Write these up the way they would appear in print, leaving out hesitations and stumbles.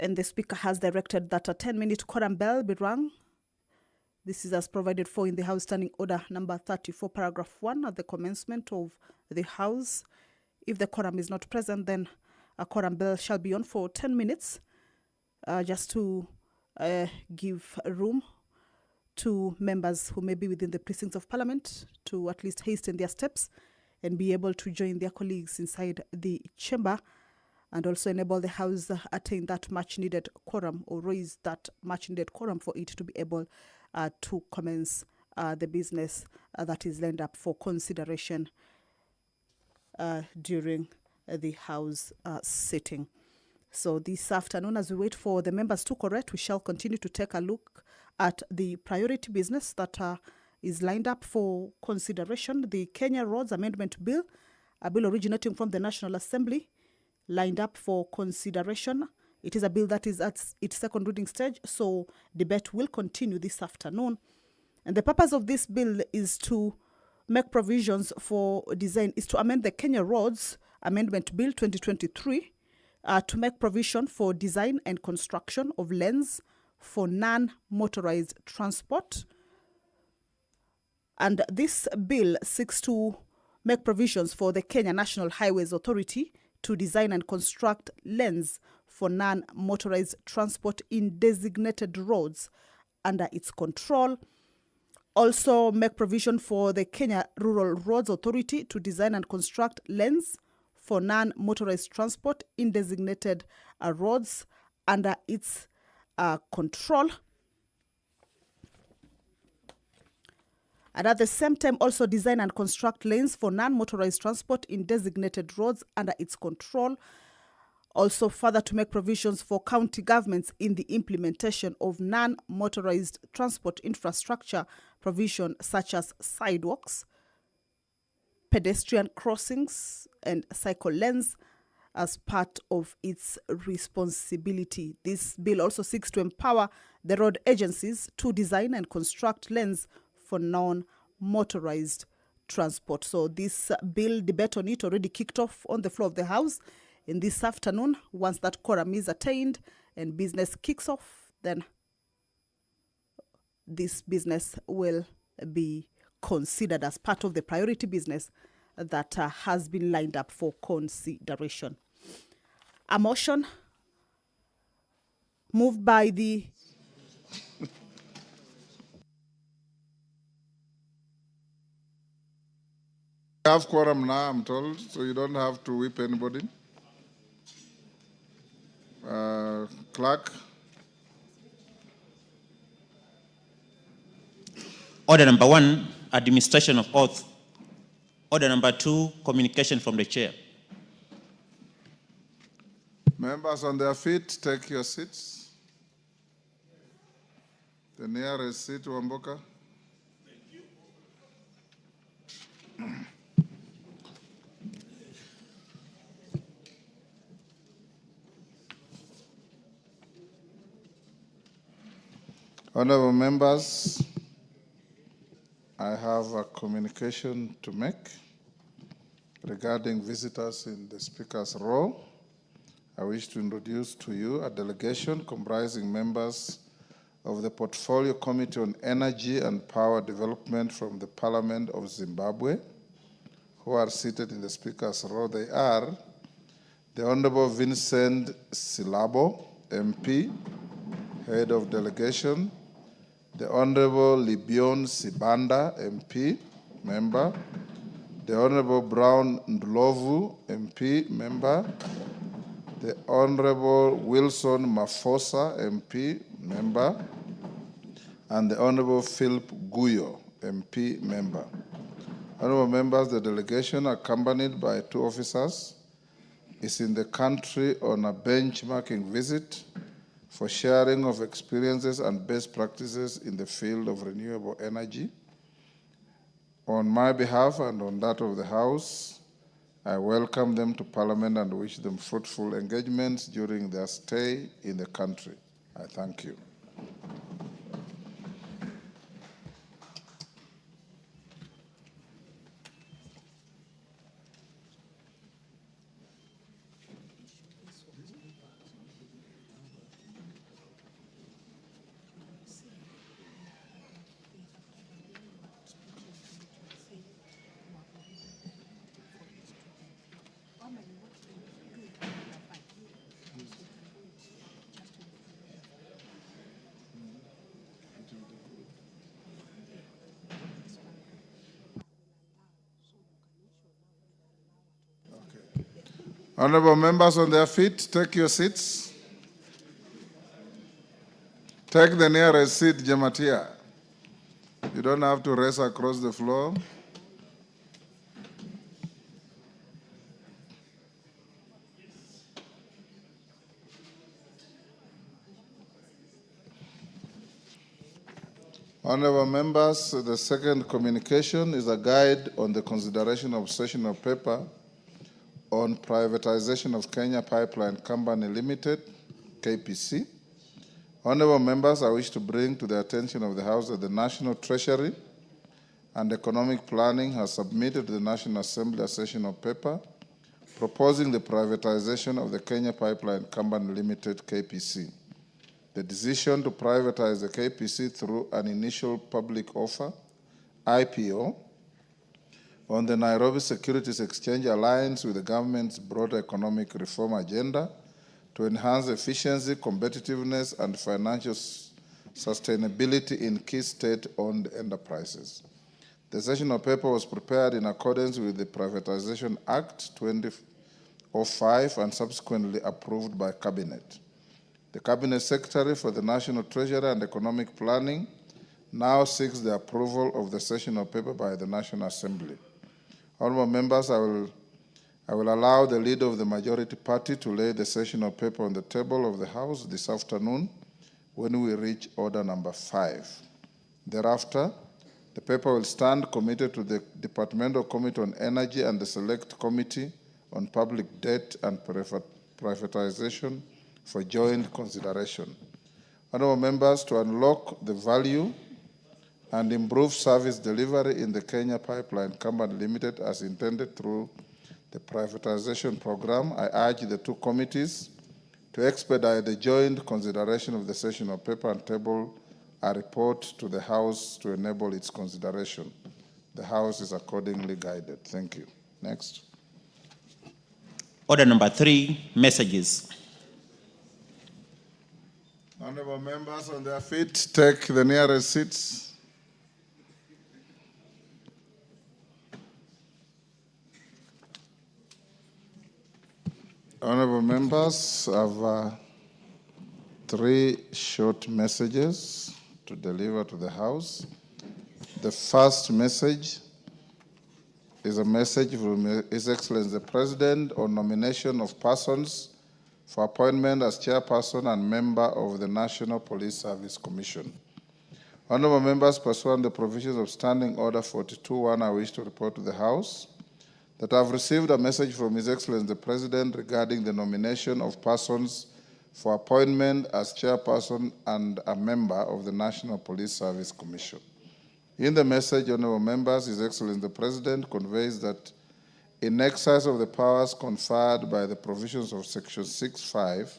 And the Speaker has directed that a 10-minute quorum bell be rung. This is as provided for in the House Standing Order number 34, paragraph 1 at the commencement of the House. If the quorum is not present, then a quorum bell shall be on for 10 minutes, just to give room to members who may be within the precincts of Parliament to at least hasten their steps and be able to join their colleagues inside the chamber, and also enable the House attain that much-needed quorum, or raise that much-needed quorum for it to be able to commence the business that is lined up for consideration during the House sitting. So this afternoon, as we wait for the members to correct, we shall continue to take a look at the priority business that is lined up for consideration. The Kenya Roads Amendment Bill, a bill originating from the National Assembly, lined up for consideration. It is a bill that is at its second reading stage, so debate will continue this afternoon. And the purpose of this bill is to make provisions for design, is to amend the Kenya Roads Amendment Bill 2023 to make provision for design and construction of lanes for non-motorized transport. And this bill seeks to make provisions for the Kenya National Highways Authority to design and construct lanes for non-motorized transport in designated roads under its control. Also make provision for the Kenya Rural Roads Authority to design and construct lanes for non-motorized transport in designated roads under its control. And at the same time, also design and construct lanes for non-motorized transport in designated roads under its control. Also further to make provisions for county governments in the implementation of non-motorized transport infrastructure provision such as sidewalks, pedestrian crossings, and cycle lanes as part of its responsibility. This bill also seeks to empower the road agencies to design and construct lanes for non-motorized transport. So this bill, debate on it already kicked off on the floor of the House. In this afternoon, once that quorum is attained and business kicks off, then this business will be considered as part of the priority business that has been lined up for consideration. A motion moved by the We have quorum now, I'm told, so you don't have to whip anybody. Clerk. Order number 1, administration of oath. Order number 2, communication from the chair. Members on their feet, take your seats. The nearest seat, Wamboka. Honorable members, I have a communication to make regarding visitors in the Speaker's row. I wish to introduce to you a delegation comprising members of the Portfolio Committee on Energy and Power Development from the Parliament of Zimbabwe, who are seated in the Speaker's row. They are the Honorable Vincent Silabo, MP, Head of Delegation, the Honorable Libion Sibanda, MP, Member, the Honorable Brown Ndlovu, MP, Member, the Honorable Wilson Mafosa, MP, Member, and the Honorable Philip Guyo, MP, Member. Honorable members, the delegation, accompanied by 2 officers, is in the country on a benchmarking visit for sharing of experiences and best practices in the field of renewable energy. On my behalf and on that of the House, I welcome them to Parliament and wish them fruitful engagements during their stay in the country. I thank you. Honorable members on their feet, take your seats. Take the nearest seat, Jematia. You don't have to race across the floor. Honorable members, the second communication is a guide on the consideration of sessional paper on privatization of Kenya Pipeline Company Limited, KPC. Honorable members, I wish to bring to the attention of the House that the National Treasury and Economic Planning has submitted to the National Assembly a sessional paper proposing the privatization of the Kenya Pipeline Company Limited, KPC. The decision to privatize the KPC through an initial public offer, IPO, on the Nairobi Securities Exchange aligns with the government's broader economic reform agenda to enhance efficiency, competitiveness, and financial sustainability in key state-owned enterprises. The sessional paper was prepared in accordance with the Privatization Act 2005 and subsequently approved by Cabinet. The Cabinet Secretary for the National Treasury and Economic Planning now seeks the approval of the sessional paper by the National Assembly. Honorable members, I will allow the leader of the majority party to lay the sessional paper on the table of the House this afternoon when we reach order number 5. Thereafter, the paper will stand committed to the Departmental Committee on Energy and the Select Committee on Public Debt and Privatization for joint consideration. Honorable members, to unlock the value and improve service delivery in the Kenya Pipeline Company Limited as intended through the privatization program, I urge the two committees to expedite the joint consideration of the sessional paper and table a report to the House to enable its consideration. The House is accordingly guided. Thank you. Next. Order number 3, messages. Honorable members on their feet, take the nearest seats. Honorable members, I have 3 short messages to deliver to the House. The first message is a message from His Excellency the President on nomination of persons for appointment as chairperson and member of the National Police Service Commission. Honorable members, pursuant to the provisions of Standing Order 42.1, I wish to report to the House that I have received a message from His Excellency the President regarding the nomination of persons for appointment as chairperson and a member of the National Police Service Commission. In the message, honorable members, His Excellency the President conveys that in exercise of the powers conferred by the provisions of Section 6.5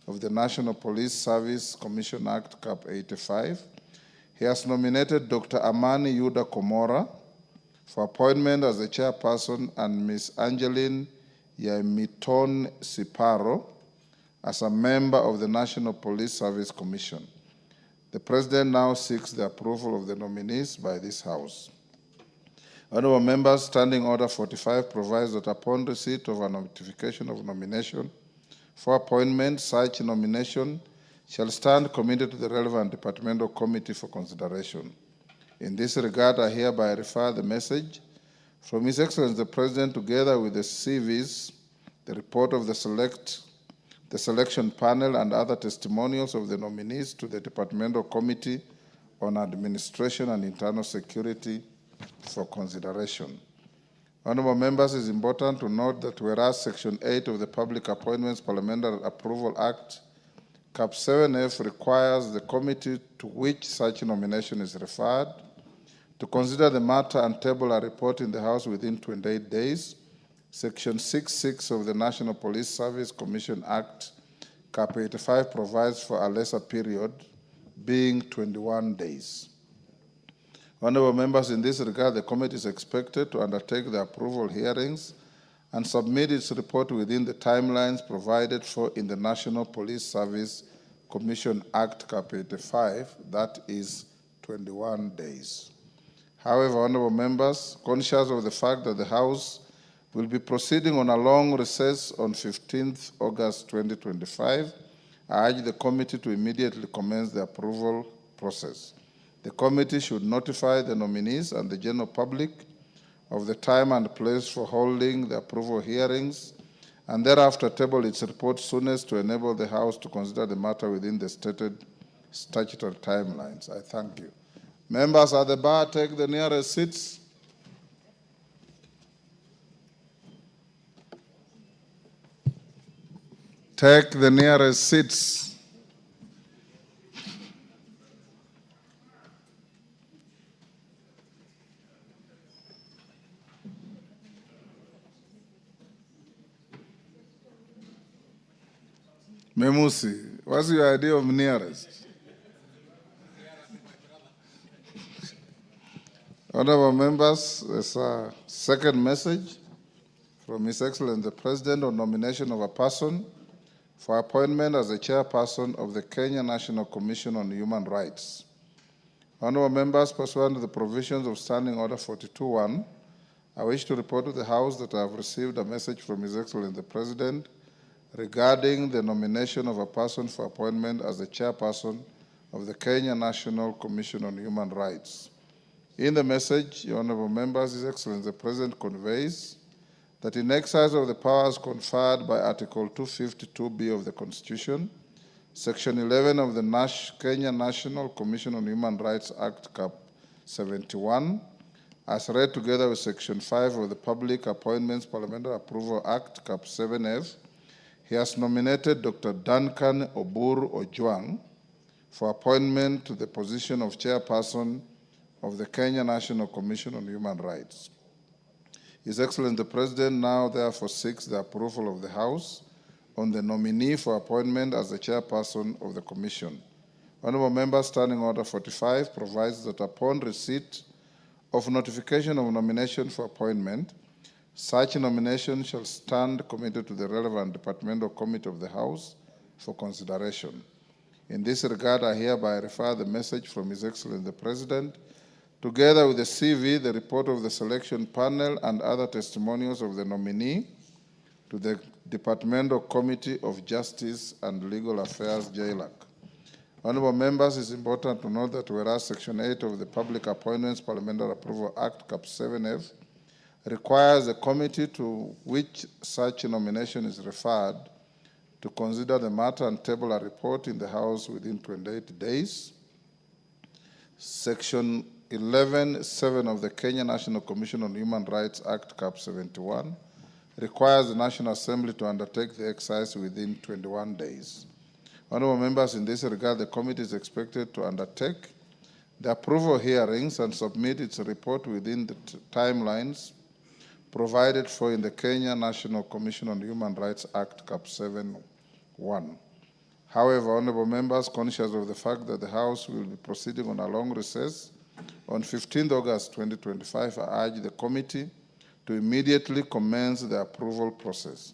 of the National Police Service Commission Act, Cap 85, he has nominated Dr. Amani Yuda Komora for appointment as the chairperson and Ms. Angeline Yaimiton Siparo as a member of the National Police Service Commission. The President now seeks the approval of the nominees by this House. Honorable members, Standing Order 45 provides that upon receipt of a notification of nomination for appointment, such nomination shall stand committed to the relevant departmental committee for consideration. In this regard, I hereby refer the message from His Excellency the President together with the CVs, the report of the selection panel, and other testimonials of the nominees to the Departmental Committee on Administration and Internal Security for consideration. Honorable members, it is important to note that whereas Section 8 of the Public Appointments Parliamentary Approval Act, Cap 7F, requires the committee to which such nomination is referred to consider the matter and table a report in the House within 28 days, Section 6.6 of the National Police Service Commission Act, Cap 85, provides for a lesser period, being 21 days. Honorable members, in this regard, the committee is expected to undertake the approval hearings and submit its report within the timelines provided for in the National Police Service Commission Act, Cap 85, that is 21 days. However, honorable members, conscious of the fact that the House will be proceeding on a long recess on 15th August 2025. I urge the committee to immediately commence the approval process. The committee should notify the nominees and the general public of the time and place for holding the approval hearings, and thereafter table its report soonest to enable the House to consider the matter within the stated statutory timelines. I thank you. Members at the bar, take the nearest seats. Take the nearest seats. Memusi, what's your idea of nearest? Honorable members, there's a second message from His Excellency the President on nomination of a person for appointment as the chairperson of the Kenya National Commission on Human Rights. Honorable members, pursuant to the provisions of Standing Order 42.1, I wish to report to the House that I have received a message from His Excellency the President regarding the nomination of a person for appointment as the chairperson of the Kenya National Commission on Human Rights. In the message, your honorable members, His Excellency the President conveys that in exercise of the powers conferred by Article 252B of the Constitution, Section 11 of the Kenya National Commission on Human Rights Act, Cap 71, as read together with Section 5 of the Public Appointments Parliamentary Approval Act, Cap 7F, he has nominated Dr. Duncan Obur Ojwang for appointment to the position of chairperson of the Kenya National Commission on Human Rights. His Excellency the President now therefore seeks the approval of the House on the nominee for appointment as the chairperson of the Commission. Honorable Members, Standing Order 45 provides that upon receipt of notification of nomination for appointment, such nomination shall stand committed to the relevant departmental committee of the House for consideration. In this regard, I hereby refer the message from His Excellency the President, together with the CV, the report of the selection panel, and other testimonials of the nominee, to the Departmental Committee of Justice and Legal Affairs, JLAC. Honorable members, it's important to note that whereas Section 8 of the Public Appointments Parliamentary Approval Act, Cap 7F, requires the committee to which such nomination is referred to consider the matter and table a report in the House within 28 days, Section 11(7) of the Kenya National Commission on Human Rights Act, Cap 71, requires the National Assembly to undertake the exercise within 21 days. Honorable members, in this regard, the committee is expected to undertake the approval hearings and submit its report within the timelines provided for in the Kenya National Commission on Human Rights Act, Cap 7.1. However, honorable members, conscious of the fact that the House will be proceeding on a long recess on 15th August 2025, I urge the committee to immediately commence the approval process.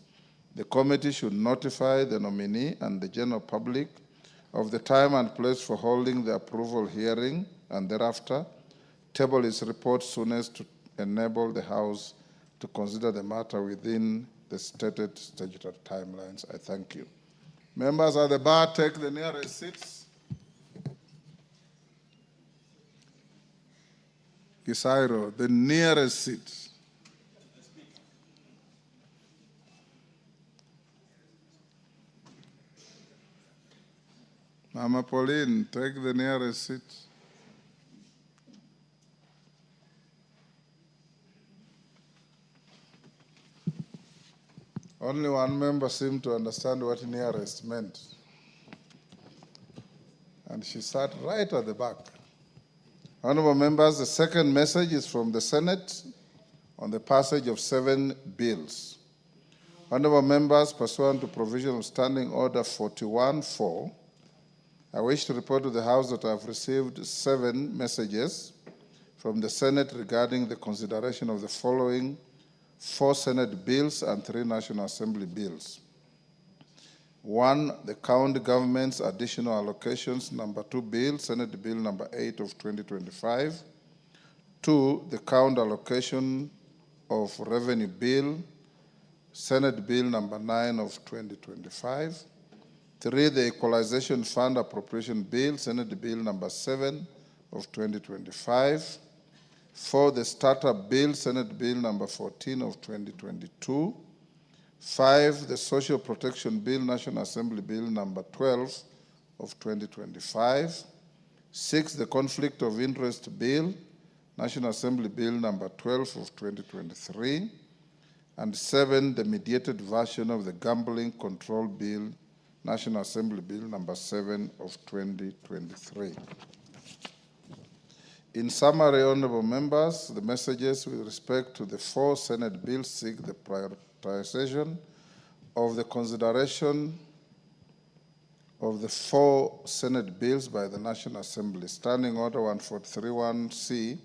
The committee should notify the nominee and the general public of the time and place for holding the approval hearing, and thereafter table its report soonest to enable the House to consider the matter within the stated statutory timelines. I thank you. Members at the bar, take the nearest seats. Kisairo, the nearest seat. Mama Pauline, take the nearest seat. Only one member seemed to understand what nearest meant. And she sat right at the back. Honorable members, the second message is from the Senate on the passage of 7 bills. Honorable members, pursuant to provision of Standing Order 41.4, I wish to report to the House that I have received 7 messages from the Senate regarding the consideration of the following 4 Senate bills and 3 National Assembly bills. 1, the county government's additional allocations, number 2 bill, Senate Bill number 8 of 2025. 2, the county allocation of Revenue Bill, Senate Bill number 9 of 2025. 3, the Equalization Fund Appropriation Bill, Senate Bill number 7 of 2025. 4, the Startup Bill, Senate Bill number 14 of 2022. 5, the Social Protection Bill, National Assembly Bill number 12 of 2025. 6, the Conflict of Interest Bill, National Assembly Bill number 12 of 2023. And 7, the mediated version of the Gambling Control Bill, National Assembly Bill number 7 of 2023. In summary, honorable members, the messages with respect to the 4 Senate bills seek the prioritization of the consideration of the 4 Senate bills by the National Assembly. Standing Order 1431C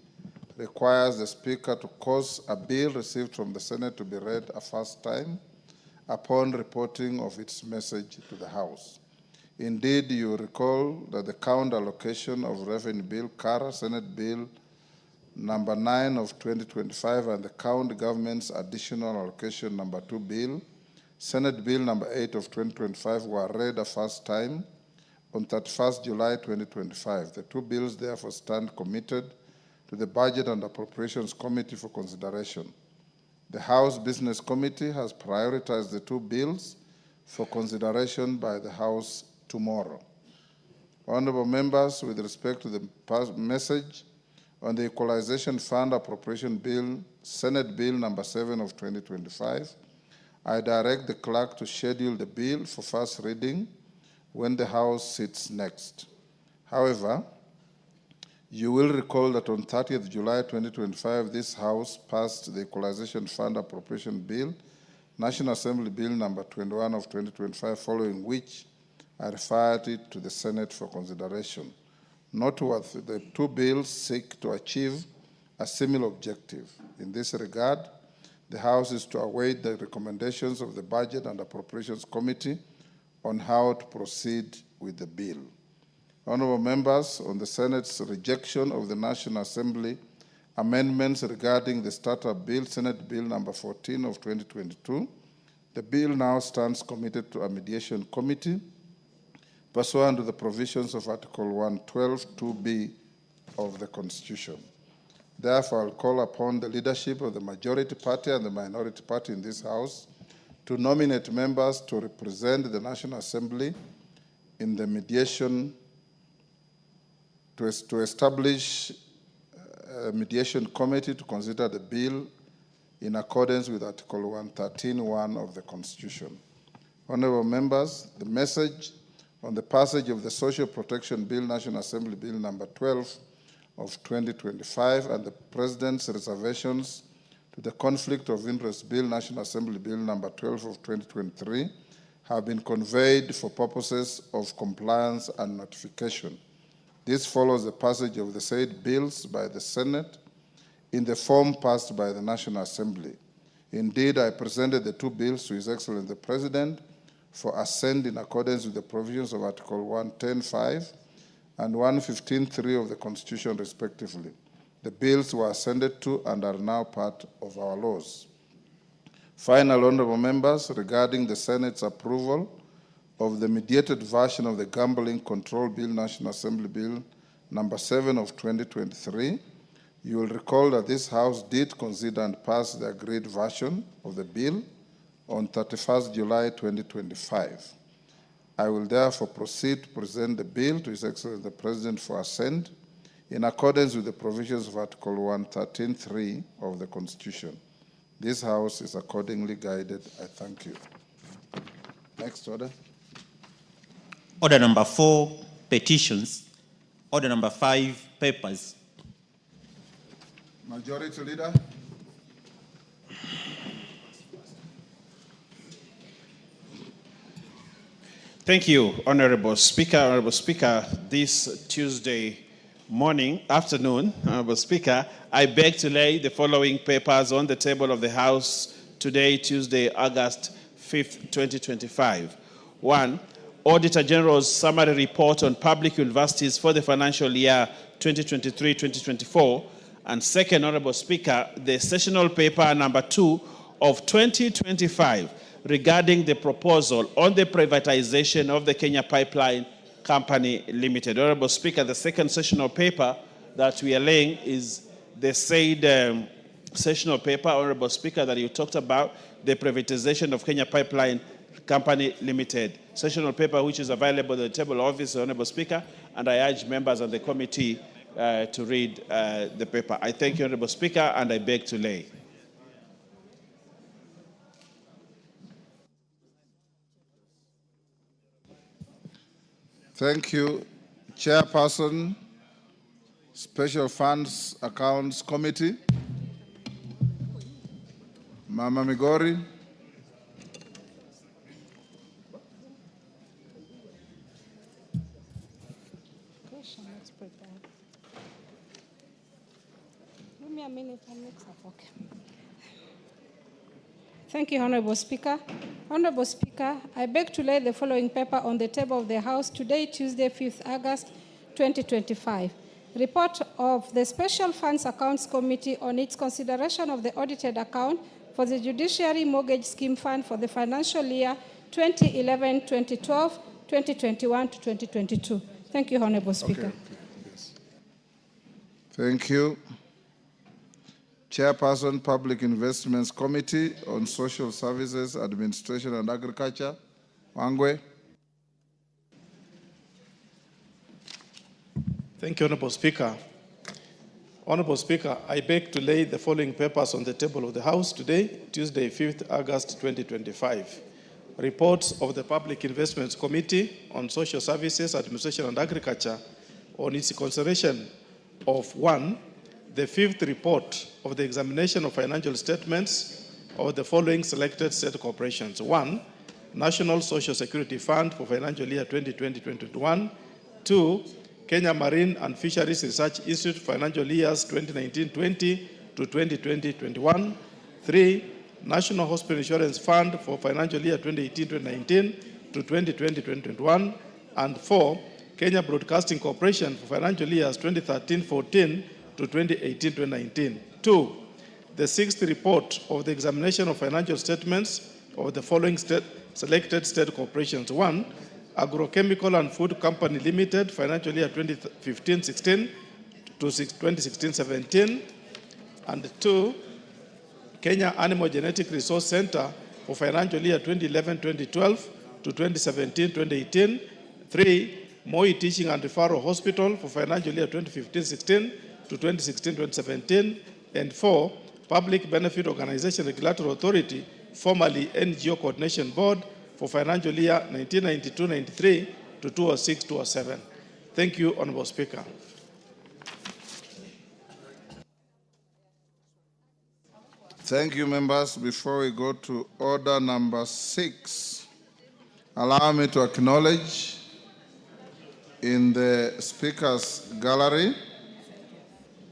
requires the Speaker to cause a bill received from the Senate to be read a first time upon reporting of its message to the House. Indeed, you recall that the count allocation of Revenue Bill, CARA, Senate Bill number 9 of 2025, and the count government's additional allocation number 2 bill, Senate Bill number 8 of 2025, were read a first time on 31st July 2025. The 2 bills therefore stand committed to the Budget and Appropriations Committee for consideration. The House Business Committee has prioritized the 2 bills for consideration by the House tomorrow. Honorable members, with respect to the message on the Equalization Fund Appropriation Bill, Senate Bill number 7 of 2025, I direct the clerk to schedule the bill for first reading when the House sits next. However, you will recall that on 30th July 2025, this House passed the Equalization Fund Appropriation Bill, National Assembly Bill number 21 of 2025, following which I referred it to the Senate for consideration. Noteworthy, the 2 bills seek to achieve a similar objective. In this regard, the House is to await the recommendations of the Budget and Appropriations Committee on how to proceed with the bill. Honorable members, on the Senate's rejection of the National Assembly amendments regarding the Startup Bill, Senate Bill number 14 of 2022, the bill now stands committed to a mediation committee pursuant to the provisions of Article 112 2B of the Constitution. Therefore, I'll call upon the leadership of the majority party and the minority party in this House to nominate members to represent the National Assembly in the mediation, to establish a mediation committee to consider the bill in accordance with Article 113(1) of the Constitution. Honorable members, the message on the passage of the Social Protection Bill, National Assembly Bill number 12 of 2025, and the President's reservations to the Conflict of Interest Bill, National Assembly Bill number 12 of 2023, have been conveyed for purposes of compliance and notification. This follows the passage of the said bills by the Senate in the form passed by the National Assembly. Indeed, I presented the 2 bills to His Excellency the President for assent in accordance with the provisions of Article 110(5) and 115(3) of the Constitution, respectively. The bills were assented to and are now part of our laws. Final, honorable members, regarding the Senate's approval of the mediated version of the Gambling Control Bill, National Assembly Bill number 7 of 2023, you will recall that this House did consider and pass the agreed version of the bill on 31st July 2025. I will therefore proceed to present the bill to His Excellency the President for assent in accordance with the provisions of Article 113(3) of the Constitution. This House is accordingly guided. I thank you. Next order. Order number 4, petitions. Order number 5, papers. Majority Leader. Thank you, Honorable Speaker. Honorable Speaker, this Tuesday afternoon, Honorable Speaker, I beg to lay the following papers on the table of the House today, Tuesday, August 5th, 2025. 1, Auditor General's Summary Report on Public Universities for the financial year 2023-2024 And second, Honorable Speaker, the sessional paper number 2 of 2025 regarding the proposal on the privatization of the Kenya Pipeline Company Limited. Honorable Speaker, the second sessional paper that we are laying is the said sessional paper, Honorable Speaker, that you talked about, the privatization of Kenya Pipeline Company Limited. Sessional paper which is available at the table of office, Honorable Speaker, and I urge members of the committee to read the paper. I thank you, Honorable Speaker, and I beg to lay. Thank you, Chairperson, Special Funds Accounts Committee, Mama Migori. Give me a minute, I'll mix up, okay. Thank you, Honorable Speaker. Honorable Speaker, I beg to lay the following paper on the table of the House today, Tuesday, 5th August, 2025. Report of the Special Funds Accounts Committee on its consideration of the audited account for the Judiciary Mortgage Scheme Fund for the financial year 2011-2012, 2021 to 2022. Thank you, Honorable Speaker. Okay. Yes. Thank you. Chairperson, Public Investments Committee on Social Services, Administration and Agriculture, Wangwe. Thank you, Honorable Speaker. Honorable Speaker, I beg to lay the following papers on the table of the House today, Tuesday, 5th August 2025. Reports of the Public Investments Committee on Social Services, Administration and Agriculture on its consideration of 1, the 5th report of the examination of financial statements of the following selected state corporations. 1, National Social Security Fund for financial year 2020-2021. 2, Kenya Marine and Fisheries Research Institute financial years 2019-20 to 2020-21. 3, National Hospital Insurance Fund for financial year 2018-2019 to 2020-2021. And 4, Kenya Broadcasting Corporation for financial years 2013-14 to 2018-2019. 2, the 6th report of the examination of financial statements of the following selected state corporations. 1, Agrochemical and Food Company Limited, financial year 2015-16 to 2016-17. And 2, Kenya Animal Genetic Resource Center for financial year 2011-2012 to 2017-2018. 3, Moi Teaching and Referral Hospital for financial year 2015-16 to 2016-2017. And 4, Public Benefit Organization Regulatory Authority, formerly NGO Coordination Board, for financial year 1992-93 to 2006-2007. Thank you, Honorable Speaker. Thank you, members. Before we go to order number 6, allow me to acknowledge in the Speaker's Gallery,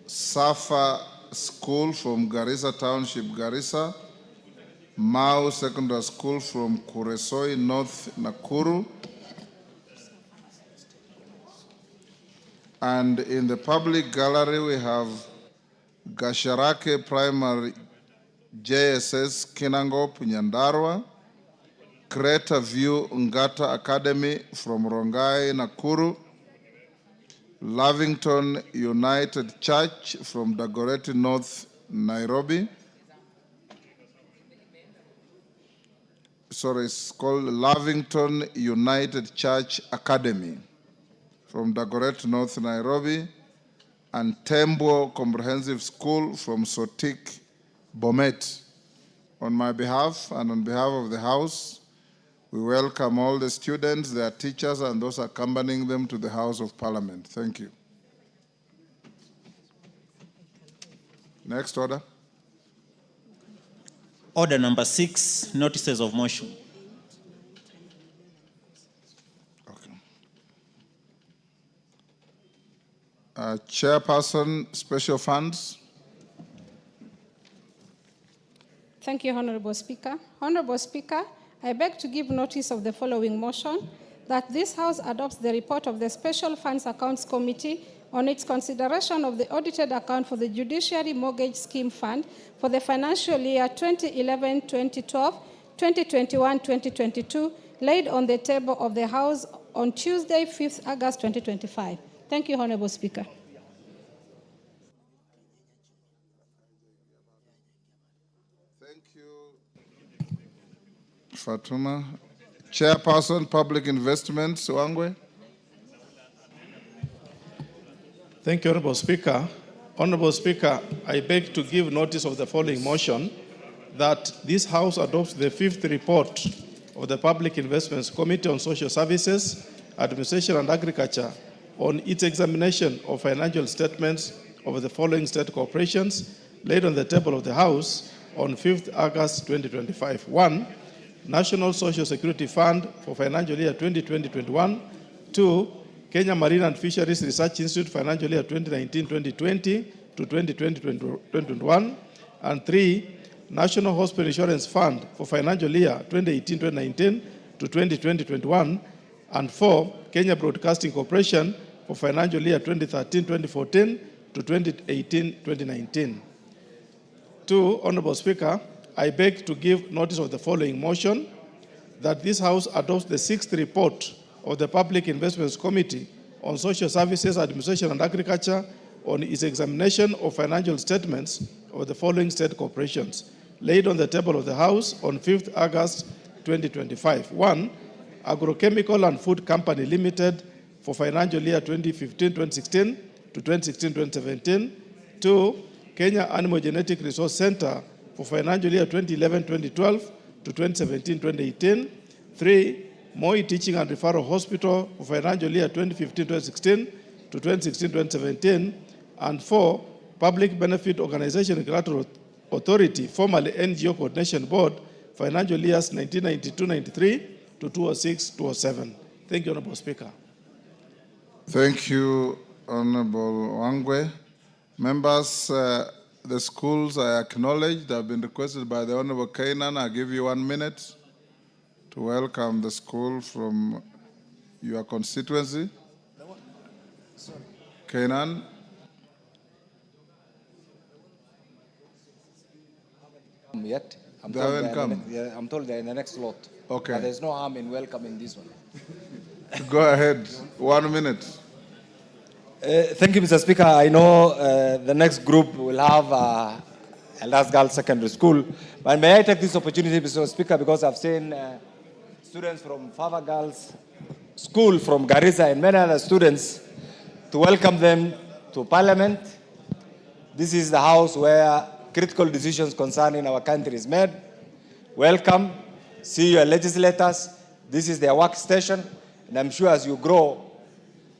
Safa School from Garissa Township, Garissa, Mau Secondary School from Kuresoi, North Nakuru, and in the public gallery we have Gasharake Primary JSS Kinangop, Nyandarua, Creator View Ngata Academy from Rongai, Nakuru, Lavington United Church from Dagoretti North, Nairobi. Sorry, it's called Lavington United Church Academy from Dagoretti North, Nairobi, and Tembo Comprehensive School from Sotik, Bomet. On my behalf and on behalf of the House, we welcome all the students, their teachers, and those accompanying them to the House of Parliament. Thank you. Next order. Order number 6, notices of motion. Okay. Chairperson, Special Funds. Thank you, Honorable Speaker. Honorable Speaker, I beg to give notice of the following motion, that this House adopts the report of the Special Funds Accounts Committee on its consideration of the audited account for the Judiciary Mortgage Scheme Fund for the financial year 2011-2012, 2021-2022, laid on the table of the House on Tuesday, 5th August 2025. Thank you, Honorable Speaker. Thank you, Fatuma. Chairperson, Public Investments, Wangwe. Thank you, Honorable Speaker. Honorable Speaker, I beg to give notice of the following motion that this House adopts the 5th report of the Public Investments Committee on Social Services, Administration and Agriculture on its examination of financial statements of the following state corporations laid on the table of the House on 5th August 2025. 1. National Social Security Fund for financial year 2020-21. 2. Kenya Marine and Fisheries Research Institute financial year 2019-2020 to 2020-2021. And 3. National Hospital Insurance Fund for financial year 2018-2019 to 2020-21. And 4. Kenya Broadcasting Corporation for financial year 2013-2014 to 2018-2019. 2. Honorable Speaker, I beg to give notice of the following motion that this House adopts the 6th report of the Public Investments Committee on Social Services, Administration and Agriculture on its examination of financial statements of the following state corporations laid on the table of the House on 5th August 2025. 1. Agrochemical and Food Company Limited for financial year 2015-2016 to 2016-2017. 2. Kenya Animal Genetic Resource Center for financial year 2011-2012 to 2017-2018. 3. Moi Teaching and Referral Hospital for financial year 2015-2016 to 2016-2017. And 4. Public Benefit Organization Regulatory Authority, formerly NGO Coordination Board, financial years 1992-93 to 2006-2007. Thank you, Honorable Speaker. Thank you, Honorable Wangwe. Members, the schools I acknowledged have been requested by the Honorable Kainan. I'll give you 1 minute to welcome the school from your constituency. Kainan. Yet. They haven't come. I'm told they're in the next lot. Okay. But there's no harm in welcoming this one. Go ahead. 1 minute. Thank you, Mr. Speaker. I know the next group will have Elders Girls Secondary School. But may I take this opportunity, Mr. Speaker, because I've seen students from Fava Girls School from Garissa and many other students to welcome them to Parliament. This is the house where critical decisions concerning our country is made. Welcome. See your legislators. This is their workstation. And I'm sure as you grow,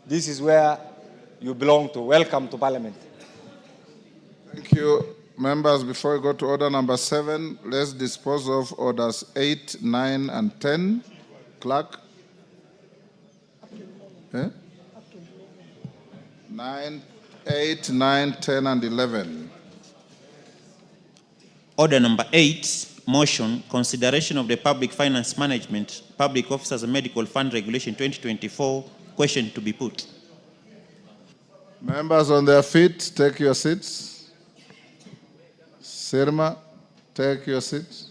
this is where you belong to. Welcome to Parliament. Thank you. Members, before we go to order number 7, let's dispose of orders 8, 9, and 10. Clerk. 9, 8, 9, 10, and 11. Order number 8, motion, consideration of the Public Finance Management, Public Officers and Medical Fund Regulation 2024, question to be put. Members on their feet, take your seats. Sirma, take your seats.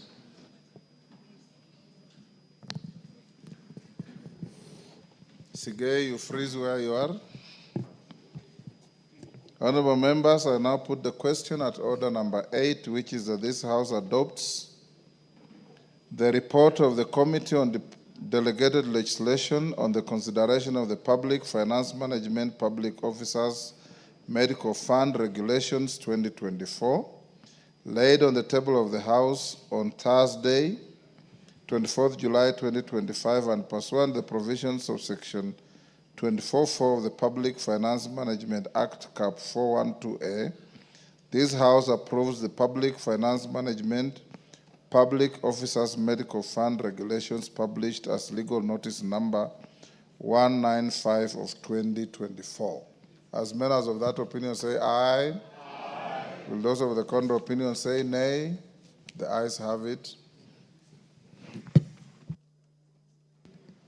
Sige, you freeze where you are. Honorable members, I now put the question at order number 8, which is that this House adopts the report of the Committee on Delegated Legislation on the consideration of the Public Finance Management, Public Officers, Medical Fund Regulations 2024, laid on the table of the House on Thursday, 24th July 2025, and pursuant the provisions of Section 24(4) of the Public Finance Management Act, Cap 412A, this House approves the Public Finance Management Public Officers Medical Fund Regulations published as legal notice number 195 of 2024. As members of that opinion say aye. Aye. Will those of the contrary opinion say nay? The ayes have it.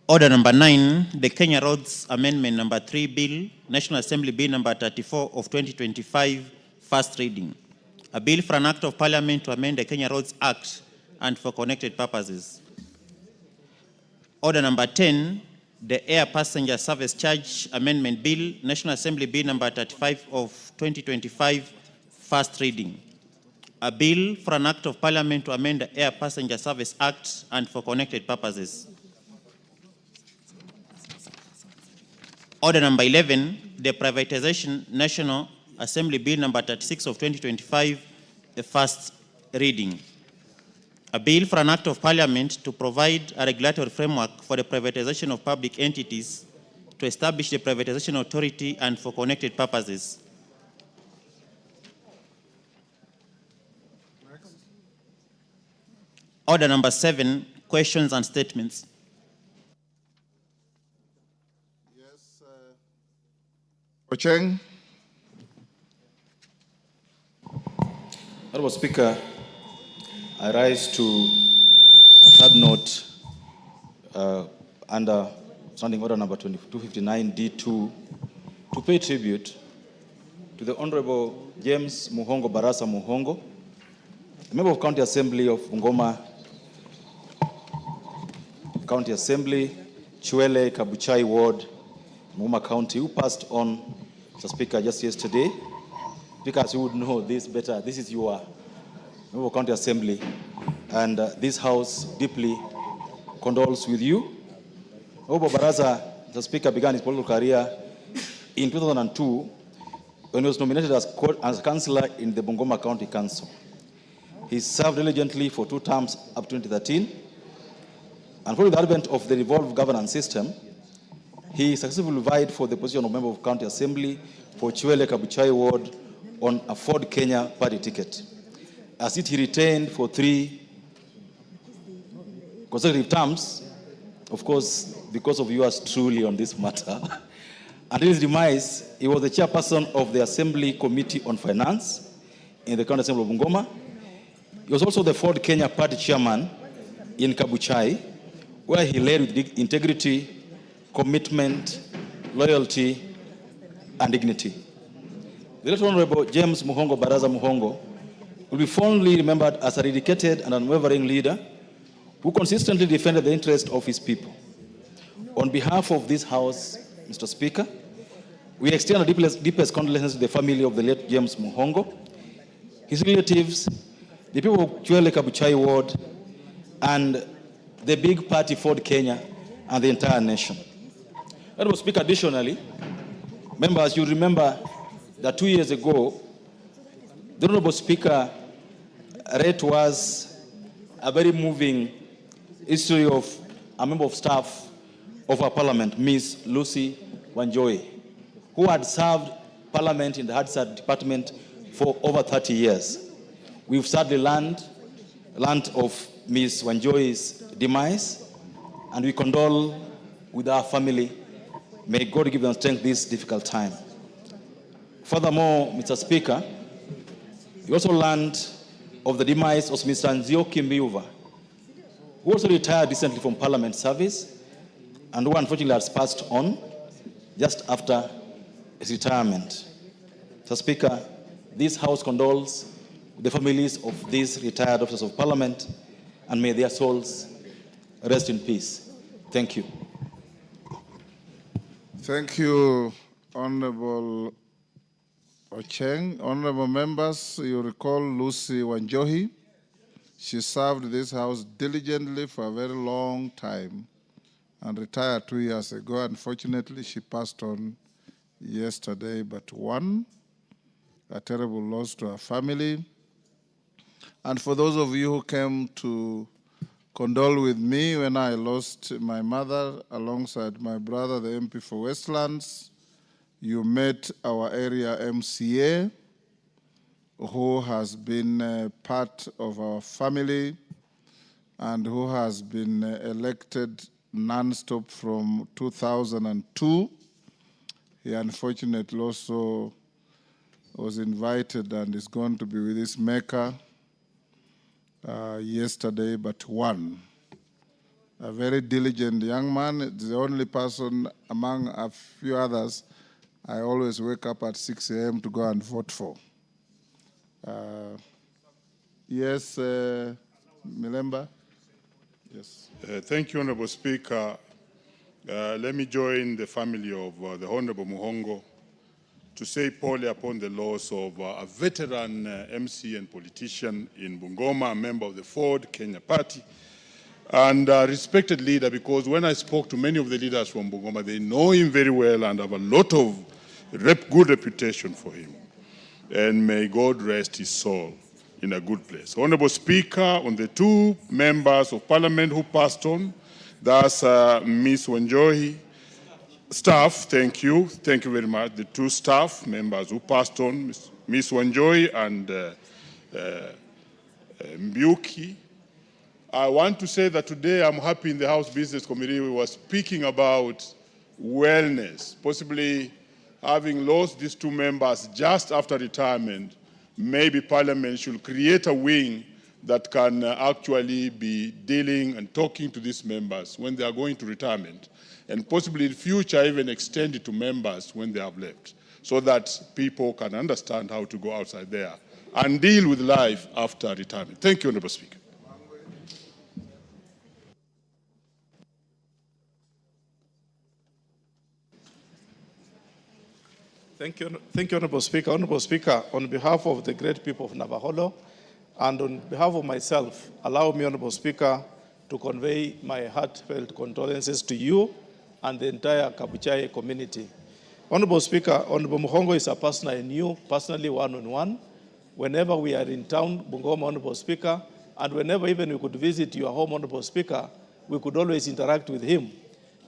Order number 9, the Kenya Roads Amendment number 3 Bill, National Assembly Bill number 34 of 2025, first reading. A bill for an act of parliament to amend the Kenya Roads Act and for connected purposes. Order number 10, the Air Passenger Service Charge Amendment Bill, National Assembly Bill number 35 of 2025, first reading. A bill for an act of parliament to amend the Air Passenger Service Act and for connected purposes. Order number 11, the Privatization National Assembly Bill number 36 of 2025, the first reading. A bill for an act of parliament to provide a regulatory framework for the privatization of public entities, to establish the privatization authority and for connected purposes. Order number 7, questions and statements. Ocheng. Honorable Speaker, I rise to a third note under Standing Order number 2259 D2 to pay tribute to the Honorable James Muhongo Barasa Muhongo, a member of County Assembly of Bungoma County Assembly, Chwele Kabuchai Ward, Bungoma County, who passed on, Mr. Speaker, just yesterday. Because you would know this better, this is your member of County Assembly, and this House deeply condoles with you. Honorable Barasa, Mr. Speaker, began his political career in 2002 when he was nominated as councillor in the Bungoma County Council. He served diligently for 2 terms up to 2013, and following the advent of the devolved governance system, he successfully vied for the position of member of County Assembly for Chwele Kabuchai Ward on a Ford Kenya party ticket. As it he retained for 3 consecutive terms, of course, because of yours truly on this matter. Until his demise, he was the chairperson of the Assembly Committee on Finance in the County Assembly of Bungoma. He was also the Ford Kenya party chairman in Kabuchai, where he led with integrity, commitment, loyalty, and dignity. The Late Honorable James Muhongo Baraza Muhongo will be fondly remembered as a dedicated and unwavering leader who consistently defended the interests of his people. On behalf of this House, Mr. Speaker, we extend our deepest condolences to the family of the late James Muhongo, his relatives, the people of Chwele Kabuchai Ward, and the big party Ford Kenya, and the entire nation. Honorable Speaker, additionally, members, you remember that 2 years ago, the Honorable Speaker read to us a very moving history of a member of staff of our parliament, Ms. Lucy Wanjohi, who had served parliament in the Hadsad department for over 30 years. We've sadly learned of Ms. Wanjohi's demise, and we condole with our family. May God give them strength this difficult time. Furthermore, Mr. Speaker, we also learned of the demise of Mr. Nzioki Mbiuva, who also retired recently from parliament service and who unfortunately has passed on just after his retirement. Mr. Speaker, this House condoles with the families of these retired officers of parliament, and may their souls rest in peace. Thank you. Thank you, Honorable Ocheng. Honorable members, you recall Lucy Wanjohi. She served this House diligently for a very long time and retired 2 years ago. Unfortunately, she passed on yesterday, but a terrible loss to her family. And for those of you who came to condole with me when I lost my mother alongside my brother, the MP for Westlands, you met our area MCA, who has been part of our family and who has been elected non-stop from 2002. He unfortunately also was invited and is going to be with his maker yesterday, but won. a very diligent young man. It's the only person among a few others I always wake up at 6 a.m. to go and vote for. Yes, Milemba? Yes. Thank you, Honorable Speaker. Let me join the family of the Honorable Muhongo to say poorly upon the loss of a veteran MC and politician in Bungoma, a member of the Ford Kenya Party, and a respected leader, because when I spoke to many of the leaders from Bungoma, they know him very well and have a lot of good reputation for him. And may God rest his soul in a good place. Honorable Speaker, on the two members of Parliament who passed on, that's Ms. Wanjohi, staff, thank you very much. The two staff members who passed on, Ms. Wanjohi and Mbuki. I want to say that today I'm happy in the House Business Committee we were speaking about wellness, possibly having lost these two members just after retirement. Maybe Parliament should create a wing that can actually be dealing and talking to these members when they are going to retirement, and possibly in future even extend it to members when they have left, so that people can understand how to go outside there and deal with life after retirement. Thank you, Honorable Speaker. Thank you, Honorable Speaker. Honorable Speaker, on behalf of the great people of Navaholo and on behalf of myself, allow me, Honorable Speaker, to convey my heartfelt condolences to you and the entire Kabuchai community. Honorable Speaker, Honorable Muhongo is a person I knew personally one-on-one. Whenever we are in town, Bungoma, Honorable Speaker, and whenever even we could visit your home, Honorable Speaker, we could always interact with him.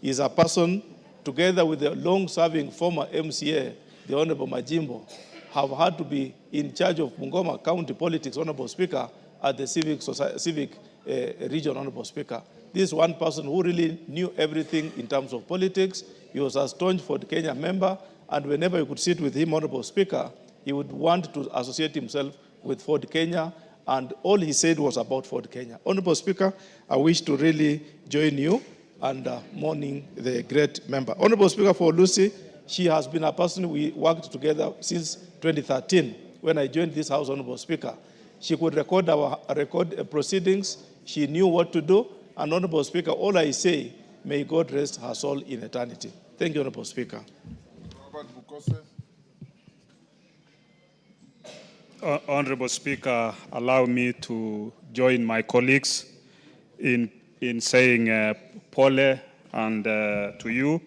He is a person, together with the long-serving former MCA, the Honorable Majimbo, have had to be in charge of Bungoma County politics, Honorable Speaker, at the civic region, Honorable Speaker. This is one person who really knew everything in terms of politics. He was a staunch Ford Kenya member, and whenever you could sit with him, Honorable Speaker, he would want to associate himself with Ford Kenya, and all he said was about Ford Kenya. Honorable Speaker, I wish to really join you and mourning the great member. Honorable Speaker, for Lucy, she has been a person we worked together since 2013 when I joined this House, Honorable Speaker. She could record our proceedings. She knew what to do. And Honorable Speaker, all I say, may God rest her soul in eternity. Thank you, Honorable Speaker. Robert Bukose. Honorable Speaker, allow me to join my colleagues in saying pole and to you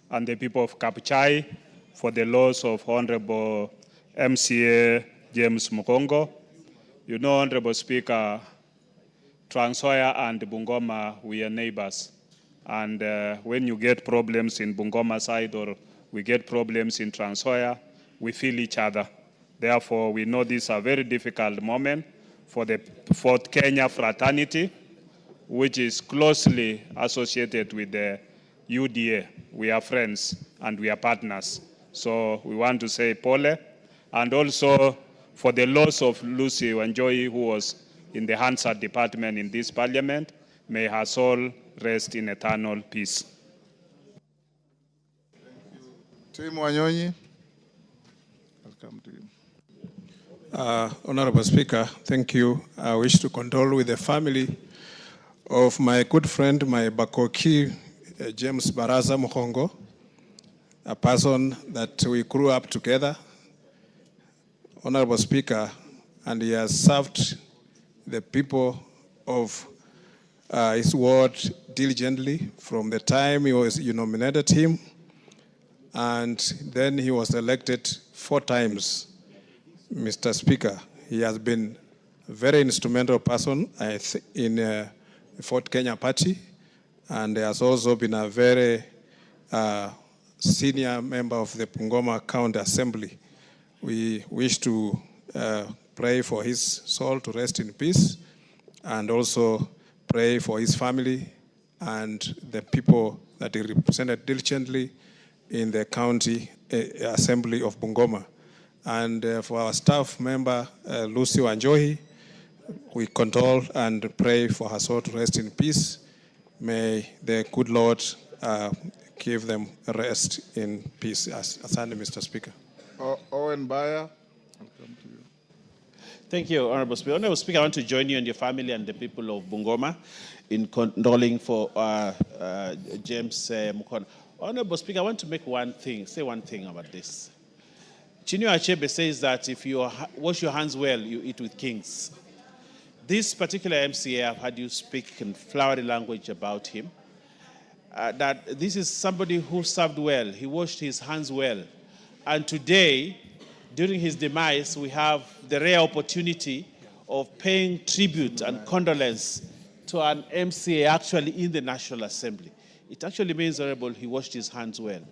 and the people of Kabuchai for the loss of Honorable MCA James Mukongo. You know, Honorable Speaker, Trans Nzoia and Bungoma, we are neighbors. And when you get problems in Bungoma side or we get problems in Trans Nzoia, we feel each other. Therefore, we know this is a very difficult moment for the Ford Kenya fraternity, which is closely associated with the UDA. We are friends and we are partners. So we want to say pole. And also for the loss of Lucy Wanjohi, who was in the Hansard department in this parliament, may her soul rest in eternal peace. Tim Wanyonyi. I'll come to you. Honorable Speaker, thank you. I wish to condole with the family of my good friend, my Bakoki, James Baraza Mukongo, a person that we grew up together. Honorable Speaker, and he has served the people of his ward diligently from the time you nominated him, and then he was elected 4 times. Mr. Speaker, he has been a very instrumental person in the Ford Kenya Party, and he has also been a very senior member of the Bungoma County Assembly. We wish to pray for his soul to rest in peace, and also pray for his family and the people that he represented diligently in the County Assembly of Bungoma. And for our staff member, Lucy Wanjohi, we condole and pray for her soul to rest in peace May the good Lord give them rest in peace. Asante, Mr. Speaker. Owen Bayer, I'll come to you. Thank you, Honorable Speaker. Honorable Speaker, I want to join you and your family and the people of Bungoma in condoling for James Mukhwana. Honorable Speaker, I want to say one thing about this. Chinua Achebe says that if you wash your hands well, you eat with kings. This particular MCA, I've had you speak in flowery language about him, that this is somebody who served well, he washed his hands well. And today, during his demise, we have the rare opportunity of paying tribute and condolence to an MCA actually in the National Assembly. It actually means, Honorable, he washed his hands well.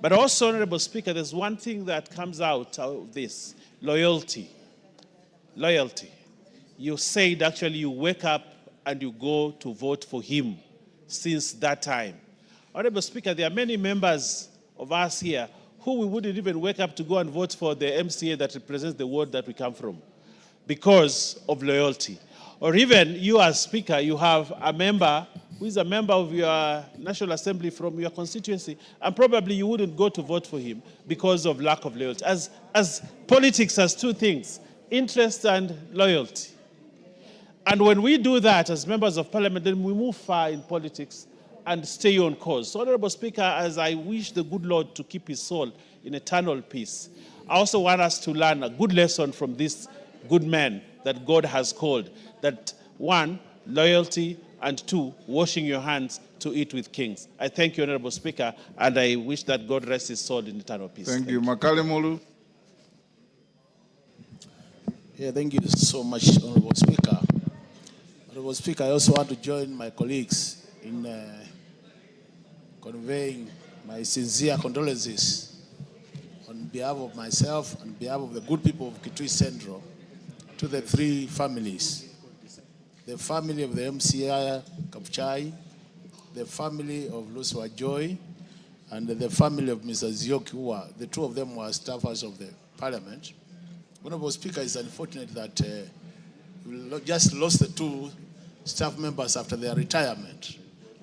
But also, Honorable Speaker, there's one thing that comes out of this, loyalty. Loyalty. You said actually you wake up and you go to vote for him since that time. Honorable Speaker, there are many members of us here who we wouldn't even wake up to go and vote for the MCA that represents the ward that we come from because of loyalty. Or even you as Speaker, you have a member who is a member of your National Assembly from your constituency, and probably you wouldn't go to vote for him because of lack of loyalty. As politics has two things, interest and loyalty. And when we do that as members of parliament, then we move far in politics and stay on course. So, Honorable Speaker, as I wish the good Lord to keep his soul in eternal peace, I also want us to learn a good lesson from this good man that God has called. That one, loyalty, and two, washing your hands to eat with kings. I thank you, Honorable Speaker, and I wish that God rest his soul in eternal peace. Thank you. Makale Mulu. Yeah, thank you so much, Honorable Speaker. Honorable Speaker, I also want to join my colleagues in conveying my sincere condolences on behalf of myself and on behalf of the good people of Kitui Central to the three families. The family of the MCA Kapchai, the family of Luswa Joy, and the family of Mr. Zioki, the two of them were staffers of the parliament. Honorable Speaker, it's unfortunate that we just lost the two staff members after their retirement,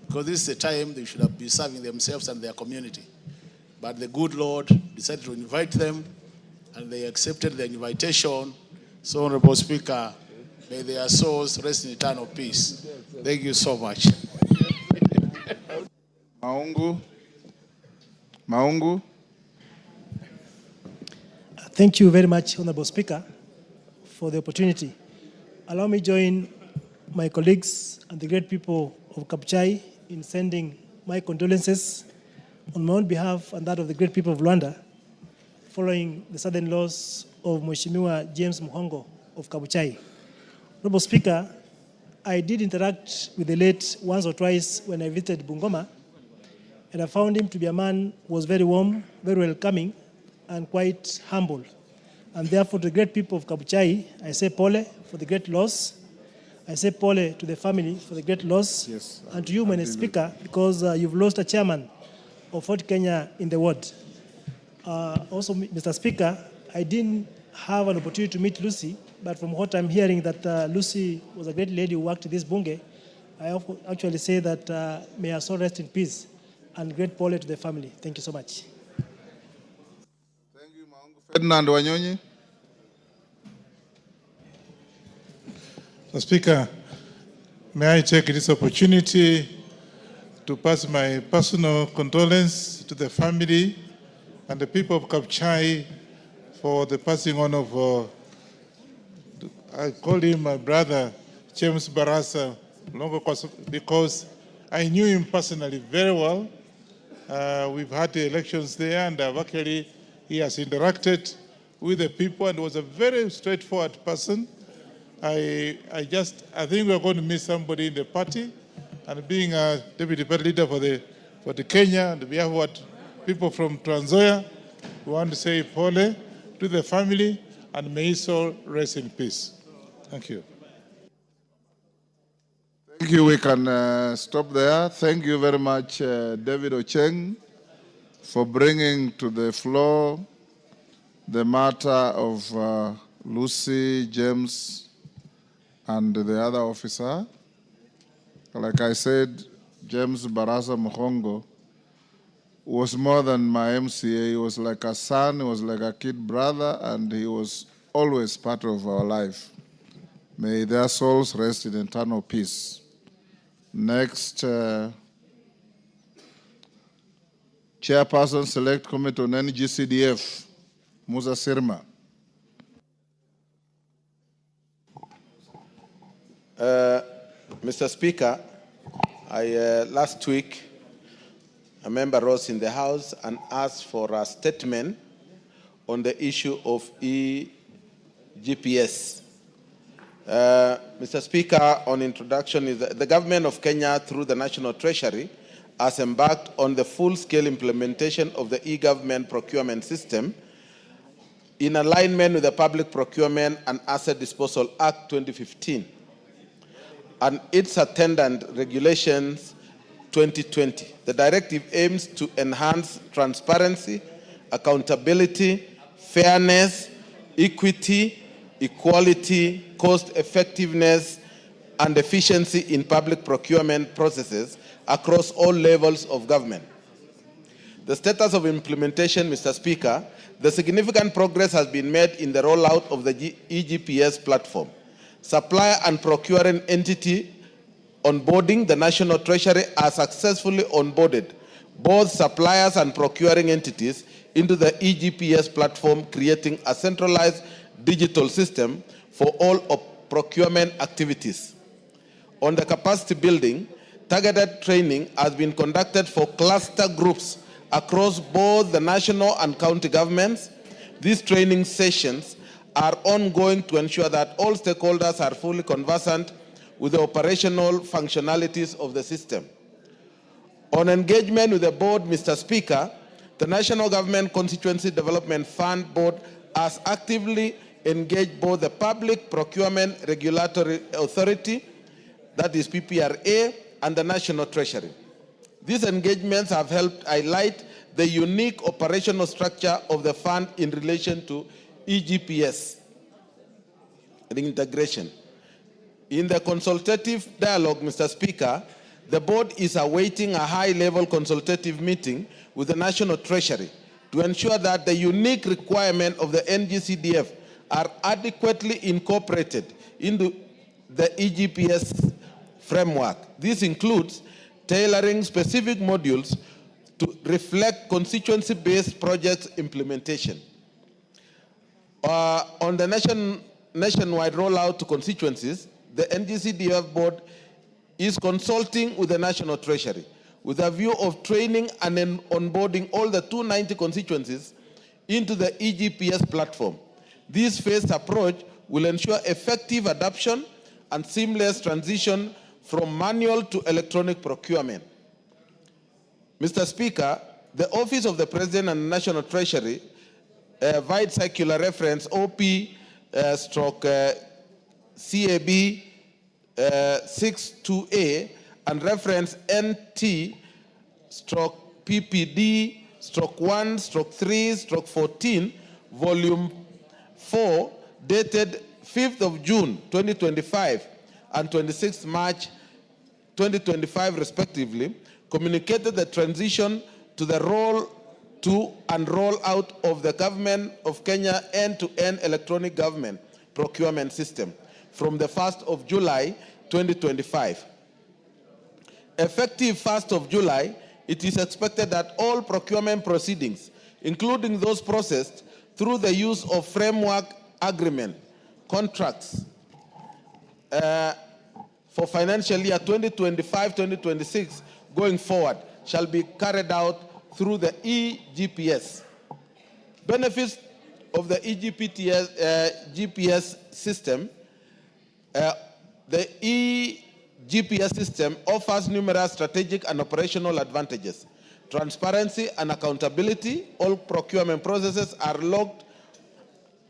because this is the time they should have been serving themselves and their community. But the good Lord decided to invite them, and they accepted the invitation. So, Honorable Speaker, may their souls rest in eternal peace. Thank you so much. Maungu. Thank you very much, Honorable Speaker, for the opportunity. Allow me to join my colleagues and the great people of Kapchai in sending my condolences on my own behalf and that of the great people of Luanda following the sudden loss of Mheshimiwa James Mukhwana of Kabuchai. Honorable Speaker, I did interact with the late once or twice when I visited Bungoma, and I found him to be a man who was very warm, very welcoming, and quite humble. And therefore, to the great people of Kabuchai, I say pole for the great loss. I say pole to the family for the great loss. Yes, and to you, Mr. Speaker, because you've lost a chairman of Fort Kenya in the ward. Also, Mr. Speaker, I didn't have an opportunity to meet Lucy, but from what I'm hearing that Lucy was a great lady who worked in this bunge, I actually say that may her soul rest in peace, and great pole to the family. Thank you so much. Thank you, Maungu. Ferdinand Wanyonyi. Mr. Speaker, may I take this opportunity to pass my personal condolence to the family and the people of Kapchai for the passing on of, I call him my brother, James Barasa, because I knew him personally very well. We've had the elections there, and actually he has interacted with the people and was a very straightforward person. I think we're going to miss somebody in the party, and being a deputy party leader for the Kenya, and we have people from Trans Nzoia, we want to say pole to the family, and may his soul rest in peace. Thank you. Thank you. We can stop there. Thank you very much, David Ocheng, for bringing to the floor the matter of Lucy, James, and the other officer. Like I said, James Barasa Muhongo, was more than my MCA. He was like a son, he was like a kid brother, and he was always part of our life. May their souls rest in eternal peace. Next, Chairperson Select Committee on NGCDF, Musa Sirma. Mr. Speaker, last week, a member rose in the House and asked for a statement on the issue of e-GPS. Mr. Speaker, on introduction, is the government of Kenya, through the National Treasury, has embarked on the full-scale implementation of the e-government procurement system in alignment with the Public Procurement and Asset Disposal Act 2015 and its attendant regulations 2020. The directive aims to enhance transparency, accountability, fairness, equity, equality, cost effectiveness, and efficiency in public procurement processes across all levels of government. The status of implementation, Mr. Speaker, the significant progress has been made in the rollout of the eGPS platform. Supplier and procuring entity onboarding, the National Treasury has successfully onboarded both suppliers and procuring entities into the eGPS platform, creating a centralized digital system for all procurement activities. On the capacity building, targeted training has been conducted for cluster groups across both the national and county governments. These training sessions are ongoing to ensure that all stakeholders are fully conversant with the operational functionalities of the system. On engagement with the board, Mr. Speaker, the National Government Constituency Development Fund Board has actively engaged both the Public Procurement Regulatory Authority, that is PPRA, and the National Treasury. These engagements have helped highlight the unique operational structure of the fund in relation to eGPS and integration. In the consultative dialogue, Mr. Speaker, the board is awaiting a high-level consultative meeting with the National Treasury to ensure that the unique requirement of the NGCDF are adequately incorporated into the eGPS framework. This includes tailoring specific modules to reflect constituency-based projects implementation. On the nationwide rollout to constituencies, the NGCDF board is consulting with the National Treasury with a view of training and onboarding all the 290 constituencies into the eGPS platform. This phased approach will ensure effective adoption and seamless transition from manual to electronic procurement. Mr. Speaker, the Office of the President and National Treasury, via circular reference OP/CAB 62A and reference NT/PPD/1/3/14, volume 4, dated 5th of June 2025 and 26th March 2025 respectively, communicated the transition to the roll to and roll out of the Government of Kenya end-to-end electronic government procurement system from the 1st of July 2025. Effective 1st of July, it is expected that all procurement proceedings, including those processed through the use of framework agreement contracts for financial year 2025-2026 going forward, shall be carried out through the eGPS. Benefits of the eGPS system. The eGPS system offers numerous strategic and operational advantages. Transparency and accountability. All procurement processes are logged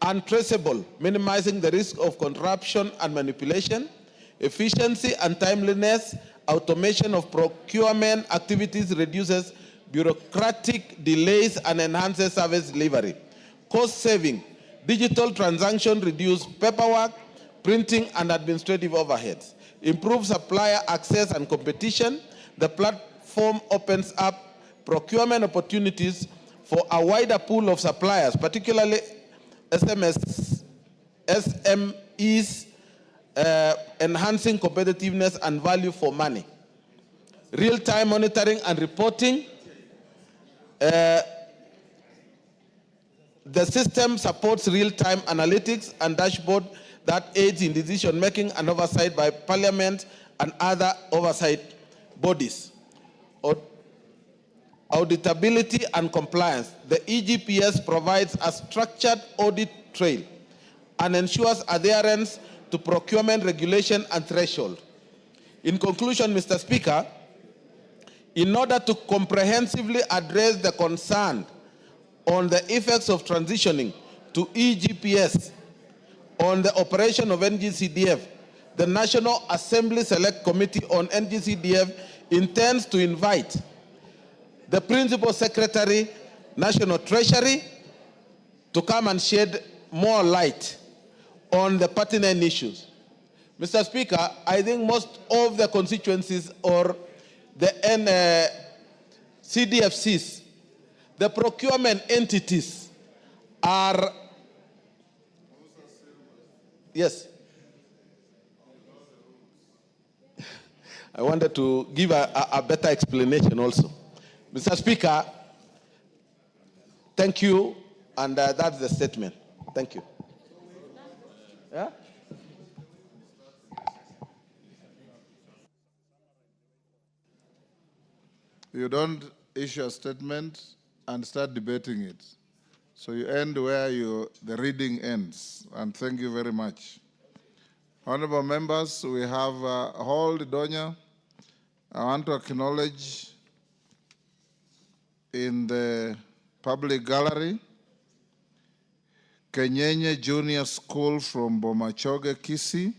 and traceable, minimizing the risk of corruption and manipulation. Efficiency and timeliness. Automation of procurement activities reduces bureaucratic delays and enhances service delivery. Cost saving. Digital transaction reduce paperwork, printing, and administrative overheads. Improve supplier access and competition. The platform opens up procurement opportunities for a wider pool of suppliers, particularly SMEs, enhancing competitiveness and value for money. Real-time monitoring and reporting. The system supports real-time analytics and dashboard that aids in decision-making and oversight by Parliament and other oversight bodies. Auditability and compliance. The EGPS provides a structured audit trail and ensures adherence to procurement regulation and threshold. In conclusion, Mr. Speaker, in order to comprehensively address the concern on the effects of transitioning to EGPS on the operation of NGCDF, the National Assembly Select Committee on NGCDF intends to invite the Principal Secretary, National Treasury, to come and shed more light on the pertinent issues. Mr. Speaker, I think most of the constituencies or the CDFCs, the procurement entities are, yes. I wanted to give a better explanation also. Mr. Speaker, thank you, and that's the statement. Thank you. Yeah? You don't issue a statement and start debating it. So you end where the reading ends. And thank you very much. Honorable members, we have Hold Donya. I want to acknowledge in the public gallery, Kenyenye Junior School from Bomachoge, Kisii,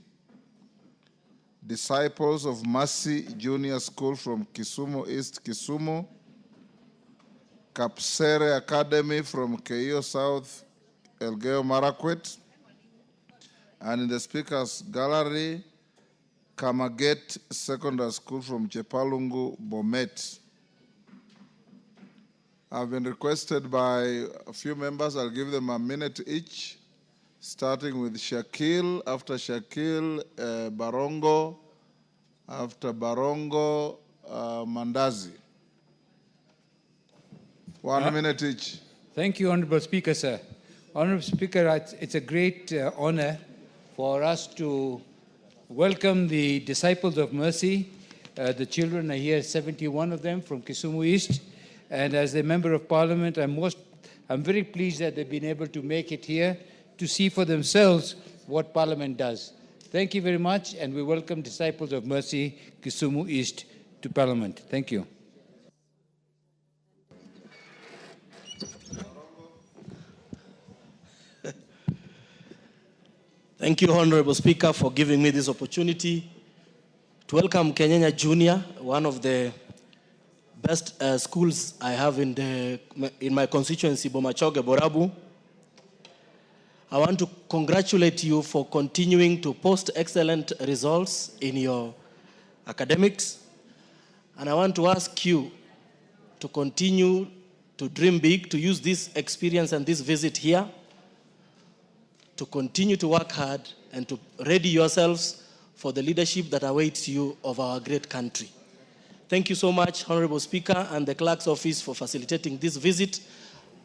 Disciples of Mercy Junior School from Kisumu East, Kisumu, Kapsere Academy from Keio South, Elgeyo Marakwet, and in the Speaker's Gallery, Kamaget Secondary School from Chepalungu, Bomet. I've been requested by a few members, I'll give them a minute each, starting with Shakil, after Shakil, Barongo, after Barongo, Mandazi. 1 minute each. Thank you, Honorable Speaker, sir. Honorable Speaker, it's a great honor for us to welcome the Disciples of Mercy. The children are here, 71 of them from Kisumu East. And as a Member of Parliament, I'm very pleased that they've been able to make it here to see for themselves what Parliament does. Thank you very much, and we welcome Disciples of Mercy, Kisumu East, to Parliament. Thank you. Thank you, Honorable Speaker, for giving me this opportunity to welcome Kenyenye Junior, one of the best schools I have in my constituency, Bomachoge, Borabu. I want to congratulate you for continuing to post excellent results in your academics. And I want to ask you to continue to dream big, to use this experience and this visit here to continue to work hard and to ready yourselves for the leadership that awaits you of our great country. Thank you so much, Honorable Speaker and the Clerk's Office, for facilitating this visit.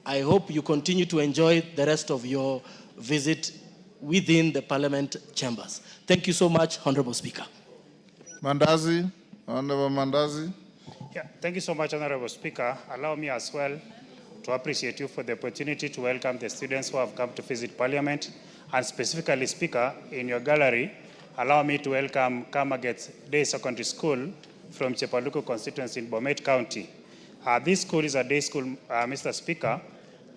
I hope you continue to enjoy the rest of your visit within the Parliament chambers. Thank you so much, Honorable Speaker. Mandazi, Honorable Mandazi. Yeah, thank you so much, Honorable Speaker. Allow me as well to appreciate you for the opportunity to welcome the students who have come to visit Parliament. And specifically, Speaker, in your gallery, allow me to welcome Kamaget Day Secondary School from Chepaluku constituency in Bomet County. This school is a day school, Mr. Speaker,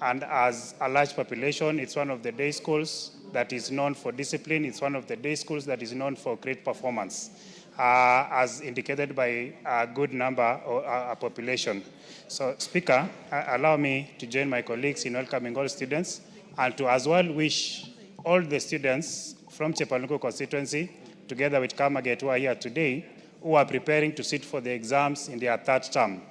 and as a large population, it's one of the day schools that is known for discipline. It's one of the day schools that is known for great performance, as indicated by a good number or a population. So, Speaker, allow me to join my colleagues in welcoming all students and to as well wish all the students from Chepaluku constituency, together with Kamaget who are here today, who are preparing to sit for the exams in their third term.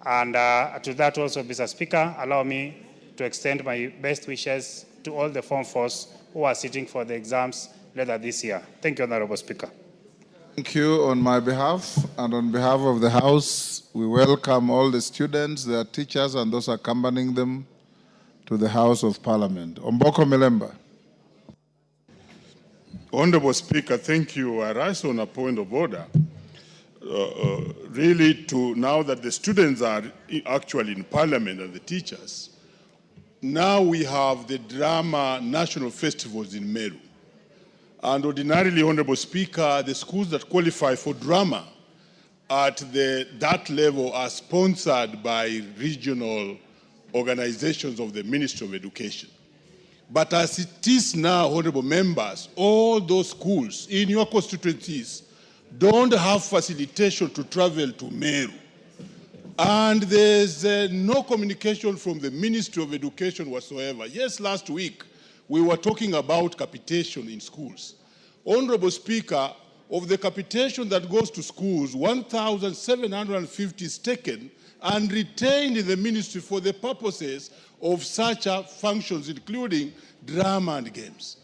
And to that also, Mr. Speaker, allow me to extend my best wishes to all the Form 4s who are sitting for the exams later this year. Thank you, Honorable Speaker. Thank you on my behalf and on behalf of the House. We welcome all the students, their teachers, and those accompanying them to the House of Parliament. Omboko Milemba. Honorable Speaker, thank you. I rise on a point of order. Really, now that the students are actually in Parliament and the teachers, now we have the drama national festivals in Meru. And ordinarily, Honorable Speaker, the schools that qualify for drama at that level are sponsored by regional organizations of the Ministry of Education. But as it is now, honorable members, all those schools in your constituencies don't have facilitation to travel to Meru. And there's no communication from the Ministry of Education whatsoever. Yes, last week, we were talking about capitation in schools. Honorable Speaker, of the capitation that goes to schools, 1,750 is taken and retained in the ministry for the purposes of such functions, including drama and games.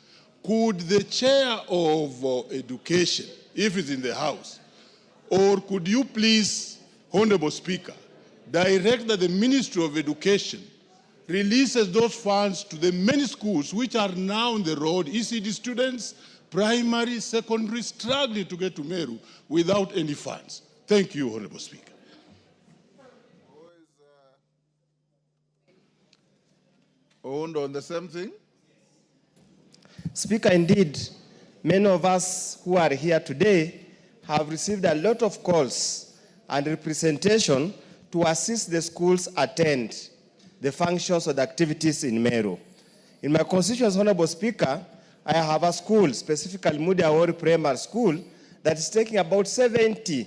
Could the chair of education, if it's in the House, or could you please, Honorable Speaker, direct that the Ministry of Education releases those funds to the many schools which are now on the road, ECD students, primary, secondary, struggling to get to Meru without any funds. Thank you, Honorable Speaker. Owned on the same thing? Speaker, indeed, many of us who are here today have received a lot of calls and representation to assist the schools attend the functions or the activities in Meru. In my constituency, Honorable Speaker, I have a school, specifically Mudiawori Primary School, that is taking about 70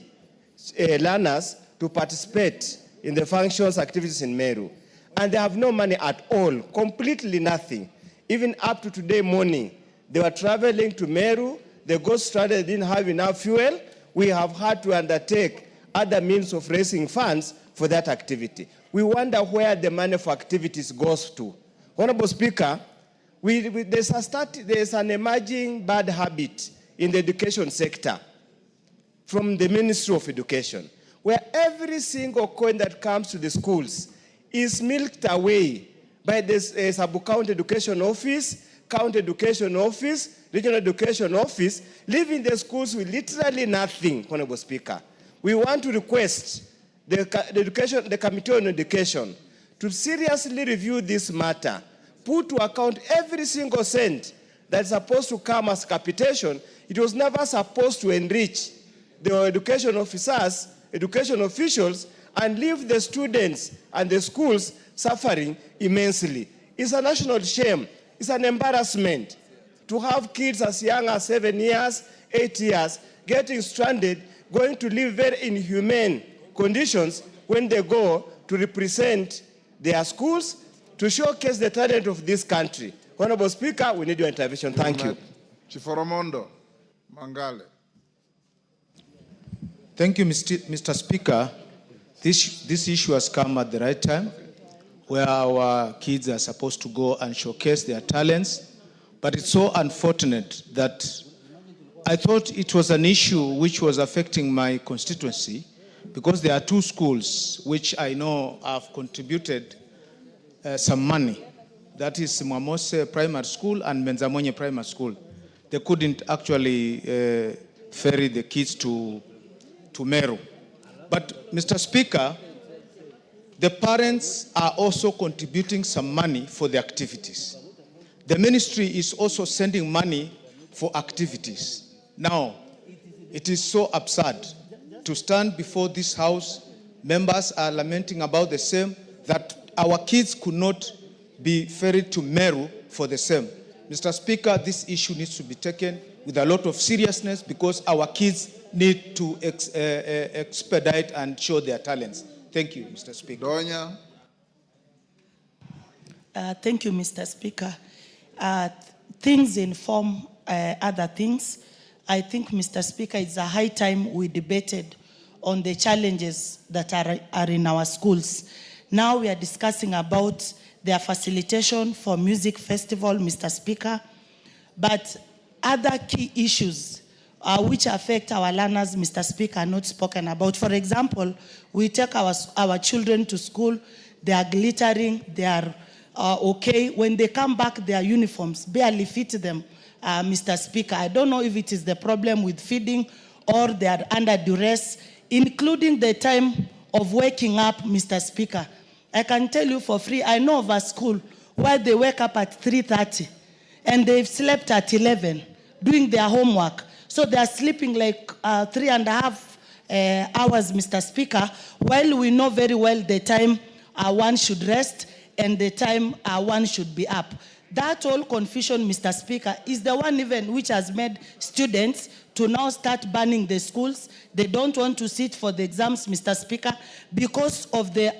learners to participate in the functions activities in Meru. And they have no money at all, completely nothing. Even up to today morning, they were traveling to Meru, they got stranded, they didn't have enough fuel. We have had to undertake other means of raising funds for that activity. We wonder where the money for activities goes to. Honorable Speaker, there's an emerging bad habit in the education sector from the Ministry of Education, where every single coin that comes to the schools is milked away by the sub-county education office, county education office, regional education office, leaving the schools with literally nothing, Honorable Speaker. We want to request the Committee on Education to seriously review this matter, put to account every single cent that's supposed to come as capitation. It was never supposed to enrich the education officers, education officials, and leave the students and the schools suffering immensely. It's a national shame. It's an embarrassment to have kids as young as 7 years, 8 years, getting stranded, going to live very inhumane conditions when they go to represent their schools, to showcase the talent of this country. Honorable Speaker, we need your intervention. Thank you. Chiforomondo, Mangale. Thank you, Mr. Speaker. This issue has come at the right time, where our kids are supposed to go and showcase their talents. But it's so unfortunate that I thought it was an issue which was affecting my constituency, because there are two schools which I know have contributed some money. That is Mwamose Primary School and Menzamonye Primary School. They couldn't actually ferry the kids to Meru. But, Mr. Speaker, the parents are also contributing some money for the activities. The ministry is also sending money for activities. Now, it is so absurd to stand before this House, members are lamenting about the same, that our kids could not be ferried to Meru for the same. Mr. Speaker, this issue needs to be taken with a lot of seriousness, because our kids need to expedite and show their talents. Thank you, Mr. Speaker. Donya. Thank you, Mr. Speaker. Things inform other things. I think, Mr. Speaker, it's a high time we debated on the challenges that are in our schools. Now we are discussing about their facilitation for music festival, Mr. Speaker, but other key issues which affect our learners, Mr. Speaker, are not spoken about. For example, we take our children to school, they are glittering, they are okay. When they come back, their uniforms barely fit them, Mr. Speaker. I don't know if it is the problem with feeding or they are under duress, including the time of waking up, Mr. Speaker. I can tell you for free, I know of a school where they wake up at 3:30 and they've slept at 11 doing their homework. So they are sleeping like 3.5 hours, Mr. Speaker, while we know very well the time one should rest and the time one should be up. That whole confusion, Mr. Speaker, is the one even which has made students to now start banning the schools. They don't want to sit for the exams, Mr. Speaker, because of the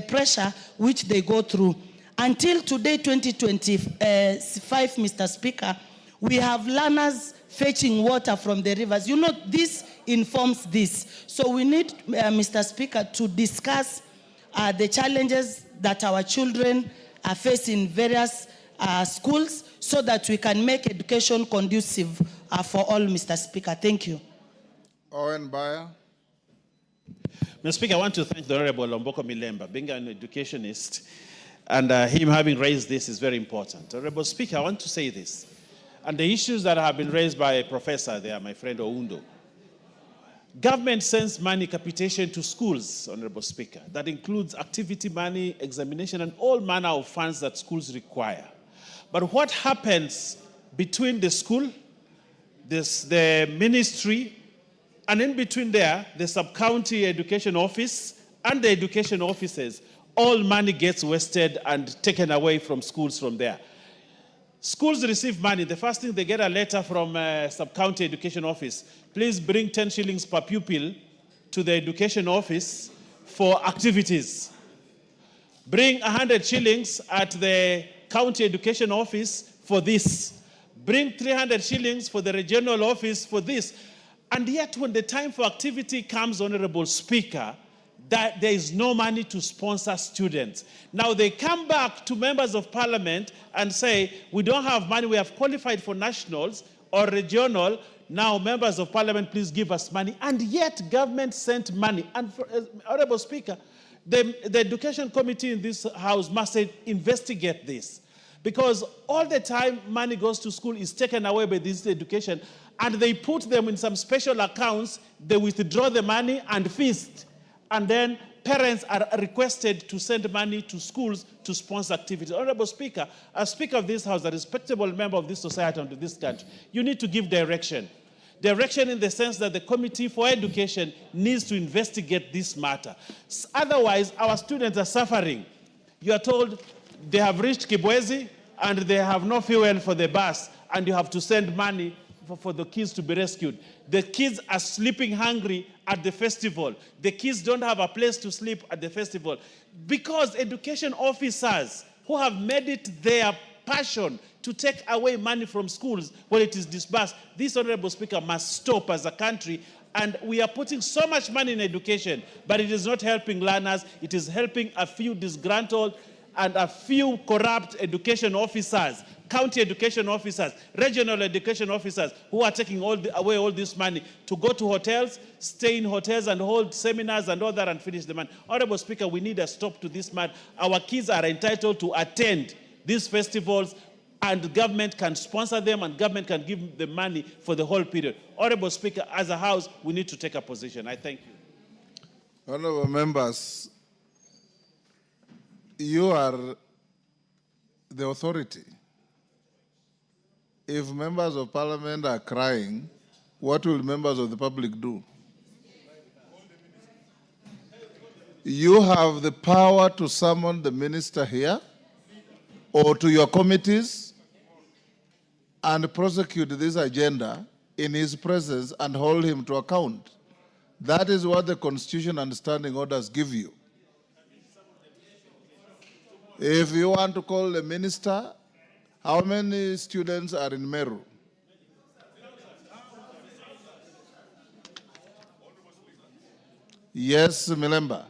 pressure which they go through. Until today, 2025, Mr. Speaker, we have learners fetching water from the rivers. You know, this informs this. So we need, Mr. Speaker, to discuss the challenges that our children are facing in various schools so that we can make education conducive for all, Mr. Speaker. Thank you. Owen Bayer. Mr. Speaker, I want to thank the Honorable Lomboko Milemba, being an educationist, and him having raised this is very important. Honorable Speaker, I want to say this, and the issues that have been raised by a professor there, my friend Oundo. Government sends money capitation to schools, Honorable Speaker. That includes activity money, examination, and all manner of funds that schools require. But what happens between the school, the ministry, and in between there, the sub-county education office and the education offices, all money gets wasted and taken away from schools from there. Schools receive money. The first thing, they get a letter from sub-county education office. Please bring 10 shillings per pupil to the education office for activities. Bring 100 shillings at the county education office for this. Bring 300 shillings for the regional office for this. And yet when the time for activity comes, Honorable Speaker, that there is no money to sponsor students. Now they come back to members of parliament and say, we don't have money, we have qualified for nationals or regional. Now members of parliament, please give us money. And yet government sent money. And for, Honorable Speaker, the education committee in this house must investigate this. Because all the time money goes to school is taken away by this education, and they put them in some special accounts, they withdraw the money and feast. And then parents are requested to send money to schools to sponsor activities. Honorable Speaker, as Speaker of this House, a respectable member of this society and of this country, you need to give direction. Direction in the sense that the Committee for Education needs to investigate this matter. Otherwise, our students are suffering. You are told they have reached Kibwezi and they have no fuel for the bus, and you have to send money for the kids to be rescued. The kids are sleeping hungry at the festival. The kids don't have a place to sleep at the festival because education officers who have made it their passion to take away money from schools when it is disbursed. This, Honorable Speaker, must stop as a country. And we are putting so much money in education, but it is not helping learners. It is helping a few disgruntled and a few corrupt education officers, county education officers, regional education officers who are taking away all this money to go to hotels, stay in hotels and hold seminars and all that and finish the money. Honorable Speaker, we need a stop to this matter. Our kids are entitled to attend these festivals, and government can sponsor them and government can give them money for the whole period. Honorable Speaker, as a House, we need to take a position. I thank you. Honorable members, you are the authority. If members of parliament are crying, what will members of the public do? You have the power to summon the minister here or to your committees and prosecute this agenda in his presence and hold him to account. That is what the Constitution and standing orders give you. If you want to call the minister, how many students are in Meru? Yes, Milemba.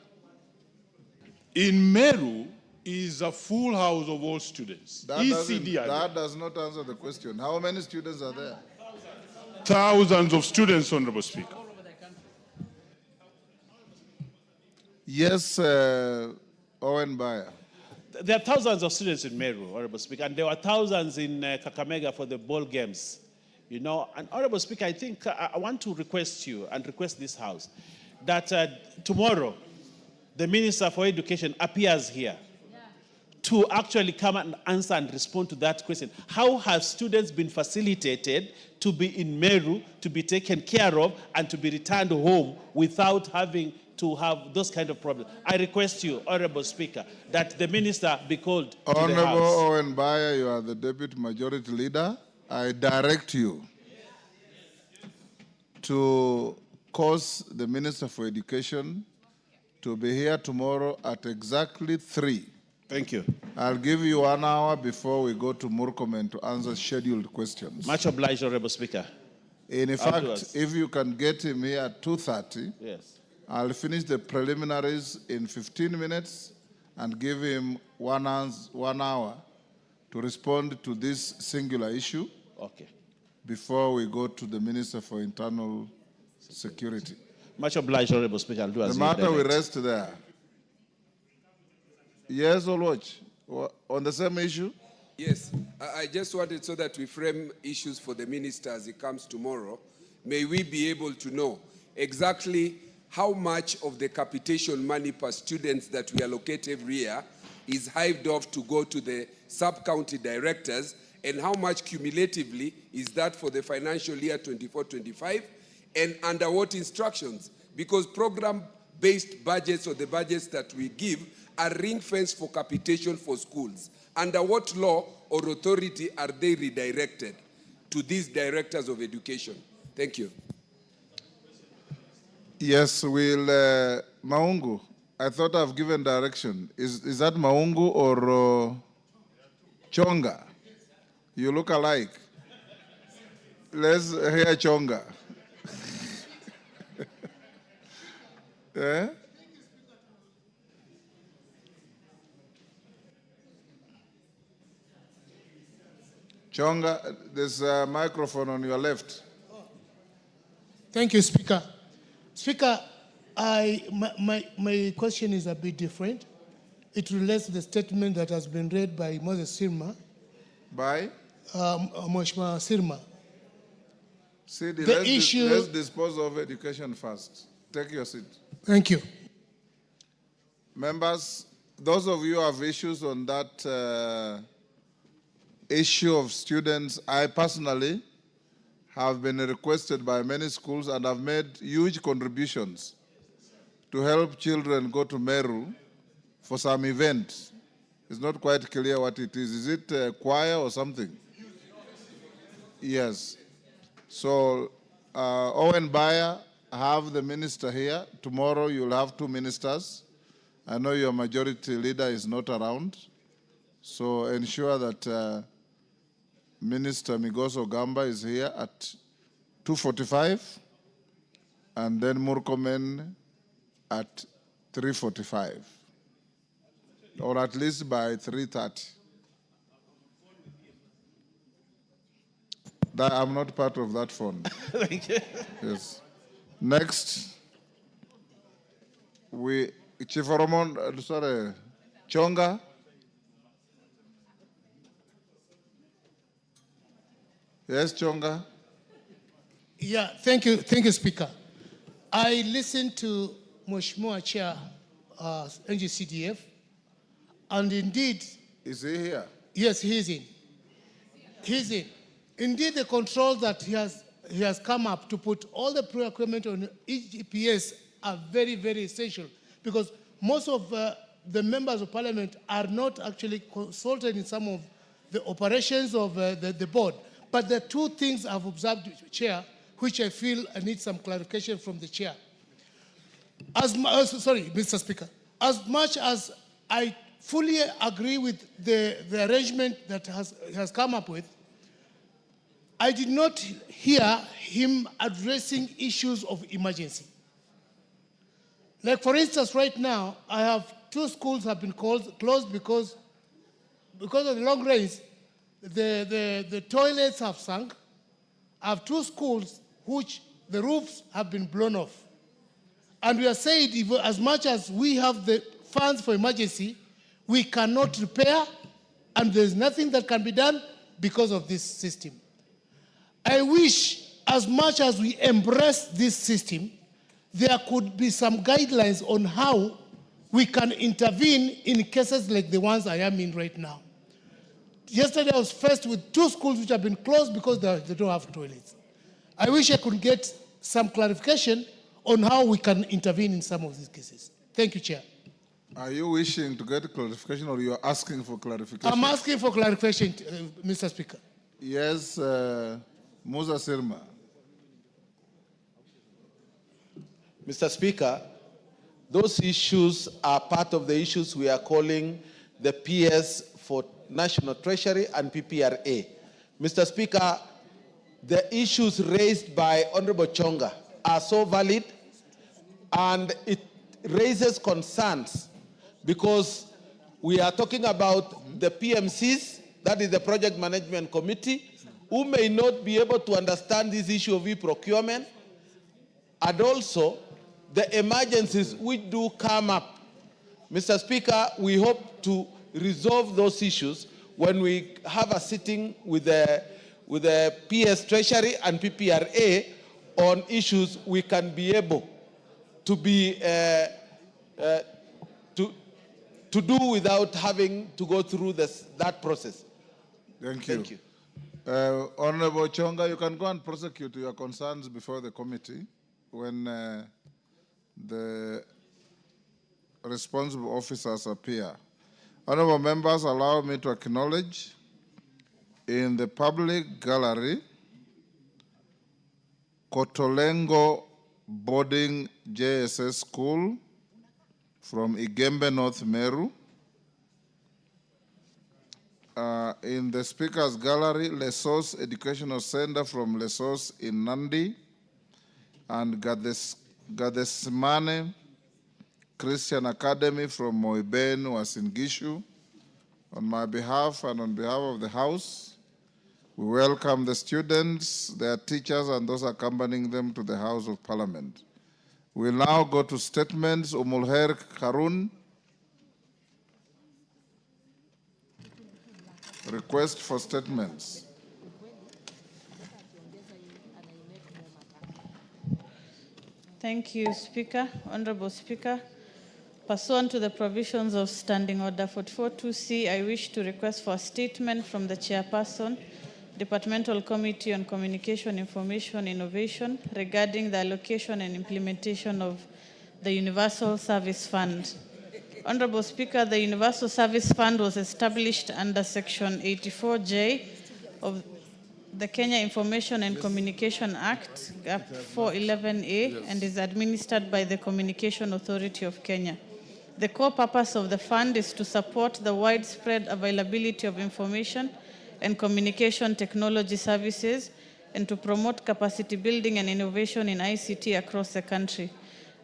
In Meru is a full house of all students. That does not answer the question. How many students are there? Thousands of students, Honorable Speaker. Yes, Owen Bayer. There are thousands of students in Meru, Honorable Speaker, and there were thousands in Kakamega for the ball games. You know, and Honorable Speaker, I think I want to request you and request this House that tomorrow the Minister for Education appears here to actually come and answer and respond to that question. How have students been facilitated to be in Meru, to be taken care of, and to be returned home without having to have those kind of problems? I request you, Honorable Speaker, that the Minister be called to the House. Honorable Owen Bayer, you are the Deputy Majority Leader. I direct you to cause the Minister for Education to be here tomorrow at exactly 3. Thank you. I'll give you 1 hour before we go to Murkomen to answer scheduled questions. Much obliged, Honorable Speaker. In fact, if you can get him here at 2:30, yes, I'll finish the preliminaries in 15 minutes and give him 1 hour to respond to this singular issue. Okay. Before we go to the Minister for Internal Security. Much obliged, Honorable Speaker. I'll do as The you matter will direct. rest there. Yes, Olwach, on the same issue? Yes, I just wanted so that we frame issues for the minister as he comes tomorrow. May we be able to know exactly how much of the capitation money per students that we allocate every year is hived off to go to the sub-county directors, and how much cumulatively is that for the financial year 24-25, and under what instructions? Because program-based budgets, or the budgets that we give, are ring-fenced for capitation for schools. Under what law or authority are they redirected to these directors of education? Thank you. Yes, we'll, Maungu, I thought I've given direction. Is that Maungu or Chonga? You look alike. Let's hear Chonga. Eh? Chonga, there's a microphone on your left. Thank you, Speaker. Speaker, my question is a bit different. It relates to the statement that has been read by Moses Sirma. By? Mheshimiwa Sirma. Sidi, The issue- let's dispose of education first. Take your seat. Thank you. Members, those of you who have issues on that issue of students, I personally have been requested by many schools and have made huge contributions to help children go to Meru for some event. It's not quite clear what it is. Is it a choir or something? Yes. So, Owen Bayer, have the minister here. Tomorrow you'll have 2 ministers. I know your majority leader is not around. So ensure that Minister Migoso Gamba is here at 2:45, and then Murkomen at 3:45, or at least by 3:30. I'm not part of that fund. Thank you. Yes. Next, Chief Oromon, Chonga. Yes, Chonga. Yeah, thank you, Speaker. I listened to Mheshimiwa Chair, NGCDF, and indeed... Is he here? Yes, he's in. He's in. Indeed, the control that he has come up to put all the procurement on each EPS are very, very essential, because most of the members of parliament are not actually consulted in some of the operations of the board. But there are 2 things I've observed, Chair, which I feel I need some clarification from the Chair. Sorry, Mr. Speaker. As much as I fully agree with the arrangement that has come up with, I did not hear him addressing issues of emergency. Like for instance, right now, I have 2 schools have been closed because of the long rains. The toilets have sunk. I have 2 schools which the roofs have been blown off. And we are saying, if, as much as we have the funds for emergency, we cannot repair, and there's nothing that can be done because of this system. I wish, as much as we embrace this system, there could be some guidelines on how we can intervene in cases like the ones I am in right now. Yesterday, I was faced with 2 schools which have been closed because they don't have toilets. I wish I could get some clarification on how we can intervene in some of these cases. Thank you, Chair. Are you wishing to get clarification, or you are asking for clarification? I'm asking for clarification, Mr. Speaker. Yes, Musa Sirma. Mr. Speaker, those issues are part of the issues we are calling the PS for National Treasury and PPRA. Mr. Speaker, the issues raised by Honorable Chonga are so valid, and it raises concerns because we are talking about the PMCs, that is the Project Management Committee, who may not be able to understand this issue of e-procurement, and also the emergencies which do come up. Mr. Speaker, we hope to resolve those issues when we have a sitting with the PS Treasury and PPRA on issues we can be able to be to do without having to go through that process. Thank you. Thank you. Honorable Chonga, you can go and prosecute your concerns before the committee when the responsible officers appear. Honorable members, allow me to acknowledge in the public gallery Kotolengo Boarding JSS School from Igembe, North Meru. In the Speaker's Gallery, Lesos Educational Center from Lesos in Nandi, and Gadesimane Christian Academy from Moiben was in Gishu. On my behalf and on behalf of the House, we welcome the students, their teachers, and those accompanying them to the House of Parliament. We'll now go to statements. Umulher Karun. Request for statements. Thank you, Speaker. Honorable Speaker, pursuant to the provisions of Standing Order 44.2c, I wish to request for a statement from the Chairperson, Departmental Committee on Communication, Information, Innovation regarding the allocation and implementation of the Universal Service Fund. Honorable Speaker, the Universal Service Fund was established under Section 84J of the Kenya Information and Communication Act, GAP 411A, and is administered by the Communication Authority of Kenya. The core purpose of the fund is to support the widespread availability of information and communication technology services and to promote capacity building and innovation in ICT across the country.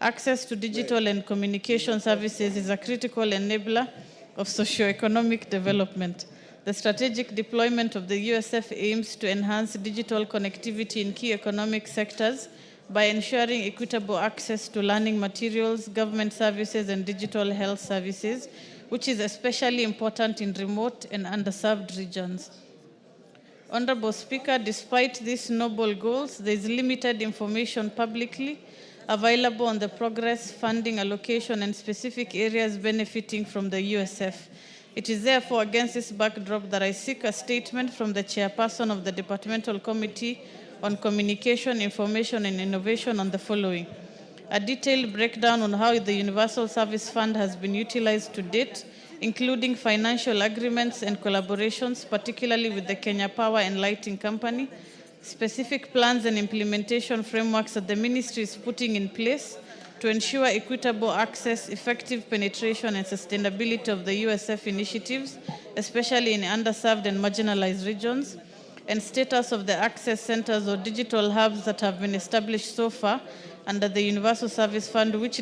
Access to digital and communication services is a critical enabler of socio-economic development. The strategic deployment of the USF aims to enhance digital connectivity in key economic sectors by ensuring equitable access to learning materials, government services, and digital health services, which is especially important in remote and underserved regions. Honorable Speaker, despite these noble goals, there is limited information publicly available on the progress, funding, allocation, and specific areas benefiting from the USF. It is therefore against this backdrop that I seek a statement from the Chairperson of the Departmental Committee on Communication, Information, and Innovation on the following: a detailed breakdown on how the Universal Service Fund has been utilized to date, including financial agreements and collaborations, particularly with the Kenya Power and Lighting Company, specific plans and implementation frameworks that the Ministry is putting in place to ensure equitable access, effective penetration, and sustainability of the USF initiatives, especially in underserved and marginalized regions, and status of the access centers or digital hubs that have been established so far under the Universal Service Fund, with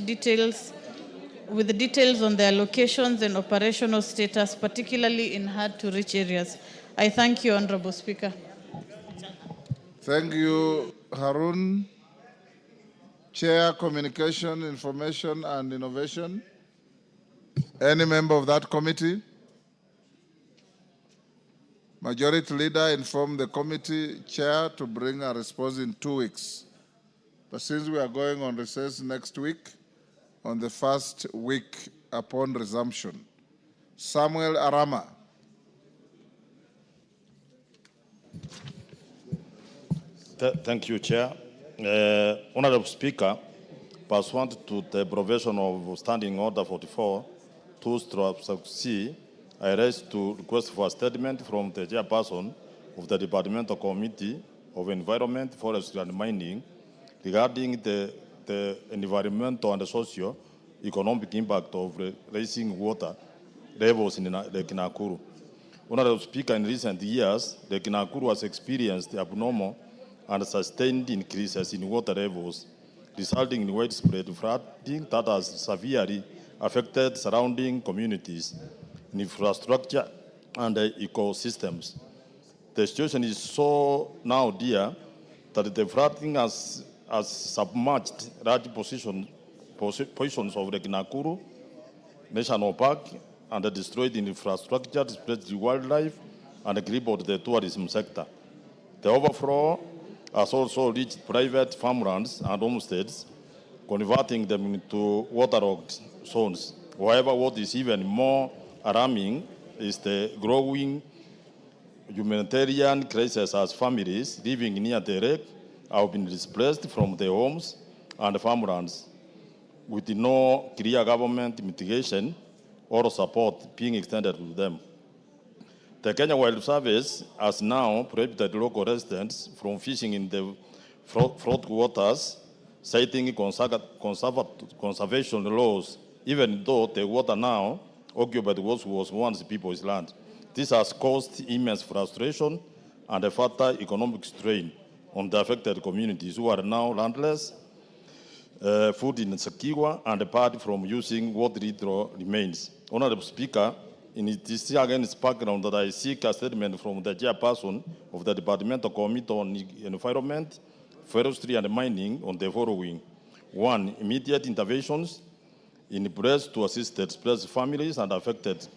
the details on their locations and operational status, particularly in hard-to-reach areas. I thank you, Honorable Speaker. Thank you, Harun. Chair, Communication, Information and Innovation. Any member of that committee? Majority Leader informed the committee chair to bring a response in 2 weeks. But since we are going on recess next week, on the first week upon resumption, Samuel Arama. Thank you, Chair. Honorable Speaker, pursuant to the provision of Standing Order 44, 2/C, I rise to request for a statement from the chairperson of the Departmental Committee of Environment, Forestry and Mining regarding the environmental and socio-economic impact of raising water levels in Lake Nakuru. Honorable Speaker, in recent years, Lake Nakuru has experienced abnormal and sustained increases in water levels, resulting in widespread flooding that has severely affected surrounding communities, infrastructure, and ecosystems. The situation is so now dire that the flooding has submerged large portions of Lake Nakuru National Park and destroyed infrastructure, displaced wildlife, and crippled the tourism sector. The overflow has also reached private farmlands and homesteads, converting them into waterlogged zones. However, what is even more alarming is the growing humanitarian crisis as families living near the lake have been displaced from their homes and farmlands, with no clear government mitigation or support being extended to them. The Kenya Wildlife Service has now prohibited local residents from fishing in the flood waters, citing conservation laws, even though the water now occupied what was once people's land. This has caused immense frustration and a further economic strain on the affected communities who are now landless, food insecure, and barred from using what little remains. Honorable Speaker, it is against background that I seek a statement from the chairperson of the Departmental Committee on Environment, Forestry and Mining on the following. 1, immediate interventions in place to assist the displaced families and affected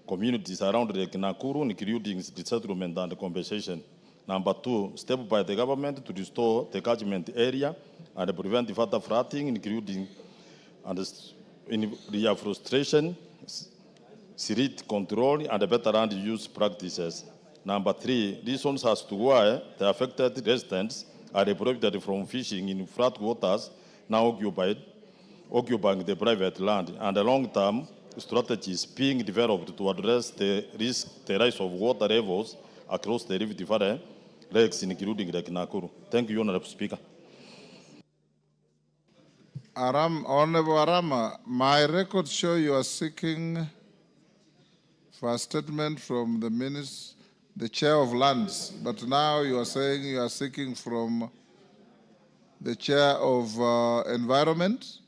communities around Lake Nakuru, including resettlement and compensation. Number 2, step by the government to restore the catchment area and prevent further flooding, including reforestation, street control, and better land use practices. Number 3, reasons as to why the affected residents are prohibited from fishing in flood waters now occupying the private land, and long-term strategies being developed to address the rise of water levels across the Rift Valley lakes, including Lake Nakuru. Thank you, Honorable Speaker. Honorable Arama, my records show you are seeking for a statement from the Chair of Lands, but now you are saying you are seeking from the Chair of Environment.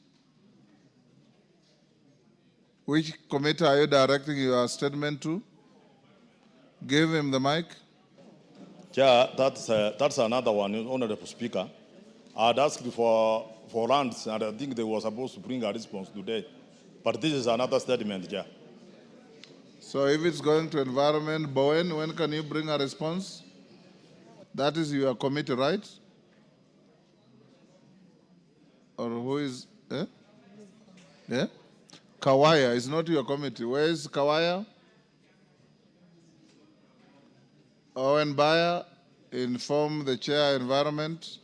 Which committee are you directing your statement to? Give him the mic. Chair, that's another one, Honorable Speaker. I'd asked for lands, and I think they were supposed to bring a response today. But this is another statement, Chair. So if it's going to environment, Bowen, when can you bring a response? That is your committee, right? Or who is, Yeah? Kawaya is not your committee. Where is Kawaya? Owen Bayer, inform the Chair Environment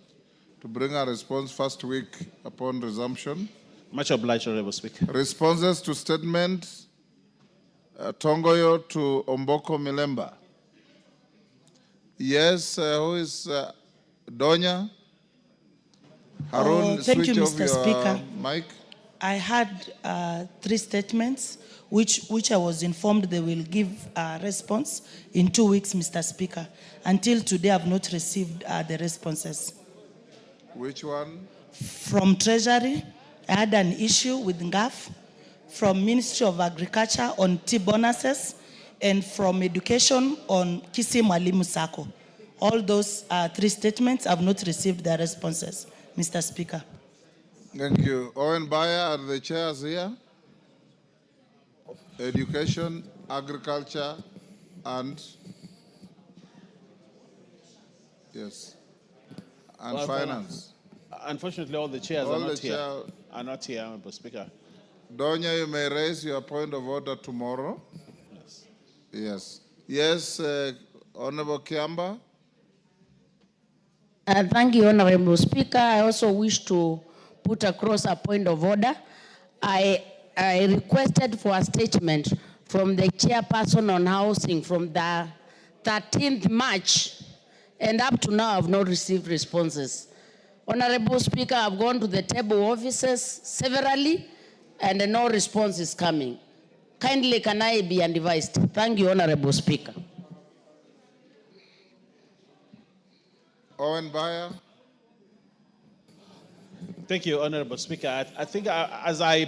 to bring a response first week upon resumption. Much obliged, Honorable Speaker. Responses to statement, Tongoyo to Omboko Milemba. Yes, who is Donya? Harun, thank switch you, off Mr. your Speaker. mic. I had 3 statements, which I was informed they will give a response in 2 weeks, Mr. Speaker. Until today, I've not received the responses. Which one? From Treasury, I had an issue with NGAF. From Ministry of Agriculture on tea bonuses, and from Education on Kisi Mwalimu Sacco. All those 3 statements have not received their responses, Mr. Speaker. Thank you. Owen Bayer, are the chairs here? Education, Agriculture, and yes, and Finance. Unfortunately, all the chairs All are not the here. Are not here, Honorable Speaker. Donya, you may raise your point of order tomorrow. Yes. Yes. Yes, Honorable Kiamba. Thank you, Honorable Speaker. I also wish to put across a point of order. I requested for a statement from the chairperson on housing from the 13th March, and up to now I've not received responses. Honorable Speaker, I've gone to the table offices severally, and no response is coming. Kindly, can I be advised? Thank you, Honorable Speaker. Owen Bayer. Thank you, Honorable Speaker. I think as I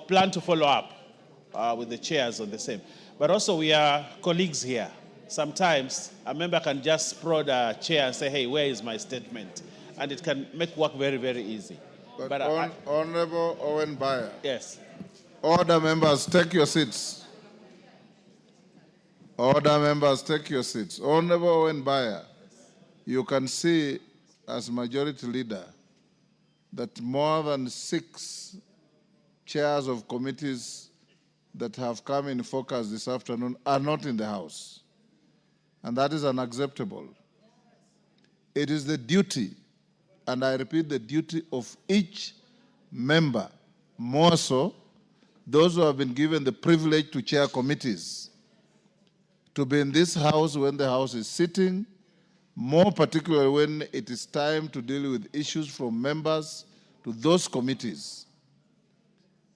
plan to follow up with the chairs on the same, but also we are colleagues here. Sometimes a member can just prod a chair and say, hey, where is my statement? And it can make work very, very easy. But Honorable Owen Bayer. Yes. Order members, take your seats. Order members, take your seats. Honorable Owen Bayer, you can see as majority leader that more than 6 chairs of committees that have come in focus this afternoon are not in the House. And that is unacceptable. It is the duty, and I repeat, the duty of each member, more so those who have been given the privilege to chair committees, to be in this House when the House is sitting, more particularly when it is time to deal with issues from members to those committees.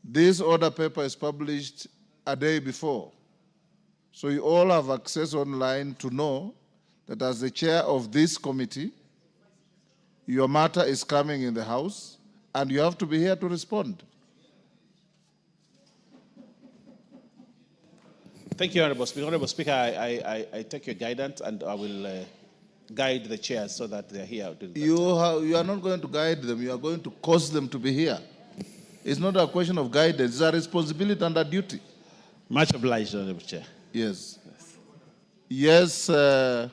This order paper is published a day before, so you all have access online to know that as the chair of this committee, your matter is coming in the House, and you have to be here to respond. Thank you, Honorable Speaker. Honorable Speaker, I take your guidance, and I will guide the chairs so that they're here. You are not going to guide them, you are going to cause them to be here. It's not a question of guidance, it's a responsibility and a duty. Much obliged, Honorable Chair. Yes. Yes. On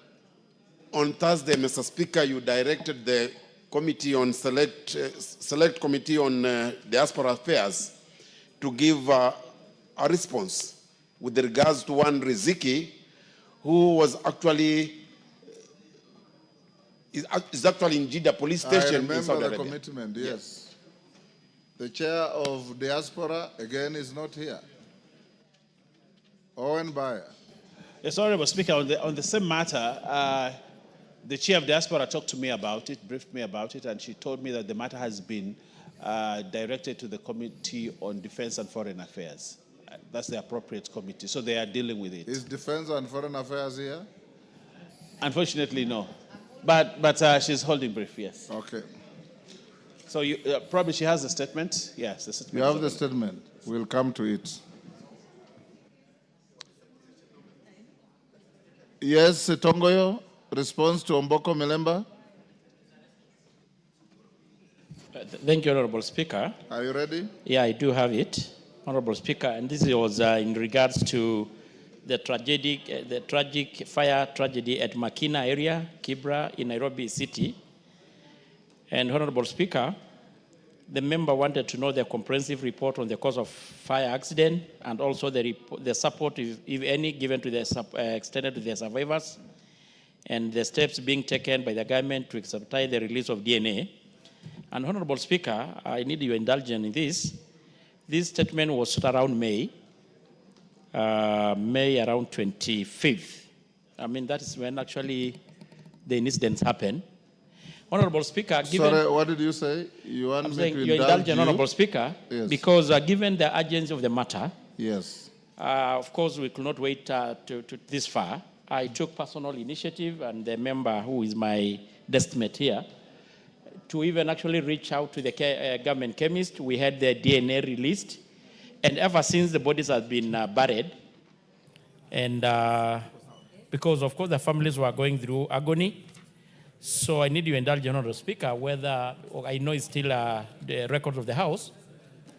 Thursday, Mr. Speaker, you directed the committee on select committee on diaspora affairs to give a response with regards to one Riziki, who was actually is actually in Jeddah police station in Saudi Arabia. I remember the commitment, yes. The chair of diaspora, again, is not here. Owen Bayer. Yes, Honorable Speaker, on the same matter, the chair of diaspora talked to me about it, briefed me about it, and she told me that the matter has been directed to the Committee on Defense and Foreign Affairs. That's the appropriate committee, so they are dealing with it. Is Defense and Foreign Affairs here? Unfortunately, no. But she's holding brief, yes. Okay. So probably she has a statement. Yes, the statement. You have the statement. We'll come to it. Yes, Tongoyo, response to Omboko Milemba. Thank you, Honorable Speaker. Are you ready? Yeah, I do have it, Honorable Speaker, and this was in regards to the tragic fire tragedy at Makina area, Kibra, in Nairobi City. And Honorable Speaker, the member wanted to know the comprehensive report on the cause of fire accident and also the support, if any, given to the extended to the survivors and the steps being taken by the government to expedite the release of DNA. And Honorable Speaker, I need your indulgence in this. This statement was around May around 25th. I mean, that is when actually the incidents happened. Honorable Speaker, given... Sorry, what did you say? You want I'm me saying to you indulge indulge, Honorable Speaker, Yes. because given the urgency of the matter, Yes. of course, we could not wait to this far. I took personal initiative, and the member who is my destimate here, to even actually reach out to the government chemist. We had the DNA released, and ever since the bodies have been buried, and because, of course, the families were going through agony. So I need you to indulge, Honorable Speaker, whether, I know it's still the record of the House,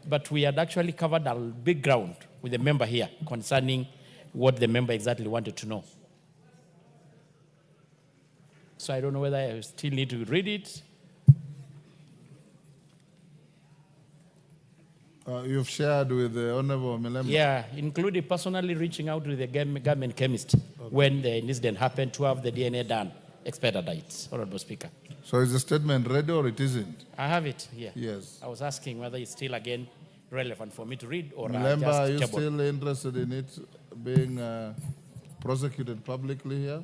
but we had actually covered a big ground with the member here concerning what the member exactly wanted to know. So I don't know whether I still need to read it. You've shared with the Honorable Milemba? Yeah, including personally reaching out to the government chemist when the incident happened to have the DNA done, expedite, Honorable Speaker. So is the statement ready or it isn't? I have it here. Yes. I was asking whether it's still again relevant for me to read or Milemba, just are you table. still interested in it being prosecuted publicly here?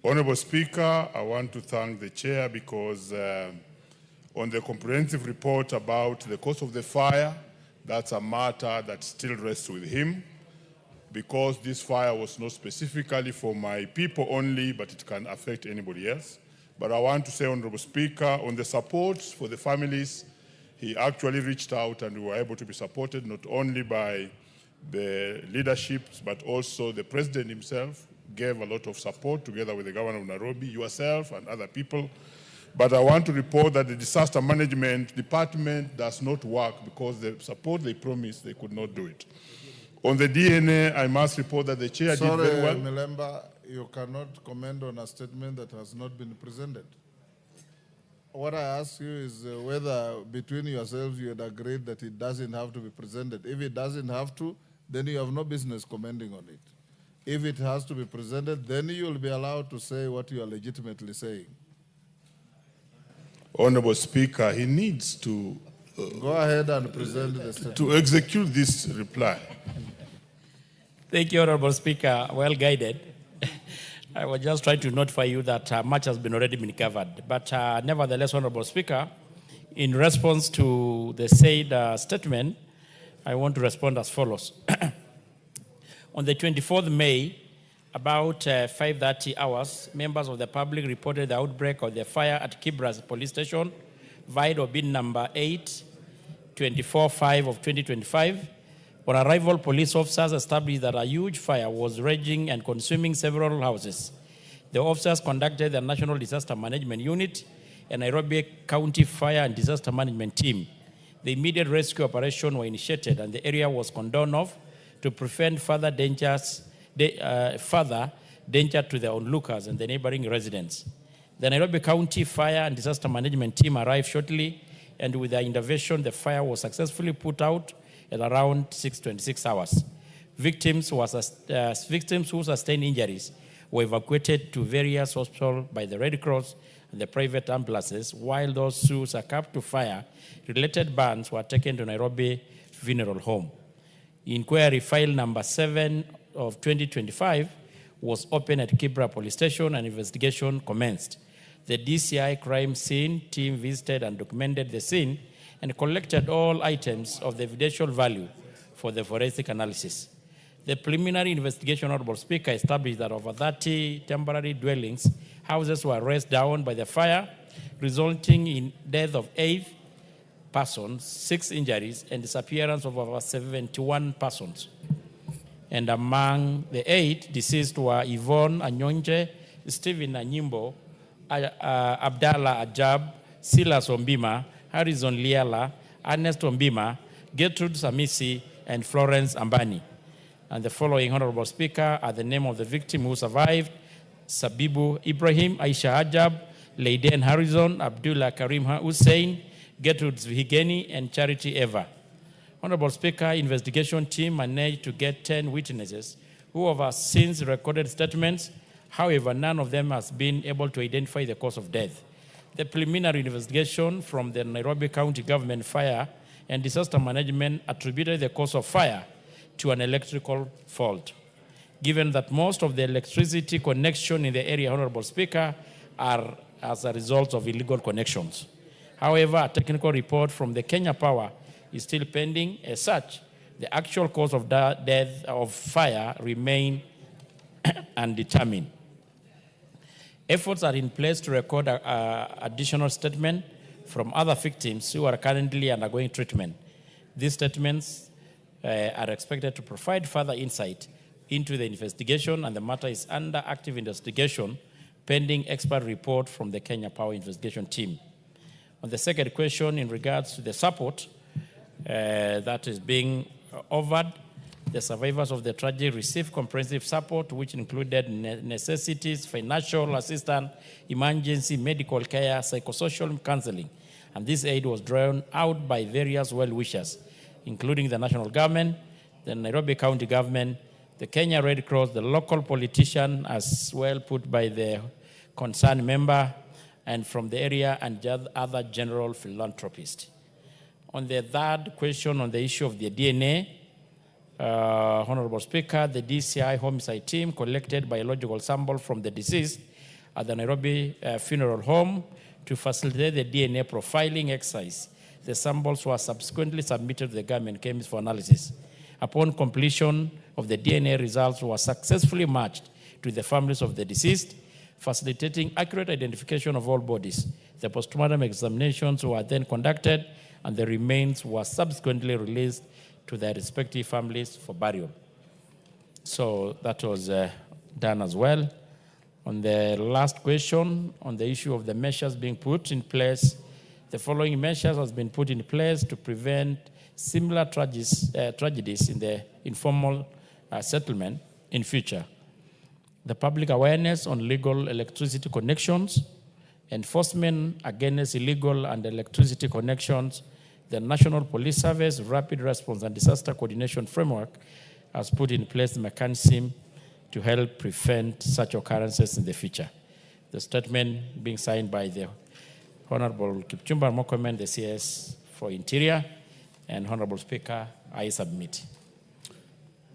Honorable Speaker, I want to thank the chair because on the comprehensive report about the cause of the fire, that's a matter that still rests with him because this fire was not specifically for my people only, but it can affect anybody else. But I want to say, Honorable Speaker, on the support for the families, he actually reached out and we were able to be supported not only by the leaderships, but also the president himself gave a lot of support together with the governor of Nairobi, yourself and other people. But I want to report that the disaster management department does not work because the support they promised, they could not do it. On the DNA, I must report that the chair did very well. Sorry, Milemba, you cannot comment on a statement that has not been presented. What I ask you is whether between yourselves you had agreed that it doesn't have to be presented. If it doesn't have to, then you have no business commenting on it. If it has to be presented, then you will be allowed to say what you are legitimately saying. Honorable Speaker, he needs to go ahead and present the statement. To execute this reply. Thank you, Honorable Speaker. Well guided. I was just trying to notify you that much has already been covered. But nevertheless, Honorable Speaker, in response to the said statement, I want to respond as follows. On the 24th May, about 5:30 hours, members of the public reported the outbreak of the fire at Kibra's police station, VIDO bin number 8/24/5 of 2025. On arrival, police officers established that a huge fire was raging and consuming several houses. The officers conducted the National Disaster Management Unit and Nairobi County Fire and Disaster Management Team. The immediate rescue operation were initiated and the area was cordoned off to prevent further danger to the onlookers and the neighboring residents. The Nairobi County Fire and Disaster Management Team arrived shortly, and with their intervention, the fire was successfully put out at around 6:26 hours. Victims who sustained injuries were evacuated to various hospitals by the Red Cross and the private ambulances, while those who succumbed to fire-related burns were taken to Nairobi Funeral Home. Inquiry file number 7 of 2025 was opened at Kibra Police Station and investigation commenced. The DCI crime scene team visited and documented the scene and collected all items of the evidential value for the forensic analysis. The preliminary investigation, Honorable Speaker, established that over 30 temporary dwellings, houses were razed down by the fire, resulting in death of 8 persons, 6 injuries, and disappearance of over 71 persons. And among the 8 deceased were Yvonne Anyonje, Stephen Anyimbo, Abdallah Ajab, Silas Ombima, Harrison Liala, Ernest Ombima, Gertrude Samisi, and Florence Ambani. And the following, Honorable Speaker, are the name of the victim who survived: Sabibu Ibrahim, Aisha Ajab, Leiden Harrison, Abdullah Karim Hussein, Gertrude Zvihigeni, and Charity Eva. Honorable Speaker, investigation team managed to get 10 witnesses who have since recorded statements. However, none of them has been able to identify the cause of death. The preliminary investigation from the Nairobi County Government Fire and Disaster Management attributed the cause of fire to an electrical fault. Given that most of the electricity connection in the area, Honorable Speaker, are as a result of illegal connections. However, a technical report from the Kenya Power is still pending. As such, the actual cause of death of fire remain undetermined. Efforts are in place to record additional statements from other victims who are currently undergoing treatment. These statements are expected to provide further insight into the investigation, and the matter is under active investigation pending expert report from the Kenya Power investigation team. On the second question, in regards to the support that is being offered, the survivors of the tragedy received comprehensive support, which included necessities, financial assistance, emergency medical care, psychosocial counseling. And this aid was drawn out by various well-wishers, including the national government, the Nairobi County government, the Kenya Red Cross, the local politician, as well put by the concerned member, and from the area, and other general philanthropists. On the third question on the issue of the DNA, Honorable Speaker, the DCI homicide team collected biological sample from the deceased at the Nairobi funeral home to facilitate the DNA profiling exercise. The samples were subsequently submitted to the government chemist for analysis. Upon completion of the DNA, results were successfully matched to the families of the deceased, facilitating accurate identification of all bodies. The postmortem examinations were then conducted, and the remains were subsequently released to their respective families for burial. So that was done as well. On the last question, on the issue of the measures being put in place, the following measures has been put in place to prevent similar tragedies in the informal settlement in future. The public awareness on legal electricity connections, enforcement against illegal and electricity connections, the National Police Service Rapid Response and Disaster Coordination Framework has put in place a mechanism to help prevent such occurrences in the future. The statement being signed by the Honorable Kipchumba Murkomen, the CS for Interior, and Honorable Speaker, I submit.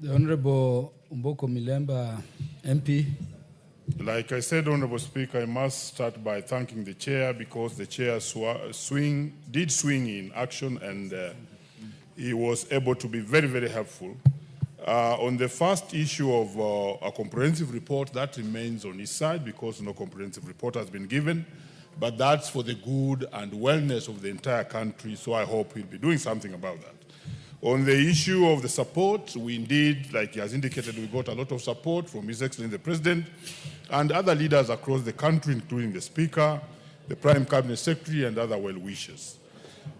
The Honorable Umboko Milemba, MP. Like I said, Honorable Speaker, I must start by thanking the chair, because the chair did swing in action, and he was able to be very, very helpful. On the first issue of a comprehensive report, that remains on his side because no comprehensive report has been given, but that's for the good and wellness of the entire country, so I hope he'll be doing something about that. On the issue of the support, we indeed, like he has indicated, we got a lot of support from His Excellency the President and other leaders across the country, including the Speaker, the Prime Cabinet Secretary, and other well-wishers.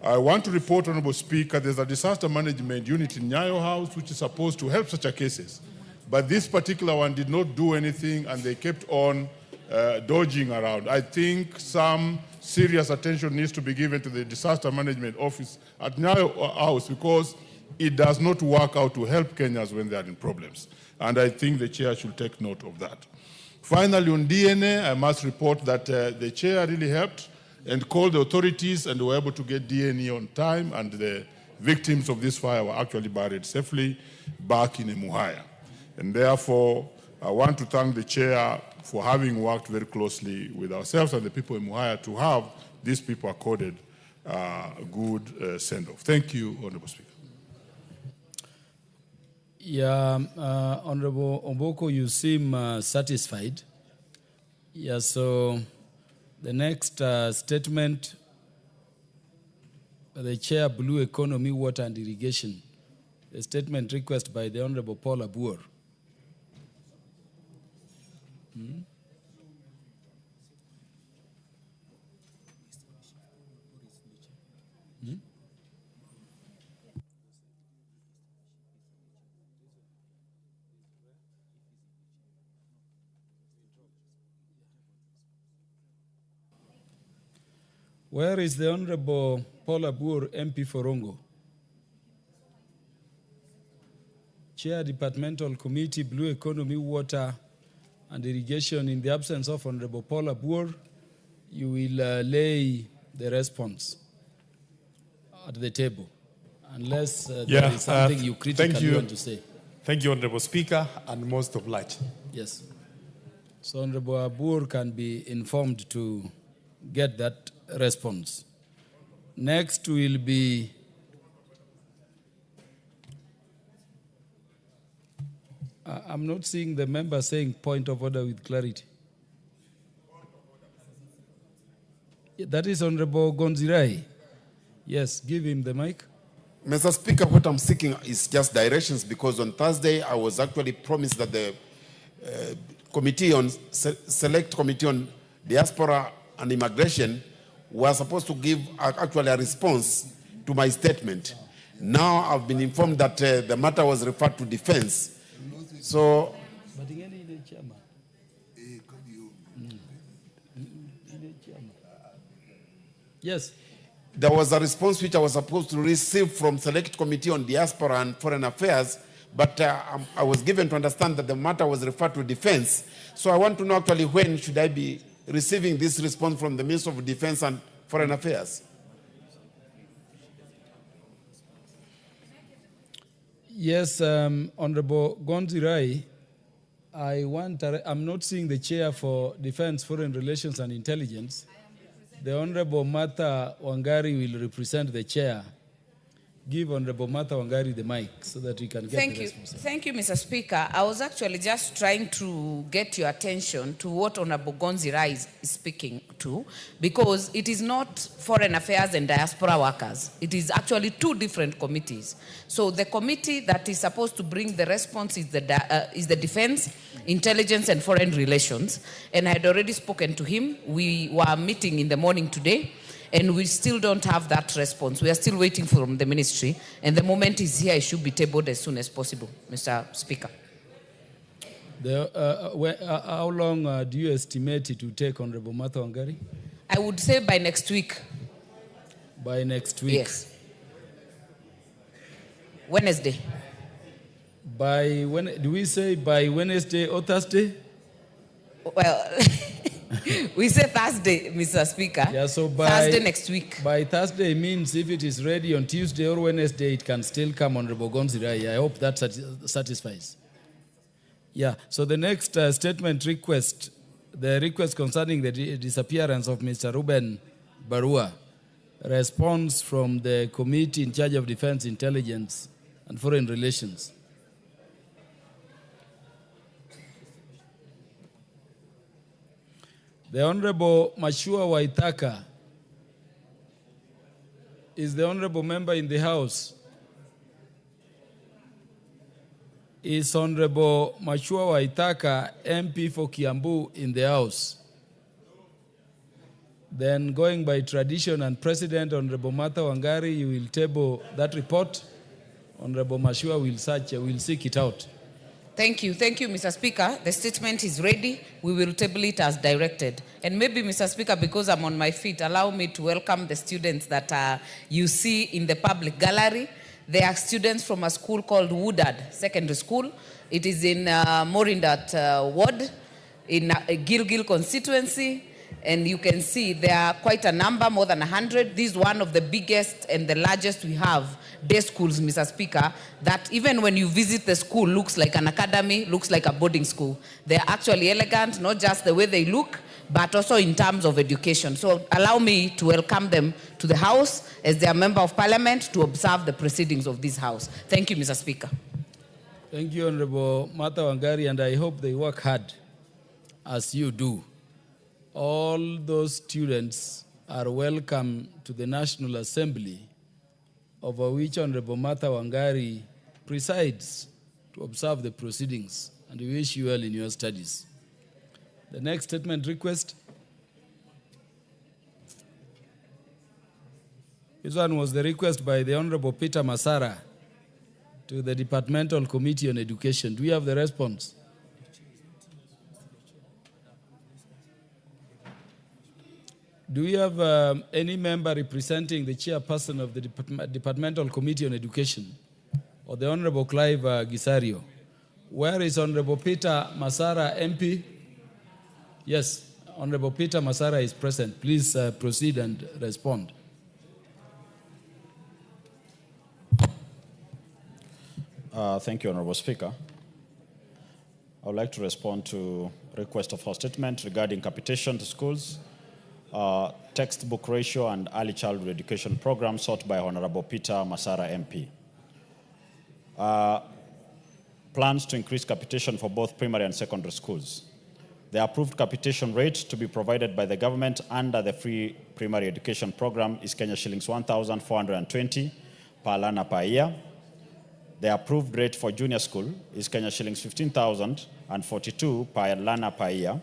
I want to report, Honorable Speaker, there's a disaster management unit in Nyayo House which is supposed to help such cases. But this particular one did not do anything, and they kept on dodging around. I think some serious attention needs to be given to the disaster management office at Nyayo House, because it does not work out to help Kenyans when they are in problems. And I think the chair should take note of that. Finally, on DNA, I must report that the chair really helped and called the authorities, and were able to get DNA on time, and the victims of this fire were actually buried safely back in Emuhaya. And therefore, I want to thank the chair for having worked very closely with ourselves and the people in Emuhaya to have these people accorded a good send-off. Thank you, Honorable Speaker. Yeah, Honorable Omboko, you seem satisfied. Yeah, so the next statement, the Chair, Blue Economy, Water and Irrigation. A statement request by the Honorable Paul Abur. Where is the Honorable Paul Abur, MP for Rongo? Chair, Departmental Committee, Blue Economy, Water and Irrigation. In the absence of Honorable Paul Abur, you will lay the response at the table, unless there is something you critically want to say. Thank you, Honorable Speaker, and most obliged. Yes. So Honorable Abur can be informed to get that response. Next will be I'm not seeing the member saying point of order with clarity. That is Honorable Gonzirai. Yes, give him the mic. Mr. Speaker, what I'm seeking is just directions, because on Thursday I was actually promised that the Select Committee on Diaspora and Immigration was supposed to give actually a response to my statement. Now I've been informed that the matter was referred to defense. So, yes. There was a response which I was supposed to receive from Select Committee on Diaspora and Foreign Affairs, but I was given to understand that the matter was referred to defense. So I want to know actually when should I be receiving this response from the Minister of Defense and Foreign Affairs? Yes, Honorable Gonzirai, I'm not seeing the chair for Defense, Foreign Relations and Intelligence. The Honorable Martha Wangari will represent the chair. Give Honorable Martha Wangari the mic so that we can get the response. Thank you, Mr. Speaker. I was actually just trying to get your attention to what Honorable Gonzirai is speaking to, because it is not Foreign Affairs and Diaspora Workers. It is actually two different committees. So the committee that is supposed to bring the response is the Defense, Intelligence and Foreign Relations. And I had already spoken to him. We were meeting in the morning today, and we still don't have that response. We are still waiting from the ministry, and the moment he's here, it should be tabled as soon as possible, Mr. Speaker. How long do you estimate it will take, Honorable Martha Wangari? I would say by next week. By next week? Yes. Wednesday. Do we say by Wednesday or Thursday? Well, we say Thursday, Mr. Speaker. Yeah, so Thursday next week. By Thursday means if it is ready on Tuesday or Wednesday, it can still come, Honorable Gonzirai. I hope that satisfies. Yeah, so the next statement request, the request concerning the disappearance of Mr. Ruben Barua, response from the committee in charge of Defense, Intelligence and Foreign Relations. The Honorable Mashua Waitaka is the Honorable member in the House. Is Honorable Mashua Waitaka MP for Kiambu in the House? Then going by tradition and precedent, Honorable Martha Wangari, you will table that report. Honorable Mashua will seek it out. Thank you, Mr. Speaker. The statement is ready. We will table it as directed. And maybe, Mr. Speaker, because I'm on my feet, allow me to welcome the students that you see in the public gallery. They are students from a school called Woodard Secondary School. It is in Morindat Ward, in Gilgil constituency. And you can see there are quite a number, more than 100. This is one of the biggest and the largest we have day schools, Mr. Speaker, that even when you visit the school, looks like an academy, looks like a boarding school. They're actually elegant, not just the way they look, but also in terms of education. So allow me to welcome them to the House as their member of Parliament to observe the proceedings of this House. Thank you, Mr. Speaker. Thank you, Honorable Martha Wangari, and I hope they work hard as you do. All those students are welcome to the National Assembly, over which Honorable Martha Wangari presides to observe the proceedings, and we wish you well in your studies. The next statement request. This one was the request by the Honorable Peter Masara to the Departmental Committee on Education. Do we have the response? Do we have any member representing the chairperson of the Departmental Committee on Education, or the Honorable Clive Gisario? Where is Honorable Peter Masara, MP? Yes, Honorable Peter Masara is present. Please proceed and respond. Thank you, Honorable Speaker. I would like to respond to request of our statement regarding capitation to schools, textbook ratio, and early childhood education program sought by Honorable Peter Masara MP. Plans to increase capitation for both primary and secondary schools. The approved capitation rate to be provided by the government under the free primary education program is Kenya shillings 1,420 per learner per year. The approved rate for junior school is Kenya shillings 15,042 per learner per year.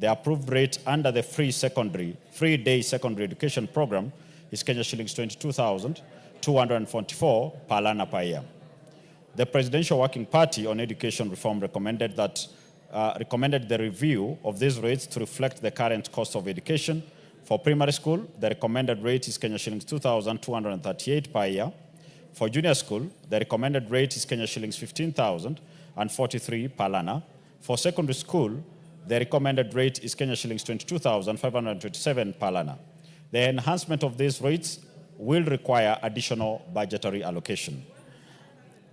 The approved rate under the free day secondary education program is Kenya shillings 22,244 per learner per year. The Presidential Working Party on Education Reform recommended the review of these rates to reflect the current cost of education. For primary school, the recommended rate is Kenya shillings 2,238 per year. For junior school, the recommended rate is Kenya shillings 15,043 per learner. For secondary school, the recommended rate is Kenya shillings 22,527 per learner. The enhancement of these rates will require additional budgetary allocation.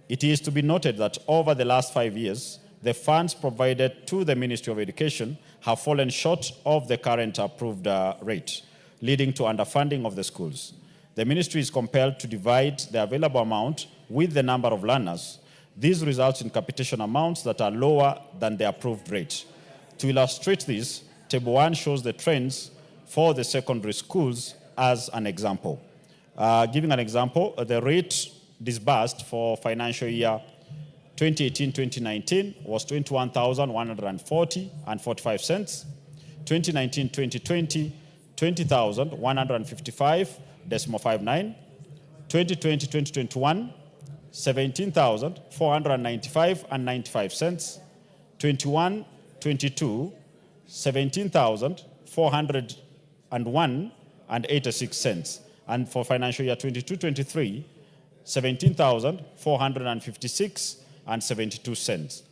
It is to be noted that over the last 5 years, the funds provided to the Ministry of Education have fallen short of the current approved rate, leading to underfunding of the schools. The ministry is compelled to divide the available amount with the number of learners. This results in capitation amounts that are lower than the approved rate. To illustrate this, Table 1 shows the trends for the secondary schools as an example. Giving an example, the rate disbursed for financial year 2018-2019 was 21,140 and 45 cents. 2019-2020, 20,155.59. 2020-2021, 17,495 and 95 cents. 21-22, 17,401 and 86 cents. And for financial year 22-23, 17,456 and 72 cents.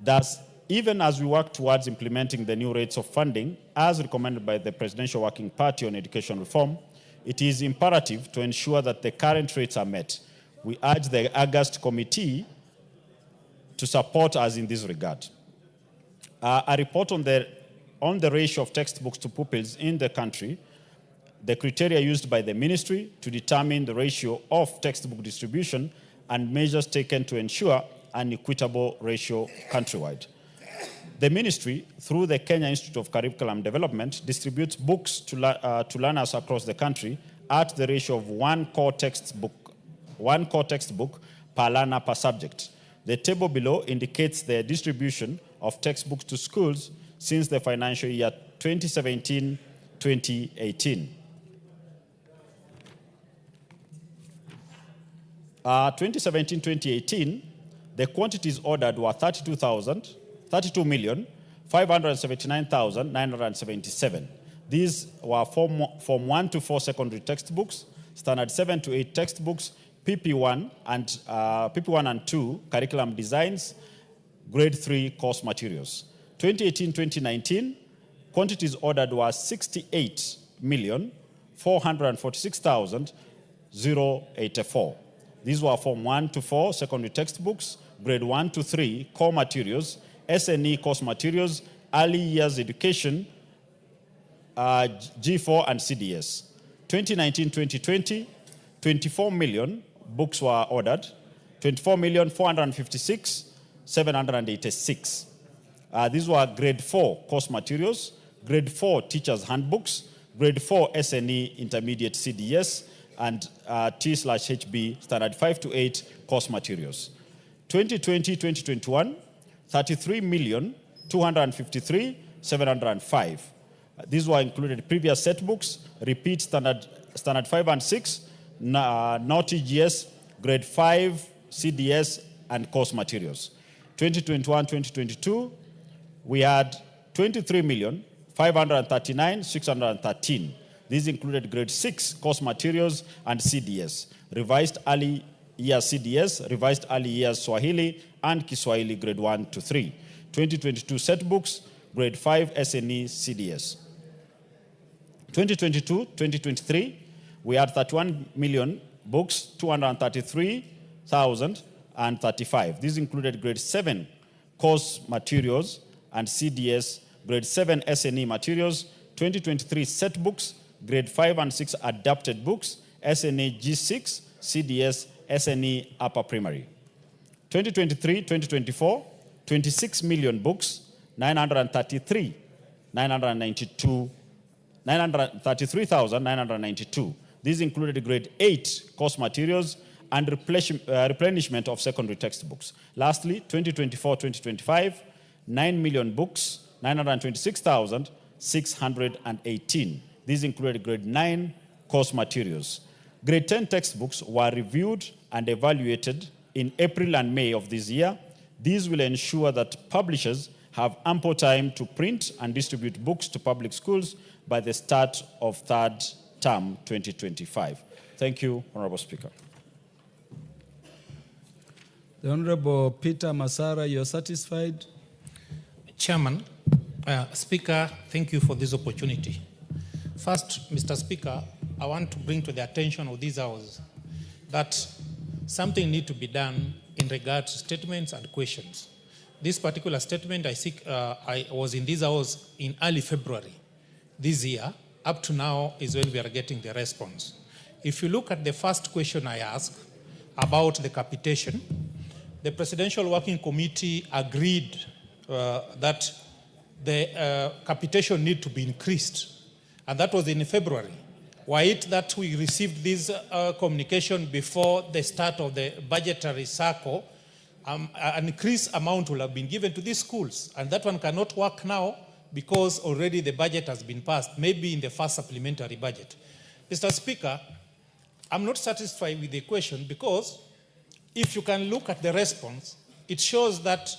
Thus, even as we work towards implementing the new rates of funding as recommended by the Presidential Working Party on Education Reform, it is imperative to ensure that the current rates are met. We urge the August Committee to support us in this regard. A report on the ratio of textbooks to pupils in the country, the criteria used by the ministry to determine the ratio of textbook distribution, and measures taken to ensure an equitable ratio countrywide. The ministry, through the Kenya Institute of Curriculum Development, distributes books to learners across the country at the ratio of one core textbook per learner per subject. The table below indicates the distribution of textbooks to schools since the financial year 2017-2018. 2017-2018, the quantities ordered were 32,579,977. These were Form 1 to 4 secondary textbooks, Standard 7 to 8 textbooks, PP1 and 2 curriculum designs, Grade 3 course materials. 2018-2019, quantities ordered were 68,446,084. These were Form 1 to 4 secondary textbooks, Grade 1 to 3 core materials, SNE course materials, early years education, G4 and CDS. 2019-2020, 24 million books were ordered, 24,456,786. These were Grade 4 course materials, Grade 4 teachers' handbooks, Grade 4 SNE intermediate CDS, and T/HB Standard 5 to 8 course materials. 2020-2021, 33,253,705. These were included previous set books, repeat Standard 5 and 6, not EGS, Grade 5, CDS, and course materials. 2021-2022, we had 23,539,613. These included Grade 6 course materials and CDS, revised early years CDS, revised early years Swahili, and Kiswahili Grade 1 to 3. 2022 set books, Grade 5 SNE CDS. 2022-2023, we had 31 million books, 233,035. These included Grade 7 course materials and CDS grade 7 SNE materials, 2023 set books, grade 5 and 6 adapted books, SNE G6, CDS, SNE upper primary. 2023-2024, 26 million books, 933,992. These included grade 8 course materials and replenishment of secondary textbooks. Lastly, 2024-2025, 9 million books, 926,618. These included grade 9 course materials. Grade 10 textbooks were reviewed and evaluated in April and May of this year. These will ensure that publishers have ample time to print and distribute books to public schools by the start of third term 2025. Thank you, Honorable Speaker. The Honorable Peter Masara, you're satisfied? Chairman, Speaker, thank you for this opportunity. First, Mr. Speaker, I want to bring to the attention of this House that something needs to be done in regards to statements and questions. This particular statement, I was in this House in early February this year. Up to now is when we are getting the response. If you look at the first question I asked about the capitation, the Presidential Working Committee agreed that the capitation need to be increased. And that was in February. Why it that we received this communication before the start of the budgetary cycle, an increased amount will have been given to these schools. And that one cannot work now because already the budget has been passed, maybe in the first supplementary budget. Mr. Speaker, I'm not satisfied with the question because if you can look at the response, it shows that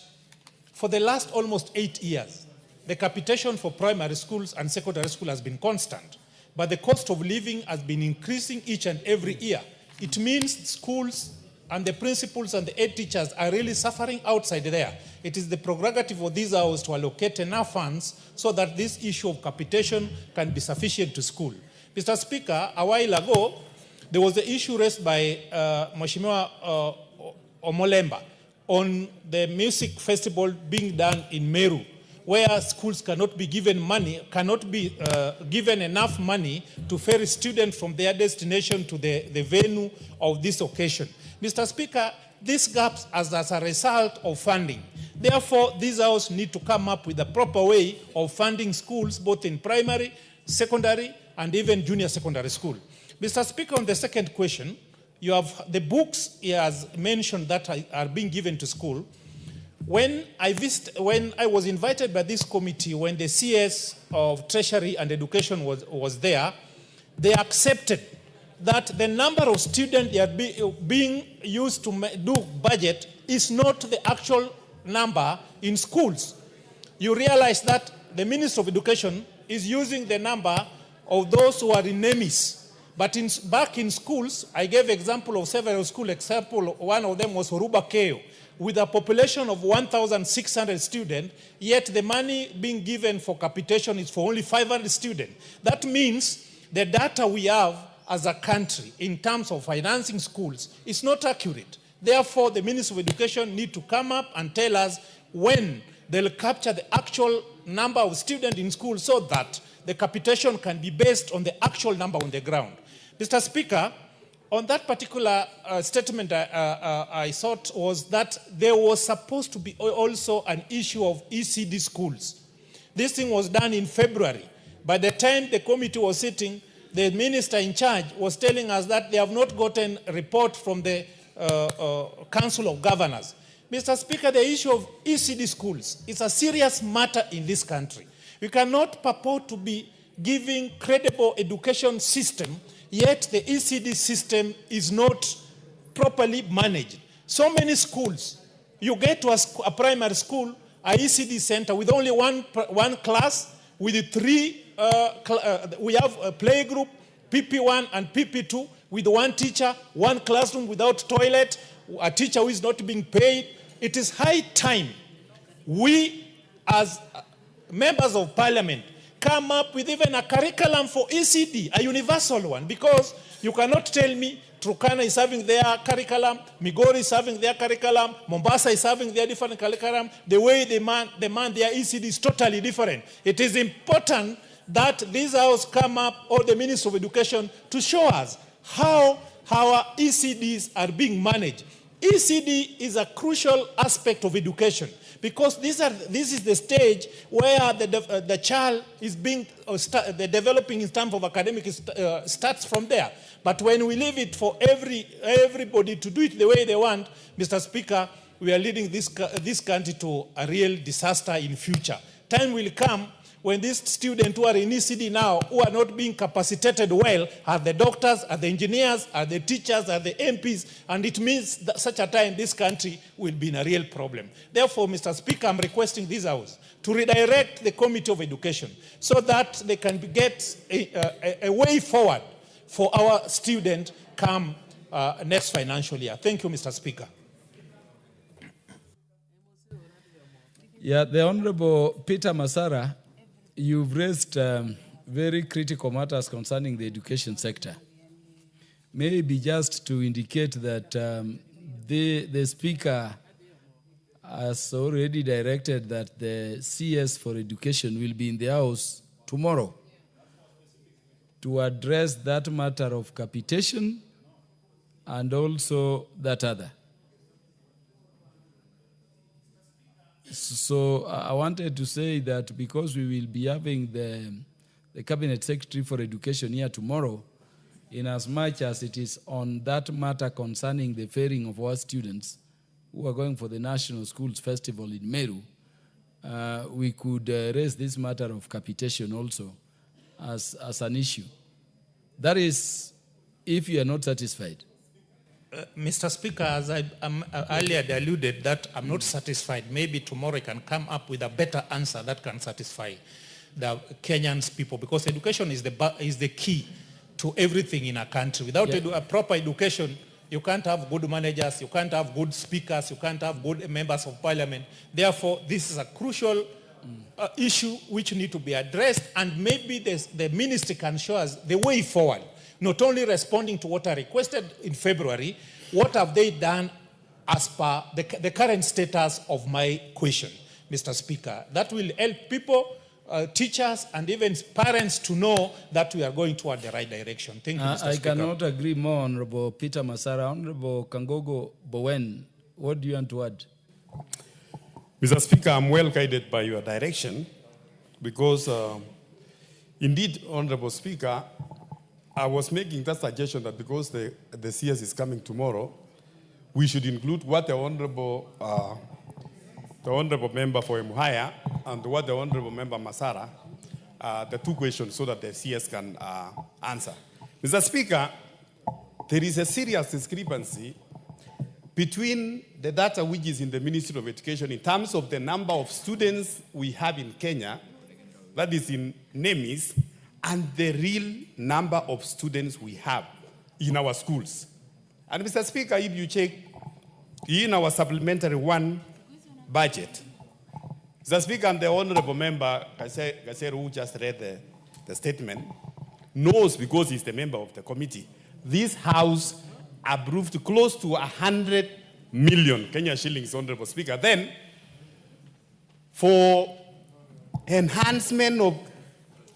for the last almost 8 years, the capitation for primary schools and secondary school has been constant, but the cost of living has been increasing each and every year. It means schools and the principals and the head teachers are really suffering outside there. It is the prerogative of these House to allocate enough funds so that this issue of capitation can be sufficient to school. Mr. Speaker, a while ago, there was the issue raised by Mheshimiwa Omolemba on the music festival being done in Meru, where schools cannot be given money, cannot be given enough money to ferry students from their destination to the venue of this occasion. Mr. Speaker, these gaps as a result of funding. Therefore, these House need to come up with a proper way of funding schools, both in primary, secondary, and even junior secondary school. Mr. Speaker, on the second question, you have the books he has mentioned that are being given to school. When I was invited by this committee, when the CS of Treasury and Education was there, they accepted that the number of students that are being used to do budget is not the actual number in schools. You realize that the Minister of Education is using the number of those who are in NEMIS. But back in schools, I gave example of several schools. Example, one of them was Horuba Keo, with a population of 1,600 students, yet the money being given for capitation is for only 500 students. That means the data we have as a country in terms of financing schools is not accurate. Therefore, the Minister of Education need to come up and tell us when they'll capture the actual number of students in schools so that the capitation can be based on the actual number on the ground. Mr. Speaker, on that particular statement I thought was that there was supposed to be also an issue of ECD schools. This thing was done in February. By the time the committee was sitting, the minister in charge was telling us that they have not gotten a report from the Council of Governors. Mr. Speaker, the issue of ECD schools is a serious matter in this country. We cannot purport to be giving credible education system, yet the ECD system is not properly managed. So many schools, you get to a primary school, a ECD center with only one class, with three, we have a playgroup, PP1 and PP2, with one teacher, one classroom without toilet, a teacher who is not being paid. It is high time we, as members of parliament, come up with even a curriculum for ECD, a universal one, because you cannot tell me Turkana is having their curriculum, Migori is having their curriculum, Mombasa is having their different curriculum. The way they man their ECD is totally different. It is important that this house come up, or the Minister of Education, to show us how our ECDs are being managed. ECD is a crucial aspect of education, because this is the stage where the child is being, the developing in terms of academic starts from there. But when we leave it for everybody to do it the way they want, Mr. Speaker, we are leading this country to a real disaster in future. Time will come when these students who are in ECD now, who are not being capacitated well, are the doctors, are the engineers, are the teachers, are the MPs, and it means that such a time this country will be in a real problem. Therefore, Mr. Speaker, I'm requesting this House to redirect the Committee of Education so that they can get a way forward for our student come next financial year. Thank you, Mr. Speaker. Yeah, the Honorable Peter Masara, you've raised very critical matters concerning the education sector. Maybe just to indicate that the Speaker has already directed that the CS for Education will be in the House tomorrow to address that matter of capitation and also that other. So I wanted to say that because we will be having the Cabinet Secretary for Education here tomorrow, in as much as it is on that matter concerning the faring of our students who are going for the National Schools Festival in Meru, we could raise this matter of capitation also as an issue. That is, if you are not satisfied. Mr. Speaker, as I earlier alluded that I'm not satisfied, maybe tomorrow I can come up with a better answer that can satisfy the Kenyans people, because education is the key to everything in a country. Without a proper education, you can't have good managers, you can't have good speakers, you can't have good members of parliament. Therefore, this is a crucial issue which need to be addressed, and maybe the ministry can show us the way forward. Not only responding to what I requested in February, what have they done as per the current status of my question, Mr. Speaker? That will help people, teachers, and even parents to know that we are going toward the right direction. Thank you, Mr. Speaker. I cannot agree more, Honorable Peter Masara. Honorable Kangogo Bowen, what do you want to add? Mr. Speaker, I'm well guided by your direction because indeed, Honorable Speaker, I was making that suggestion that because the CS is coming tomorrow, we should include what the honorable member for Emuhaya and what the honorable member Masara, the two questions so that the CS can answer. Mr. Speaker, there is a serious discrepancy between the data which is in the Ministry of Education in terms of the number of students we have in Kenya, that is in NEMIS, and the real number of students we have in our schools. And Mr. Speaker, if you check in our supplementary one budget, Mr. Speaker, and the honorable member, Gaseru, who just read the statement, knows because he's the member of the committee, this house approved close to 100 million Kenya shillings, Honorable Speaker. Then, for enhancement of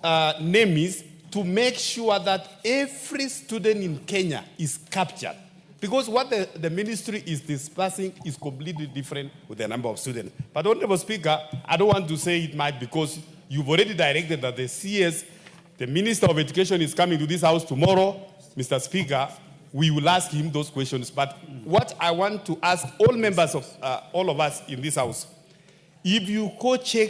NEMIS, to make sure that every student in Kenya is captured. Because what the ministry is dispersing is completely different with the number of students. But Honorable Speaker, I don't want to say it might because you've already directed that the CS, the Minister of Education, is coming to this house tomorrow. Mr. Speaker, we will ask him those questions. But what I want to ask all members of all of us in this house, if you go check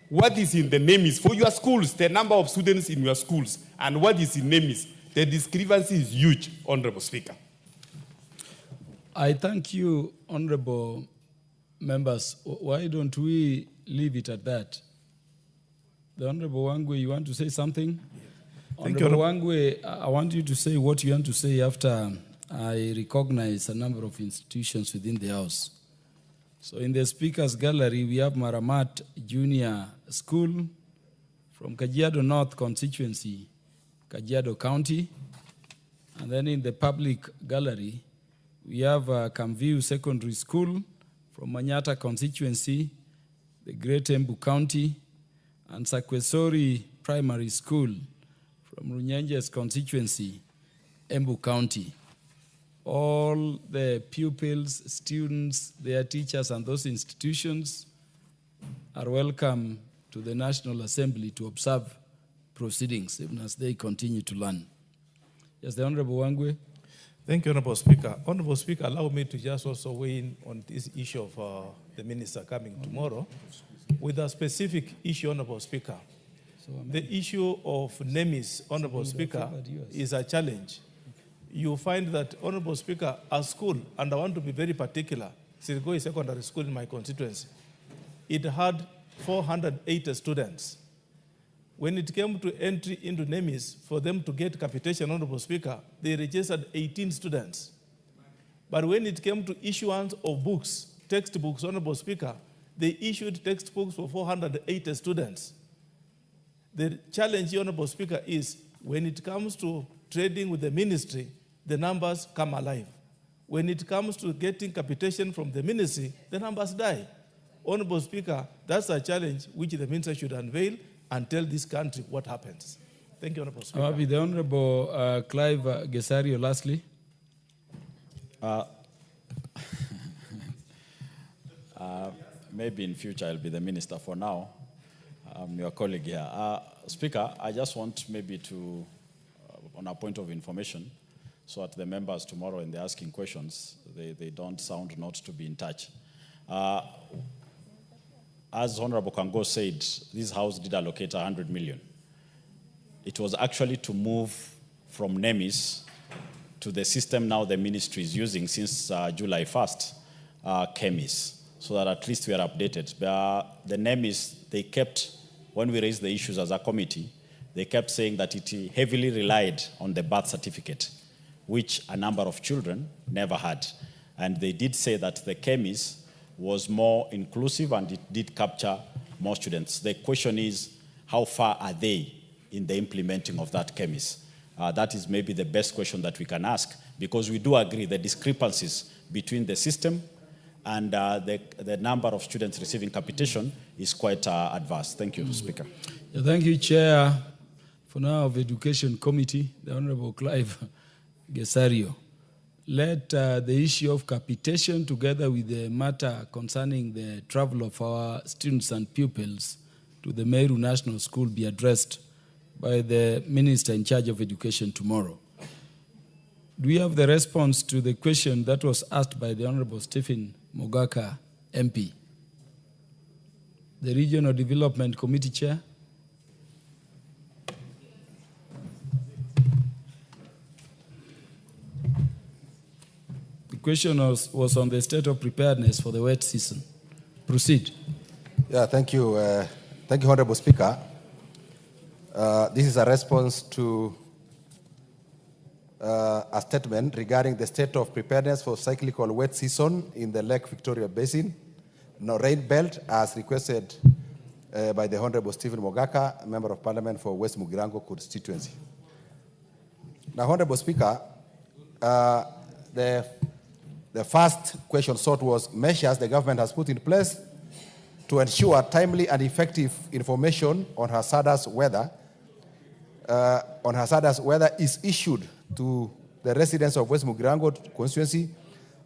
what is in the NEMIS for your schools, the number of students in your schools, and what is in NEMIS, the discrepancy is huge, Honorable Speaker. I thank you, honorable members. Why don't we leave it at that? The Honorable Wangwe, you want to say something? Thank you, Honorable Wangwe, I want you to say what you want to say after I recognize a number of institutions within the House. So in the Speaker's Gallery, we have Maramat Junior School from Kajiado North constituency, Kajiado County. And then in the public gallery, we have Kamview Secondary School from Manyata constituency, the Great Embu County, and Sakwesori Primary School from Runyenjes constituency, Embu County. All the pupils, students, their teachers, and those institutions are welcome to the National Assembly to observe proceedings even as they continue to learn. Yes, the Honorable Wangwe. Thank you, Honorable Speaker. Honorable Speaker, allow me to just also weigh in on this issue of the minister coming tomorrow with a specific issue, Honorable Speaker. The issue of NEMIS, Honorable Speaker, is a challenge. You find that, Honorable Speaker, a school, and I want to be very particular, Sirgoi Secondary School in my constituency, it had 480 students. When it came to entry into NEMIS, for them to get capitation, Honorable Speaker, they registered 18 students. But when it came to issuance of books, textbooks, Honorable Speaker, they issued textbooks for 480 students. The challenge, Honorable Speaker, is when it comes to trading with the ministry, the numbers come alive. When it comes to getting capitation from the ministry, the numbers die. Honorable Speaker, that's a challenge which the minister should unveil and tell this country what happens. Thank you, Honorable Speaker. I'll be the Honorable Clive Gesario lastly. Maybe in future I'll be the minister. For now, I'm your colleague here. Speaker, I just want maybe to, on a point of information, so that the members tomorrow when they're asking questions, they don't sound not to be in touch. As Honorable Kango said, this House did allocate 100 million. It was actually to move from NEMIS to the system now the ministry is using since July 1st, CHEMIS, so that at least we are updated. The NEMIS, they kept, when we raised the issues as a committee, they kept saying that it heavily relied on the birth certificate, which a number of children never had. And they did say that the CHEMIS was more inclusive and it did capture more students. The question is, how far are they in the implementing of that CHEMIS? That is maybe the best question that we can ask, because we do agree the discrepancies between the system and the number of students receiving capitation is quite adverse. Thank you, Speaker. Yeah, thank you, Chair, for now of Education Committee, the Honorable Clive Gesario. Let the issue of capitation together with the matter concerning the travel of our students and pupils to the Meru National School be addressed by the Minister in charge of Education tomorrow. Do we have the response to the question that was asked by the Honorable Stephen Mogaka, MP? The Regional Development Committee Chair. The question was on the state of preparedness for the wet season. Proceed. Yeah, thank you. Thank you, Honorable Speaker. This is a response to a statement regarding the state of preparedness for cyclical wet season in the Lake Victoria Basin, rain belt, as requested by the Honorable Stephen Mogaka, Member of Parliament for West Mugirango constituency. Now, Honorable Speaker, the first question sought was measures the government has put in place to ensure timely and effective information on hazardous weather is issued to the residents of West Mugirango constituency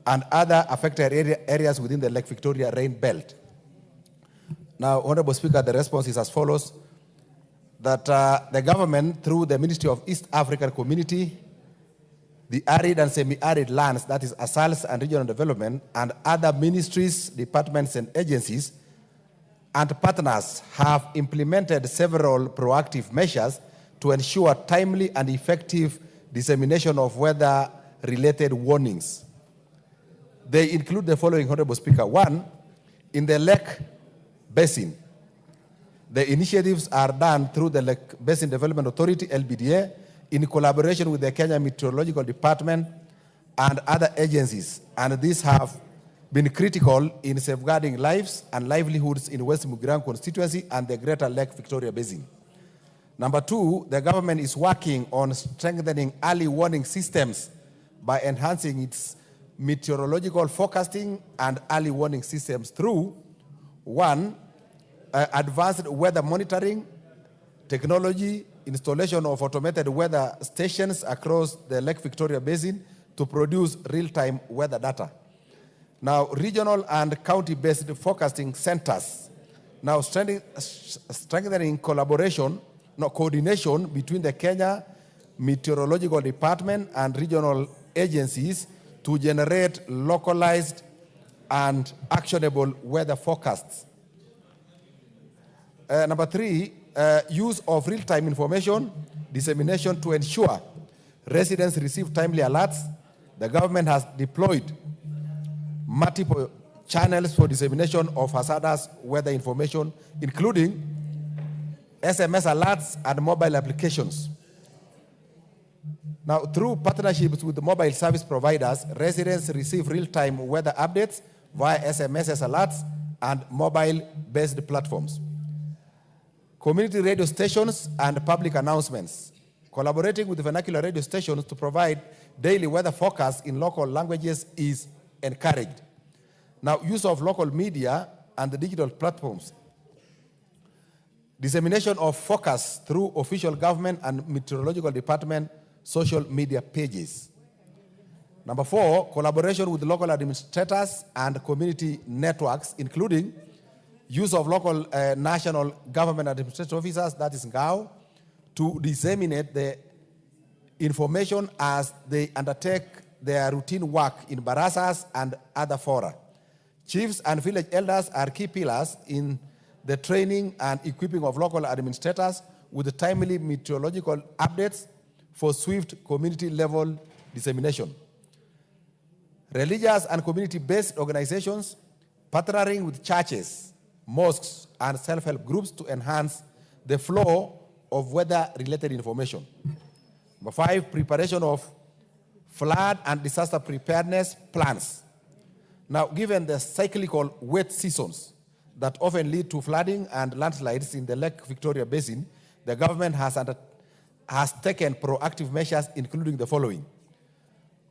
and other affected areas within the Lake Victoria rain belt. Now, Honorable Speaker, the response is as follows: that the government, through the Ministry of East African Community, the arid and semi-arid lands, that is ASALS and Regional Development, and other ministries, departments, and agencies, and partners have implemented several proactive measures to ensure timely and effective dissemination of weather-related warnings. They include the following, Honorable Speaker. One, in the Lake Basin, the initiatives are done through the Lake Basin Development Authority, LBDA, in collaboration with the Kenya Meteorological Department and other agencies, and these have been critical in safeguarding lives and livelihoods in West Mugirango constituency and the Greater Lake Victoria Basin. Number two, the government is working on strengthening early warning systems by enhancing its meteorological forecasting and early warning systems through, one, advanced weather monitoring technology, installation of automated weather stations across the Lake Victoria Basin to produce real-time weather data. Now, regional and county-based forecasting centers. Now, strengthening coordination between the Kenya Meteorological Department and regional agencies to generate localized and actionable weather forecasts. Number three, use of real-time information dissemination to ensure residents receive timely alerts. The government has deployed multiple channels for dissemination of hazardous weather information, including SMS alerts and mobile applications. Now, through partnerships with the mobile service providers, residents receive real-time weather updates via SMS alerts and mobile-based platforms. Community radio stations and public announcements. Collaborating with the vernacular radio stations to provide daily weather forecasts in local languages is encouraged. Now, use of local media and the digital platforms. Dissemination of forecasts through official government and meteorological department social media pages. Number four, collaboration with local administrators and community networks, including use of local national government administrative officers, that is NGAO, to disseminate the information as they undertake their routine work in barasas and other fora. Chiefs and village elders are key pillars in the training and equipping of local administrators with the timely meteorological updates for swift community-level dissemination. Religious and community-based organizations partnering with churches, mosques, and self-help groups to enhance the flow of weather-related information. Number five, preparation of flood and disaster preparedness plans. Now, given the cyclical wet seasons that often lead to flooding and landslides in the Lake Victoria Basin, the government has taken proactive measures, including the following: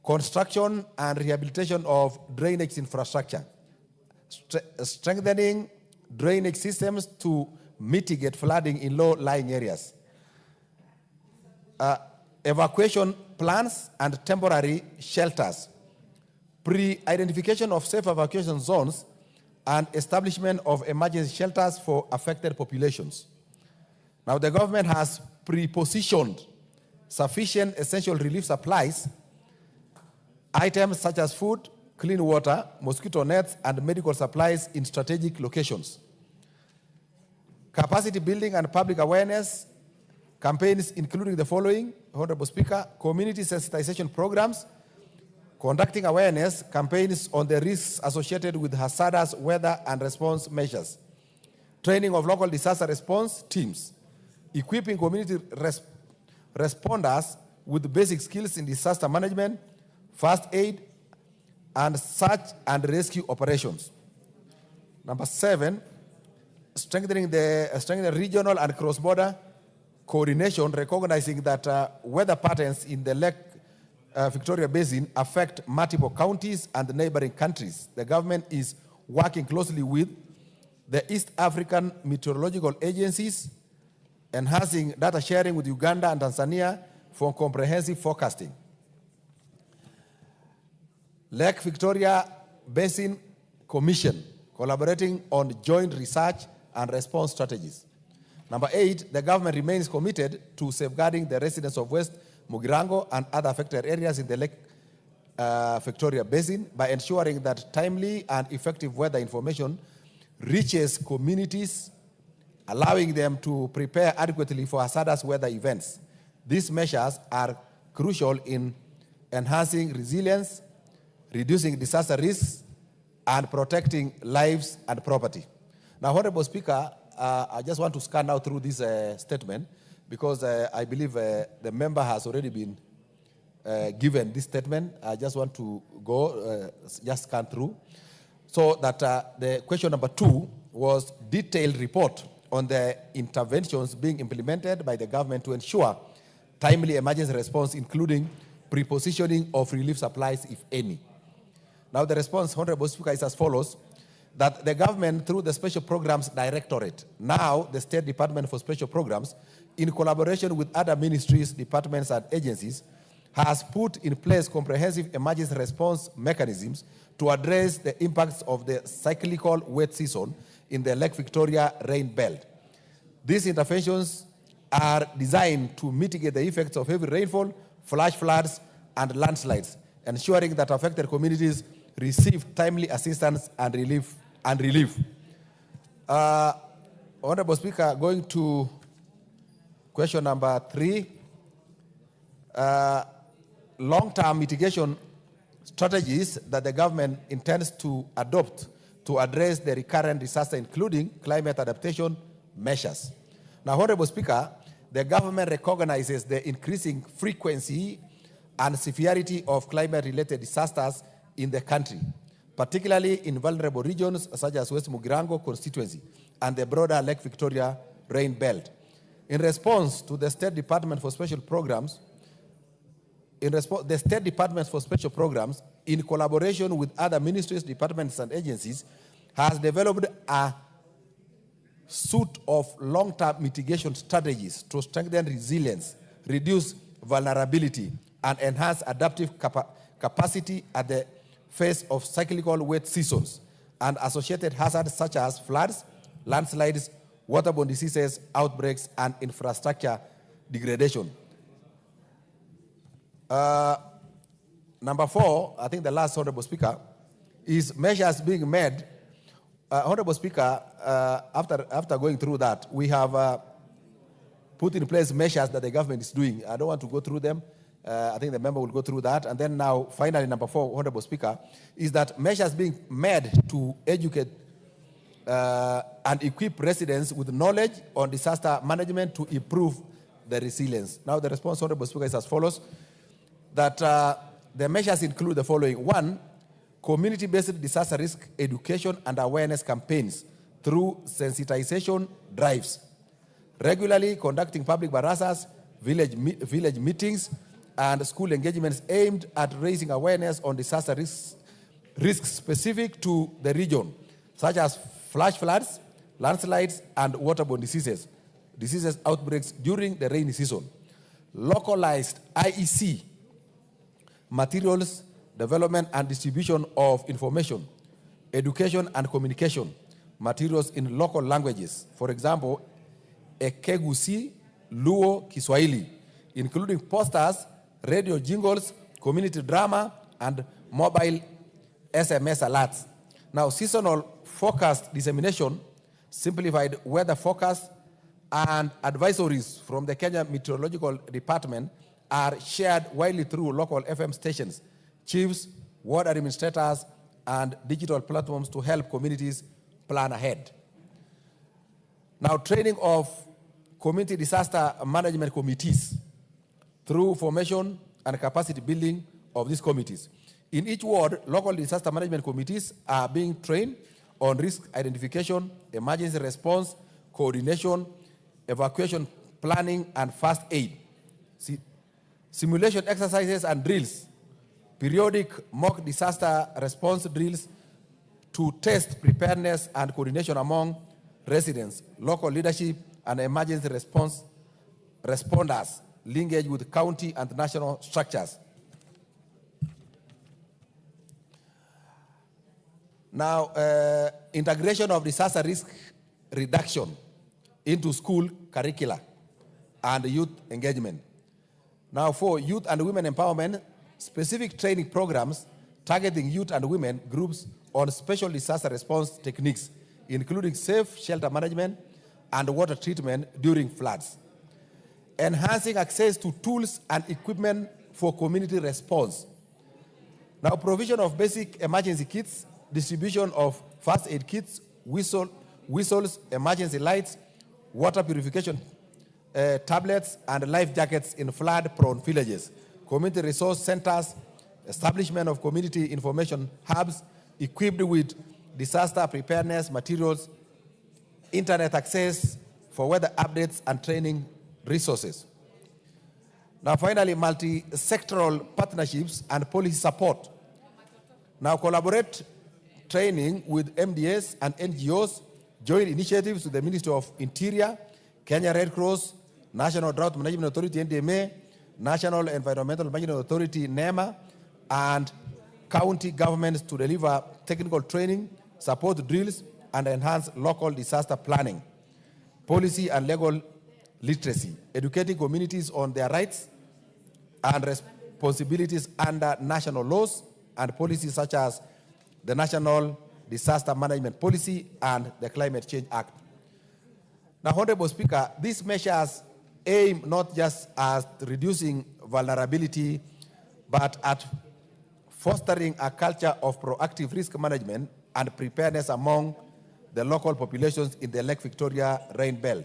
construction and rehabilitation of drainage infrastructure, strengthening drainage systems to mitigate flooding in low-lying areas, evacuation plans and temporary shelters, pre-identification of safe evacuation zones, and establishment of emergency shelters for affected populations. Now, the government has pre-positioned sufficient essential relief supplies, items such as food, clean water, mosquito nets, and medical supplies in strategic locations. Capacity building and public awareness campaigns, including the following, Honorable Speaker: community sensitization programs, conducting awareness campaigns on the risks associated with hazardous weather and response measures, training of local disaster response teams, equipping community responders with basic skills in disaster management, first aid, and search and rescue operations. Number seven, strengthening regional and cross-border coordination, recognizing that weather patterns in the Lake Victoria Basin affect multiple counties and neighboring countries. The government is working closely with the East African meteorological agencies, enhancing data sharing with Uganda and Tanzania for comprehensive forecasting. Lake Victoria Basin Commission, collaborating on joint research and response strategies. Number eight, the government remains committed to safeguarding the residents of West Mugirango and other affected areas in the Lake Victoria Basin by ensuring that timely and effective weather information reaches communities, allowing them to prepare adequately for hazardous weather events. These measures are crucial in enhancing resilience, reducing disaster risks, and protecting lives and property. Now, Honorable Speaker, I just want to scan now through this statement because I believe the member has already been given this statement. I just want to go, just scan through. So that the question number two was detailed report on the interventions being implemented by the government to ensure timely emergency response, including prepositioning of relief supplies, if any. Now, the response, Honorable Speaker, is as follows: that the government, through the Special Programs Directorate, now the State Department for Special Programs, in collaboration with other ministries, departments, and agencies, has put in place comprehensive emergency response mechanisms to address the impacts of the cyclical wet season in the Lake Victoria rain belt. These interventions are designed to mitigate the effects of heavy rainfall, flash floods, and landslides, ensuring that affected communities receive timely assistance and relief. Honorable Speaker, going to question number 3. Long-term mitigation strategies that the government intends to adopt to address the recurrent disaster, including climate adaptation measures. Now, Honorable Speaker, the government recognizes the increasing frequency and severity of climate-related disasters in the country, particularly in vulnerable regions such as West Mugirango constituency and the broader Lake Victoria rain belt. In response to the State Department for Special Programs, the State Department for Special Programs, in collaboration with other ministries, departments, and agencies, has developed a suite of long-term mitigation strategies to strengthen resilience, reduce vulnerability, and enhance adaptive capacity at the face of cyclical wet seasons and associated hazards such as floods, landslides, waterborne diseases, outbreaks, and infrastructure degradation. Number 4, I think the last, Honorable Speaker, is measures being made. Honorable Speaker, after going through that, we have put in place measures that the government is doing. I don't want to go through them. I think the member will go through that. And then now, finally, number 4, Honorable Speaker, is that measures being made to educate and equip residents with knowledge on disaster management to improve the resilience. Now, the response, Honorable Speaker, is as follows: that the measures include the following. 1, community-based disaster risk education and awareness campaigns through sensitization drives, regularly conducting public barazas, village meetings, and school engagements aimed at raising awareness on disaster risks specific to the region, such as flash floods, landslides, and waterborne diseases outbreaks during the rainy season. Localized IEC materials, development and distribution of information, education and communication materials in local languages. For example, Ekegusi, Luo, Kiswahili, including posters, radio jingles, community drama, and mobile SMS alerts. Now, seasonal forecast dissemination, simplified weather forecast, and advisories from the Kenya Meteorological Department are shared widely through local FM stations, chiefs, ward administrators, and digital platforms to help communities plan ahead. Now, training of community disaster management committees through formation and capacity building of these committees. In each ward, local disaster management committees are being trained on risk identification, emergency response, coordination, evacuation planning, and first aid. Simulation exercises and drills, periodic mock disaster response drills to test preparedness and coordination among residents, local leadership, and emergency response responders, linkage with county and national structures. Now, integration of disaster risk reduction into school curricula and youth engagement. Now, for youth and women empowerment, specific training programs targeting youth and women groups on special disaster response techniques, including safe shelter management and water treatment during floods. Enhancing access to tools and equipment for community response. Now, provision of basic emergency kits, distribution of first aid kits, whistles, emergency lights, water purification tablets, and life jackets in flood-prone villages. Community resource centers, establishment of community information hubs equipped with disaster preparedness materials, internet access, for weather updates and training resources. Now, finally, multi-sectoral partnerships and policy support. Now, collaborate training with MDS and NGOs, joint initiatives with the Ministry of Interior, Kenya Red Cross, National Drought Management Authority, NDMA, National Environmental Management Authority, NEMA, and county governments to deliver technical training, support drills, and enhance local disaster planning, policy and legal literacy, educating communities on their rights and responsibilities under national laws and policies such as the National Disaster Management Policy and the Climate Change Act. Now, Honorable Speaker, these measures aim not just at reducing vulnerability, but at fostering a culture of proactive risk management and preparedness among the local populations in the Lake Victoria rain belt.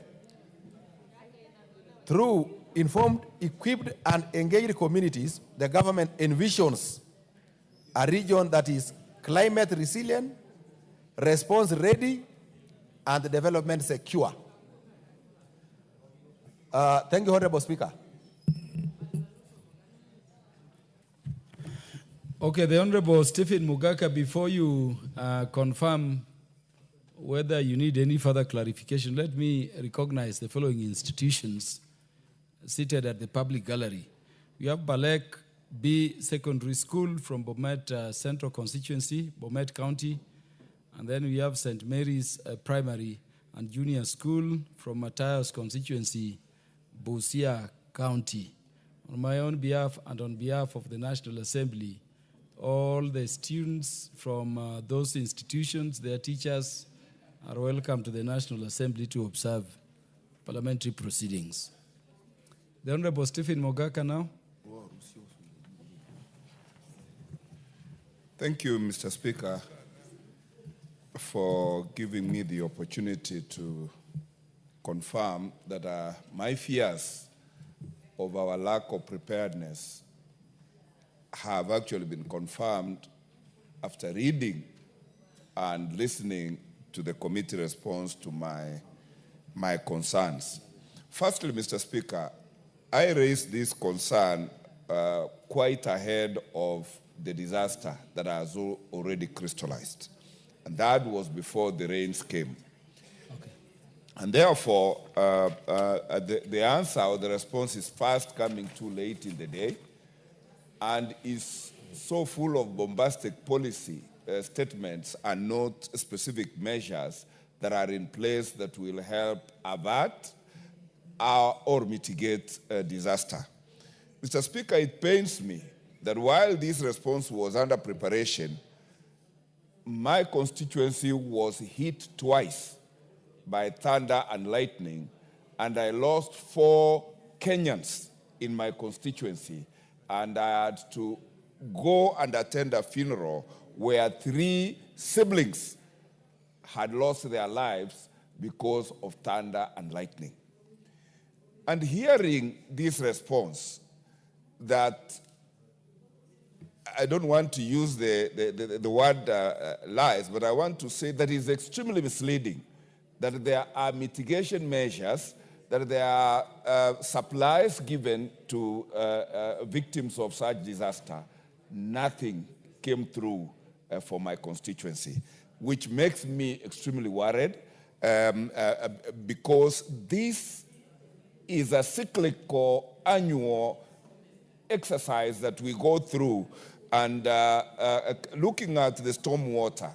Through informed, equipped, and engaged communities, the government envisions a region that is climate resilient, response ready, and development secure. Thank you, Honorable Speaker. Okay, the Honorable Stephen Mugaka, before you confirm whether you need any further clarification, let me recognize the following institutions seated at the public gallery. We have Balek B Secondary School from Bomet Central Constituency, Bomet County, and then we have St. Mary's Primary and Junior School from Matthias Constituency, Busia County. On my own behalf and on behalf of the National Assembly, all the students from those institutions, their teachers, are welcome to the National Assembly to observe parliamentary proceedings. The Honorable Stephen Mogaka now. Thank you, Mr. Speaker, for giving me the opportunity to confirm that my fears of our lack of preparedness have actually been confirmed after reading and listening to the committee response to my concerns. Firstly, Mr. Speaker, I raised this concern quite ahead of the disaster that has already crystallized. And that was before the rains came. Okay. And therefore, the answer or the response is fast coming too late in the day and is so full of bombastic policy statements and not specific measures that are in place that will help avert or mitigate a disaster. Mr. Speaker, it pains me that while this response was under preparation, my constituency was hit twice by thunder and lightning, and I lost 4 Kenyans in my constituency, and I had to go and attend a funeral where 3 siblings had lost their lives because of thunder and lightning. And hearing this response that I don't want to use the word lies, but I want to say that is extremely misleading, that there are mitigation measures, that there are supplies given to victims of such disaster. Nothing came through for my constituency, which makes me extremely worried because this is a cyclical annual exercise that we go through. And looking at the storm water,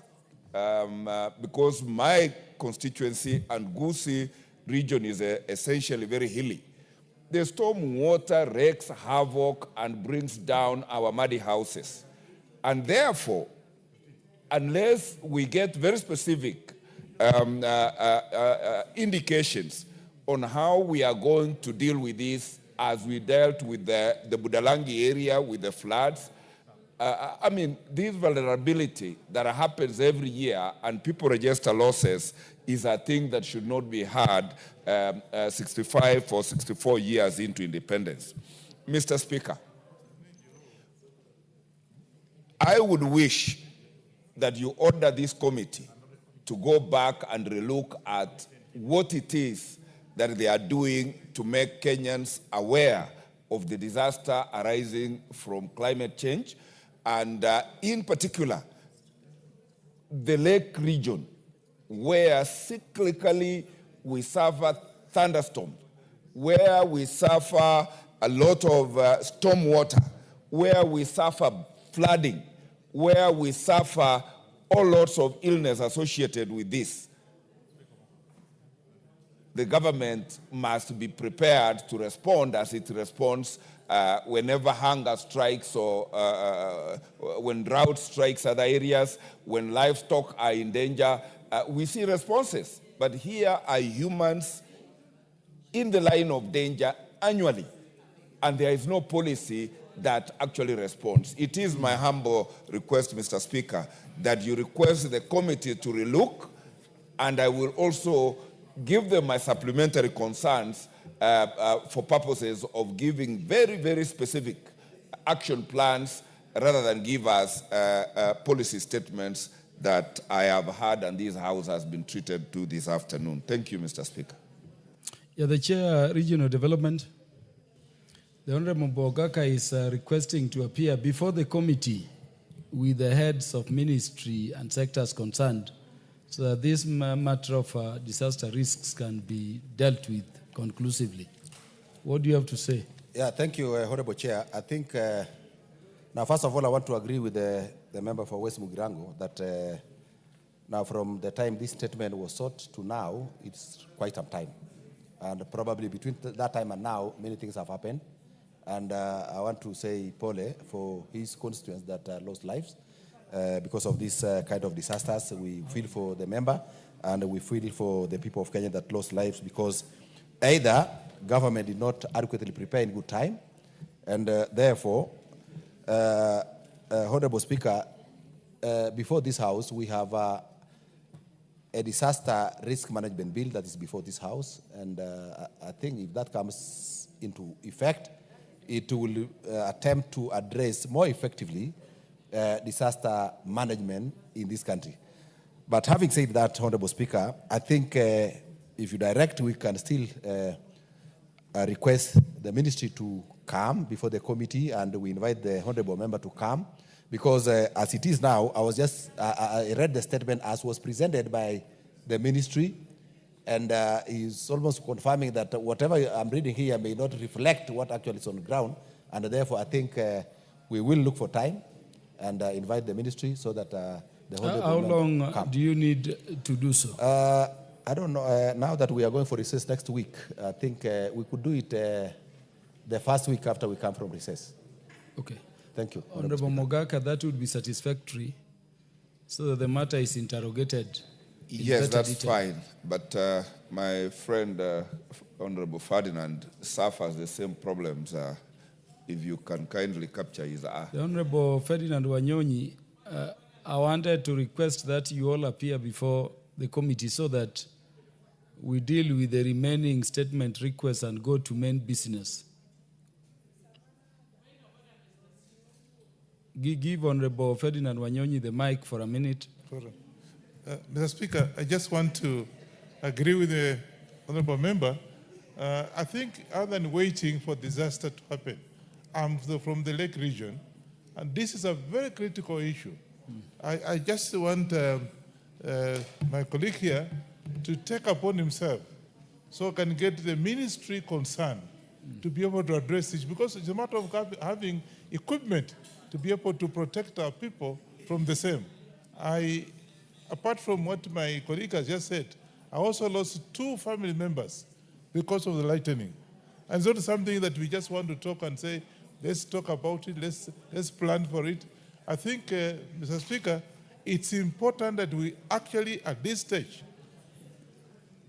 because my constituency and Gusii region is essentially very hilly, the storm water wreaks havoc and brings down our muddy houses. And therefore, unless we get very specific indications on how we are going to deal with this, as we dealt with the Budalangi area with the floods, I mean, this vulnerability that happens every year and people register losses is a thing that should not be had 65 or 64 years into independence. Mr. Speaker, I would wish that you order this committee to go back and relook at what it is that they are doing to make Kenyans aware of the disaster arising from climate change, and in particular, the lake region, where cyclically we suffer thunderstorms, where we suffer a lot of storm water, where we suffer flooding, where we suffer all lots of illness associated with this. The government must be prepared to respond as it responds whenever hunger strikes or when drought strikes other areas, when livestock are in danger. We see responses, but here are humans in the line of danger annually, and there is no policy that actually responds. It is my humble request, Mr. Speaker, that you request the committee to relook, and I will also give them my supplementary concerns for purposes of giving very, very specific action plans rather than give us policy statements that I have heard and this House has been treated to this afternoon. Thank you, Mr. Speaker. Yeah, the Chair, Regional Development. The Honorable Bogaka is requesting to appear before the committee with the heads of ministry and sectors concerned, so that this matter of disaster risks can be dealt with conclusively. What do you have to say? Yeah, thank you, Honorable Chair. I think, now first of all, I want to agree with the member for West Mugirango that now from the time this statement was sought to now, it's quite some time. And probably between that time and now, many things have happened. And I want to say Pole for his constituents that lost lives because of this kind of disasters. We feel for the member and we feel for the people of Kenya that lost lives because either government did not adequately prepare in good time, and therefore, Honorable Speaker, before this House, we have a disaster risk management bill that is before this House, and I think if that comes into effect, it will attempt to address more effectively disaster management in this country. But having said that, Honorable Speaker, I think if you direct, we can still request the ministry to come before the committee, and we invite the Honorable member to come, because as it is now, I read the statement as was presented by the ministry, and he's almost confirming that whatever I'm reading here may not reflect what actually is on the ground, and therefore I think we will look for time and invite the ministry so that the Honorable How long come. do you need to do so? I don't know. Now that we are going for recess next week, I think we could do it the first week after we come from recess. Okay. Thank you. Honorable Mogaka, that would be satisfactory, so that the matter is interrogated. Yes, that's fine. But my friend, Honorable Ferdinand, suffers the same problems. If you can kindly capture his eye. The Honorable Ferdinand Wanyonyi, I wanted to request that you all appear before the committee so that we deal with the remaining statement requests and go to main business. Give Honorable Ferdinand Wanyonyi the mic for a minute. Mr. Speaker, I just want to agree with the honorable member. I think other than waiting for disaster to happen, I'm from the Lake region, and this is a very critical issue. I just want my colleague here to take upon himself so can get the ministry concerned to be able to address this, because it's a matter of having equipment to be able to protect our people from the same. Apart from what my colleague has just said, I also lost 2 family members because of the lightning. And it's not something that we just want to talk and say, let's talk about it, let's plan for it. I think, Mr. Speaker, it's important that we actually, at this stage,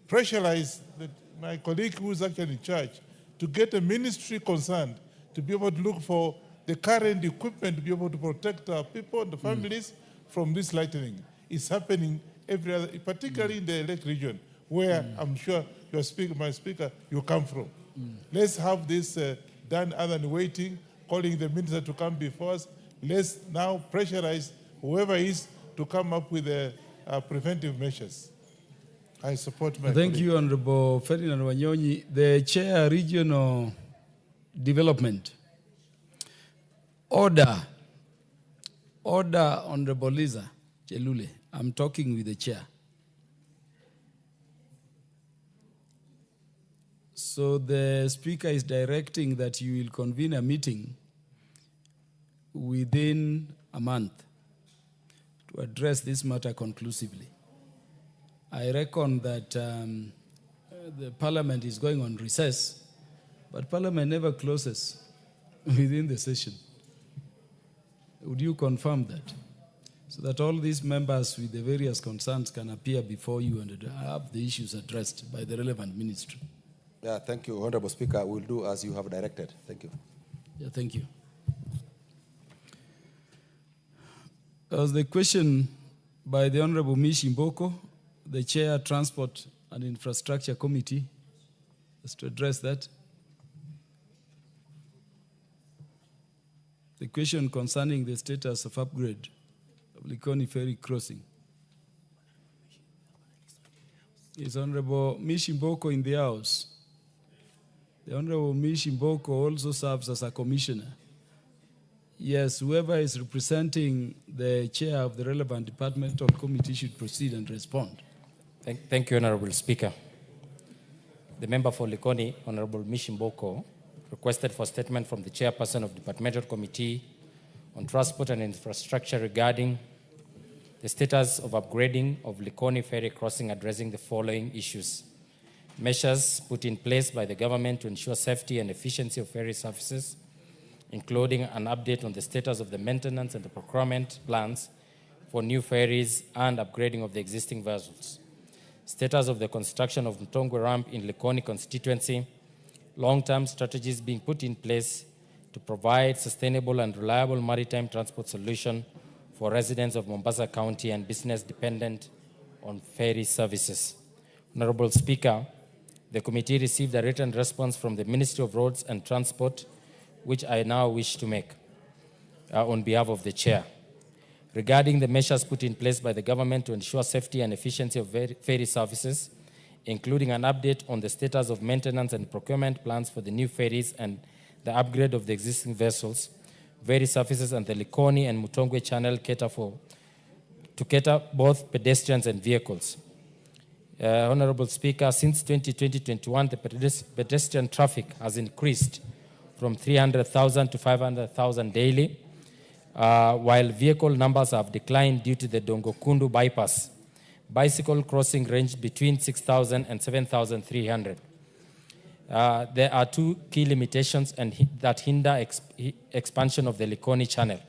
pressurize my colleague who is actually in charge to get a ministry concerned to be able to look for the current equipment to be able to protect our people and the families from this lightning. It's happening every other, particularly in the Lake region, where I'm sure my speaker, you come from. Let's have this done other than waiting, calling the minister to come before us. Let's now pressurize whoever is to come up with preventive measures. I support my Thank colleague. you, Honorable Ferdinand Wanyonyi. The Chair, Regional Development. Order. Order, Honorable Liza Chelule. I'm talking with the Chair. So the Speaker is directing that you will convene a meeting within a month to address this matter conclusively. I reckon that the Parliament is going on recess, but Parliament never closes within the session. Would you confirm that? So that all these members with the various concerns can appear before you and have the issues addressed by the relevant ministry. Yeah, thank you, Honorable Speaker. We'll do as you have directed. Thank you. Yeah, thank you. As the question by the Honorable Mishi Mboko, the Chair, Transport and Infrastructure Committee, is to address that. The question concerning the status of upgrade of Likoni Ferry Crossing. Is Honorable Mishi Mboko in the House? The Honorable Mishi Mboko also serves as a commissioner. Yes, whoever is representing the chair of the relevant departmental committee should proceed and respond. Thank you, Honorable Speaker. The member for Likoni, Honorable Mishi Mboko, requested for statement from the chairperson of Departmental Committee on Transport and Infrastructure regarding the status of upgrading of Likoni Ferry Crossing, addressing the following issues. Measures put in place by the government to ensure safety and efficiency of ferry services, including an update on the status of the maintenance and the procurement plans for new ferries and upgrading of the existing vessels. Status of the construction of Mtongwe Ramp in Likoni constituency, long-term strategies being put in place to provide sustainable and reliable maritime transport solution for residents of Mombasa County and business dependent on ferry services. Honorable Speaker, the committee received a written response from the Ministry of Roads and Transport, which I now wish to make on behalf of the Chair. Regarding the measures put in place by the government to ensure safety and efficiency of ferry services, including an update on the status of maintenance and procurement plans for the new ferries and the upgrade of the existing vessels, ferry services and the Likoni and Mutongwe Channel to cater both pedestrians and vehicles. Honorable Speaker, since 2020-21, the pedestrian traffic has increased from 300,000 to 500,000 daily, while vehicle numbers have declined due to the Dongokundu bypass. Bicycle crossing ranged between 6,000 and 7,300. There are two key limitations that hinder expansion of the Likoni Channel.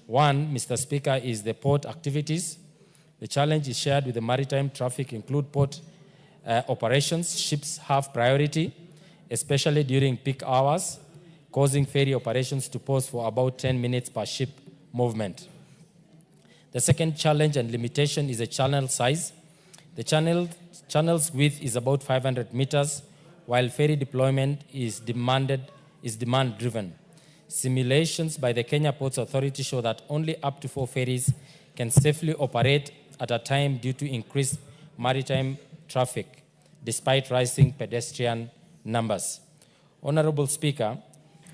One, Mr. Speaker, is the port activities. The challenge is shared with the maritime traffic, include port operations. Ships have priority, especially during peak hours, causing ferry operations to pause for about 10 minutes per ship movement. The second challenge and limitation is the channel size. The channel's width is about 500 meters, while ferry deployment is demand-driven. Simulations by the Kenya Ports Authority show that only up to 4 ferries can safely operate at a time due to increased maritime traffic, despite rising pedestrian numbers. Honorable Speaker,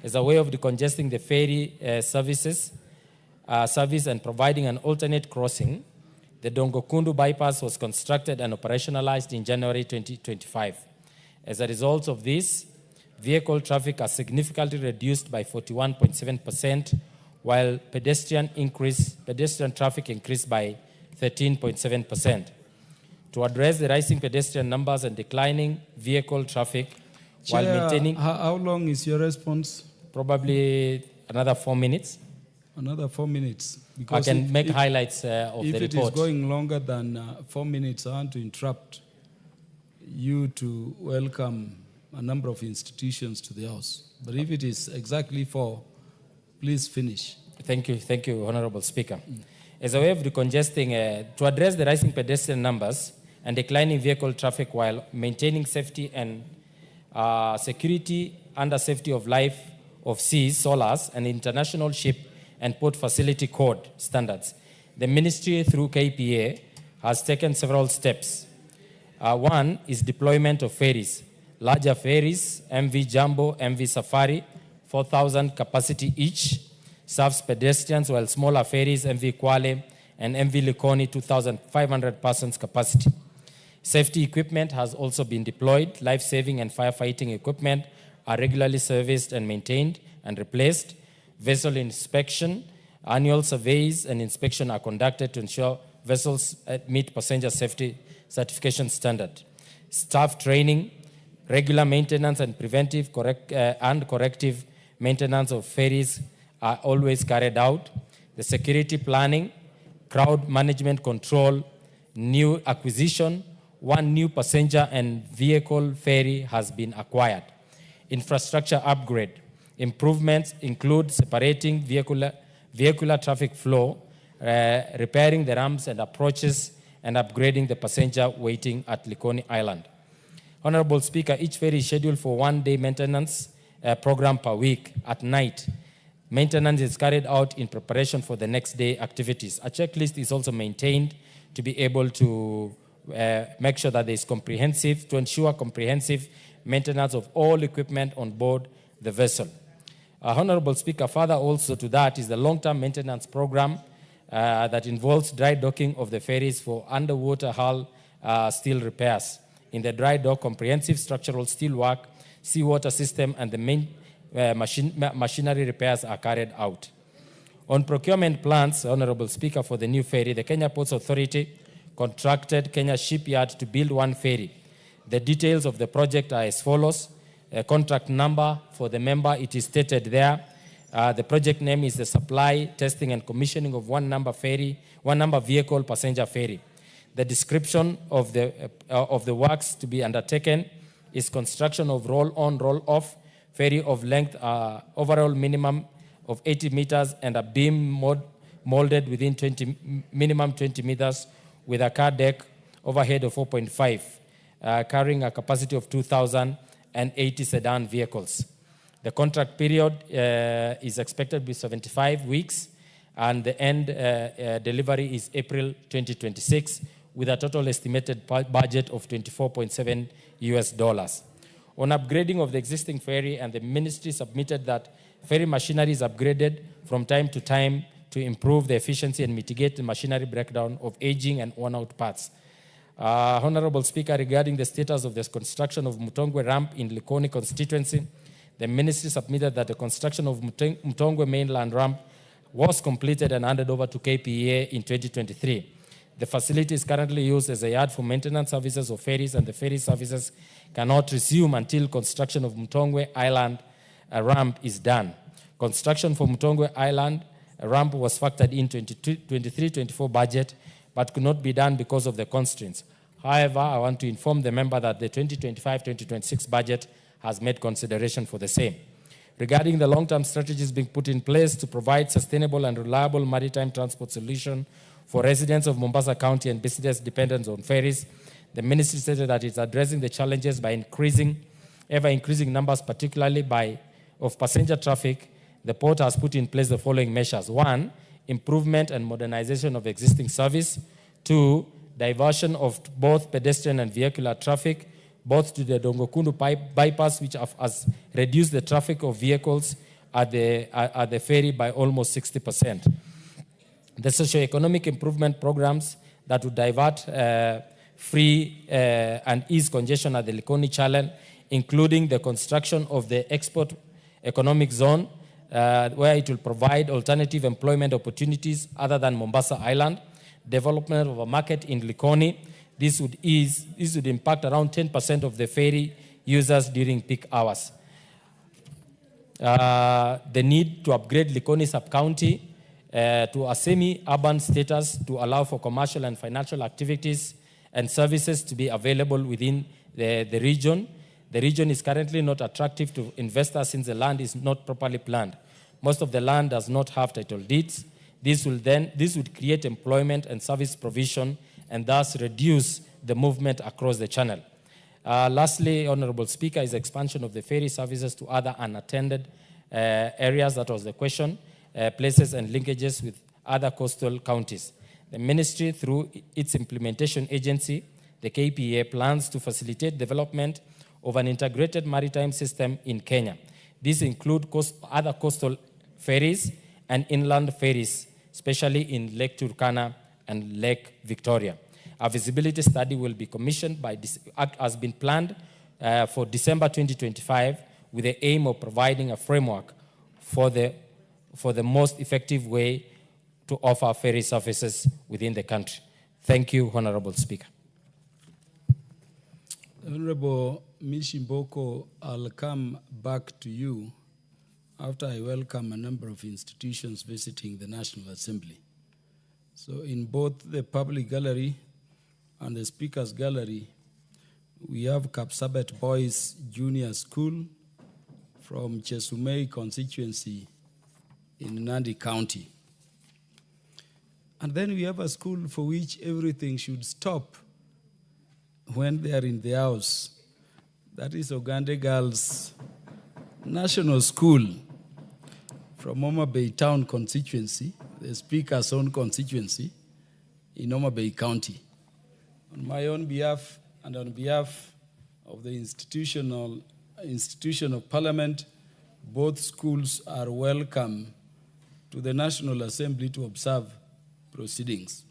as a way of decongesting the ferry service and providing an alternate crossing, the Dongokundu bypass was constructed and operationalized in January 2025. As a result of this, vehicle traffic has significantly reduced by 41.7%, while pedestrian traffic increased by 13.7%. To address the rising pedestrian numbers and declining vehicle traffic, Chair, while maintaining... How long is your response? Probably another 4 minutes. Another 4 minutes. I can make highlights of the report. If it is going longer than 4 minutes, I want to interrupt you to welcome a number of institutions to the House. But if it is exactly 4, please finish. Thank you, Honorable Speaker. As a way of decongesting, to address the rising pedestrian numbers and declining vehicle traffic while maintaining safety and security under safety of life of seas, SOLAS, and international ship and port facility code standards, the Ministry through KPA has taken several steps. One is deployment of ferries. Larger ferries, MV Jumbo, MV Safari, 4,000 capacity each, serves pedestrians, while smaller ferries, MV Kwale and MV Likoni, 2,500 persons capacity. Safety equipment has also been deployed. Life-saving and firefighting equipment are regularly serviced and maintained and replaced. Vessel inspection, annual surveys and inspection are conducted to ensure vessels meet passenger safety certification standard. Staff training, regular maintenance and preventive and corrective maintenance of ferries are always carried out. The security planning, crowd management control, new acquisition, one new passenger and vehicle ferry has been acquired. Infrastructure upgrade. Improvements include separating vehicular traffic flow, repairing the ramps and approaches, and upgrading the passenger waiting at Likoni Island. Honorable Speaker, each ferry is scheduled for one-day maintenance program per week at night. Maintenance is carried out in preparation for the next day activities. A checklist is also maintained to be able to make sure that there is to ensure comprehensive maintenance of all equipment on board the vessel. Honorable Speaker, further also to that is the long-term maintenance program that involves dry docking of the ferries for underwater hull steel repairs. In the dry dock, comprehensive structural steel work, seawater system, and the main machinery repairs are carried out. On procurement plans, Honorable Speaker, for the new ferry, the Kenya Ports Authority contracted Kenya Shipyard to build one ferry. The details of the project are as follows. A contract number for the member, it is stated there. The project name is the supply, testing, and commissioning of one number vehicle passenger ferry. The description of the works to be undertaken is construction of roll-on, roll-off ferry of length overall minimum of 80 meters and a beam molded within minimum 20 meters with a car deck overhead of 4.5, carrying a capacity of 2,080 sedan vehicles. The contract period is expected to be 75 weeks, and the end delivery is April 2026, with a total estimated budget of $24.7 US. On upgrading of the existing ferry, and the ministry submitted that ferry machinery is upgraded from time to time to improve the efficiency and mitigate the machinery breakdown of aging and worn-out parts. Honorable Speaker, regarding the status of the construction of Mutongwe ramp in Likoni constituency, the ministry submitted that the construction of Mutongwe mainland ramp was completed and handed over to KPEA in 2023. The facility is currently used as a yard for maintenance services of ferries, and the ferry services cannot resume until construction of Mutongwe Island ramp is done. Construction for Mutongwe Island ramp was factored in 23-24 budget, but could not be done because of the constraints. However, I want to inform the member that the 2025-2026 budget has made consideration for the same. Regarding the long-term strategies being put in place to provide sustainable and reliable maritime transport solution for residents of Mombasa County and business dependent on ferries, the ministry stated that it's addressing the challenges by ever-increasing numbers, particularly of passenger traffic. The port has put in place the following measures. 1, improvement and modernization of existing service. 2, diversion of both pedestrian and vehicular traffic, both to the Dongokundu bypass, which has reduced the traffic of vehicles at the ferry by almost 60%. The socio-economic improvement programs that would divert free and ease congestion at the Likoni Channel, including the construction of the export economic zone, where it will provide alternative employment opportunities other than Mombasa Island, development of a market in Likoni. This would impact around 10% of the ferry users during peak hours. The need to upgrade Likoni sub-county to a semi-urban status to allow for commercial and financial activities and services to be available within the region. The region is currently not attractive to investors since the land is not properly planned. Most of the land does not have title deeds. This would create employment and service provision and thus reduce the movement across the channel. Lastly, Honorable Speaker, is expansion of the ferry services to other unattended areas. That was the question. Places and linkages with other coastal counties. The ministry, through its implementation agency, the KPA plans to facilitate development of an integrated maritime system in Kenya. These include other coastal ferries and inland ferries, especially in Lake Turkana and Lake Victoria. A feasibility study will be commissioned has been planned for December 2025 with the aim of providing a framework for the most effective way to offer ferry services within the country. Thank you, Honorable Speaker. Honorable Mishimboko, I'll come back to you after I welcome a number of institutions visiting the National Assembly. So in both the public gallery and the Speaker's gallery, we have Kapsabet Boys Junior School from Chesumei constituency in Nandi County. And then we have a school for which everything should stop when they are in the house. That is Ogande Girls National School from Homa Bay Town constituency, the Speaker's own constituency in Homa Bay County. On my own behalf and on behalf of the institution of Parliament, both schools are welcome to the National Assembly to observe proceedings.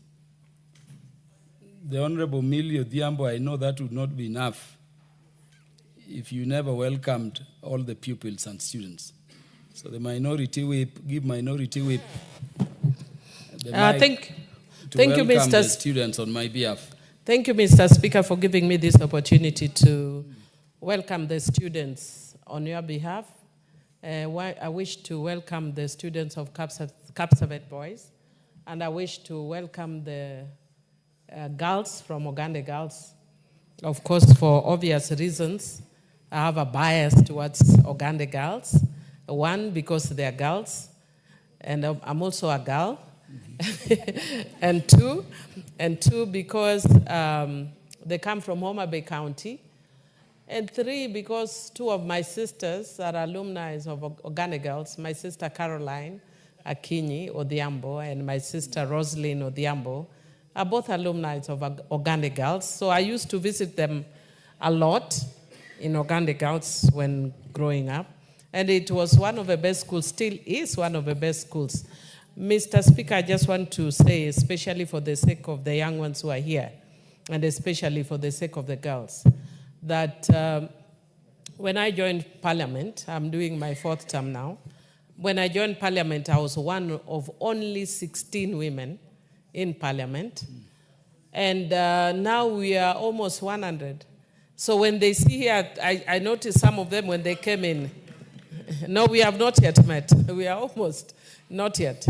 The Honorable Millie Odhiambo, I know that would not be enough if you never welcomed all the pupils and students. So the minority whip, give minority whip the mic thank you, welcome the Mr. students on my behalf. Thank you, Mr. Speaker, for giving me this opportunity to welcome the students on your behalf. I wish to welcome the students of Kapsabet Boys, and I wish to welcome the girls from Ogande Girls. Of course, for obvious reasons, I have a bias towards Ogande Girls. One, because they're girls, and I'm also a girl. and two, because they come from Homa Bay County. And three, because two of my sisters are alumni of Ogande Girls. My sister Caroline Akinyi Odhiambo and my sister Roslyn Odhiambo are both alumni of Ogande Girls. So I used to visit them a lot in Ogande Girls when growing up. And it was one of the best schools, still is one of the best schools. Mr. Speaker, I just want to say, especially for the sake of the young ones who are here, and especially for the sake of the girls, that when I joined Parliament, I'm doing my 4th term now, when I joined Parliament, I was one of only 16 women in Parliament. And now we are almost 100. So when they see here, I noticed some of them when they came in. No, we have not yet met. We are almost not yet.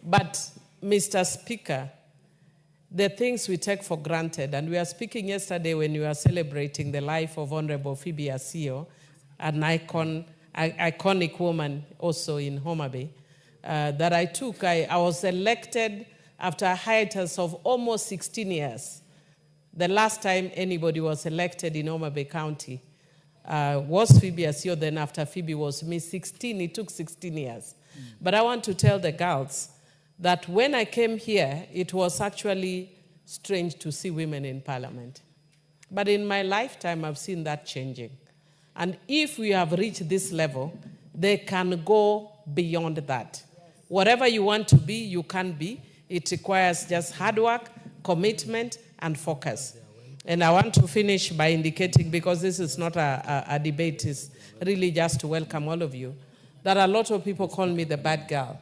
But, Mr. Speaker, the things we take for granted, and we were speaking yesterday when we were celebrating the life of Honorable Phoebe Asio, an iconic woman also in Homa Bay, that I took. I was elected after a hiatus of almost 16 years. The last time anybody was elected in Homa Bay County was Phoebe Asio. Then after Phoebe was me, 16. It took 16 years. But I want to tell the girls that when I came here, it was actually strange to see women in Parliament. But in my lifetime, I've seen that changing. And if we have reached this level, they can go beyond that. Whatever you want to be, you can be. It requires just hard work, commitment, and focus. And I want to finish by indicating, because this is not a debate, it's really just to welcome all of you, that a lot of people call me the bad girl.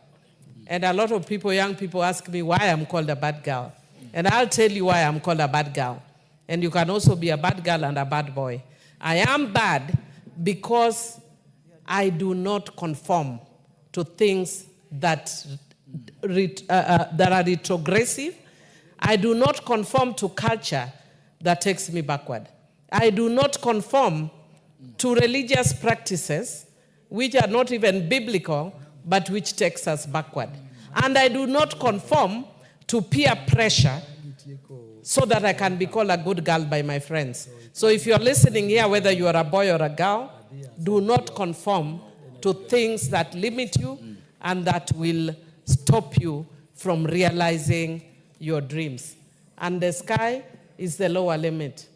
And a lot of people, young people, ask me why I'm called a bad girl. And I'll tell you why I'm called a bad girl. And you can also be a bad girl and a bad boy. I am bad because I do not conform to things that are retrogressive. I do not conform to culture that takes me backward. I do not conform to religious practices which are not even biblical, but which takes us backward. And I do not conform to peer pressure so that I can be called a good girl by my friends. So if you're listening here, whether you are a boy or a girl, do not conform to things that limit you and that will stop you from realizing your dreams. And the sky is the lower limit.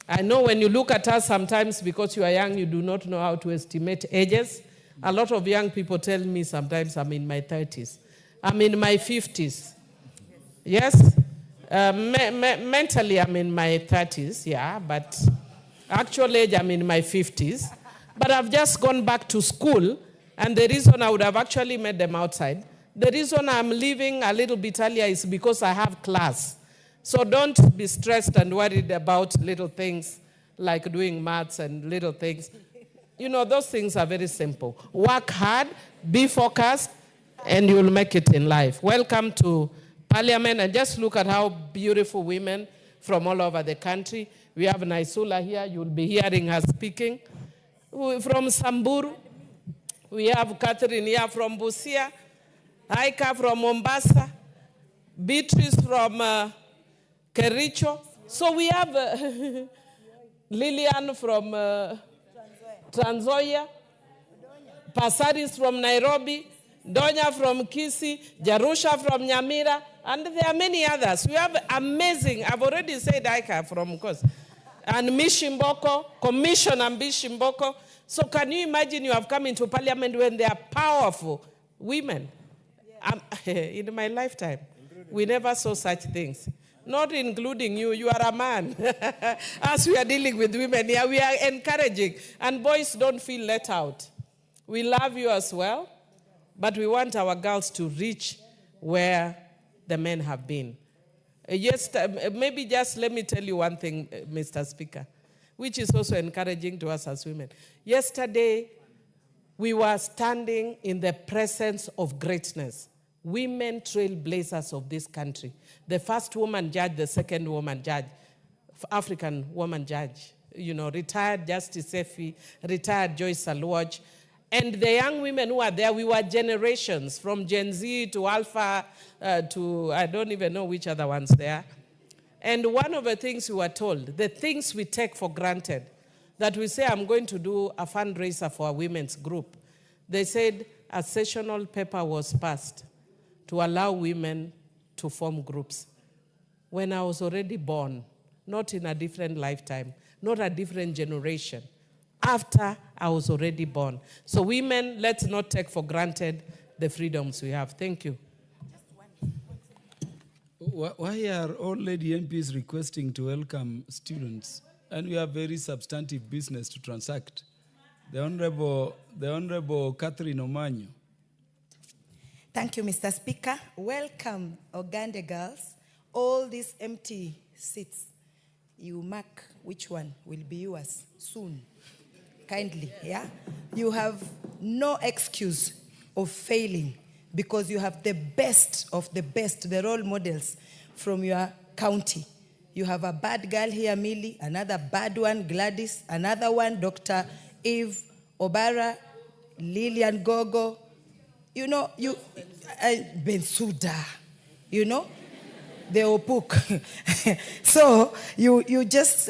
I know when you look at us sometimes, because you are young, you do not know how to estimate ages. A lot of young people tell me sometimes I'm in my 30s. I'm in my 50s. Yes? Mentally, I'm in my 30s, yeah, but actual age, I'm in my 50s. But I've just gone back to school, and the reason I would have actually met them outside, the reason I'm leaving a little bit earlier is because I have class. So don't be stressed and worried about little things like doing maths and little things. You know, those things are very simple. Work hard, be focused, and you'll make it in life. Welcome to Parliament, and just look at how beautiful women from all over the country. We have Naisula here. You'll be hearing her speaking. From Samburu. We have Catherine here from Busia. Aika from Mombasa. Beatrice from Kericho. So we have Lillian from Trans Nzoia, Pasaris from Nairobi, Donya from Kisii, Jarusha from Nyamira, and there are many others. We have amazing, I've already said Aika from course, and Mishimboko, Commissioner Mishimboko. So can you imagine you have come into Parliament when there are powerful women? In my lifetime, we never saw such things. Not including you. You are a man. As we are dealing with women here, we are encouraging. And boys, don't feel let out. We love you as well, but we want our girls to reach where the men have been. Yes, maybe just let me tell you one thing, Mr. Speaker, which is also encouraging to us as women. Yesterday, we were standing in the presence of greatness. Women trailblazers of this country. The first woman judge, the second woman judge, African woman judge. You know, retired Justice Effie, retired Joyce Aluoj. And the young women who are there, we were generations, from Gen Z to Alpha to I don't even know which other ones there. And one of the things we were told, the things we take for granted, that we say, I'm going to do a fundraiser for a women's group. They said a sessional paper was passed to allow women to form groups. When I was already born, not in a different lifetime, not a different generation, after I was already born. So women, let's not take for granted the freedoms we have. Thank you. Why are all lady MPs requesting to welcome students? And we have very substantive business to transact. The Honorable Catherine Omanyo. Thank you, Mr. Speaker. Welcome, Ogande girls. All these empty seats, you mark which one will be yours soon. Kindly, yeah? You have no excuse of failing because you have the best of the best, the role models from your county. You have a bad girl here, Millie, another bad one, Gladys, another one, Dr. Eve Obara, Lillian Gogo, you know, Bensouda, you know, the Opuk. So you just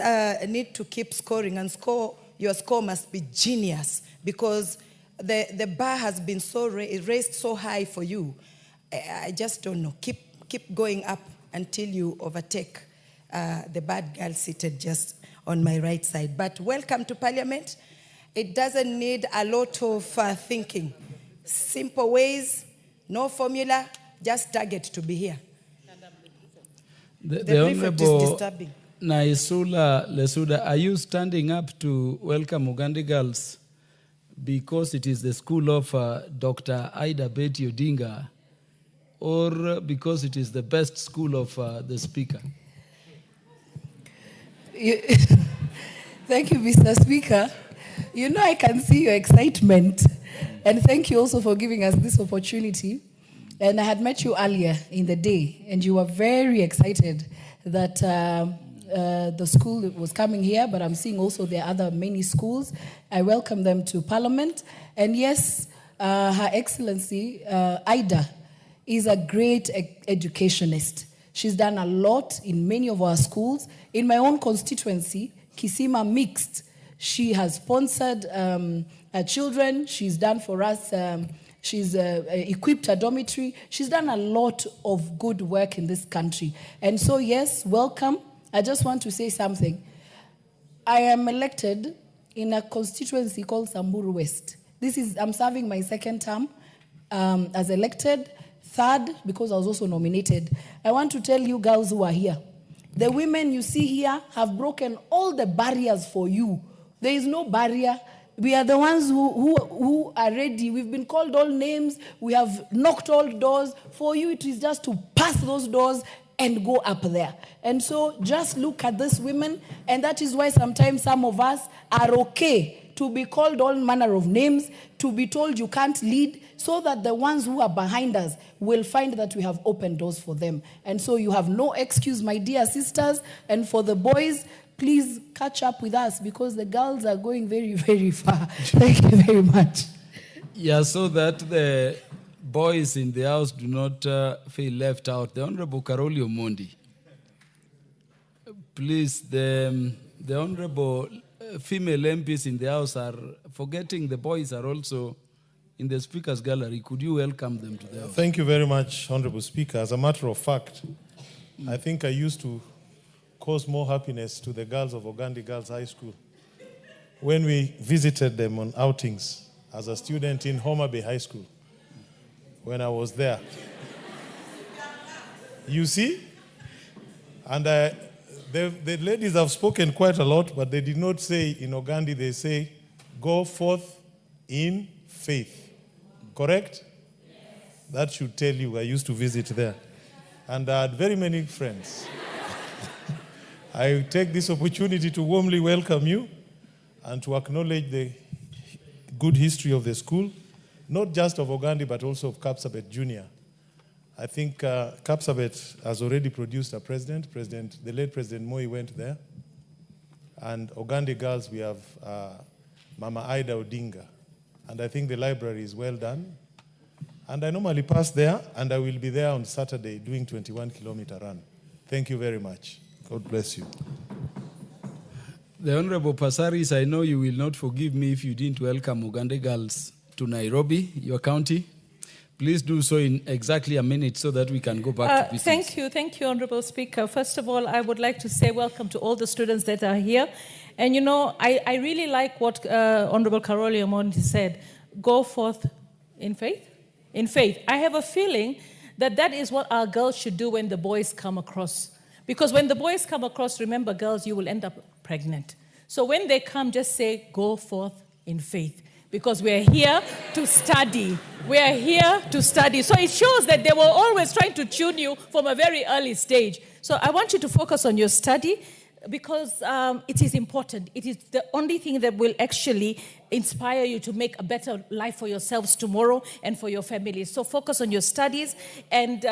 need to keep scoring and score. Your score must be genius because the bar has been so raised so high for you. I just don't know. Keep going up until you overtake the bad girl seated just on my right side. But welcome to Parliament. It doesn't need a lot of thinking. Simple ways, no formula, just target to be here. The Honorable Naisula Lesuda, are you standing up to welcome Uganda girls because it is the school of Dr. Ida Betty Odinga, or because it is the best school of the Speaker? Thank you, Mr. Speaker. You know, I can see your excitement. And thank you also for giving us this opportunity. And I had met you earlier in the day, and you were very excited that the school was coming here, but I'm seeing also there are other many schools. I welcome them to Parliament. And yes, Her Excellency, Ida, is a great educationist. She's done a lot in many of our schools. In my own constituency, Kisima Mixed, she has sponsored children. She's done for us, she's equipped a dormitory. She's done a lot of good work in this country. And so, yes, welcome. I just want to say something. I am elected in a constituency called Samburu West. I'm serving my second term as elected, third because I was also nominated. I want to tell you girls who are here, the women you see here have broken all the barriers for you. There is no barrier. We are the ones who are ready. We've been called all names. We have knocked all doors. For you, it is just to pass those doors and go up there. And so just look at these women, and that is why sometimes some of us are okay to be called all manner of names, to be told you can't lead, so that the ones who are behind us will find that we have opened doors for them. And so you have no excuse, my dear sisters. And for the boys, please catch up with us, because the girls are going very, very far. Thank you very much. Yeah, so that the boys in the house do not feel left out. The Honorable Karoli Omondi. Please, the Honorable female MPs in the house are forgetting the boys are also in the Speaker's Gallery. Could you welcome them to the house? Thank you very much, Honorable Speaker. As a matter of fact, I think I used to cause more happiness to the girls of Ogandi Girls High School when we visited them on outings as a student in Homa Bay High School when I was there. You see? And the ladies have spoken quite a lot, but they did not say in Ogandi, they say, go forth in faith. Correct? Yes. That should tell you I used to visit there. And I had very many friends. I take this opportunity to warmly welcome you and to acknowledge the good history of the school, not just of Ogandi, but also of Kapsabet Junior. I think Kapsabet has already produced a president. The late President Moi went there. And Ogandi Girls, we have Mama Ida Odinga. And I think the library is well done. And I normally pass there, and I will be there on Saturday doing 21-kilometer run. Thank you very much. God bless you. The Honorable Pasaris, I know you will not forgive me if you didn't welcome Uganda girls to Nairobi, your county. Please do so in exactly a minute so that we can go back to business. Thank you, Honorable Speaker. First of all, I would like to say welcome to all the students that are here. And you know, I really like what Honorable Karoli Omondi said. Go forth in faith. In faith. I have a feeling that that is what our girls should do when the boys come across. Because when the boys come across, remember, girls, you will end up pregnant. So when they come, just say, go forth in faith. Because we're here to study. We're here to study. So it shows that they were always trying to tune you from a very early stage. So I want you to focus on your study, because it is important. It is the only thing that will actually inspire you to make a better life for yourselves tomorrow and for your families. So focus on your studies and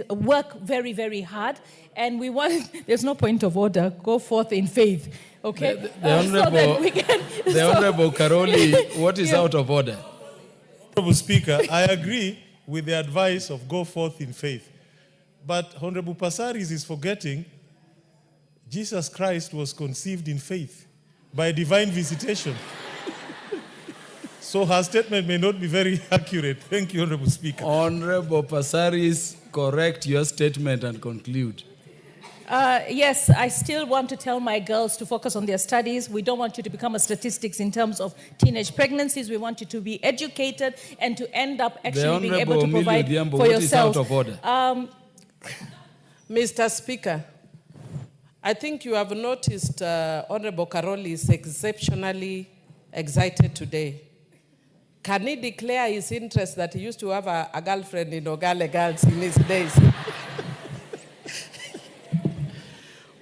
work very, very hard. And we want, there's no point of order. Go forth in faith. Okay? The Honorable Karoli, what is out of order? Honorable Speaker, I agree with the advice of go forth in faith. But Honorable Pasaris is forgetting Jesus Christ was conceived in faith by divine visitation. So her statement may not be very accurate. Thank you, Honorable Speaker. Honorable Pasaris, correct your statement and conclude. Yes, I still want to tell my girls to focus on their studies. We don't want you to become a statistics in terms of teenage pregnancies. We want you to be educated and to end up actually being able to provide for yourself. What is out of order? Mr. Speaker, I think you have noticed Honorable Karoli is exceptionally excited today. Can he declare his interest that he used to have a girlfriend in Ogale Girls in his days?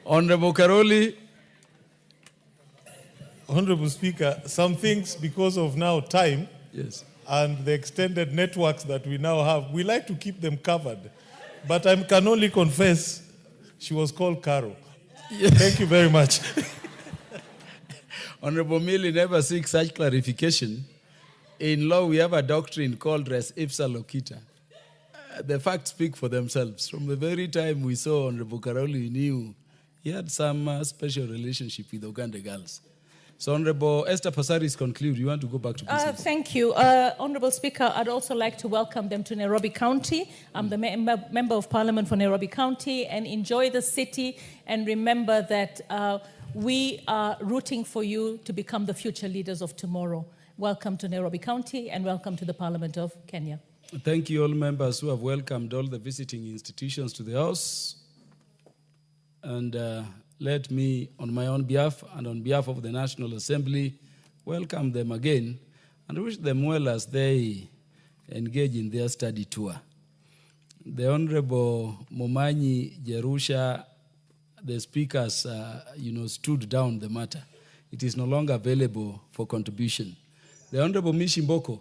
Honorable Karoli. Honorable Speaker, some things, because of now time yes, and the extended networks that we now have, we like to keep them covered. But I can only confess she was called Caro. Thank you very much. Honorable Millie never seeks such clarification. In law, we have a doctrine called res ipsa loquita. The facts speak for themselves. From the very time we saw Honorable Karoli, we knew he had some special relationship with Uganda girls. So Honorable Esther Passaris, conclude. You want to go back to business? Thank you. Honorable Speaker, I'd also like to welcome them to Nairobi County. I'm the Member of Parliament for Nairobi County, and enjoy the city, and remember that we are rooting for you to become the future leaders of tomorrow. Welcome to Nairobi County, and welcome to the Parliament of Kenya. Thank you all members who have welcomed all the visiting institutions to the House. And let me, on my own behalf and on behalf of the National Assembly, welcome them again and wish them well as they engage in their study tour. The Honorable Momanyi Jerusha, the speakers, stood down the matter. It is no longer available for contribution. The Honorable Mishimboko.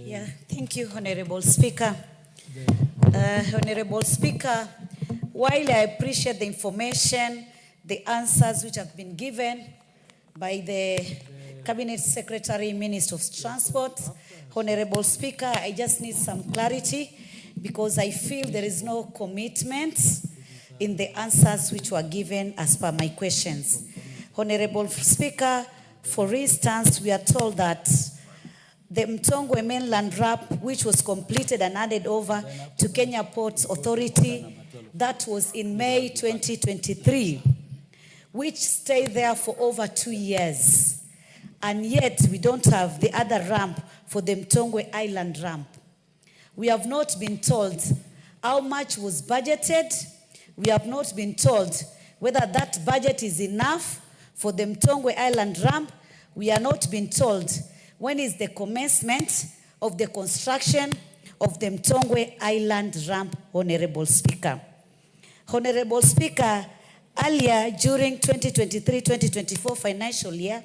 Yeah, thank you, Honorable Speaker. Honorable Speaker, while I appreciate the information, the answers which have been given by the Cabinet Secretary, Minister of Transport, Honorable Speaker, I just need some clarity because I feel there is no commitment in the answers which were given as per my questions. Honorable Speaker, for instance, we are told that the Mtongwe mainland ramp, which was completed and handed over to Kenya Ports Authority, that was in May 2023, which stayed there for over 2 years. And yet we don't have the other ramp for the Mtongwe Island ramp. We have not been told how much was budgeted. We have not been told whether that budget is enough for the Mtongwe Island ramp. We are not being told when is the commencement of the construction of the Mtongwe Island ramp, Honorable Speaker. Honorable Speaker, earlier during 2023-2024 financial year,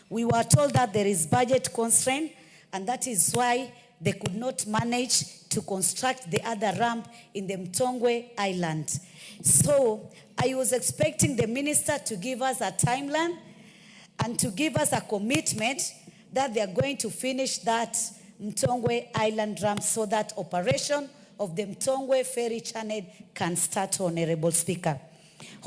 we were told that there is budget constraint, and that is why they could not manage to construct the other ramp in the Mtongwe Island. So I was expecting the minister to give us a timeline and to give us a commitment that they are going to finish that Mtongwe Island ramp so that operation of the Mtongwe ferry channel can start, Honorable Speaker.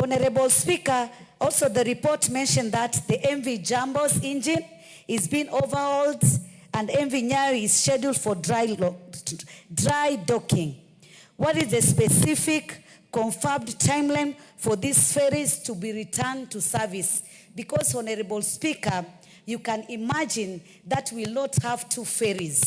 Honorable Speaker, also the report mentioned that the MV Jambo's engine is being overhauled and MV Nyayo is scheduled for dry docking. What is the specific confirmed timeline for these ferries to be returned to service? Because, Honorable Speaker, you can imagine that we will not have 2 ferries.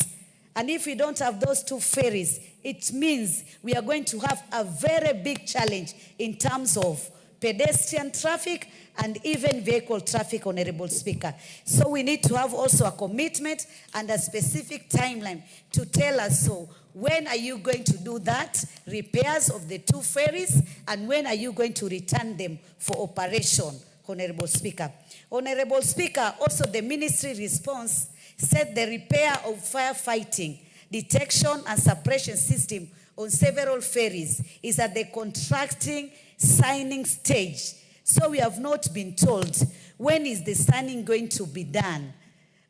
And if we don't have those 2 ferries, it means we are going to have a very big challenge in terms of pedestrian traffic and even vehicle traffic, Honorable Speaker. So we need to have also a commitment and a specific timeline to tell us, so when are you going to do that, repairs of the 2 ferries, and when are you going to return them for operation, Honorable Speaker. Honorable Speaker, also the ministry response said the repair of firefighting, detection and suppression system on several ferries is at the contracting signing stage. So we have not been told when is the signing going to be done.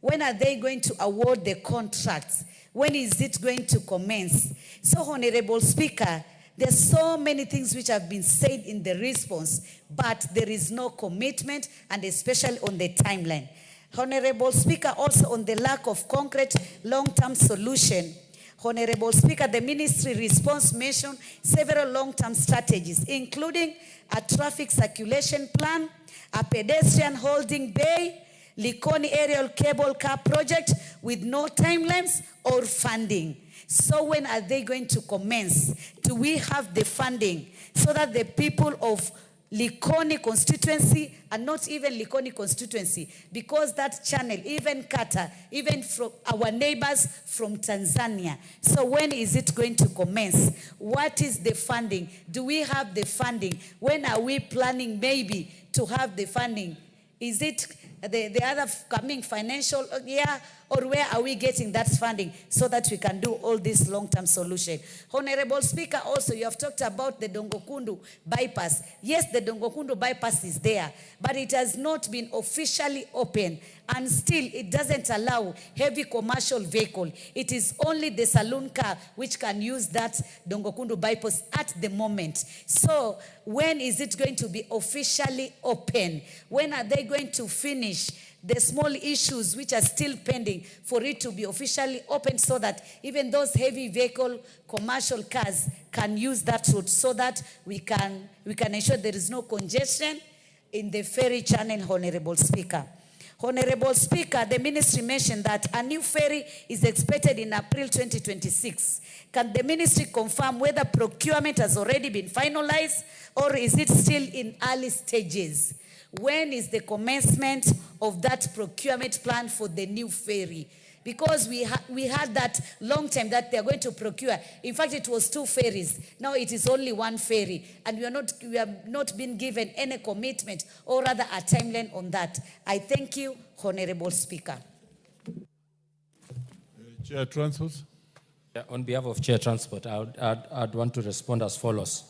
When are they going to award the contracts? When is it going to commence? So, Honorable Speaker, there's so many things which have been said in the response, but there is no commitment, and especially on the timeline. Honorable Speaker, also on the lack of concrete long-term solution. Honorable Speaker, the ministry response mentioned several long-term strategies, including a traffic circulation plan, a pedestrian holding bay, Likoni aerial cable car project with no timelines or funding. So when are they going to commence? Do we have the funding so that the people of Likoni constituency, and not even Likoni constituency, because that channel, even Qatar, even from our neighbors from Tanzania. So when is it going to commence? What is the funding? Do we have the funding? When are we planning maybe to have the funding? Is it the other coming financial year, or where are we getting that funding so that we can do all this long-term solution? Honorable Speaker, also you have talked about the Dongokundu bypass. Yes, the Dongokundu bypass is there, but it has not been officially opened, and still it doesn't allow heavy commercial vehicle. It is only the saloon car which can use that Dongokundu bypass at the moment. So when is it going to be officially open? When are they going to finish the small issues which are still pending for it to be officially open, so that even those heavy vehicle commercial cars can use that route, so that we can ensure there is no congestion in the ferry channel, Honorable Speaker. Honorable Speaker, the ministry mentioned that a new ferry is expected in April 2026. Can the ministry confirm whether procurement has already been finalized, or is it still in early stages? When is the commencement of that procurement plan for the new ferry? Because we had that long time that they're going to procure. In fact, it was 2 ferries. Now it is only 1 ferry. And we have not been given any commitment or rather a timeline on that. I thank you, Honorable Speaker. Chair Transport. On behalf of Chair Transport, I'd want to respond as follows.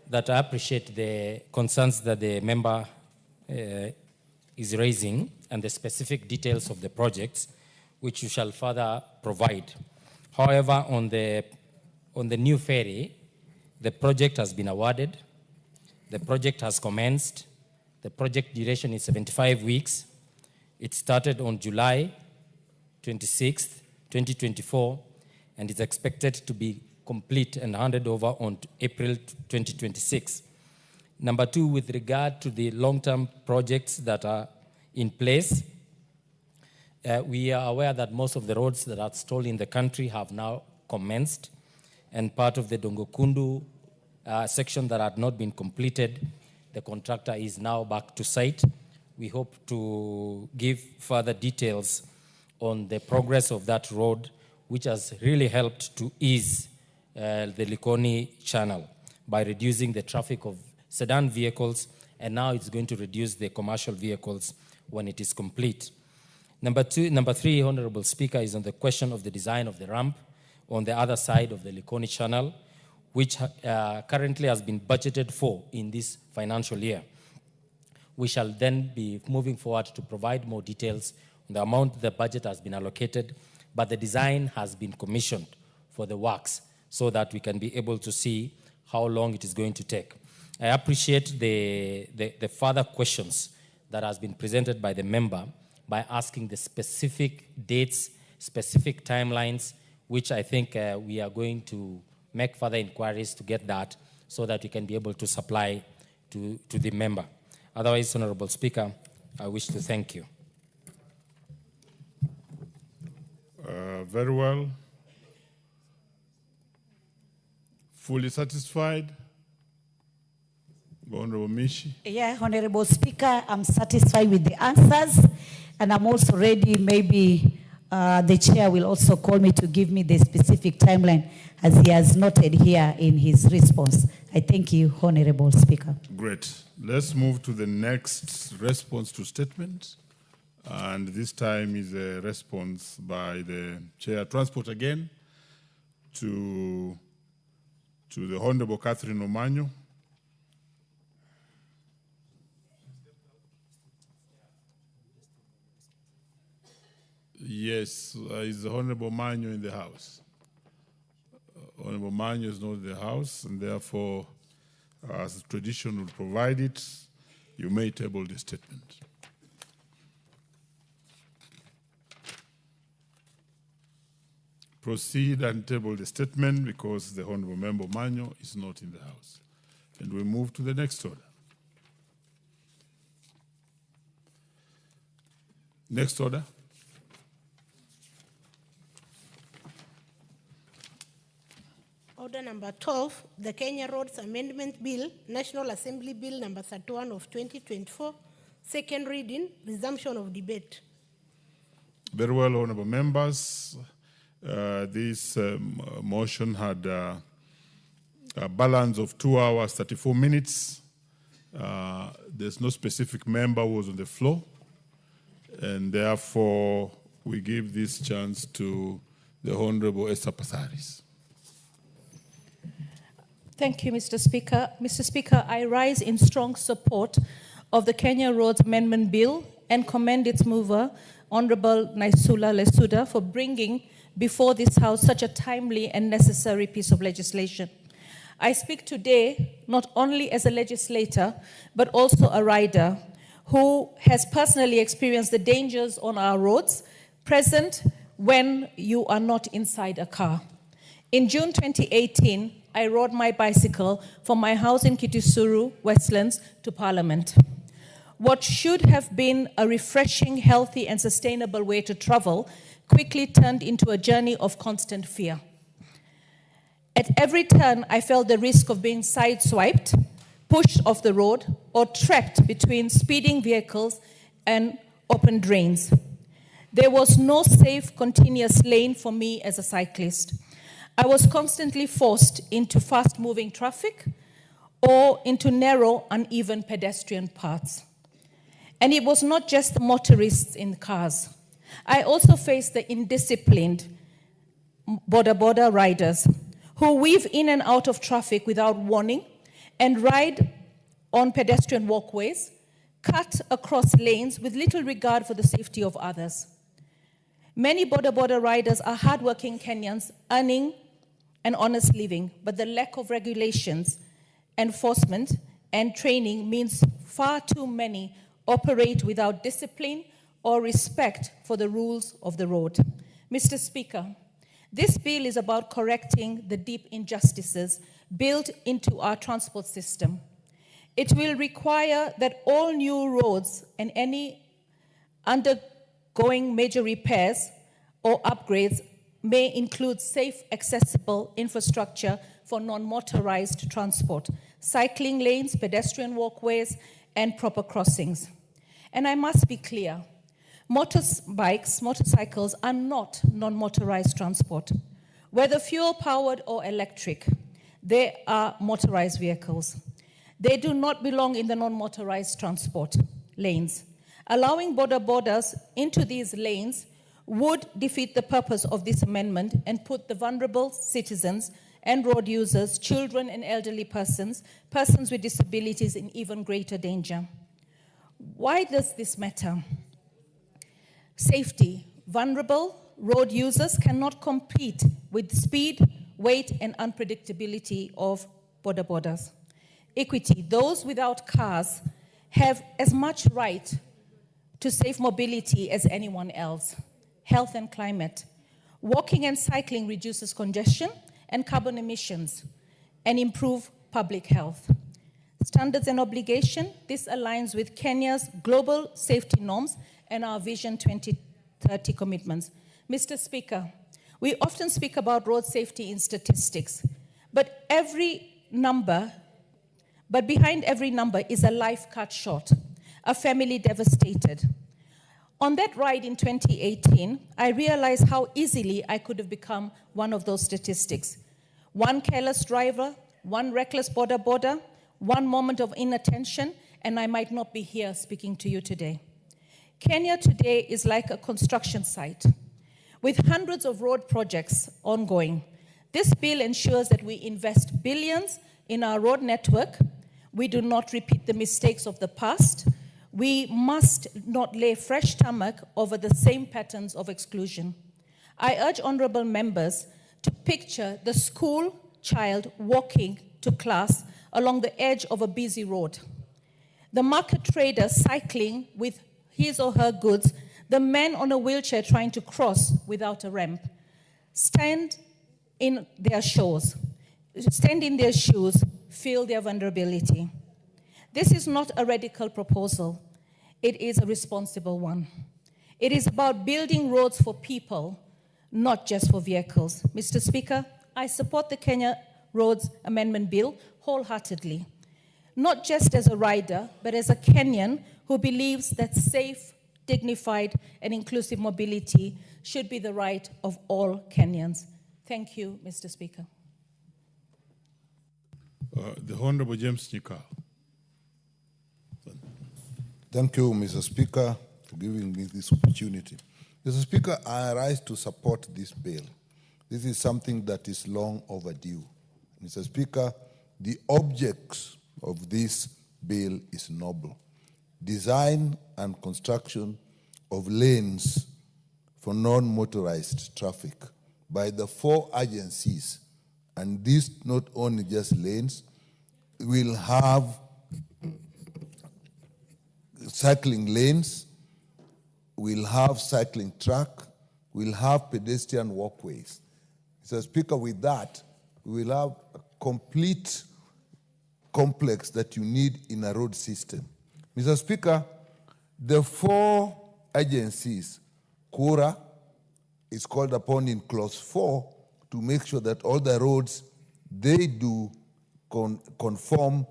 That I appreciate the concerns that the member is raising and the specific details of the projects, which you shall further provide. However, on the new ferry, the project has been awarded, the project has commenced, the project duration is 75 weeks. It started on July 26th, 2024, and is expected to be complete and handed over on April 2026. Number 2, with regard to the long-term projects that are in place, we are aware that most of the roads that are stalled in the country have now commenced, and part of the Dongokundu section that had not been completed, the contractor is now back to site. We hope to give further details on the progress of that road, which has really helped to ease the Likoni channel by reducing the traffic of sedan vehicles, and now it's going to reduce the commercial vehicles when it is complete. Number 3, Honorable Speaker, is on the question of the design of the ramp on the other side of the Likoni channel, which currently has been budgeted for in this financial year. We shall then be moving forward to provide more details on the amount the budget has been allocated, but the design has been commissioned for the works so that we can be able to see how long it is going to take. I appreciate the further questions that has been presented by the member by asking the specific dates, specific timelines, which I think we are going to make further inquiries to get that so that we can be able to supply to the member. Otherwise, Honorable Speaker, I wish to thank you. Very well. Fully satisfied? Honorable Mishi. Yeah, Honorable Speaker, I'm satisfied with the answers, and I'm also ready. Maybe the chair will also call me to give me the specific timeline, as he has noted here in his response. I thank you, Honorable Speaker. Great. Let's move to the next response to statement. And this time is a response by the Chair Transport again to the Honorable Catherine Omanyo. Yes, is the Honorable Manyo in the House? Honorable Manyo is not in the House, and therefore, as tradition would provide it, you may table the statement. Proceed and table the statement because the Honorable Member Manyo is not in the House. And we move to the next order. Next order. Order number 12, the Kenya Roads Amendment Bill, National Assembly Bill number 31 of 2024, second reading, resumption of debate. Very well, honorable members. This motion had a balance of 2 hours, 34 minutes. There's no specific member who was on the floor. and therefore we give this chance to the Honorable Esther Pasaris. Thank you, Mr. Speaker. Mr. Speaker, I rise in strong support of the Kenya Roads Amendment Bill and commend its mover, Honorable Naisula Lesuda, for bringing before this House such a timely and necessary piece of legislation. I speak today not only as a legislator, but also a rider who has personally experienced the dangers on our roads present when you are not inside a car. In June 2018, I rode my bicycle from my house in Kitisuru, Westlands, to Parliament. What should have been a refreshing, healthy, and sustainable way to travel quickly turned into a journey of constant fear. At every turn, I felt the risk of being sideswiped, pushed off the road, or trapped between speeding vehicles and open drains. There was no safe, continuous lane for me as a cyclist. I was constantly forced into fast-moving traffic or into narrow, uneven pedestrian paths. And it was not just the motorists in cars. I also faced the indisciplined border riders who weave in and out of traffic without warning and ride on pedestrian walkways, cut across lanes with little regard for the safety of others. Many border riders are hardworking Kenyans earning an honest living, but the lack of regulations, enforcement, and training means far too many operate without discipline or respect for the rules of the road. Mr. Speaker, this bill is about correcting the deep injustices built into our transport system. It will require that all new roads and any undergoing major repairs or upgrades may include safe, accessible infrastructure for non-motorized transport, cycling lanes, pedestrian walkways, and proper crossings. And I must be clear, motorcycles are not non-motorized transport. Whether fuel-powered or electric, they are motorized vehicles. They do not belong in the non-motorized transport lanes. Allowing borders into these lanes would defeat the purpose of this amendment and put the vulnerable citizens and road users, children and elderly persons, persons with disabilities in even greater danger. Why does this matter? Safety. Vulnerable road users cannot compete with speed, weight, and unpredictability of borders. Equity. Those without cars have as much right to safe mobility as anyone else. Health and climate. Walking and cycling reduces congestion and carbon emissions and improve public health. Standards and obligation. This aligns with Kenya's global safety norms and our Vision 2030 commitments. Mr. Speaker, we often speak about road safety in statistics, but behind every number is a life cut short, a family devastated. On that ride in 2018, I realized how easily I could have become one of those statistics. One careless driver, one reckless border, one moment of inattention, and I might not be here speaking to you today. Kenya today is like a construction site with hundreds of road projects ongoing. This bill ensures that we invest billions in our road network. We do not repeat the mistakes of the past. We must not lay fresh stomach over the same patterns of exclusion. I urge honorable members to picture the school child walking to class along the edge of a busy road, the market trader cycling with his or her goods, the man on a wheelchair trying to cross without a ramp. Stand in their shoes, feel their vulnerability. This is not a radical proposal. It is a responsible one. It is about building roads for people, not just for vehicles. Mr. Speaker, I support the Kenya Roads Amendment Bill wholeheartedly, not just as a rider, but as a Kenyan who believes that safe, dignified, and inclusive mobility should be the right of all Kenyans. Thank you, Mr. Speaker. The Honorable James Nyika. Thank you, Mr. Speaker. for giving me this opportunity. Mr. Speaker, I rise to support this bill. This is something that is long overdue. Mr. Speaker, the object of this bill is noble. Design and construction of lanes for non-motorized traffic by the 4 agencies, and this not only just lanes, will have cycling lanes, we'll have cycling track, we'll have pedestrian walkways. Mr. Speaker, with that, we will have a complete complex that you need in a road system. Mr. Speaker, the 4 agencies, KURA is called upon in clause 4 to make sure that all the roads, they do conform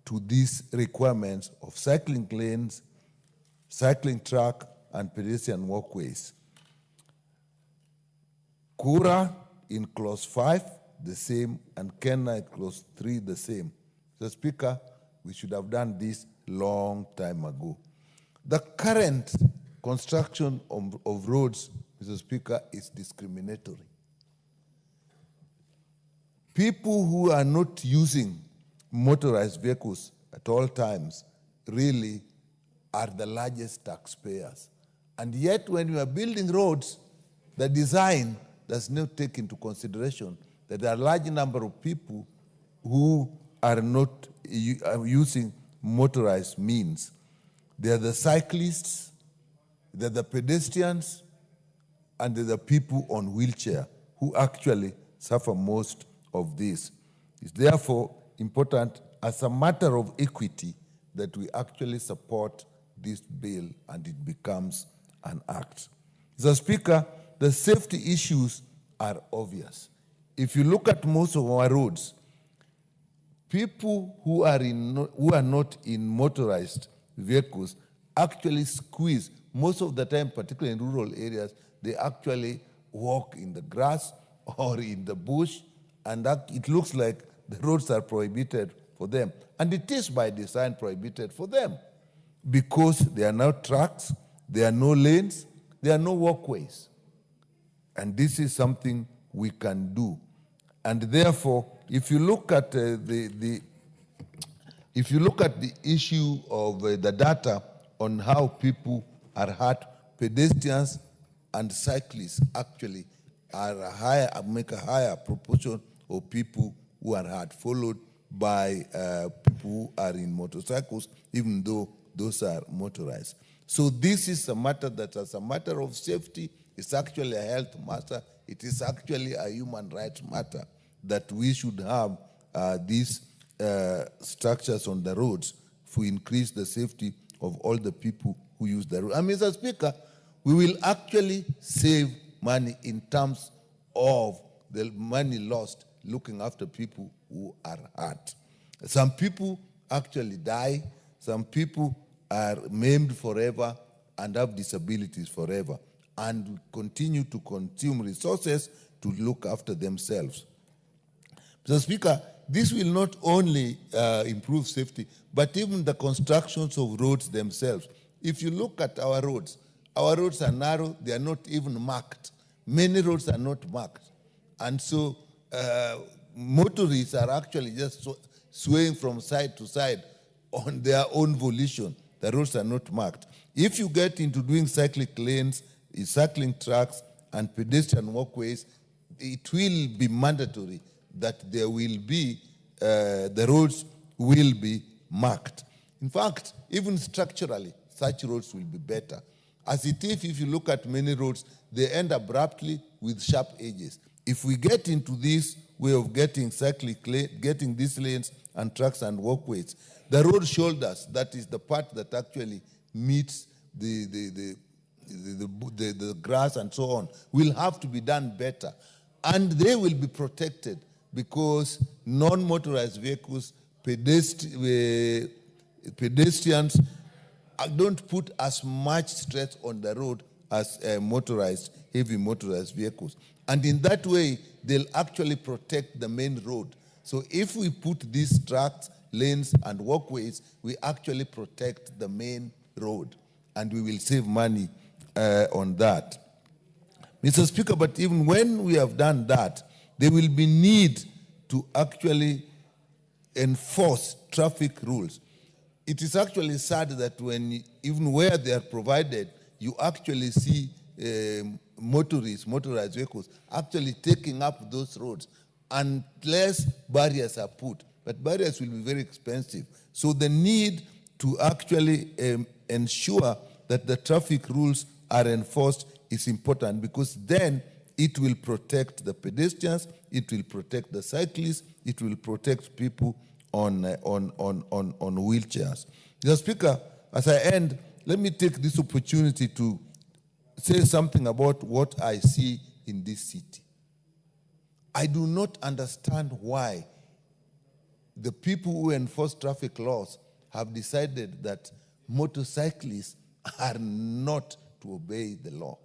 to these requirements of cycling lanes, cycling track, and pedestrian walkways. KURA in clause 5, the same, and KENA in clause 3, the same. Mr. Speaker, we should have done this long time ago. The current construction of roads, Mr. Speaker, is discriminatory. People who are not using motorized vehicles at all times really are the largest taxpayers. And yet when we are building roads, the design does not take into consideration that there are a large number of people who are not using motorized means. They are the cyclists, they're the pedestrians, and they're the people on wheelchair who actually suffer most of this. It's therefore important as a matter of equity that we actually support this bill and it becomes an act. Mr. Speaker, the safety issues are obvious. If you look at most of our roads, people who are not in motorized vehicles actually squeeze. Most of the time, particularly in rural areas, they actually walk in the grass or in the bush, and that it looks like the roads are prohibited for them. And it is by design prohibited for them because there are no tracks, there are no lanes, there are no walkways. And this is something we can do. And therefore, if you look at the issue of the data on how people are hurt, pedestrians and cyclists actually are make a higher proportion of people who are hurt, followed by people who are in motorcycles, even though those are motorized. So this is a matter that, as a matter of safety, is actually a health matter. It is actually a human rights matter that we should have these structures on the roads to increase the safety of all the people who use the road. And Mr. Speaker, we will actually save money in terms of the money lost looking after people who are hurt. Some people actually die. Some people are maimed forever and have disabilities forever and continue to consume resources to look after themselves. Mr. Speaker, this will not only improve safety, but even the constructions of roads themselves. If you look at our roads are narrow, they are not even marked. Many roads are not marked. And so motorists are actually just swaying from side to side on their own volition. The roads are not marked. If you get into doing cycling lanes, cycling tracks, and pedestrian walkways, it will be mandatory that there will be, the roads will be marked. In fact, even structurally, such roads will be better. As it is, if you look at many roads, they end abruptly with sharp edges. If we get into this way of getting getting these lanes and tracks and walkways, the road shoulders, that is the part that actually meets the grass and so on, will have to be done better. And they will be protected because non-motorized vehicles, pedestrians don't put as much stress on the road as heavy motorized vehicles. And in that way, they'll actually protect the main road. So if we put these tracks, lanes, and walkways, we actually protect the main road. and we will save money on that. Mr. Speaker, but even when we have done that, there will be need to actually enforce traffic rules. It is actually sad that even where they are provided, you actually see motorized vehicles, actually taking up those roads unless barriers are put. But barriers will be very expensive. So the need to actually ensure that the traffic rules are enforced is important, because then it will protect the pedestrians, it will protect the cyclists, it will protect people on wheelchairs. Mr. Speaker, as I end, let me take this opportunity to say something about what I see in this city. I do not understand why the people who enforce traffic laws have decided that motorcyclists are not to obey the law.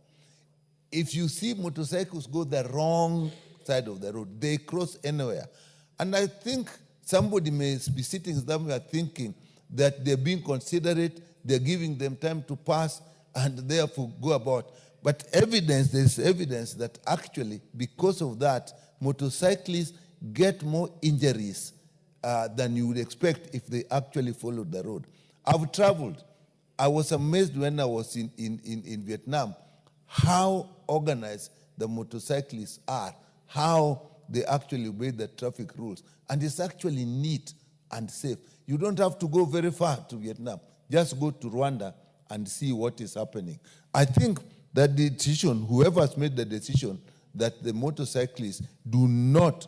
If you see motorcycles go the wrong side of the road, they cross anywhere. And I think somebody may be sitting somewhere thinking that they're being considerate, they're giving them time to pass, and therefore go about. But there's evidence that actually, because of that, motorcyclists get more injuries than you would expect if they actually followed the road. I've traveled. I was amazed when I was in Vietnam how organized the motorcyclists are, how they actually obey the traffic rules. And it's actually neat and safe. You don't have to go very far to Vietnam. Just go to Rwanda and see what is happening. I think that the decision, whoever has made the decision that the motorcyclists do not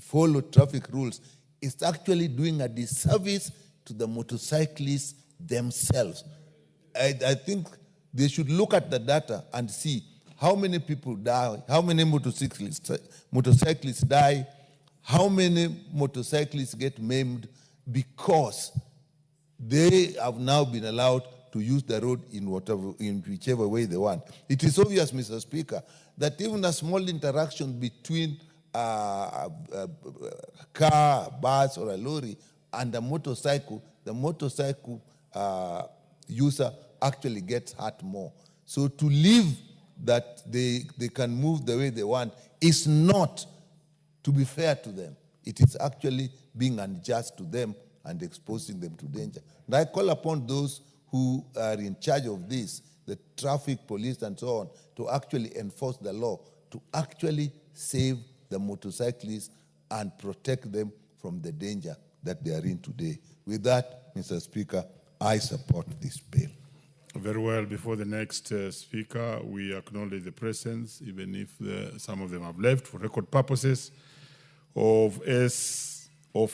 follow traffic rules is actually doing a disservice to the motorcyclists themselves. I think they should look at the data and see how many people die, how many motorcyclists die, how many motorcyclists get maimed because they have now been allowed to use the road in whichever way they want. It is obvious, Mr. Speaker, that even a small interaction between a car, bus, or a lorry and a motorcycle, the motorcycle user actually gets hurt more. So to leave that they can move the way they want is not to be fair to them. It is actually being unjust to them and exposing them to danger. And I call upon those who are in charge of this, the traffic police and so on, to actually enforce the law, to actually save the motorcyclists and protect them from the danger that they are in today. With that, Mr. Speaker, I support this bill. Very well. Before the next speaker, we acknowledge the presence, even if some of them have left for record purposes, of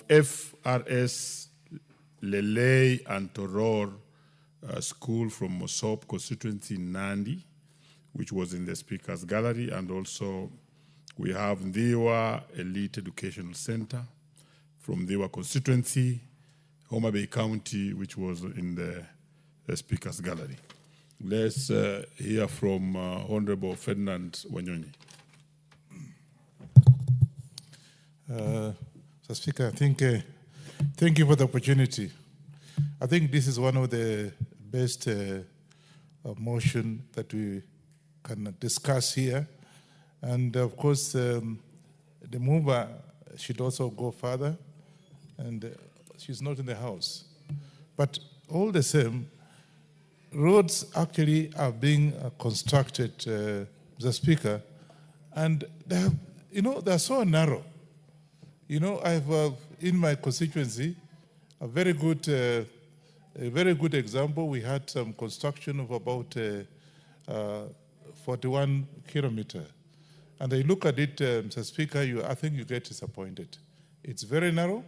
FRS Lelei and Toror School from Mosop constituency Nandi, which was in the speaker's gallery, and also we have Ndiwa Elite Educational Center from Ndiwa constituency, Homa Bay County, which was in the speaker's gallery. Let's hear from Honorable Ferdinand Wanyonyi. Mr. Speaker, thank you for the opportunity. I think this is one of the best motion that we can discuss here. And of course, the mover should also go further, and she's not in the house. But all the same, roads actually are being constructed, Mr. Speaker, and they have, they're so narrow. I have in my constituency a very good example. We had some construction of about 41 kilometers. And I look at it, Mr. Speaker, I think you get disappointed. It's very narrow.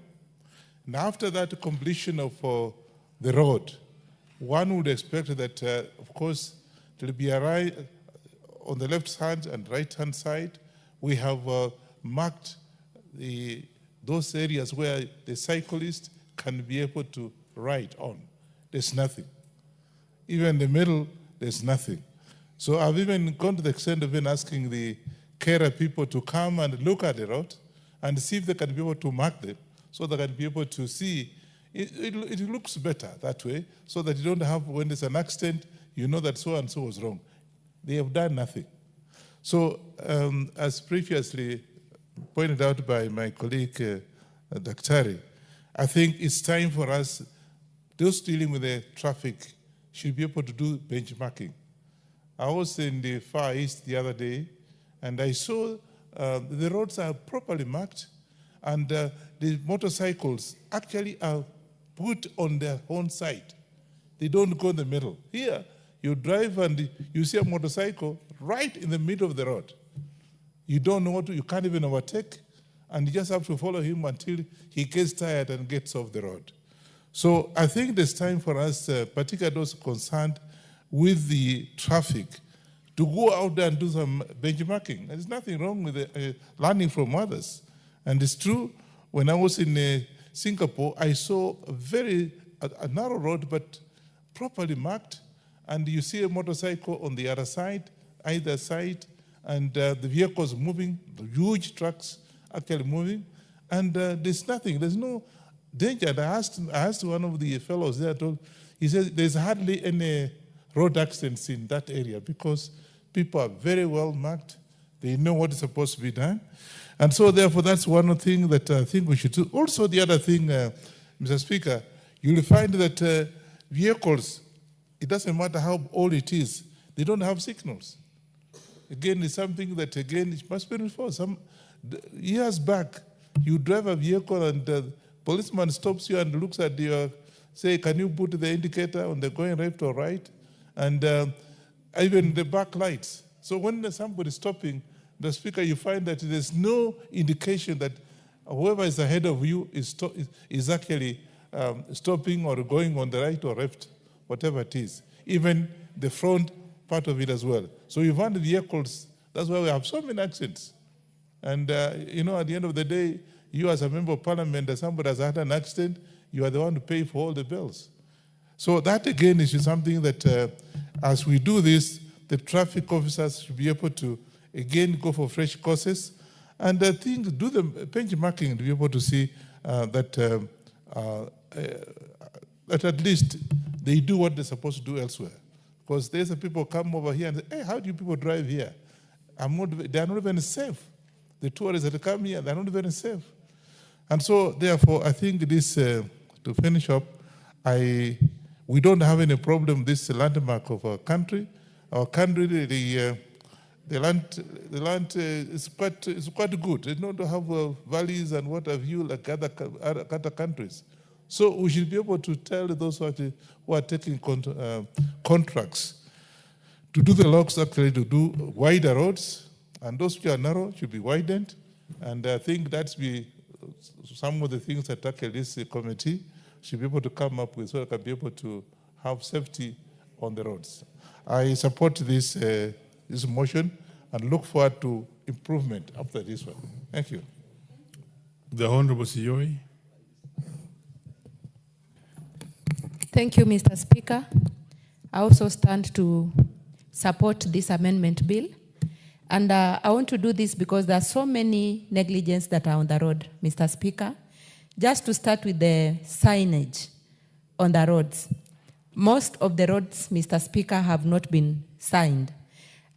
And after that completion of the road, one would expect that, of course, it will be on the left hand and right hand side. We have marked those areas where the cyclist can be able to ride on. There's nothing. Even in the middle, there's nothing. So I've even gone to the extent of even asking the carer people to come and look at the road and see if they can be able to mark them so they can be able to see, it looks better that way, so that you don't have, when there's an accident, you know that so-and-so was wrong. They have done nothing. So, as previously pointed out by my colleague, Daktari, I think it's time for us, those dealing with the traffic, should be able to do benchmarking. I was in the Far East the other day, and I saw the roads are properly marked, and the motorcycles actually are put on their own side. They don't go in the middle. Here, you drive and you see a motorcycle right in the middle of the road. You don't know you can't even overtake, and you just have to follow him until he gets tired and gets off the road. So I think there's time for us, particularly those concerned with the traffic, to go out there and do some benchmarking. There's nothing wrong with learning from others. And it's true, when I was in Singapore, I saw a narrow road, but properly marked, and you see a motorcycle on the other side, either side, and the vehicles moving, the huge trucks actually moving, and there's nothing, there's no danger. And I asked one of the fellows there, he said there's hardly any road accidents in that area because people are very well marked, they know what is supposed to be done. And so therefore that's one thing that I think we should do. Also the other thing, Mr. Speaker, you'll find that vehicles, it doesn't matter how old it is, they don't have signals. Again, it's something that, again, it must be enforced. Some years back, you drive a vehicle and the policeman stops you and looks at your, say, can you put the indicator on the going left or right? And even the back lights. So when somebody is stopping, the Speaker, you find that there's no indication that whoever is ahead of you is actually stopping or going on the right or left, whatever it is. Even the front part of it as well. So you find the vehicles, that's why we have so many accidents. And, you know, at the end of the day, you as a member of parliament, if somebody has had an accident, you are the one to pay for all the bills. So that, again, is something that as we do this, the traffic officers should be able to, again, go for fresh courses. And I think do the benchmarking to be able to see that at least they do what they're supposed to do elsewhere. Because there's people come over here and say, hey, how do you people drive here? They are not even safe. The tourists that come here, they're not very safe. And so, therefore, I think this, to finish up, we don't have any problem, this landmark of our country. Our country, the land is quite good. They don't have valleys and what have you like other countries. So we should be able to tell those who are taking contracts to do the logs, actually to do wider roads, and those which are narrow should be widened. And I think that's some of the things that actually this committee should be able to come up with so that can be able to have safety on the roads. I support this, this motion and look forward to improvement after this one. Thank you. The Honorable Siyoi. Thank you, Mr. Speaker. I also stand to support this amendment bill. And I want to do this because there are so many negligence that are on the road, Mr. Speaker. Just to start with the signage on the roads. Most of the roads, Mr. Speaker, have not been signed.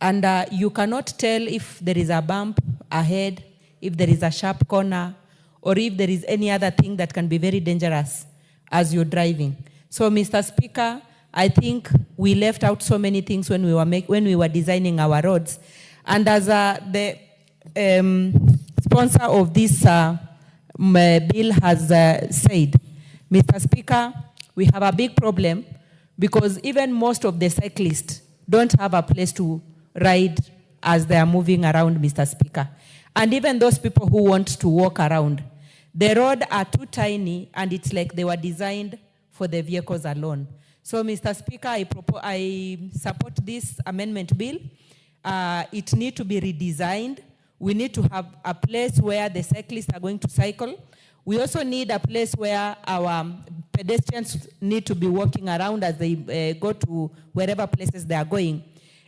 And you cannot tell if there is a bump ahead, if there is a sharp corner, or if there is any other thing that can be very dangerous as you're driving. So, Mr. Speaker, I think we left out so many things when we were designing our roads. And as the sponsor of this bill has said, Mr. Speaker, we have a big problem because even most of the cyclists don't have a place to ride as they are moving around, Mr. Speaker. And even those people who want to walk around, the roads are too tiny and it's like they were designed for the vehicles alone. So, Mr. Speaker, I support this amendment bill. It needs to be redesigned. We need to have a place where the cyclists are going to cycle. We also need a place where our pedestrians need to be walking around as they go to wherever places they are going.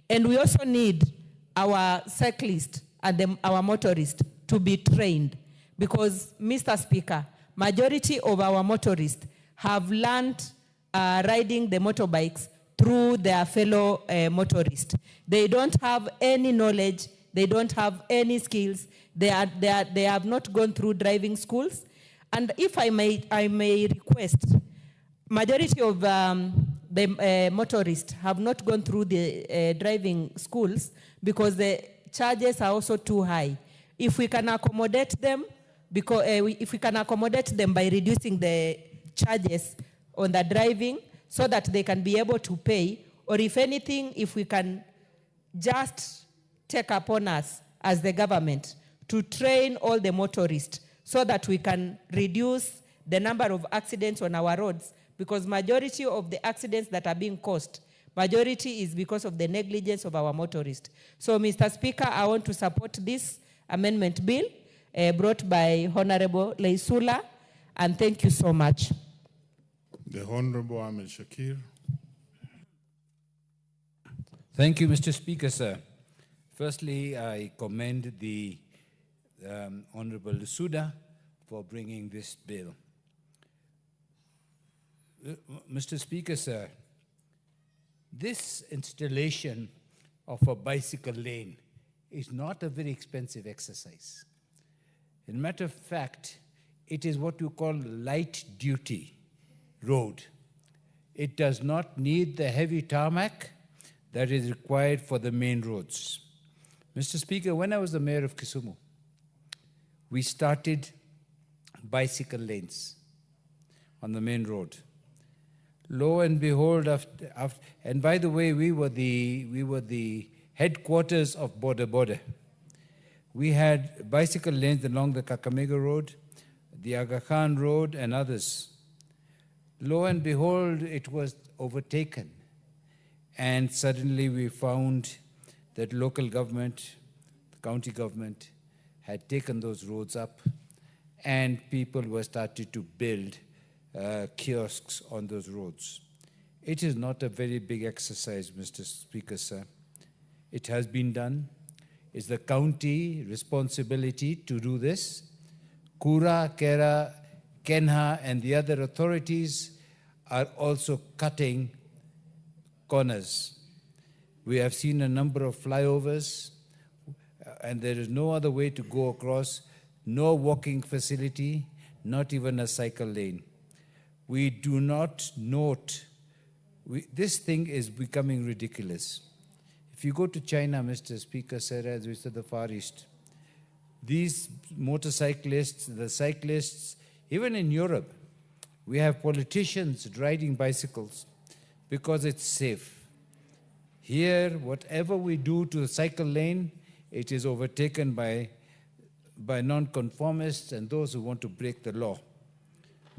And we also need our cyclists and our motorists to be trained because, Mr. Speaker, majority of our motorists have learned riding the motorbikes through their fellow motorists. They don't have any knowledge. They don't have any skills. They have not gone through driving schools. And if I may request, majority of the motorists have not gone through the driving schools because the charges are also too high. If we can accommodate them, if we can accommodate them by reducing the charges on the driving so that they can be able to pay, or if anything, if we can just take upon us as the government to train all the motorists so that we can reduce the number of accidents on our roads, because majority of the accidents that are being caused, majority is because of the negligence of our motorists. So, Mr. Speaker, I want to support this amendment bill brought by Honorable Leisula, and thank you so much. The Honorable Ahmed Shakir. Thank you, Mr. Speaker, sir. Firstly, I commend the Honorable Lesuda for bringing this bill. Mr. Speaker, sir, this installation of a bicycle lane is not a very expensive exercise. In matter of fact, it is what you call light-duty road. It does not need the heavy tarmac that is required for the main roads. Mr. Speaker, when I was the mayor of Kisumu, we started bicycle lanes on the main road. Lo and behold, and by the way, we were the headquarters of Border. We had bicycle lanes along the Kakamega Road, the Aga Khan Road, and others. Lo and behold, it was overtaken. And suddenly we found that local government, the county government, had taken those roads up, and people were started to build kiosks on those roads. It is not a very big exercise, Mr. Speaker, sir. It has been done. It's the county responsibility to do this. Kura, Kera, Kenha, and the other authorities are also cutting corners. We have seen a number of flyovers, and there is no other way to go across, no walking facility, not even a cycle lane. We do not note, this thing is becoming ridiculous. If you go to China, Mr. Speaker, sir, as we said, the Far East, these motorcyclists, the cyclists, even in Europe, we have politicians riding bicycles because it's safe. Here, whatever we do to the cycle lane, it is overtaken by non-conformists and those who want to break the law.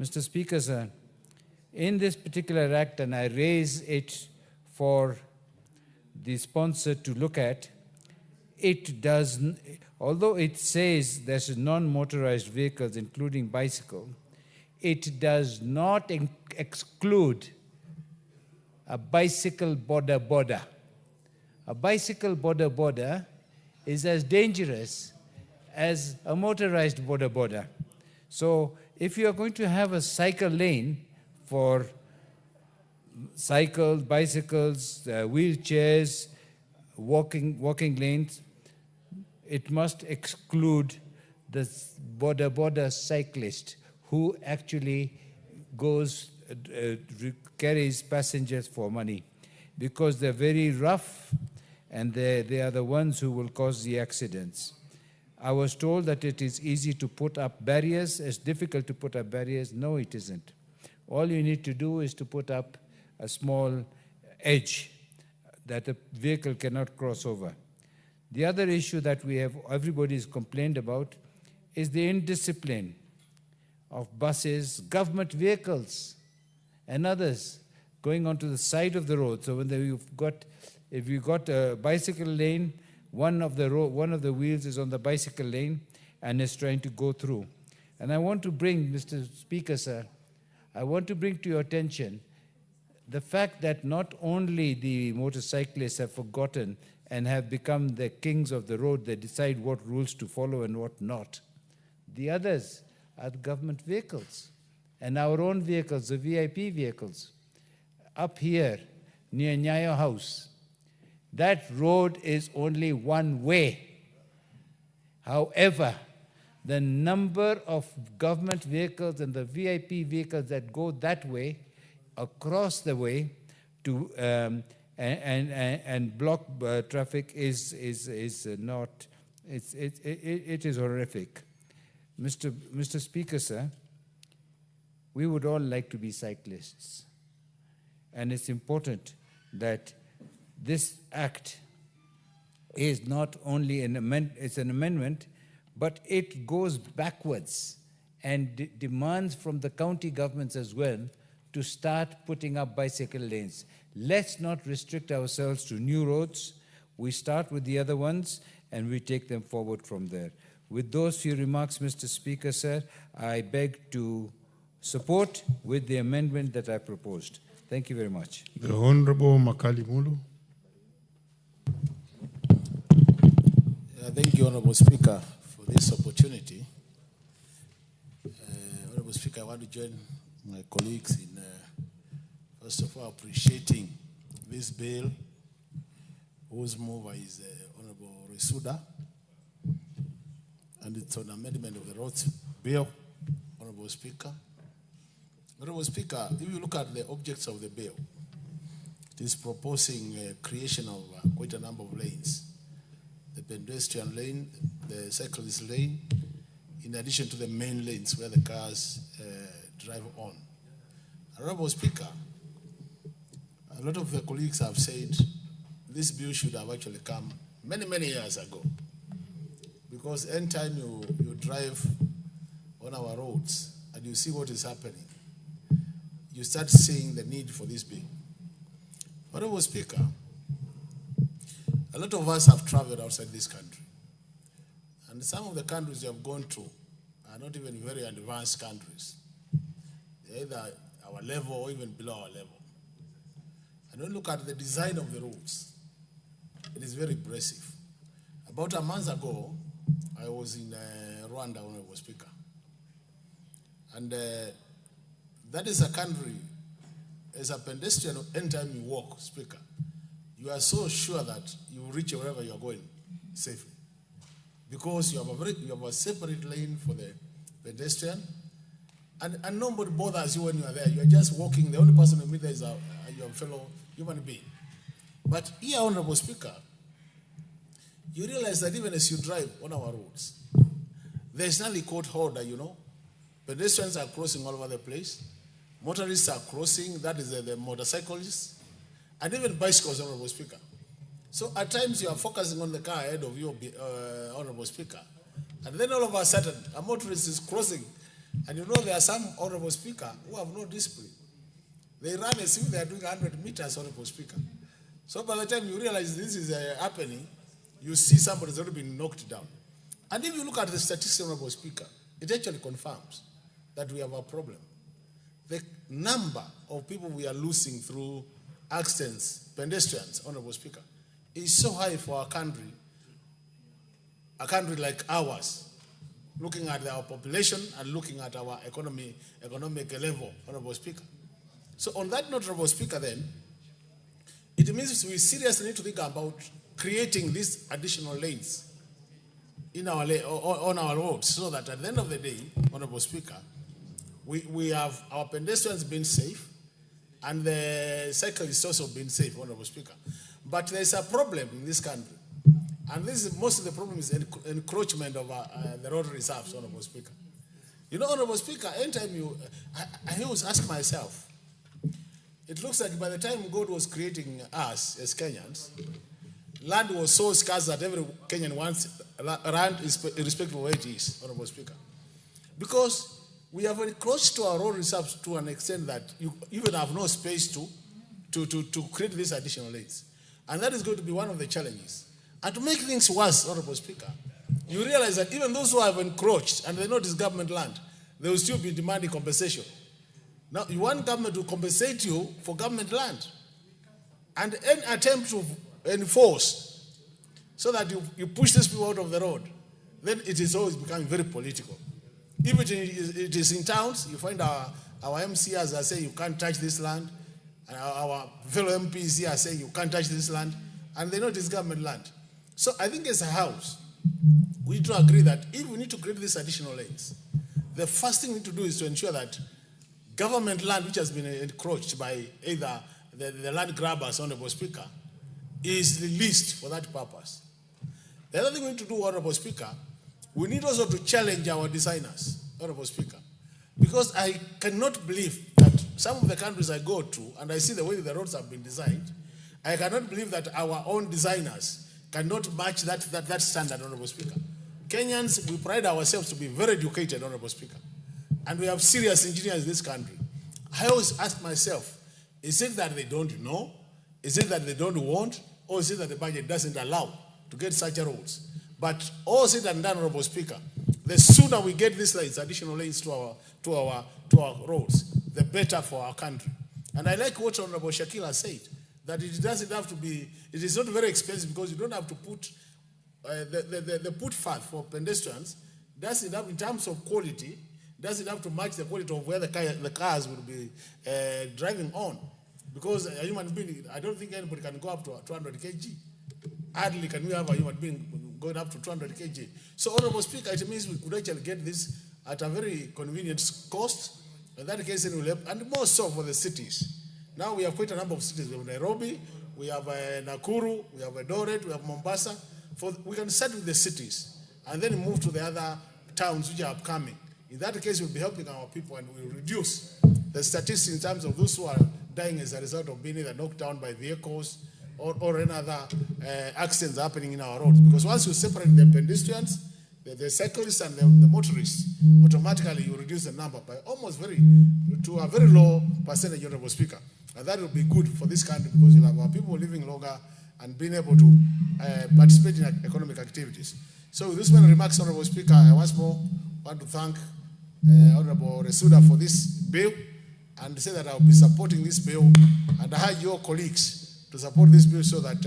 Mr. Speaker, sir, in this particular act, and I raise it for the sponsor to look at, it does, although it says there's non-motorized vehicles, including bicycle, it does not exclude a bicycle border. A bicycle border is as dangerous as a motorized border. So if you are going to have a cycle lane for cycles, bicycles, wheelchairs, walking lanes, it must exclude the border cyclist who actually carries passengers for money, because they're very rough and they are the ones who will cause the accidents. I was told that it is easy to put up barriers. It's difficult to put up barriers. No, it isn't. All you need to do is to put up a small edge that a vehicle cannot cross over. The other issue that everybody's complained about is the indiscipline of buses, government vehicles, and others going onto the side of the road. So when if you've got a bicycle lane, one of the wheels is on the bicycle lane and is trying to go through. And I want to bring, Mr. Speaker, sir, I want to bring to your attention the fact that not only the motorcyclists have forgotten and have become the kings of the road, they decide what rules to follow and what not. The others are the government vehicles. and our own vehicles, the VIP vehicles, up here near Nyayo House, that road is only one way. However, the number of government vehicles and the VIP vehicles that go that way, across the way, to and block traffic is not. It is horrific. Mr. Speaker, sir, we would all like to be cyclists, and it's important that this act is not only an amendment, but it goes backwards and demands from the county governments as well to start putting up bicycle lanes. Let's not restrict ourselves to new roads. We start with the other ones and we take them forward from there. With those few remarks, Mr. Speaker, sir, I beg to support with the amendment that I proposed. Thank you very much. The Honorable Makali Mulu. Thank you, Honorable Speaker, for this opportunity. Honorable Speaker, I want to join my colleagues in, first of all, appreciating this bill, whose mover is Honorable Risuda, and it's an amendment of the roads bill, Honorable Speaker. Honorable Speaker, if you look at the objects of the bill, it is proposing creation of quite a number of lanes. The pedestrian lane, the cyclist lane, in addition to the main lanes where the cars drive on. Honorable Speaker, a lot of the colleagues have said this bill should have actually come many, many years ago. Because anytime you drive on our roads and you see what is happening, you start seeing the need for this bill. Honorable Speaker, a lot of us have traveled outside this country. And some of the countries you have gone to are not even very advanced countries. They're either our level or even below our level. And when you look at the design of the roads, it is very impressive. About a month ago, I was in Rwanda, Honorable Speaker. And that is a country, as a pedestrian, anytime you walk, Speaker, you are so sure that you will reach wherever you are going safely. Because you have a separate lane for the pedestrian, and nobody bothers you when you are there. You are just walking. The only person you meet there is your fellow human being. But here, Honorable Speaker, you realize that even as you drive on our roads, there is nothing called order, you know. Pedestrians are crossing all over the place. Motorists are crossing, that is the motorcyclists, and even bicycles, Honorable Speaker. So at times you are focusing on the car ahead of you, Honorable Speaker, and then all of a sudden a motorist is crossing, and you know there are some, Honorable Speaker, who have no discipline. They run as if they are doing 100 meters, Honorable Speaker. So by the time you realize this is happening, you see somebody has already been knocked down. And if you look at the statistics, Honorable Speaker, it actually confirms that we have a problem. The number of people we are losing through accidents, pedestrians, Honorable Speaker, is so high for a country like ours, looking at our population and looking at our economic level, Honorable Speaker. So on that note, Honorable Speaker, then, it means we seriously need to think about creating these additional lanes in our on our roads, so that at the end of the day, Honorable Speaker, we have our pedestrians being safe and the cyclists also being safe, Honorable Speaker. But there's a problem in this country, and this is most of the problem is encroachment of the road reserves, Honorable Speaker. You know, Honorable Speaker, anytime I always ask myself, it looks like by the time God was creating us as Kenyans, land was so scarce that every Kenyan wants land irrespective of where it is, Honorable Speaker. Because we have encroached to our road reserves to an extent that you even have no space to create these additional lanes. And that is going to be one of the challenges. And to make things worse, Honorable Speaker, you realize that even those who have encroached and they know it is government land, they will still be demanding compensation. Now, you want government to compensate you for government land. And any attempt to enforce so that you push these people out of the road, then it is always becoming very political. If it is in towns, you find our Our MCs are saying you can't touch this land, and our fellow MPs here are saying you can't touch this land, and they know it is government land. So I think as a house, we need to agree that if we need to create these additional lanes, the first thing we need to do is to ensure that government land which has been encroached by either the land grabbers, Honorable Speaker, is released for that purpose. The other thing we need to do, Honorable Speaker, we need also to challenge our designers, Honorable Speaker, because I cannot believe that some of the countries I go to, and I see the way the roads have been designed, I cannot believe that our own designers cannot match that standard, Honorable Speaker. Kenyans, we pride ourselves to be very educated, Honorable Speaker, and we have serious engineers in this country. I always ask myself, is it that they don't know? Is it that they don't want? Or is it that the budget doesn't allow to get such roads? But all said and done, Honorable Speaker, the sooner we get these lanes, additional lanes to our roads, the better for our country. And I like what Honorable Shakila said, that it doesn't have to be, it is not very expensive because you don't have to put the footpath for pedestrians, doesn't have, in terms of quality, doesn't have to match the quality of where the cars will be driving on. Because a human being, I don't think anybody can go up to 200 kg. Hardly can we have a human being going up to 200 kg. So, Honorable Speaker, it means we could actually get this at a very convenient cost. In that case, it will help, and more so for the cities. Now we have quite a number of cities. We have Nairobi, we have Nakuru, we have Eldoret, we have Mombasa. We can start with the cities and then move to the other towns which are upcoming. In that case, we'll be helping our people and we'll reduce the statistics in terms of those who are dying as a result of being either knocked down by vehicles or another accidents happening in our roads. Because once you separate the pedestrians, the cyclists and the motorists, automatically you reduce the number by almost to a very low percentage, Honorable Speaker. And that will be good for this country because you'll have our people living longer and being able to participate in economic activities. So with this many remarks, Honorable Speaker, I once more want to thank Honorable Resuda for this bill and say that I'll be supporting this bill, and I urge your colleagues to support this bill so that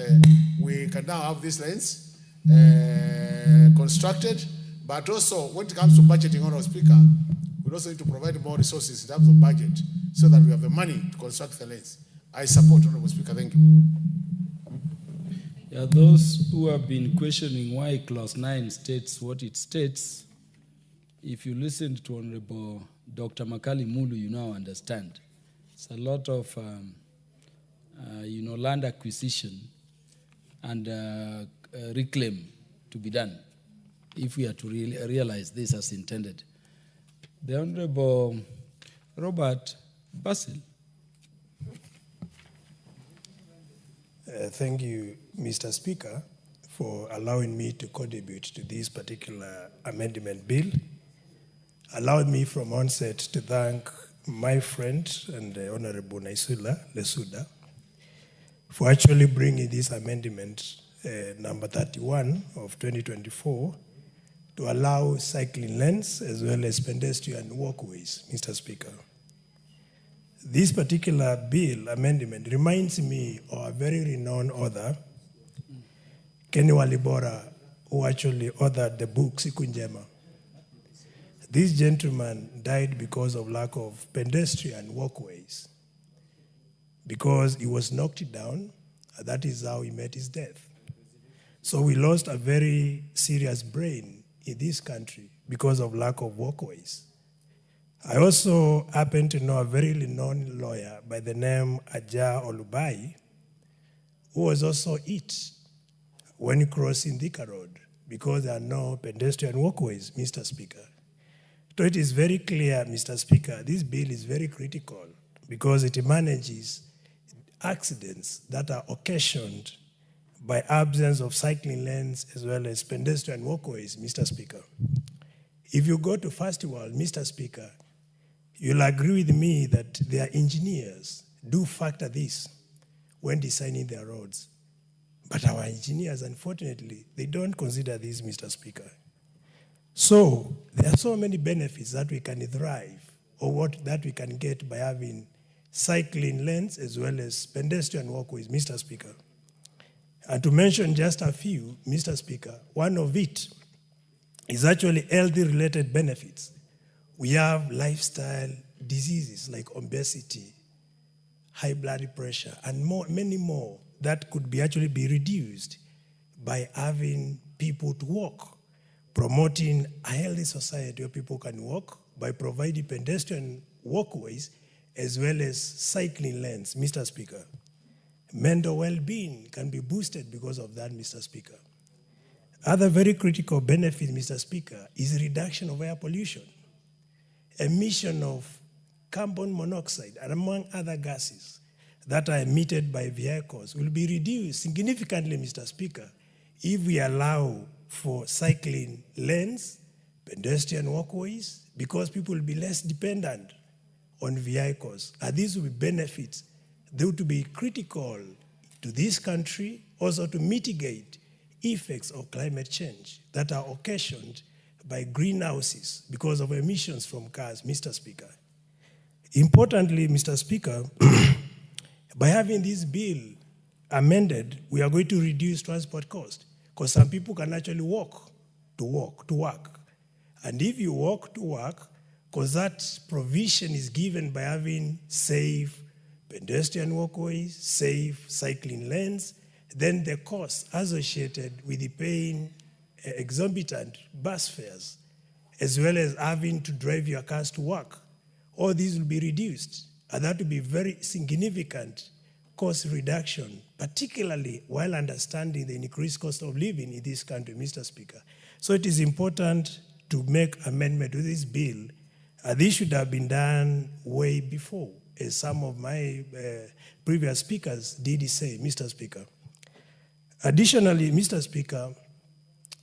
we can now have these lanes constructed. But also, when it comes to budgeting, Honorable Speaker, we also need to provide more resources in terms of budget so that we have the money to construct the lanes. I support, Honorable Speaker. Thank you. Yeah, those who have been questioning why Clause 9 states what it states, if you listen to Honorable Dr. Makali Mulu, you now understand. It's a lot of, land acquisition and reclaim to be done if we are to realize this as intended. The Honorable Robert Basil. Thank you, Mr. Speaker, for allowing me to contribute to this particular amendment bill. Allow me from onset to thank my friend and the Honorable Naisula Lesuda for actually bringing this amendment number 31 of 2024 to allow cycling lanes as well as pedestrian walkways, Mr. Speaker. This particular bill amendment reminds me of a very renowned author, Kenny Walibora, who actually authored the book Siku Njema. This gentleman died because of lack of pedestrian walkways, because he was knocked down, and that is how he met his death. So we lost a very serious brain in this country because of lack of walkways. I also happen to know a very renowned lawyer by the name Aja Olubai, who was also hit when crossing Thika Road because there are no pedestrian walkways, Mr. Speaker. So it is very clear, Mr. Speaker, this bill is very critical because it manages accidents that are occasioned by absence of cycling lanes as well as pedestrian walkways, Mr. Speaker. If you go to First World, Mr. Speaker, you'll agree with me that their engineers do factor this when designing their roads. But our engineers, unfortunately, they don't consider this, Mr. Speaker. So there are so many benefits that we can derive or that we can get by having cycling lanes as well as pedestrian walkways, Mr. Speaker. And to mention just a few, Mr. Speaker, one of it is actually health-related benefits. We have lifestyle diseases like obesity, high blood pressure, and many more that could be actually be reduced by having people to walk, promoting a healthy society where people can walk by providing pedestrian walkways as well as cycling lanes, Mr. Speaker. Mental well-being can be boosted because of that, Mr. Speaker. Other very critical benefit, Mr. Speaker, is reduction of air pollution. Emission of carbon monoxide and among other gases that are emitted by vehicles will be reduced significantly, Mr. Speaker, if we allow for cycling lanes, pedestrian walkways, because people will be less dependent on vehicles. And these will be benefits. They would be critical to this country, also to mitigate effects of climate change that are occasioned by greenhouses because of emissions from cars, Mr. Speaker. Importantly, Mr. Speaker, by having this bill amended, we are going to reduce transport costs because some people can actually walk to work. And if you walk to work, because that provision is given by having safe pedestrian walkways, safe cycling lanes, then the costs associated with the paying exorbitant bus fares, as well as having to drive your cars to work, all these will be reduced. And that will be very significant cost reduction, particularly while understanding the increased cost of living in this country, Mr. Speaker. So it is important to make amendment to this bill. This should have been done way before, as some of my previous speakers did say, Mr. Speaker. Additionally, Mr. Speaker,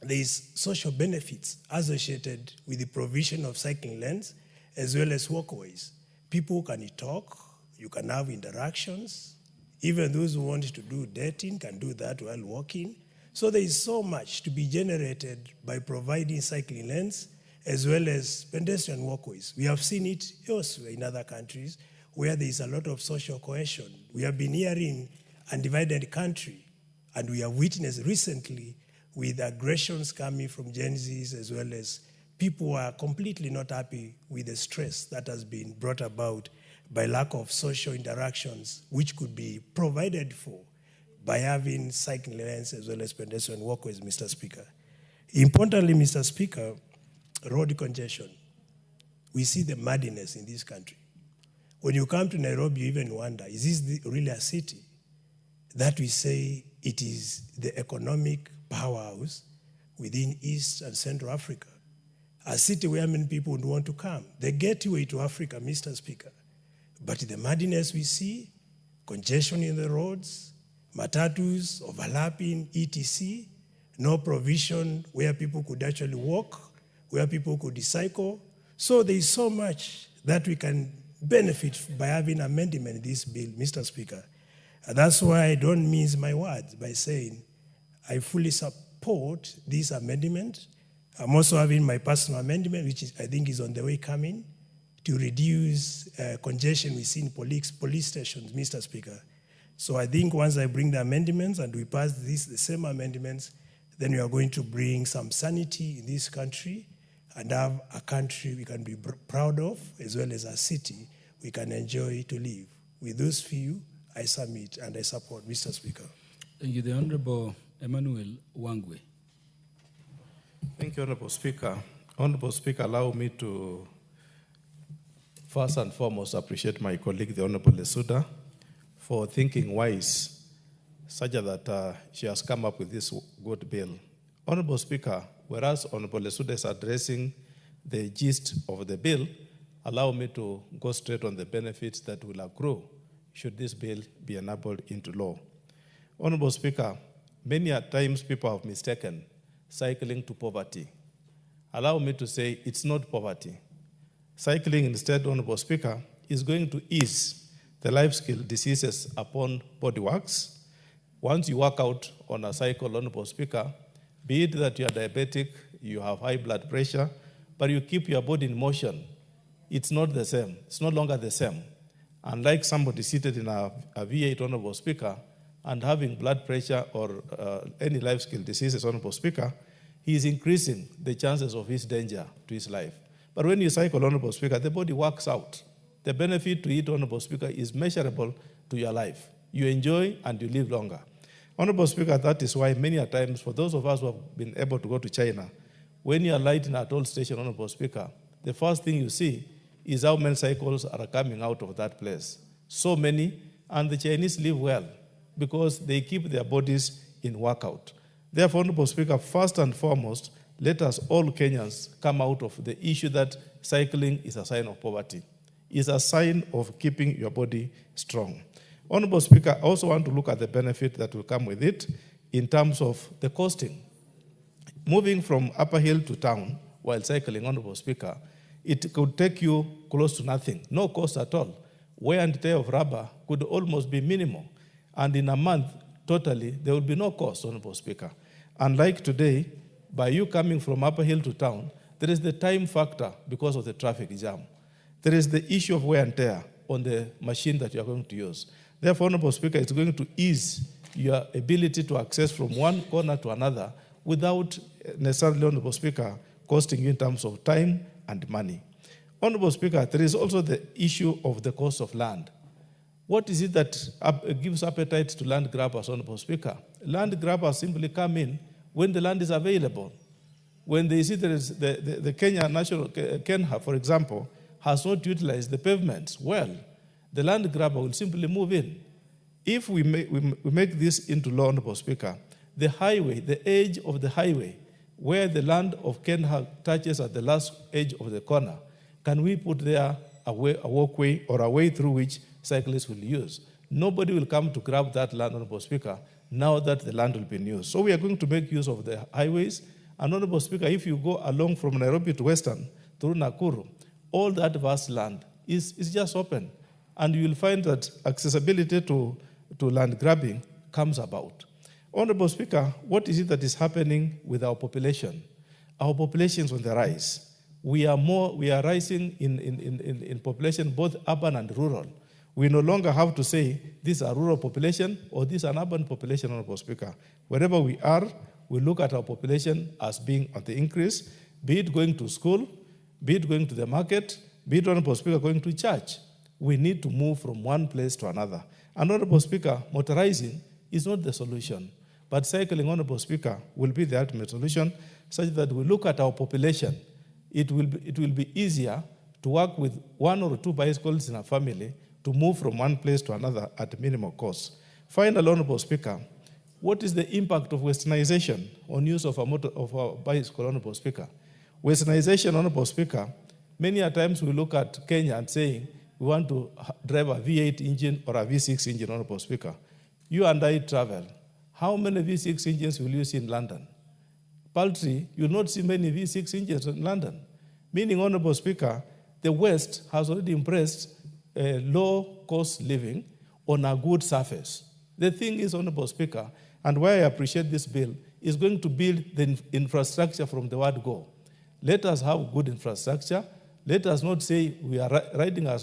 there is social benefits associated with the provision of cycling lanes as well as walkways. People can talk, you can have interactions. Even those who want to do dating can do that while walking. So there is so much to be generated by providing cycling lanes as well as pedestrian walkways. We have seen it elsewhere in other countries where there is a lot of social cohesion. We have been hearing undivided country, and we have witnessed recently with aggressions coming from Gen Zs as well as people who are completely not happy with the stress that has been brought about by lack of social interactions, which could be provided for by having cycling lanes as well as pedestrian walkways, Mr. Speaker. Importantly, Mr. Speaker, road congestion. We see the madness in this country. When you come to Nairobi, you even wonder, is this really a city that we say it is the economic powerhouse within East and Central Africa? A city where many people would want to come. The gateway to Africa, Mr. Speaker. But the madness we see, congestion in the roads, matatus overlapping, etc., no provision where people could actually walk, where people could cycle. So there is so much that we can benefit by having amendment in this bill, Mr. Speaker. And that's why I don't mince my words by saying I fully support this amendment. I'm also having my personal amendment, which I think is on the way coming, to reduce congestion we see in police stations, Mr. Speaker. So I think once I bring the amendments and we pass the same amendments, then we are going to bring some sanity in this country and have a country we can be proud of, as well as a city we can enjoy to live. With those few, I submit and I support, Mr. Speaker. Thank you. The Honorable Emmanuel Wangwe. Thank you, Honorable Speaker. Honorable Speaker, allow me to first and foremost appreciate my colleague, the Honorable Lesuda, for thinking wise, such that she has come up with this good bill. Honorable Speaker, whereas Honorable Lesuda is addressing the gist of the bill, allow me to go straight on the benefits that will accrue should this bill be enabled into law. Honorable Speaker, many a times people have mistaken cycling to poverty. Allow me to say it's not poverty. Cycling instead, Honorable Speaker, is going to ease the life skill diseases upon body works. Once you work out on a cycle, Honorable Speaker, be it that you are diabetic, you have high blood pressure, but you keep your body in motion, it's not the same. It's no longer the same. Unlike somebody seated in a V8, Honorable Speaker, and having blood pressure or any life skill diseases, Honorable Speaker, he is increasing the chances of his danger to his life. But when you cycle, Honorable Speaker, the body works out. the benefit to it, Honorable Speaker, is measurable to your life. You enjoy and you live longer. Honorable Speaker, that is why many a times, for those of us who have been able to go to China, when you are lighting at all station, Honorable Speaker, the first thing you see is how many cycles are coming out of that place. So many, and the Chinese live well because they keep their bodies in workout. Therefore, Honorable Speaker, first and foremost, let us all Kenyans come out of the issue that cycling is a sign of poverty. It's a sign of keeping your body strong. Honorable Speaker, I also want to look at the benefit that will come with it in terms of the costing. Moving from Upper Hill to town while cycling, Honorable Speaker, it could take you close to nothing, no cost at all. Wear and tear of rubber could almost be minimal. And in a month, totally, there will be no cost, Honorable Speaker. Unlike today, by you coming from Upper Hill to town, there is the time factor because of the traffic jam. There is the issue of wear and tear on the machine that you are going to use. Therefore, Honorable Speaker, it's going to ease your ability to access from one corner to another without necessarily, Honorable Speaker, costing you in terms of time and money. Honorable Speaker, there is also the issue of the cost of land. What is it that gives appetite to land grabbers, Honorable Speaker? Land grabbers simply come in when the land is available. When they see there is the Kenya National, Kenha, for example, has not utilized the pavements well, the land grabber will simply move in. If we make this into law, Honorable Speaker, the highway, the edge of the highway, where the land of Kenha touches at the last edge of the corner, can we put there a walkway or a way through which cyclists will use? Nobody will come to grab that land, Honorable Speaker, now that the land will be in use. So we are going to make use of the highways. And Honorable Speaker, if you go along from Nairobi to Western, through Nakuru, all that vast land is just open. And you will find that accessibility to land grabbing comes about. Honorable Speaker, what is it that is happening with our population? Our population is on the rise. We are rising in population, both urban and rural. We no longer have to say this is a rural population or this is an urban population, Honorable Speaker. Wherever we are, we look at our population as being on the increase, be it going to school, be it going to the market, be it, Honorable Speaker, going to church. We need to move from one place to another. And Honorable Speaker, motorizing is not the solution, but cycling, Honorable Speaker, will be the ultimate solution, such that we look at our population. It will be easier to work with one or two bicycles in a family to move from one place to another at minimal cost. Finally, Honorable Speaker, what is the impact of westernization on use of a bicycle, Honorable Speaker? Westernization, Honorable Speaker, many a times we look at Kenya and saying we want to drive a V8 engine or a V6 engine, Honorable Speaker. You and I travel. How many V6 engines will you see in London? Paltry, you will not see many V6 engines in London. Meaning, Honorable Speaker, the West has already embraced low-cost living on a good surface. The thing is, Honorable Speaker, and why I appreciate this bill, is going to build the infrastructure from the word go. Let us have good infrastructure. Let us not say we are riding a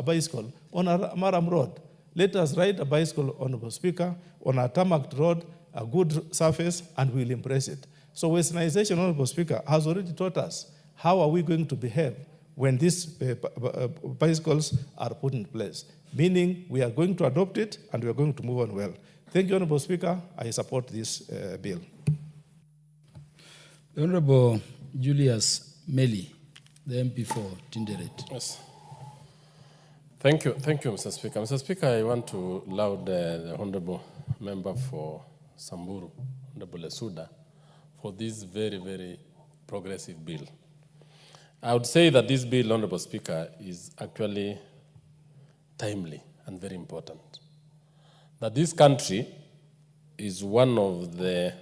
bicycle on a Maram road. Let us ride a bicycle, Honorable Speaker, on a tarmac road, a good surface, and we'll embrace it. So westernization, Honorable Speaker, has already taught us how are we going to behave when these bicycles are put in place. Meaning we are going to adopt it and we are going to move on well. Thank you, Honorable Speaker. I support this bill. The Honorable Julius Meli, the MP for Tinderet. Yes. Thank you, Mr. Speaker. Mr. Speaker, I want to laud the Honorable Member for Samburu, Honorable Lesuda, for this very, very progressive bill. I would say that this bill, Honorable Speaker, is actually timely and very important. That this country is one of the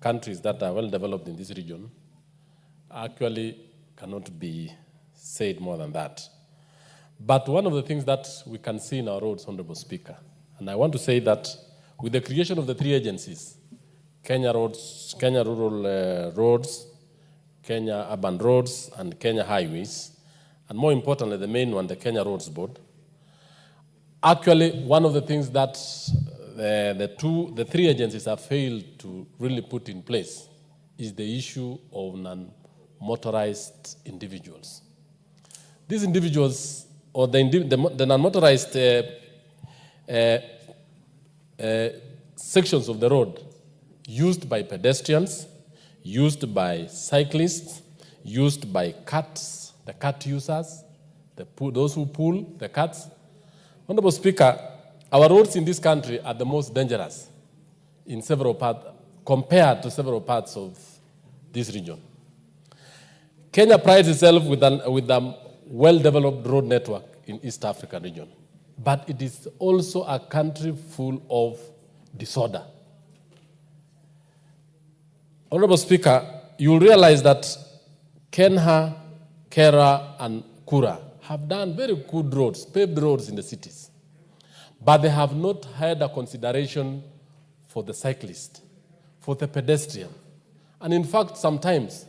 countries that are well developed in this region actually cannot be said more than that. But one of the things that we can see in our roads, Honorable Speaker, and I want to say that with the creation of the three agencies, Kenya Roads, Kenya Rural Roads, Kenya Urban Roads, and Kenya Highways, and more importantly, the main one, the Kenya Roads Board, actually one of the things that the three agencies have failed to really put in place is the issue of non-motorized individuals. These individuals or the non-motorized sections of the road used by pedestrians, used by cyclists, used by carts, the cart users, those who pull the carts. Honorable Speaker, our roads in this country are the most dangerous in several parts, compared to several parts of this region. Kenya prides itself with a well-developed road network in East African region, but it is also a country full of disorder. Honorable Speaker, you will realize that Kenha, Kera, and Kura have done very good roads, paved roads in the cities, but they have not had a consideration for the cyclist, for the pedestrian. And in fact, sometimes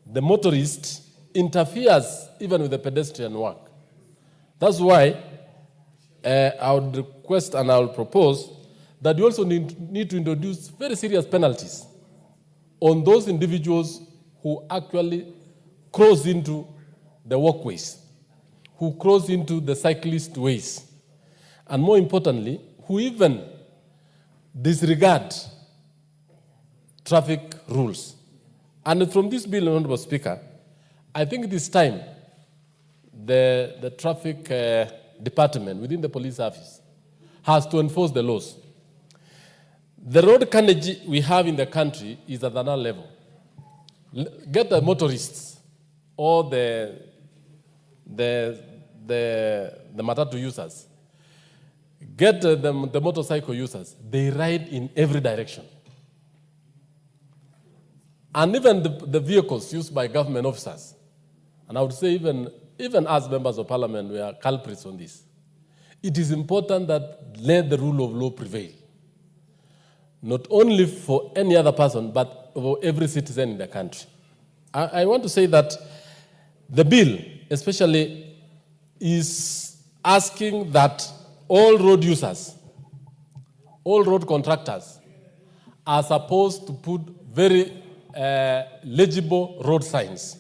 the motorist interferes even with the pedestrian work. That's why I would request and I will propose that you also need to introduce very serious penalties on those individuals who actually cross into the walkways, who cross into the cyclist ways, and more importantly, who even disregard traffic rules. And from this bill, Honorable Speaker, I think this time the traffic department within the police service has to enforce the laws. The road carnage we have in the country is at another level. Get the motorists or the matatu users, get the motorcycle users. They ride in every direction. And even the vehicles used by government officers, and I would say even as members of parliament, we are culprits on this. It is important that let the rule of law prevail, not only for any other person, but for every citizen in the country. I want to say that the bill especially is asking that all road users, all road contractors are supposed to put very legible road signs.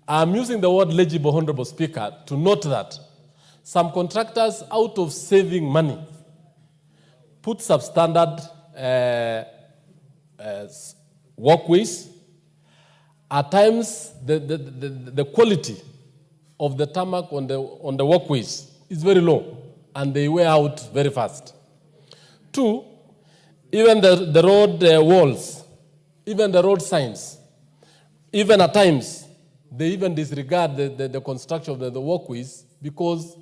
I'm using the word legible, Honorable Speaker, to note that some contractors, out of saving money, put substandard walkways. At times, the quality of the tarmac on the walkways is very low, and they wear out very fast. Two, even the road walls, even the road signs, even at times, they even disregard the construction of the walkways because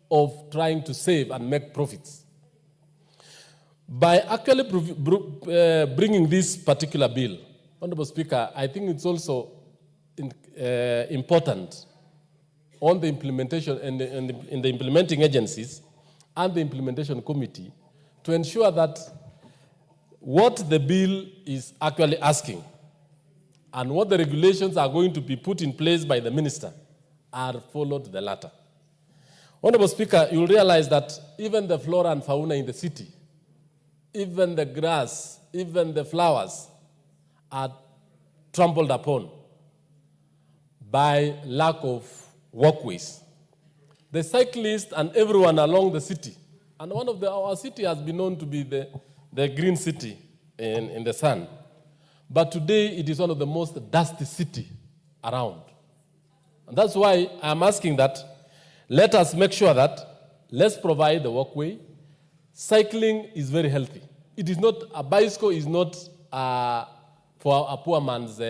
of trying to save and make profits. By actually bringing this particular bill, Honorable Speaker, I think it's also important on the implementation and in the implementing agencies and the implementation committee to ensure that what the bill is actually asking and what the regulations are going to be put in place by the minister are followed to the latter. Honorable Speaker, you'll realize that even the flora and fauna in the city, even the grass, even the flowers are trampled upon by lack of walkways. The cyclists and everyone along the city, and our city has been known to be the green city in the sun, but today it is one of the most dusty city around. And that's why I'm asking that let us make sure that let's provide the walkway. Cycling is very healthy. It is not, a bicycle is not for a poor man's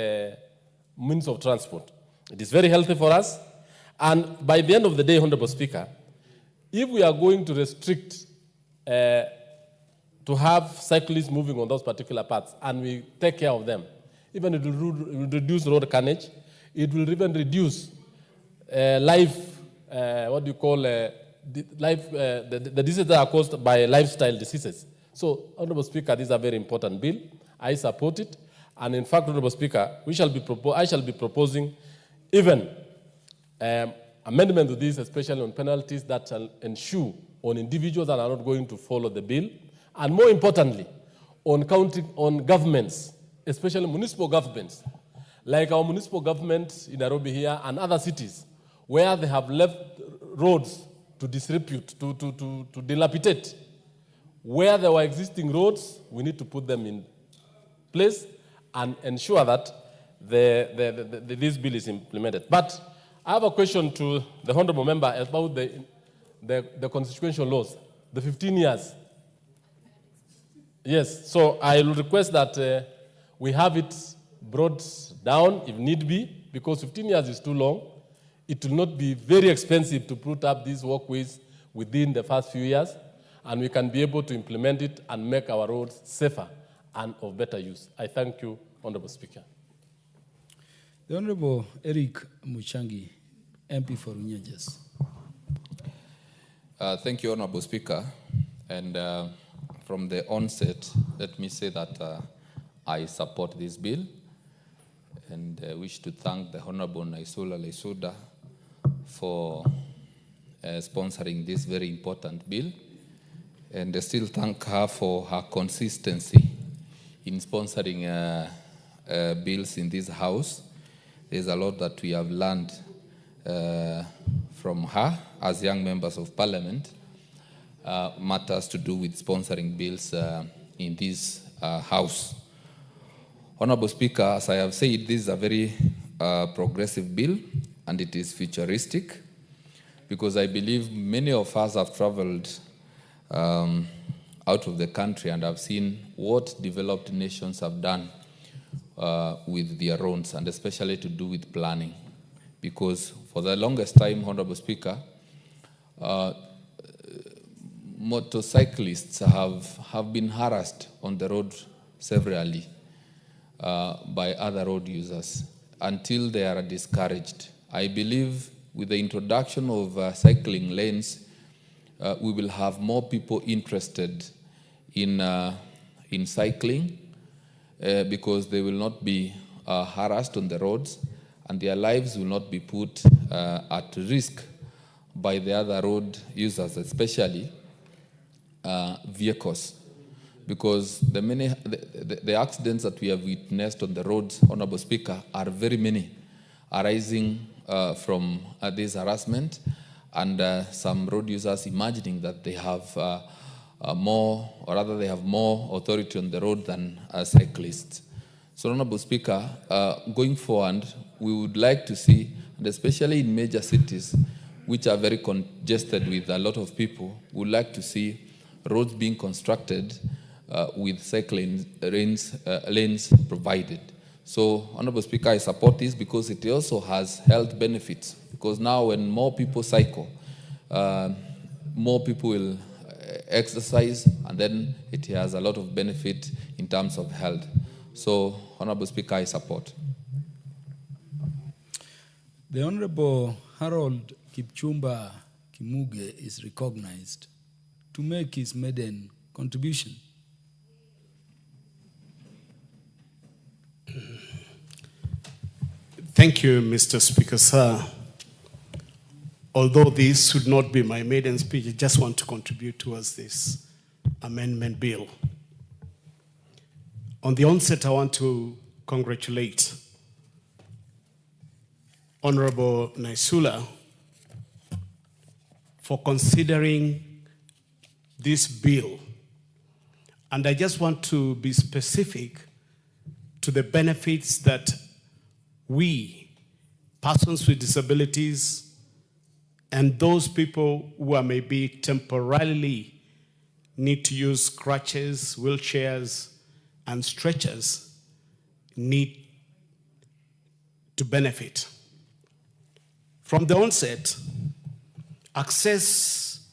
means of transport. It is very healthy for us. And by the end of the day, Honorable Speaker, if we are going to restrict to have cyclists moving on those particular paths and we take care of them, even it will reduce road carnage, it will even reduce the diseases that are caused by lifestyle diseases. So, Honorable Speaker, this is a very important bill. I support it. And in fact, Honorable Speaker, I shall be proposing even amendment to this, especially on penalties that shall ensure on individuals that are not going to follow the bill. And more importantly, on governments, especially municipal governments, like our municipal government in Nairobi here and other cities, where they have left roads to disrepute, to dilapidate. Where there were existing roads, we need to put them in place and ensure that this bill is implemented. But I have a question to the honorable member about the constitutional laws, the 15 years. Yes, so I will request that we have it brought down if need be, because 15 years is too long. It will not be very expensive to put up these walkways within the first few years, and we can be able to implement it and make our roads safer and of better use. I thank you, Honorable Speaker. The Honorable Eric MATIANG'I, MP for Unyejas. Thank you, Honorable Speaker. And from the onset, let me say that I support this bill and wish to thank the Honorable Naisula Leisuda for sponsoring this very important bill, and I still thank her for her consistency in sponsoring bills in this House. There's a lot that we have learned from her as young members of Parliament, matters to do with sponsoring bills in this House. Honorable Speaker, as I have said, this is a very progressive bill, and it is futuristic, because I believe many of us have traveled out of the country and have seen what developed nations have done with their roads, and especially to do with planning. Because for the longest time, Honorable Speaker, motorcyclists have been harassed on the road severally by other road users until they are discouraged. I believe with the introduction of cycling lanes, we will have more people interested in cycling because they will not be harassed on the roads, and their lives will not be put at risk by the other road users, especially vehicles. Because the accidents that we have witnessed on the roads, Honorable Speaker, are very many, arising from this harassment, and some road users imagining that they have more, or rather they have more authority on the road than cyclists. So, Honorable Speaker, going forward, we would like to see, and especially in major cities, which are very congested with a lot of people, we would like to see roads being constructed with cycling lanes provided. So, Honorable Speaker, I support this because it also has health benefits. Because now when more people cycle, more people will exercise, and then it has a lot of benefit in terms of health. So, Honorable Speaker, I support. The Honorable Harold Kipchumba Kimuge is recognized to make his maiden contribution. Thank you, Mr. Speaker, sir. Although this should not be my maiden speech, I just want to contribute towards this amendment bill. On the onset, I want to congratulate Honorable Naisula for considering this bill. And I just want to be specific to the benefits that we, persons with disabilities, and those people who are maybe temporarily need to use crutches, wheelchairs, and stretchers, need to benefit. From the onset, access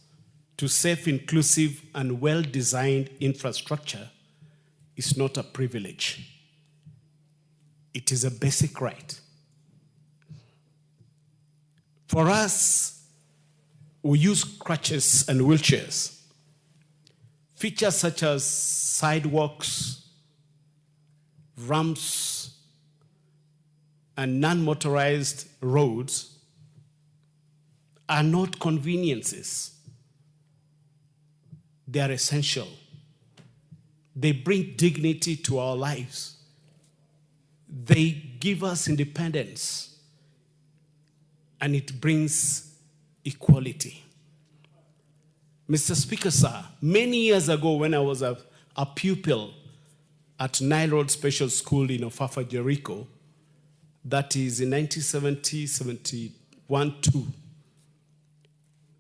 to safe, inclusive, and well-designed infrastructure is not a privilege. It is a basic right. For us, we use crutches and wheelchairs. Features such as sidewalks, ramps, and non-motorized roads are not conveniences. They are essential. They bring dignity to our lives. They give us independence, and it brings equality. Mr. Speaker, sir, many years ago when I was a pupil at Nile Road Special School in Ofafa, Jericho, that is in 1970, 71, 2,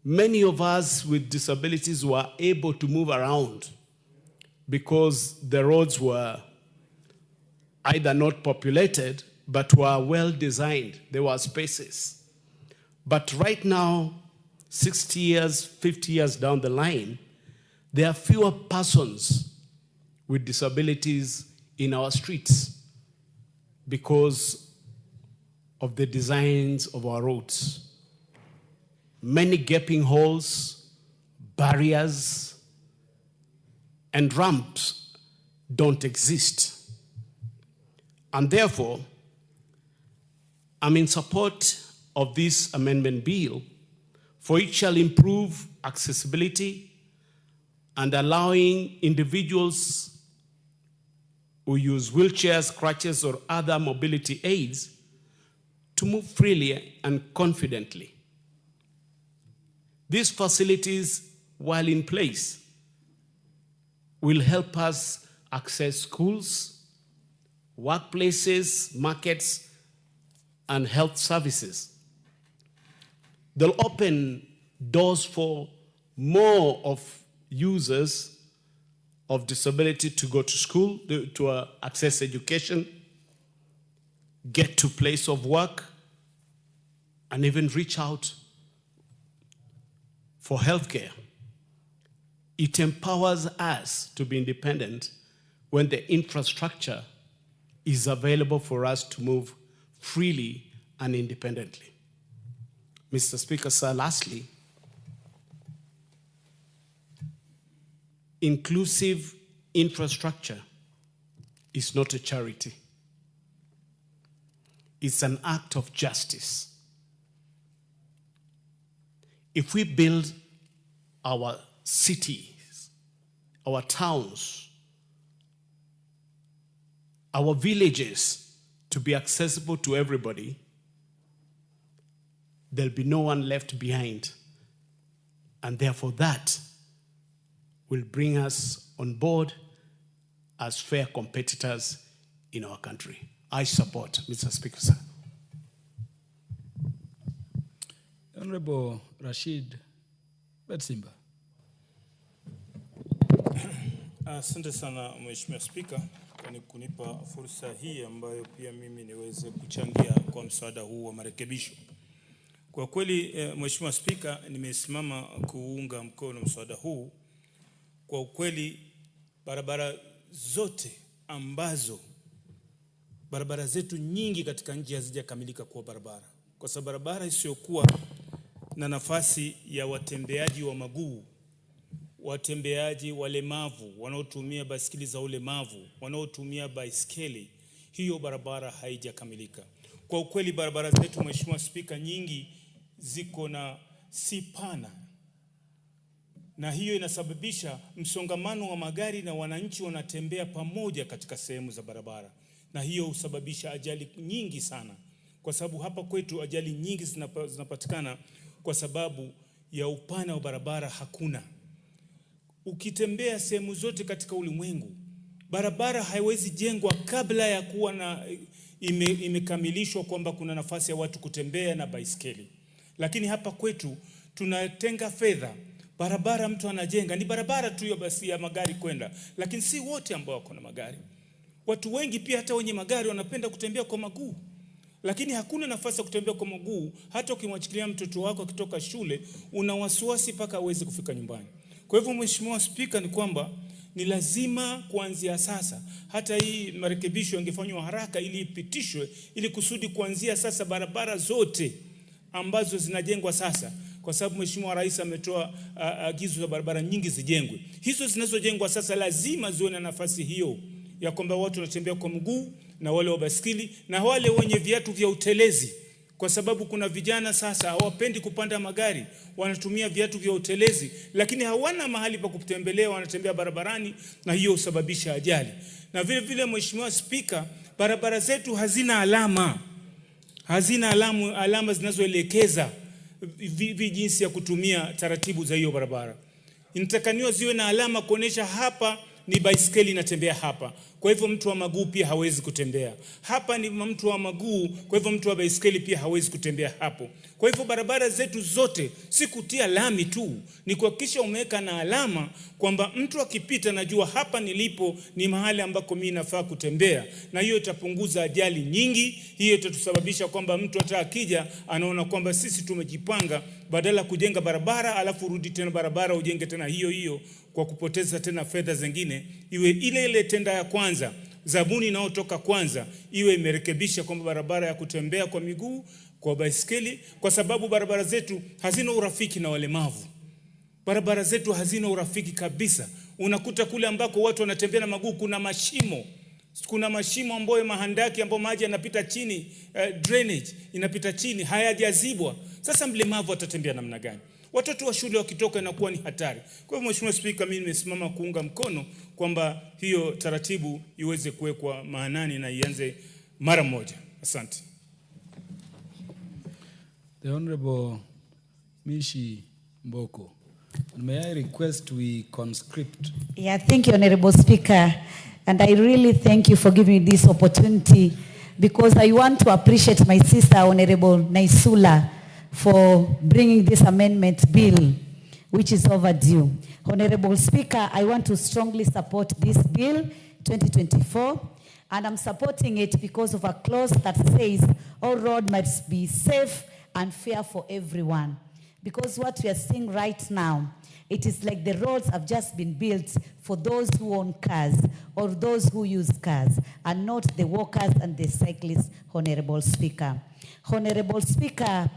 many of us with disabilities were able to move around because the roads were either not populated, but were well designed. There were spaces. But right now, 60 years, 50 years down the line, there are fewer persons with disabilities in our streets because of the designs of our roads. Many gaping holes, barriers, and ramps don't exist. And therefore, I'm in support of this amendment bill, for it shall improve accessibility and allowing individuals who use wheelchairs, crutches, or other mobility aids to move freely and confidently. These facilities, while in place, will help us access schools, workplaces, markets, and health services. They'll open doors for more of users of disability to go to school, to access education, get to place of work, and even reach out for healthcare. It empowers us to be independent when the infrastructure is available for us to move freely and independently. Mr. Speaker, sir, lastly, inclusive infrastructure is not a charity. It's an act of justice. If we build our cities, our towns, our villages to be accessible to everybody, there'll be no one left behind. And therefore that will bring us on board as fair competitors in our country. I support, Mr. Speaker, sir. Honorable Rashid Betsimba. Asante sana Mheshimiwa Spika kwa kunipa fursa hii ambayo pia mimi niweze kuchangia kwa mswada huu wa marekebisho. Kwa kweli Mheshimiwa Spika, nimesimama kuunga mkono mswada huu. Kwa ukweli barabara zote ambazo barabara zetu nyingi katika nchi hazijakamilika kuwa barabara. Kwa sababu barabara isiyokuwa na nafasi ya watembeaji wa maguu, watembeaji walemavu, wanaotumia baiskeli za ulemavu, wanaotumia baiskeli, hiyo barabara haijakamilika. Kwa ukweli barabara zetu Mheshimiwa Spika nyingi ziko na si pana. Na hiyo inasababisha msongamano wa magari na wananchi wanatembea pamoja katika sehemu za barabara. Na hiyo husababisha ajali nyingi sana. Kwa sababu hapa kwetu ajali nyingi zinapatikana kwa sababu ya upana wa barabara hakuna. Ukitembea sehemu zote katika ulimwengu, barabara haiwezi jengwa kabla ya kuwa na imekamilishwa kwamba kuna nafasi ya watu kutembea na baiskeli. Lakini hapa kwetu tunatenga fedha, barabara mtu anajenga, ni barabara tu basi ya magari kwenda, lakini si wote ambao wako na magari. Watu wengi pia hata wenye magari wanapenda kutembea kwa maguu. Lakini hakuna nafasi ya kutembea kwa maguu. Hata ukimwachilia mtoto wako akitoka shule, una wasiwasi mpaka aweze kufika nyumbani. Kwa hivyo Mheshimiwa Spika, ni kwamba ni lazima kuanzia sasa, hata hii marekebisho yangefanywa haraka ili ipitishwe, ili kusudi kuanzia sasa barabara zote ambazo zinajengwa sasa, kwa sababu Mheshimiwa Rais ametoa agizo za barabara nyingi zijengwe. Hizo zinazojengwa sasa lazima ziwe na nafasi hiyo ya kwamba watu wanatembea kwa mguu na wale wa baskeli na wale wenye viatu vya utelezi, kwa sababu kuna vijana sasa hawapendi kupanda magari, wanatumia viatu vya utelezi, lakini hawana mahali pa kutembelea, wanatembea barabarani, na hiyo husababisha ajali. Na vile vile Mheshimiwa Spika, barabara zetu hazina alama zinazoelekeza jinsi ya kutumia taratibu za hiyo barabara. Inatakaniwa ziwe na alama kuonesha hapa ni baiskeli inatembea hapa, kwa hivyo mtu wa maguu pia hawezi kutembea. Hapa ni mtu wa maguu, kwa hivyo mtu wa baiskeli pia hawezi kutembea hapo. Kwa hivyo barabara zetu zote si kutia lami tu, ni kuhakikisha umeweka na alama kwamba mtu akipita najua hapa nilipo ni mahali ambako mimi nafaa kutembea, na hiyo itapunguza ajali nyingi. Hiyo itatusababisha kwamba mtu hata akija anaona kwamba sisi tumejipanga, badala kujenga barabara alafu urudi tena barabara ujenge tena hiyo kwa kupoteza tena fedha zingine. Iwe ile tenda ya kwanza, zabuni inayotoka kwanza, iwe imerekebisha kwamba barabara ya kutembea kwa miguu, kwa baiskeli, kwa sababu barabara zetu hazina urafiki na walemavu. Barabara zetu hazina urafiki kabisa. Unakuta kule ambako watu wanatembea na maguu kuna mashimo ambayo mahandaki ambayo maji yanapita chini, drainage inapita chini, hayajazibwa. Sasa mlemavu atatembea namna gani? Watoto wa shule wakitoka inakuwa ni hatari. Kwa hivyo Mheshimiwa Spika, mimi nimesimama kuunga mkono kwamba hiyo taratibu iweze kuwekwa maanani na ianze mara moja. Asante. The Honorable Mishi Mboko. May I request we conscript? Yeah, thank you, Honorable Speaker. And I really thank you for giving me this opportunity, because I want to appreciate my sister, Honorable Naisula, for bringing this amendment bill, which is overdue. Honorable Speaker, I want to strongly support this bill, 2024, and I'm supporting it because of a clause that says all roads must be safe and fair for everyone. Because what we are seeing right now, it is like the roads have just been built for those who own cars or those who use cars, and not the walkers and the cyclists, Honorable Speaker. Honorable Speaker,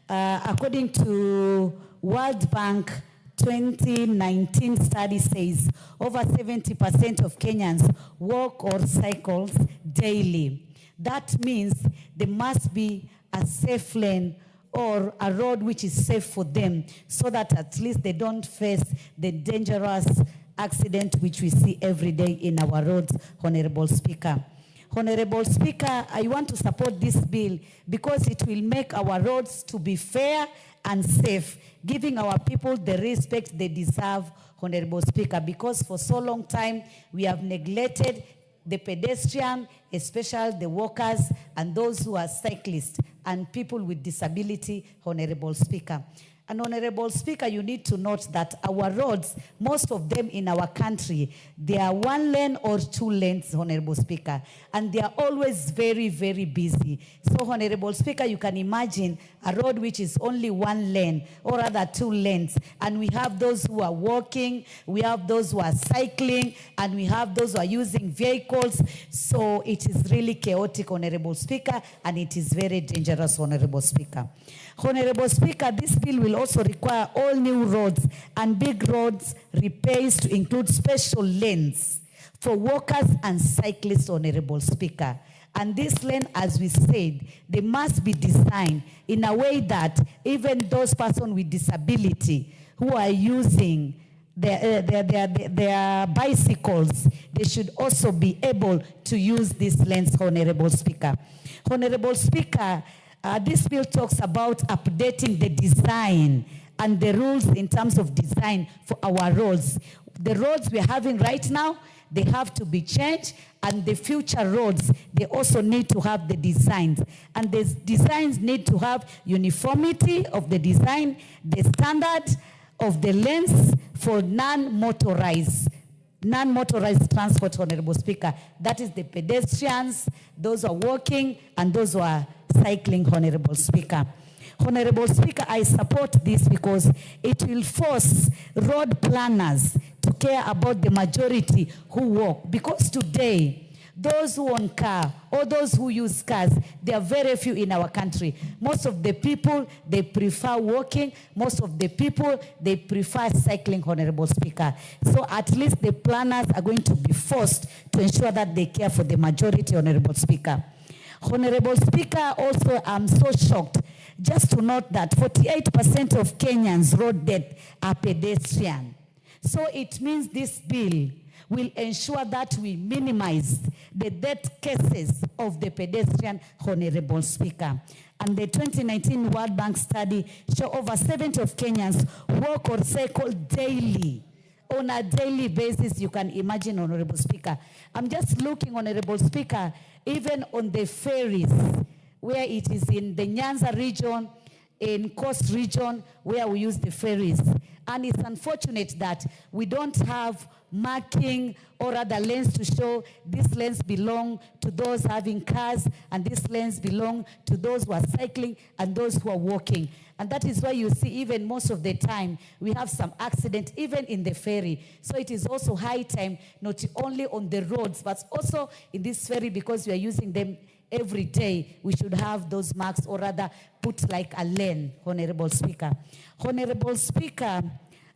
according to World Bank 2019 study says over 70% of Kenyans walk or cycle daily. That means there must be a safe lane or a road which is safe for them, so that at least they don't face the dangerous accident which we see every day in our roads, Honorable Speaker. Honorable Speaker, I want to support this bill because it will make our roads to be fair and safe, giving our people the respect they deserve, Honorable Speaker, because for so long time we have neglected the pedestrian, especially the walkers and those who are cyclists and people with disability, Honorable Speaker. And Honorable Speaker, you need to note that our roads, most of them in our country, they are 1 lane or 2 lanes, Honorable Speaker, and they are always very, very busy. So, Honorable Speaker, you can imagine a road which is only 1 lane or rather 2 lanes, and we have those who are walking, we have those who are cycling, and we have those who are using vehicles. So it is really chaotic, Honorable Speaker, and it is very dangerous, Honorable Speaker. Honorable Speaker, this bill will also require all new roads and big roads repairs to include special lanes for walkers and cyclists, Honorable Speaker. And this lane, as we said, they must be designed in a way that even those persons with disability who are using their bicycles, they should also be able to use these lanes, Honorable Speaker. Honorable Speaker, this bill talks about updating the design and the rules in terms of design for our roads. The roads we're having right now, they have to be changed, and the future roads, they also need to have the designs. And the designs need to have uniformity of the design, the standard of the lanes for non-motorized transport, Honorable Speaker. That is the pedestrians, those who are walking, and those who are cycling, Honorable Speaker. Honorable Speaker, I support this because it will force road planners to care about the majority who walk. Because today, those who own car or those who use cars, there are very few in our country. Most of the people, they prefer walking. Most of the people, they prefer cycling, Honorable Speaker. So at least the planners are going to be forced to ensure that they care for the majority, Honorable Speaker. Honorable Speaker, also I'm so shocked just to note that 48% of Kenyans' road death are pedestrian. So it means this bill will ensure that we minimize the death cases of the pedestrian, Honorable Speaker. And the 2019 World Bank study show over 70% of Kenyans walk or cycle daily. On a daily basis, you can imagine, Honorable Speaker. I'm just looking, Honorable Speaker, even on the ferries, where it is in the Nyanza region, in Coast region, where we use the ferries. And it's unfortunate that we don't have marking or other lanes to show these lanes belong to those having cars and these lanes belong to those who are cycling and those who are walking. And that is why you see even most of the time we have some accident even in the ferry. So it is also high time, not only on the roads, but also in this ferry, because we are using them every day. We should have those marks, or rather put like a lane, Honorable Speaker. Honorable Speaker,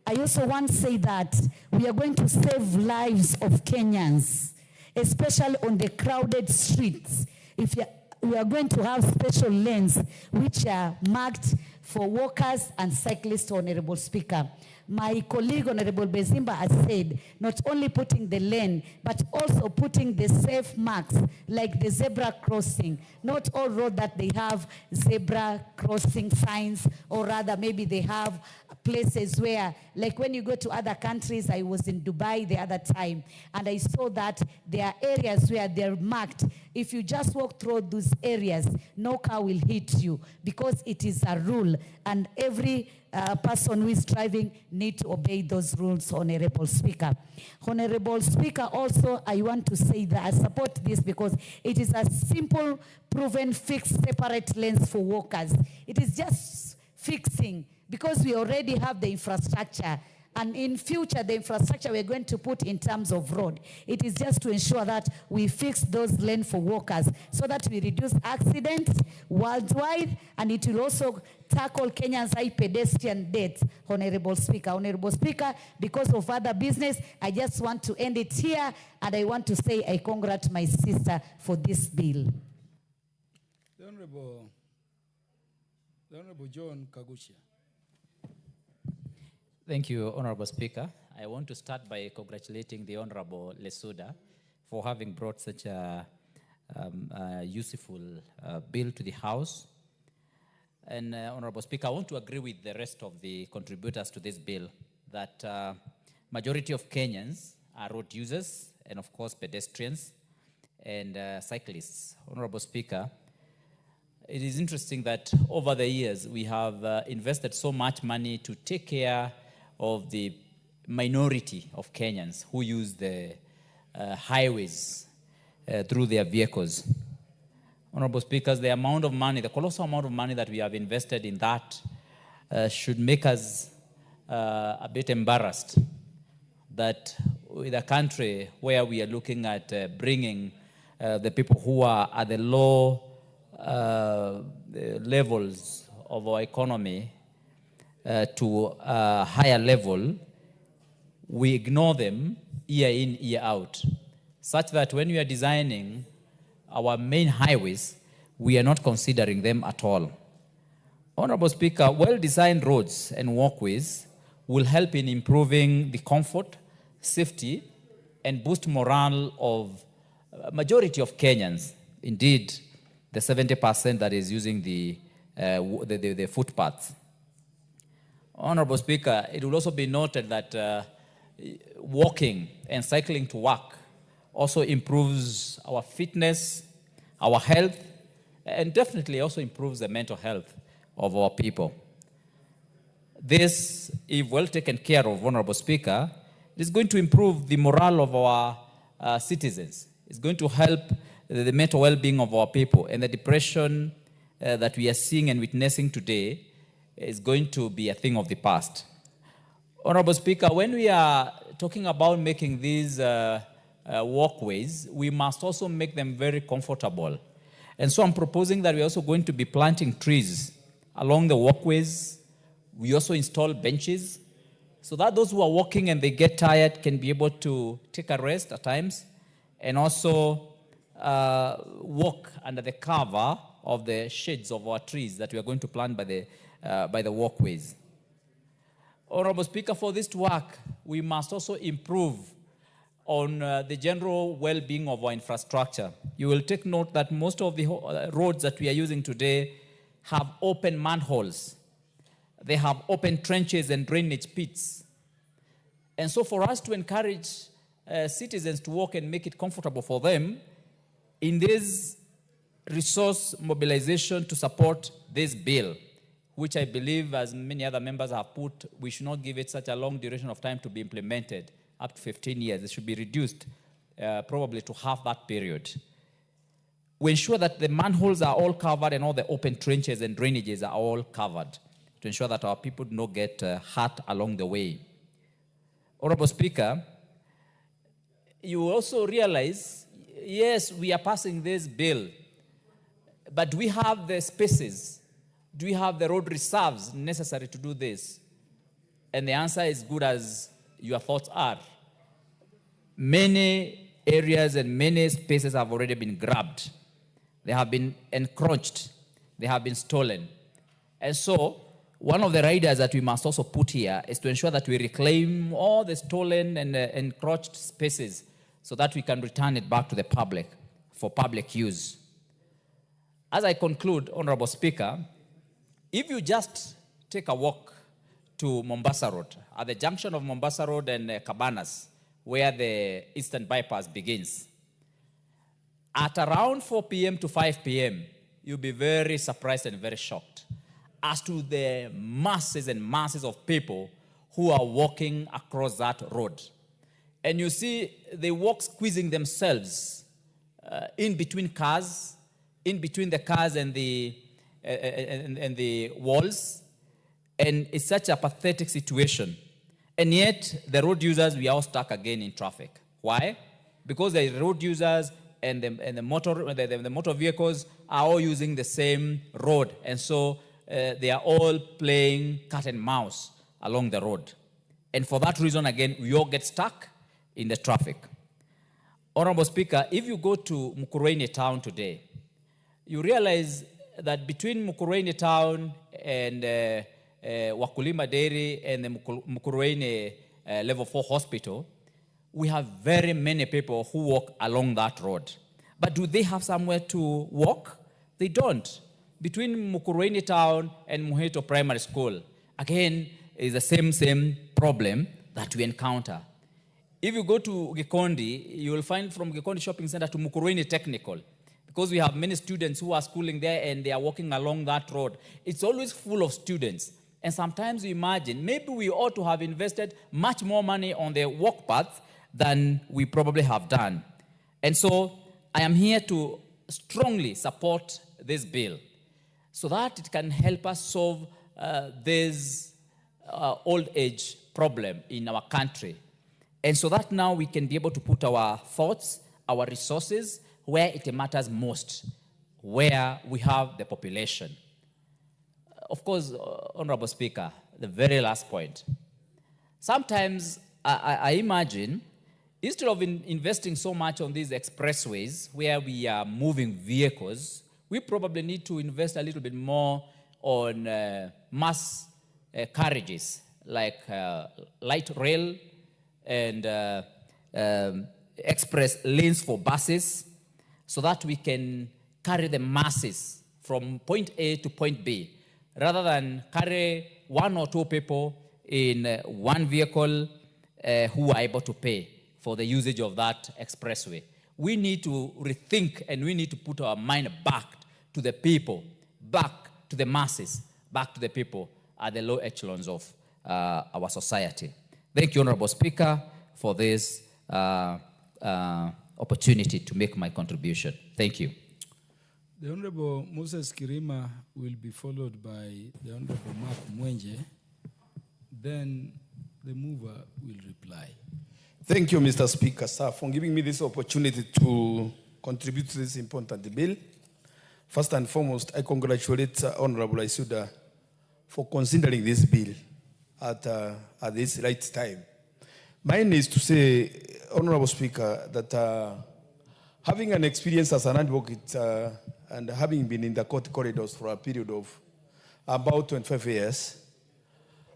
I also want to say that we are going to save lives of Kenyans, especially on the crowded streets. We are going to have special lanes which are marked for walkers and cyclists, Honorable Speaker. My colleague, Honorable Bezimba, has said not only putting the lane, but also putting the safe marks, like the zebra crossing. Not all roads that they have zebra crossing signs, or rather maybe they have places where, like when you go to other countries, I was in Dubai the other time, and I saw that there are areas where they're marked. If you just walk through those areas, no car will hit you, because it is a rule, and every person who is driving need to obey those rules, Honorable Speaker. Honorable Speaker, also I want to say that I support this because it is a simple, proven, fixed, separate lanes for walkers. It is just fixing, because we already have the infrastructure. And in future, the infrastructure we're going to put in terms of road, it is just to ensure that we fix those lanes for walkers so that we reduce accidents worldwide, and it will also tackle Kenya's high pedestrian deaths, Honorable Speaker. Honorable Speaker, because of other business, I just want to end it here, and I want to say I congratulate my sister for this bill. The Honorable John Kagushia. Thank you, Honorable Speaker. I want to start by congratulating the Honorable Lesuda for having brought such a useful bill to the House. And Honorable Speaker, I want to agree with the rest of the contributors to this bill that majority of Kenyans are road users and, of course, pedestrians and cyclists. Honorable Speaker, it is interesting that over the years we have invested so much money to take care of the minority of Kenyans who use the highways through their vehicles. Honorable Speakers, the amount of money, the colossal amount of money that we have invested in that should make us a bit embarrassed that with a country where we are looking at bringing the people who are at the low levels of our economy to a higher level, we ignore them year in, year out, such that when we are designing our main highways, we are not considering them at all. Honorable Speaker, well-designed roads and walkways will help in improving the comfort, safety, and boost morale of a majority of Kenyans. Indeed, the 70% that is using the footpaths. Honorable Speaker, it will also be noted that walking and cycling to work also improves our fitness, our health, and definitely also improves the mental health of our people. This, if well taken care of, Honorable Speaker, is going to improve the morale of our citizens. It's going to help the mental well-being of our people, and the depression that we are seeing and witnessing today is going to be a thing of the past. Honorable Speaker, when we are talking about making these walkways, we must also make them very comfortable. And so I'm proposing that we're also going to be planting trees along the walkways. We also install benches so that those who are walking and they get tired can be able to take a rest at times, and also walk under the cover of the shades of our trees that we are going to plant by the walkways. Honorable Speaker, for this to work, we must also improve on the general well-being of our infrastructure. You will take note that most of the roads that we are using today have open manholes. They have open trenches and drainage pits. And so for us to encourage citizens to walk and make it comfortable for them, in this resource mobilization to support this bill, which I believe, as many other members have put, we should not give it such a long duration of time to be implemented, up to 15 years. It should be reduced probably to half that period. We ensure that the manholes are all covered and all the open trenches and drainages are all covered to ensure that our people do not get hurt along the way. Honorable Speaker, you also realize, yes, we are passing this bill, but do we have the spaces? Do we have the road reserves necessary to do this? And the answer is good as your thoughts are. Many areas and many spaces have already been grabbed. They have been encroached. They have been stolen. And so, one of the riders that we must also put here is to ensure that we reclaim all the stolen and encroached spaces so that we can return it back to the public for public use. As I conclude, Honorable Speaker, if you just take a walk to Mombasa Road, at the junction of Mombasa Road and Cabanas, where the Eastern Bypass begins, at around 4 p.m. to 5 p.m., you'll be very surprised and very shocked as to the masses and masses of people who are walking across that road. And you see, they walk squeezing themselves in between cars, in between the cars and the walls. And it's such a pathetic situation. And yet, the road users, we are all stuck again in traffic. Why? Because the road users and the motor vehicles are all using the same road. And so they are all playing cat and mouse along the road. And for that reason, again, we all get stuck in the traffic. Honorable Speaker, if you go to Mukurweini town today, you realize that between Mukurweini town and Wakulima Dairy and the Mukurweini Level 4 Hospital, we have very many people who walk along that road. But do they have somewhere to walk? They don't. Between Mukurweini town and Muheto Primary School, again, is the same problem that we encounter. If you go to Gikondi, you will find from Gikondi Shopping Center to Mukurweini Technical, because we have many students who are schooling there and they are walking along that road. It's always full of students. And sometimes we imagine maybe we ought to have invested much more money on the walk path than we probably have done. And so I am here to strongly support this bill so that it can help us solve this old age problem in our country. And so that now we can be able to put our thoughts, our resources, where it matters most, where we have the population. Of course, Honorable Speaker, the very last point. Sometimes I imagine, instead of investing so much on these expressways where we are moving vehicles, we probably need to invest a little bit more on mass carriages like light rail and express lanes for buses, so that we can carry the masses from point A to point B, rather than carry one or two people in one vehicle who are able to pay for the usage of that expressway. We need to rethink and we need to put our mind back to the people, back to the masses, back to the people at the low echelons of our society. Thank you, Honorable Speaker, for this opportunity to make my contribution. Thank you. The Honorable Moses Kirima will be followed by the Honorable Mark Mwenje. Then the mover will reply. Thank you, Mr. Speaker, sir, for giving me this opportunity to contribute to this important bill. First and foremost, I congratulate Honorable Isuda for considering this bill at this right time. Mine is to say, Honorable Speaker, that having an experience as an advocate and having been in the court corridors for a period of about 25 years,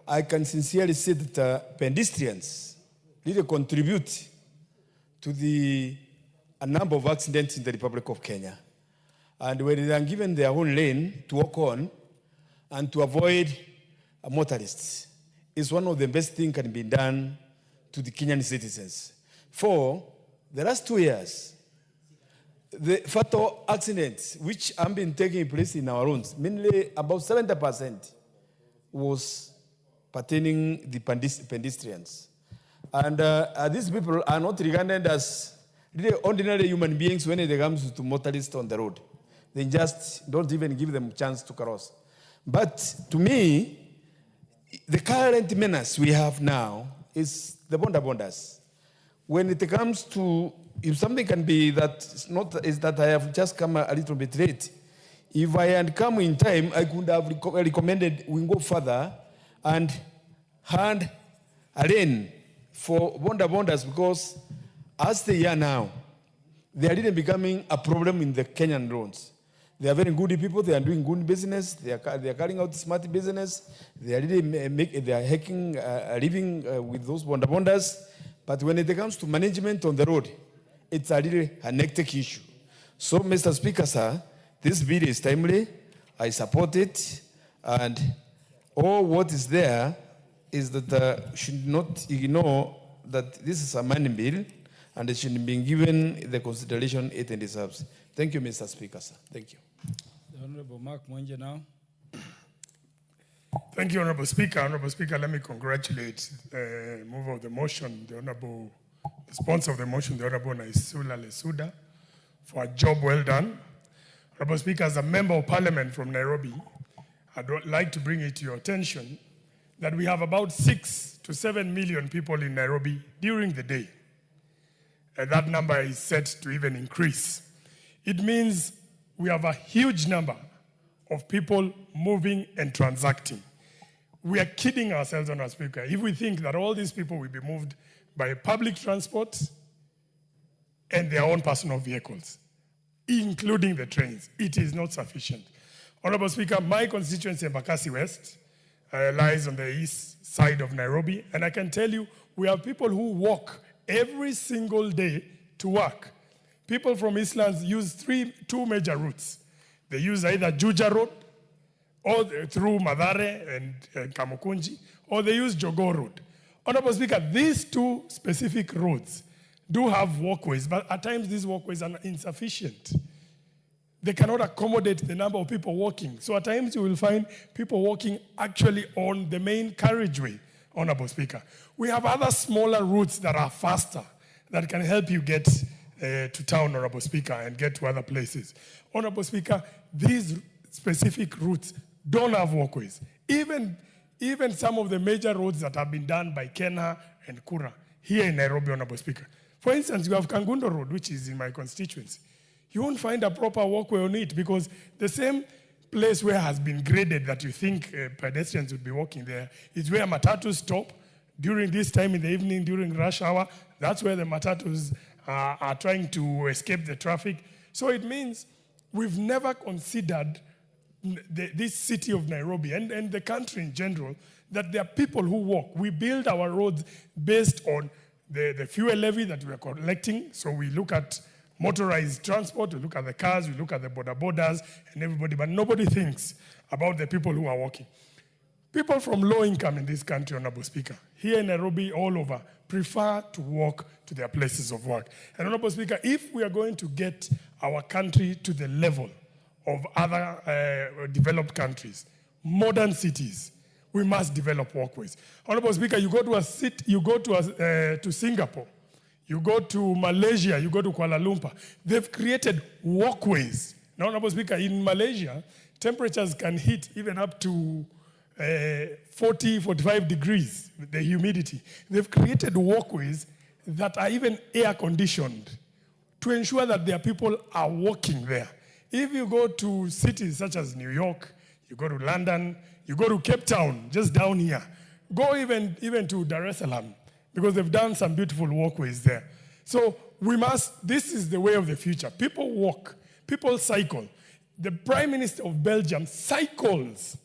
I can sincerely say that pedestrians really contribute to a number of accidents in the Republic of Kenya. And when they are given their own lane to walk on and to avoid motorists, is one of the best things can be done to the Kenyan citizens. For the last 2 years, the fatal accidents which have been taking place in our roads, mainly about 70% was pertaining the pedestrians. And these people are not regarded as really ordinary human beings when it comes to motorists on the road. They just don't even give them a chance to cross. But to me, the current menace we have now is the bondas. When it comes to, if something can be that, is that I have just come a little bit late. If I had come in time, I could have recommended we go further and hand a lane for bondas, because as they are now, they are really becoming a problem in the Kenyan roads. They are very good people. They are doing good business. They are carrying out smart business. They are really they are making a living with those bondas. But when it comes to management on the road, it's a really a hectic issue. So, Mr. Speaker, sir, this bill is timely. I support it, and all what is there is that should not ignore that this is a money bill, and it should be given the consideration it deserves. Thank you, Mr. Speaker, sir. Thank you. The Honorable Mark Mwenje now. Thank you, Honorable Speaker. Honorable Speaker, let me congratulate the mover of the motion, the sponsor of the motion, the Honorable Naisula Lesuda, for a job well done. Honorable Speaker, as a member of Parliament from Nairobi, I'd like to bring it to your attention that we have about 6 to 7 million people in Nairobi during the day. And that number is set to even increase. It means we have a huge number of people moving and transacting. We are kidding ourselves, Honorable Speaker, if we think that all these people will be moved by public transport and their own personal vehicles, including the trains. It is not sufficient. Honorable Speaker, my constituency, Embakasi West, lies on the east side of Nairobi, and I can tell you we have people who walk every single day to work. People from Eastlands use two major routes. They use either Juja Road, or through Madare and Kamukunji, or they use Jogoo Road. Honorable Speaker, these two specific roads do have walkways, but at times these walkways are insufficient. They cannot accommodate the number of people walking. So at times you will find people walking actually on the main carriageway, Honorable Speaker. We have other smaller routes that are faster, that can help you get to town, Honorable Speaker, and get to other places. Honorable Speaker, these specific routes don't have walkways. Even some of the major roads that have been done by Kena and Kura here in Nairobi, Honorable Speaker. For instance, you have Kangundo Road, which is in my constituency. You won't find a proper walkway on it because the same place where has been graded that you think pedestrians would be walking there is where matatus stop during this time in the evening, during rush hour. That's where the matatus are trying to escape the traffic. So it means we've never considered this city of Nairobi and the country in general, that there are people who walk. We build our roads based on the fuel levy that we are collecting. So we look at motorized transport, we look at the cars, we look at the bodas and everybody, but nobody thinks about the people who are walking. People from low income in this country, Honorable Speaker, here in Nairobi, all over, prefer to walk to their places of work. And Honorable Speaker, if we are going to get our country to the level of other developed countries, modern cities, we must develop walkways. Honorable Speaker, you go to a city, you go to Singapore, you go to Malaysia, you go to Kuala Lumpur. They've created walkways. Now, Honorable Speaker, in Malaysia, temperatures can hit even up to 40, 45 degrees, the humidity. They've created walkways that are even air conditioned to ensure that their people are walking there. If you go to cities such as New York, you go to London, you go to Cape Town, just down here, go even to Dar es Salaam, because they've done some beautiful walkways there. So this is the way of the future. People walk, people cycle. The Prime Minister of Belgium cycles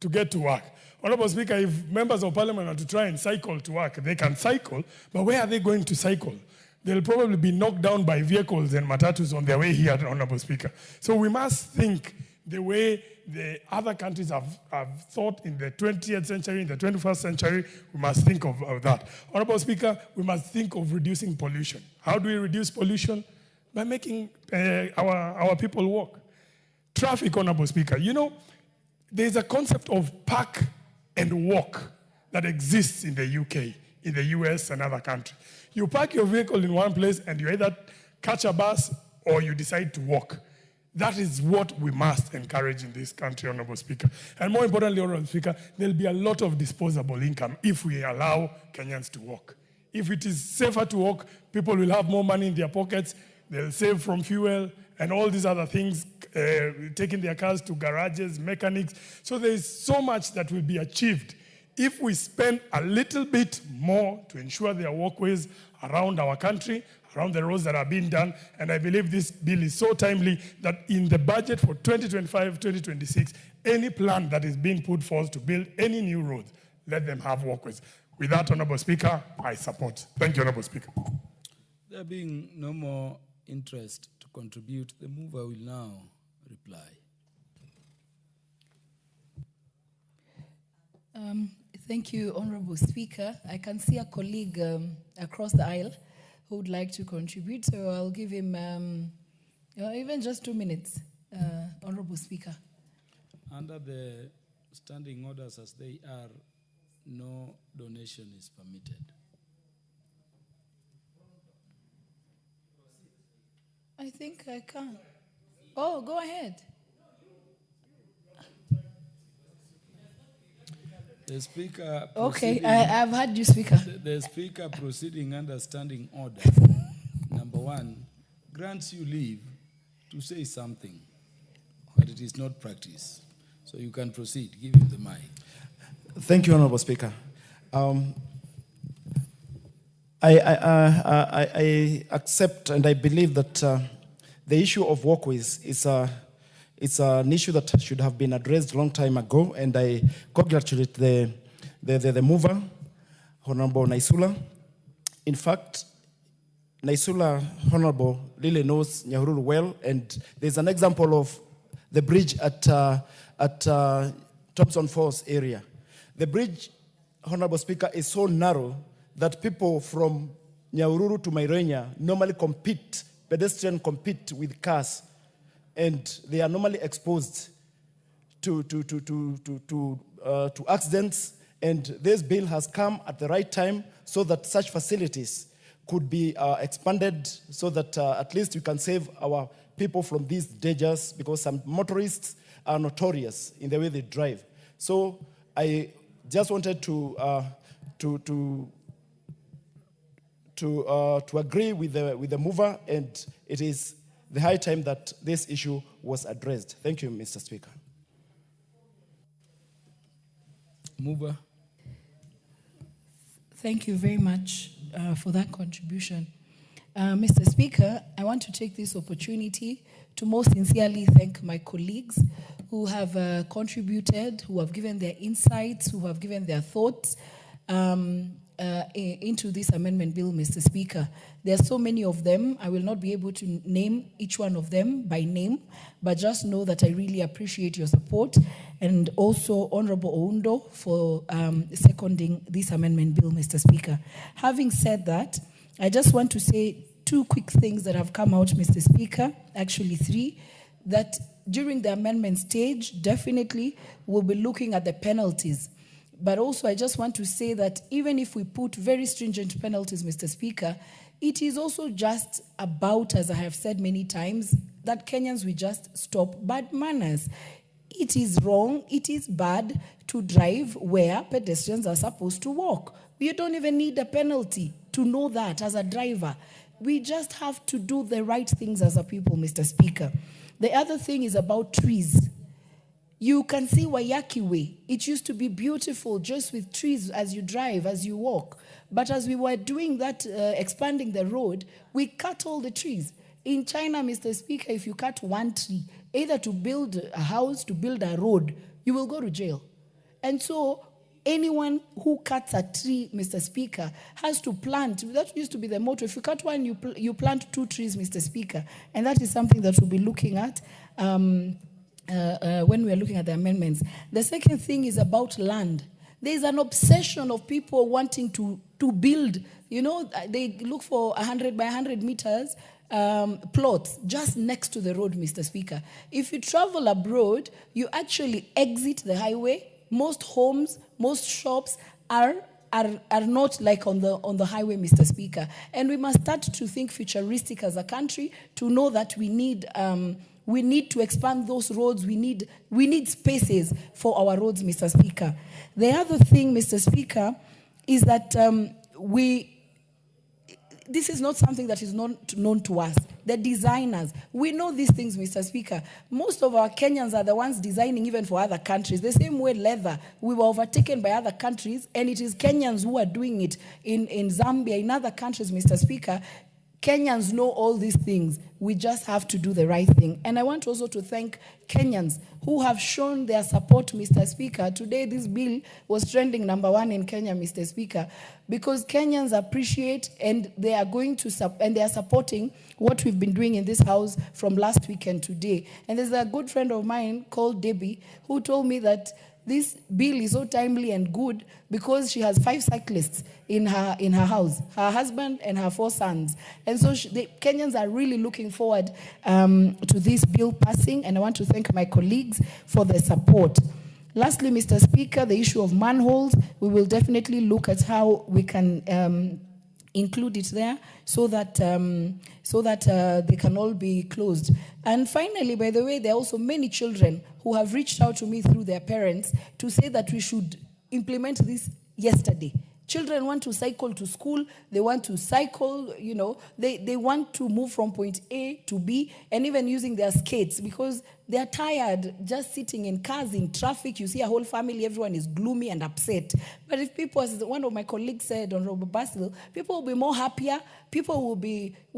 to get to work. Honorable Speaker, if members of Parliament are to try and cycle to work, they can cycle, but where are they going to cycle? they'll probably be knocked down by vehicles and matatus on their way here, Honorable Speaker. So we must think the way the other countries have thought in the 20th century, in the 21st century. We must think of that. Honorable Speaker, we must think of reducing pollution. How do we reduce pollution? By making our people walk. Traffic, Honorable Speaker. You know, there's a concept of park and walk that exists in the UK, in the US and other countries. You park your vehicle in one place and you either catch a bus or you decide to walk. That is what we must encourage in this country, Honorable Speaker. And more importantly, Honorable Speaker, there'll be a lot of disposable income if we allow Kenyans to walk. If it is safer to walk, people will have more money in their pockets, they'll save from fuel and all these other things, taking their cars to garages, mechanics. So there is so much that will be achieved if we spend a little bit more to ensure there are walkways around our country, around the roads that are being done. And I believe this bill is so timely that in the budget for 2025-2026, any plan that is being put forth to build any new roads, let them have walkways. With that, Honorable Speaker, I support. Thank you, Honorable Speaker. There being no more interest to contribute, the mover will now reply. Thank you, Honorable Speaker. I can see a colleague across the aisle who would like to contribute, so I'll give him even just 2 minutes, Honorable Speaker. Under the standing orders as they are, no donation is permitted. I think I can. Oh, go ahead. The Speaker. Okay, I've heard you, Speaker. The Speaker proceeding under standing order, number 1, grants you leave to say something, but it is not practice. So you can proceed. Give him the mic. Thank you, Honorable Speaker. I accept and I believe that the issue of walkways is an issue that should have been addressed a long time ago, and I congratulate the mover, Honorable Naisula. In fact, Naisula, Honorable, really knows Nyahururu well, and there's an example of the bridge at Thompson Falls area. The bridge, Honorable Speaker, is so narrow that people from Nyahururu to Mairenya normally pedestrians compete with cars, and they are normally exposed to accidents. And this bill has come at the right time so that such facilities could be expanded so that at least we can save our people from these dangers, because some motorists are notorious in the way they drive. So I just wanted to agree with the mover, and it is the high time that this issue was addressed. Thank you, Mr. Speaker. Mover. Thank you very much for that contribution. Mr. Speaker, I want to take this opportunity to most sincerely thank my colleagues who have contributed, who have given their insights, who have given their thoughts into this amendment bill, Mr. Speaker. There are so many of them. I will not be able to name each one of them by name, but just know that I really appreciate your support, and also Honorable Oundo for seconding this amendment bill, Mr. Speaker. Having said that, I just want to say 2 quick things that have come out, Mr. Speaker, actually 3, that during the amendment stage, definitely we'll be looking at the penalties. But also, I just want to say that even if we put very stringent penalties, Mr. Speaker, it is also just about, as I have said many times, that Kenyans will just stop bad manners. It is wrong, it is bad to drive where pedestrians are supposed to walk. You don't even need a penalty to know that as a driver. We just have to do the right things as a people, Mr. Speaker. The other thing is about trees. You can see Wayaki Way. It used to be beautiful just with trees as you drive, as you walk. But as we were doing that, expanding the road, we cut all the trees. In China, Mr. Speaker, if you cut one tree, either to build a house, to build a road, you will go to jail. And so anyone who cuts a tree, Mr. Speaker, has to plant. That used to be the motto. If you cut one, you plant 2 trees, Mr. Speaker. And that is something that we'll be looking at when we are looking at the amendments. The second thing is about land. There is an obsession of people wanting to build. You know, they look for 100 by 100 meters plots just next to the road, Mr. Speaker. If you travel abroad, you actually exit the highway. Most homes, most shops are not like on the highway, Mr. Speaker. And we must start to think futuristic as a country to know that we need to expand those roads. We need spaces for our roads, Mr. Speaker. The other thing, Mr. Speaker, is that this is not something that is known to us. The designers, we know these things, Mr. Speaker. Most of our Kenyans are the ones designing even for other countries. The same way leather, we were overtaken by other countries, and it is Kenyans who are doing it in Zambia, in other countries, Mr. Speaker. Kenyans know all these things. We just have to do the right thing. And I want also to thank Kenyans who have shown their support, Mr. Speaker. Today, this bill was trending #1 in Kenya, Mr. Speaker, because Kenyans appreciate and they are supporting what we've been doing in this house from last week and today. And there's a good friend of mine called Debbie who told me that this bill is so timely and good because she has 5 cyclists in her house, her husband and her 4 sons. And so the Kenyans are really looking forward to this bill passing, and I want to thank my colleagues for their support. Lastly, Mr. Speaker, the issue of manholes, we will definitely look at how we can include it there so that they can all be closed. And finally, by the way, there are also many children who have reached out to me through their parents to say that we should implement this yesterday. Children want to cycle to school, they want to cycle, you know, they want to move from point A to B, and even using their skates because they're tired just sitting in cars in traffic. You see a whole family, everyone is gloomy and upset. But if people, as one of my colleagues said on Robert Basil, people will be more happier, people will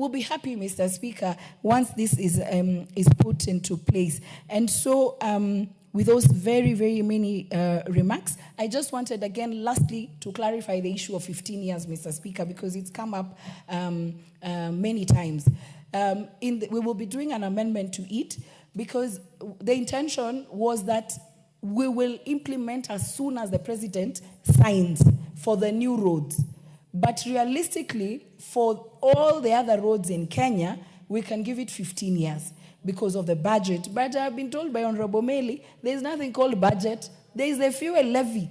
be happy, Mr. Speaker, once this is put into place. And so, with those very, very many remarks, I just wanted again, lastly, to clarify the issue of 15 years, Mr. Speaker, because it's come up many times. We will be doing an amendment to it because the intention was that we will implement as soon as the president signs for the new roads. But realistically, for all the other roads in Kenya, we can give it 15 years. Because of the budget. But I've been told by Honorable Meli, there's nothing called budget. There is a fuel levy,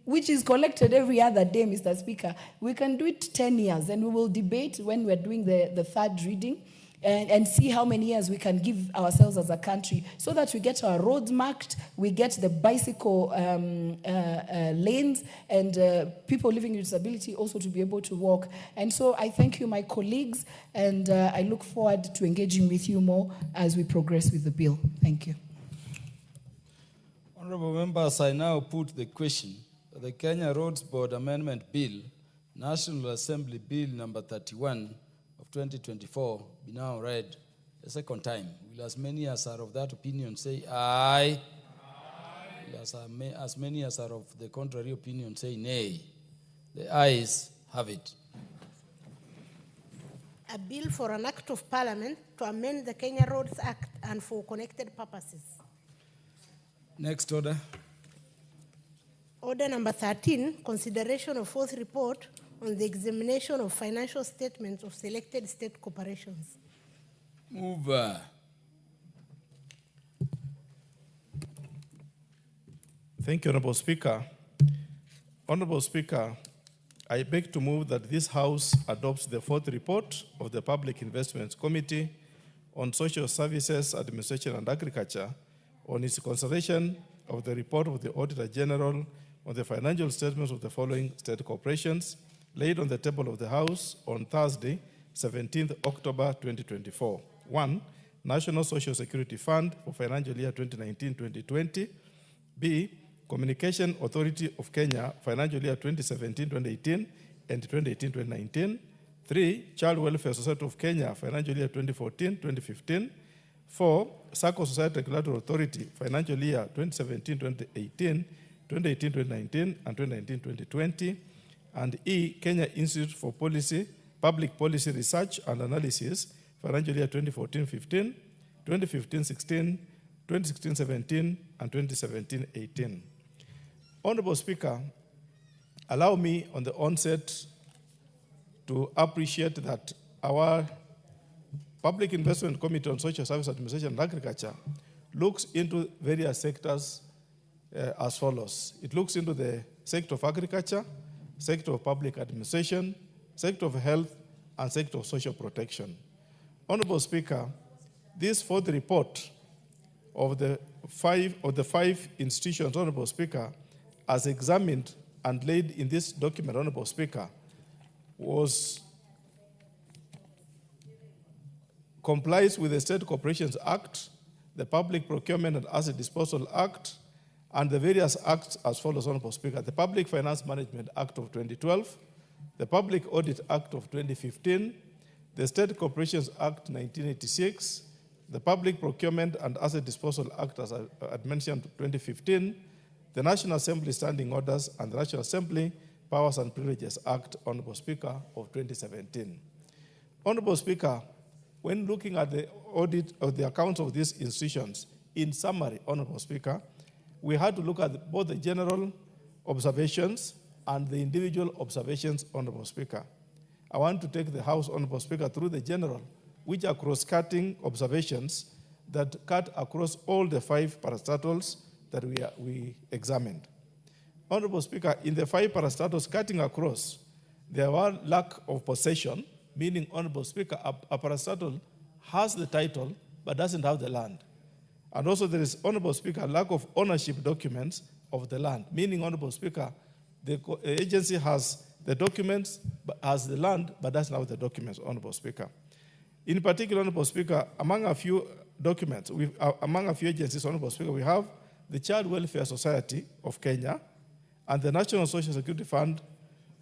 which is collected every other day, Mr. Speaker. We can do it 10 years, and we will debate when we're doing the third reading and see how many years we can give ourselves as a country so that we get our roads marked, we get the bicycle lanes, and people living with disability also to be able to walk. And so I thank you, my colleagues, and I look forward to engaging with you more as we progress with the bill. Thank you. Honorable members, I now put the question that the Kenya Roads Board Amendment Bill, National Assembly Bill number 31 of 2024, be now read a second time. Will as many as are of that opinion say aye? Will as many as are of the contrary opinion say nay? The ayes have it. A bill for an act of parliament to amend the Kenya Roads Act and for connected purposes. Next order. Order number 13, consideration of 4th report on the examination of financial statements of selected state corporations. Move. Thank you, Honorable Speaker. Honorable Speaker, I beg to move that this House adopts the 4th report of the Public Investments Committee on Social Services, Administration and Agriculture on its consideration of the report of the Auditor General on the financial statements of the following state corporations laid on the table of the House on Thursday, 17th October 2024. 1. National Social Security Fund for financial year 2019-2020. B. Communication Authority of Kenya, financial year 2017-2018 and 2018-2019. 3. Child Welfare Society of Kenya, financial year 2014-2015. 4. Circle Society Regulatory Authority, financial year 2017-2018. 2018-2019, and 2019-2020. And E, Kenya Institute for Public Policy Research and Analysis, financial year 2014-15, 2015-16, 2016-17, and 2017-18. Honorable Speaker, allow me on the onset to appreciate that our Public Investment Committee on Social Service Administration and Agriculture looks into various sectors as follows. It looks into the sector of agriculture, sector of public administration, sector of health, and sector of social protection. Honorable Speaker, this fourth report of the five institutions, Honorable Speaker, as examined and laid in this document, Honorable Speaker, complies with the State Corporations Act, the Public Procurement and Asset Disposal Act, and the various acts as follows, Honorable Speaker. The Public Finance Management Act of 2012, the Public Audit Act of 2015, the State Corporations Act 1986, the Public Procurement and Asset Disposal Act, as I had mentioned, 2015, the National Assembly Standing Orders, and the National Assembly Powers and Privileges Act, Honorable Speaker, of 2017. Honorable Speaker, when looking at the audit of the accounts of these institutions, in summary, Honorable Speaker, we had to look at both the general observations and the individual observations, Honorable Speaker. I want to take the House, Honorable Speaker, through the general, which are cross-cutting observations that cut across all the five parastatals that we examined. Honorable Speaker, in the five parastatals cutting across, there were lack of possession, meaning, Honorable Speaker, a parastatal has the title but doesn't have the land. And also there is, Honorable Speaker, lack of ownership documents of the land, meaning, Honorable Speaker, the agency has the documents, has the land, but doesn't have the documents, Honorable Speaker. In particular, Honorable Speaker, among a few documents, among a few agencies, Honorable Speaker, we have the Child Welfare Society of Kenya and the National Social Security Fund,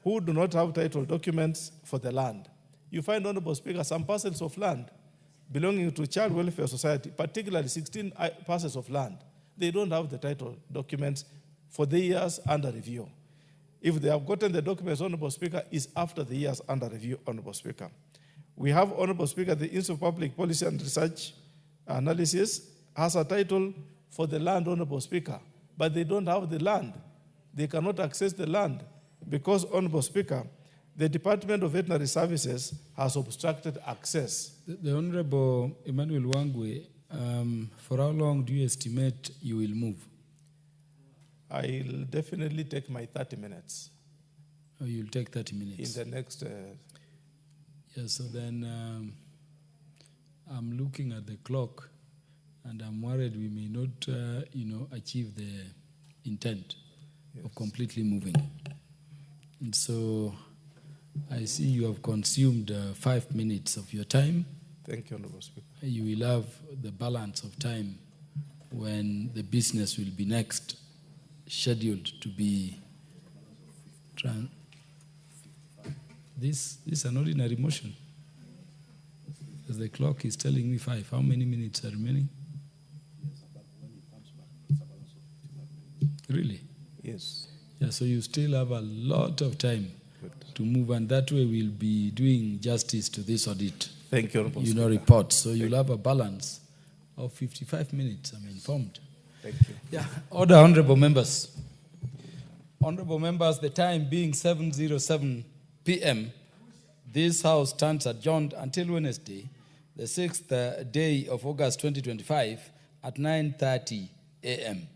who do not have title documents for the land. You find, Honorable Speaker, some parcels of land belonging to Child Welfare Society, particularly 16 parcels of land. They don't have the title documents for the years under review. If they have gotten the documents, Honorable Speaker, is after the years under review, Honorable Speaker. We have, Honorable Speaker, the Institute of Public Policy and Research Analysis has a title for the land, Honorable Speaker, but they don't have the land. They cannot access the land because, Honorable Speaker, the Department of Veterinary Services has obstructed access. The Honorable Emmanuel Wangwe, for how long do you estimate you will move? I'll definitely take my 30 minutes. Oh, you'll take 30 minutes? In the next... Yeah, so then I'm looking at the clock and I'm worried we may not, achieve the intent of completely moving. And so I see you have consumed 5 minutes of your time. Thank you, Honorable Speaker. You will have the balance of time when the business will be next scheduled to be This is an ordinary motion. As the clock is telling me 5. How many minutes are remaining? Really? Yes. Yeah, so you still have a lot of time to move, and that way we'll be doing justice to this audit. Thank you, Honorable Speaker. Report. So you'll have a balance of 55 minutes, I'm informed. Thank you. Yeah. Order, Honorable Members. Honorable Members, the time being 7:07 p.m., this House stands adjourned until Wednesday, the 6th day of August 2025 at 9:30 a.m.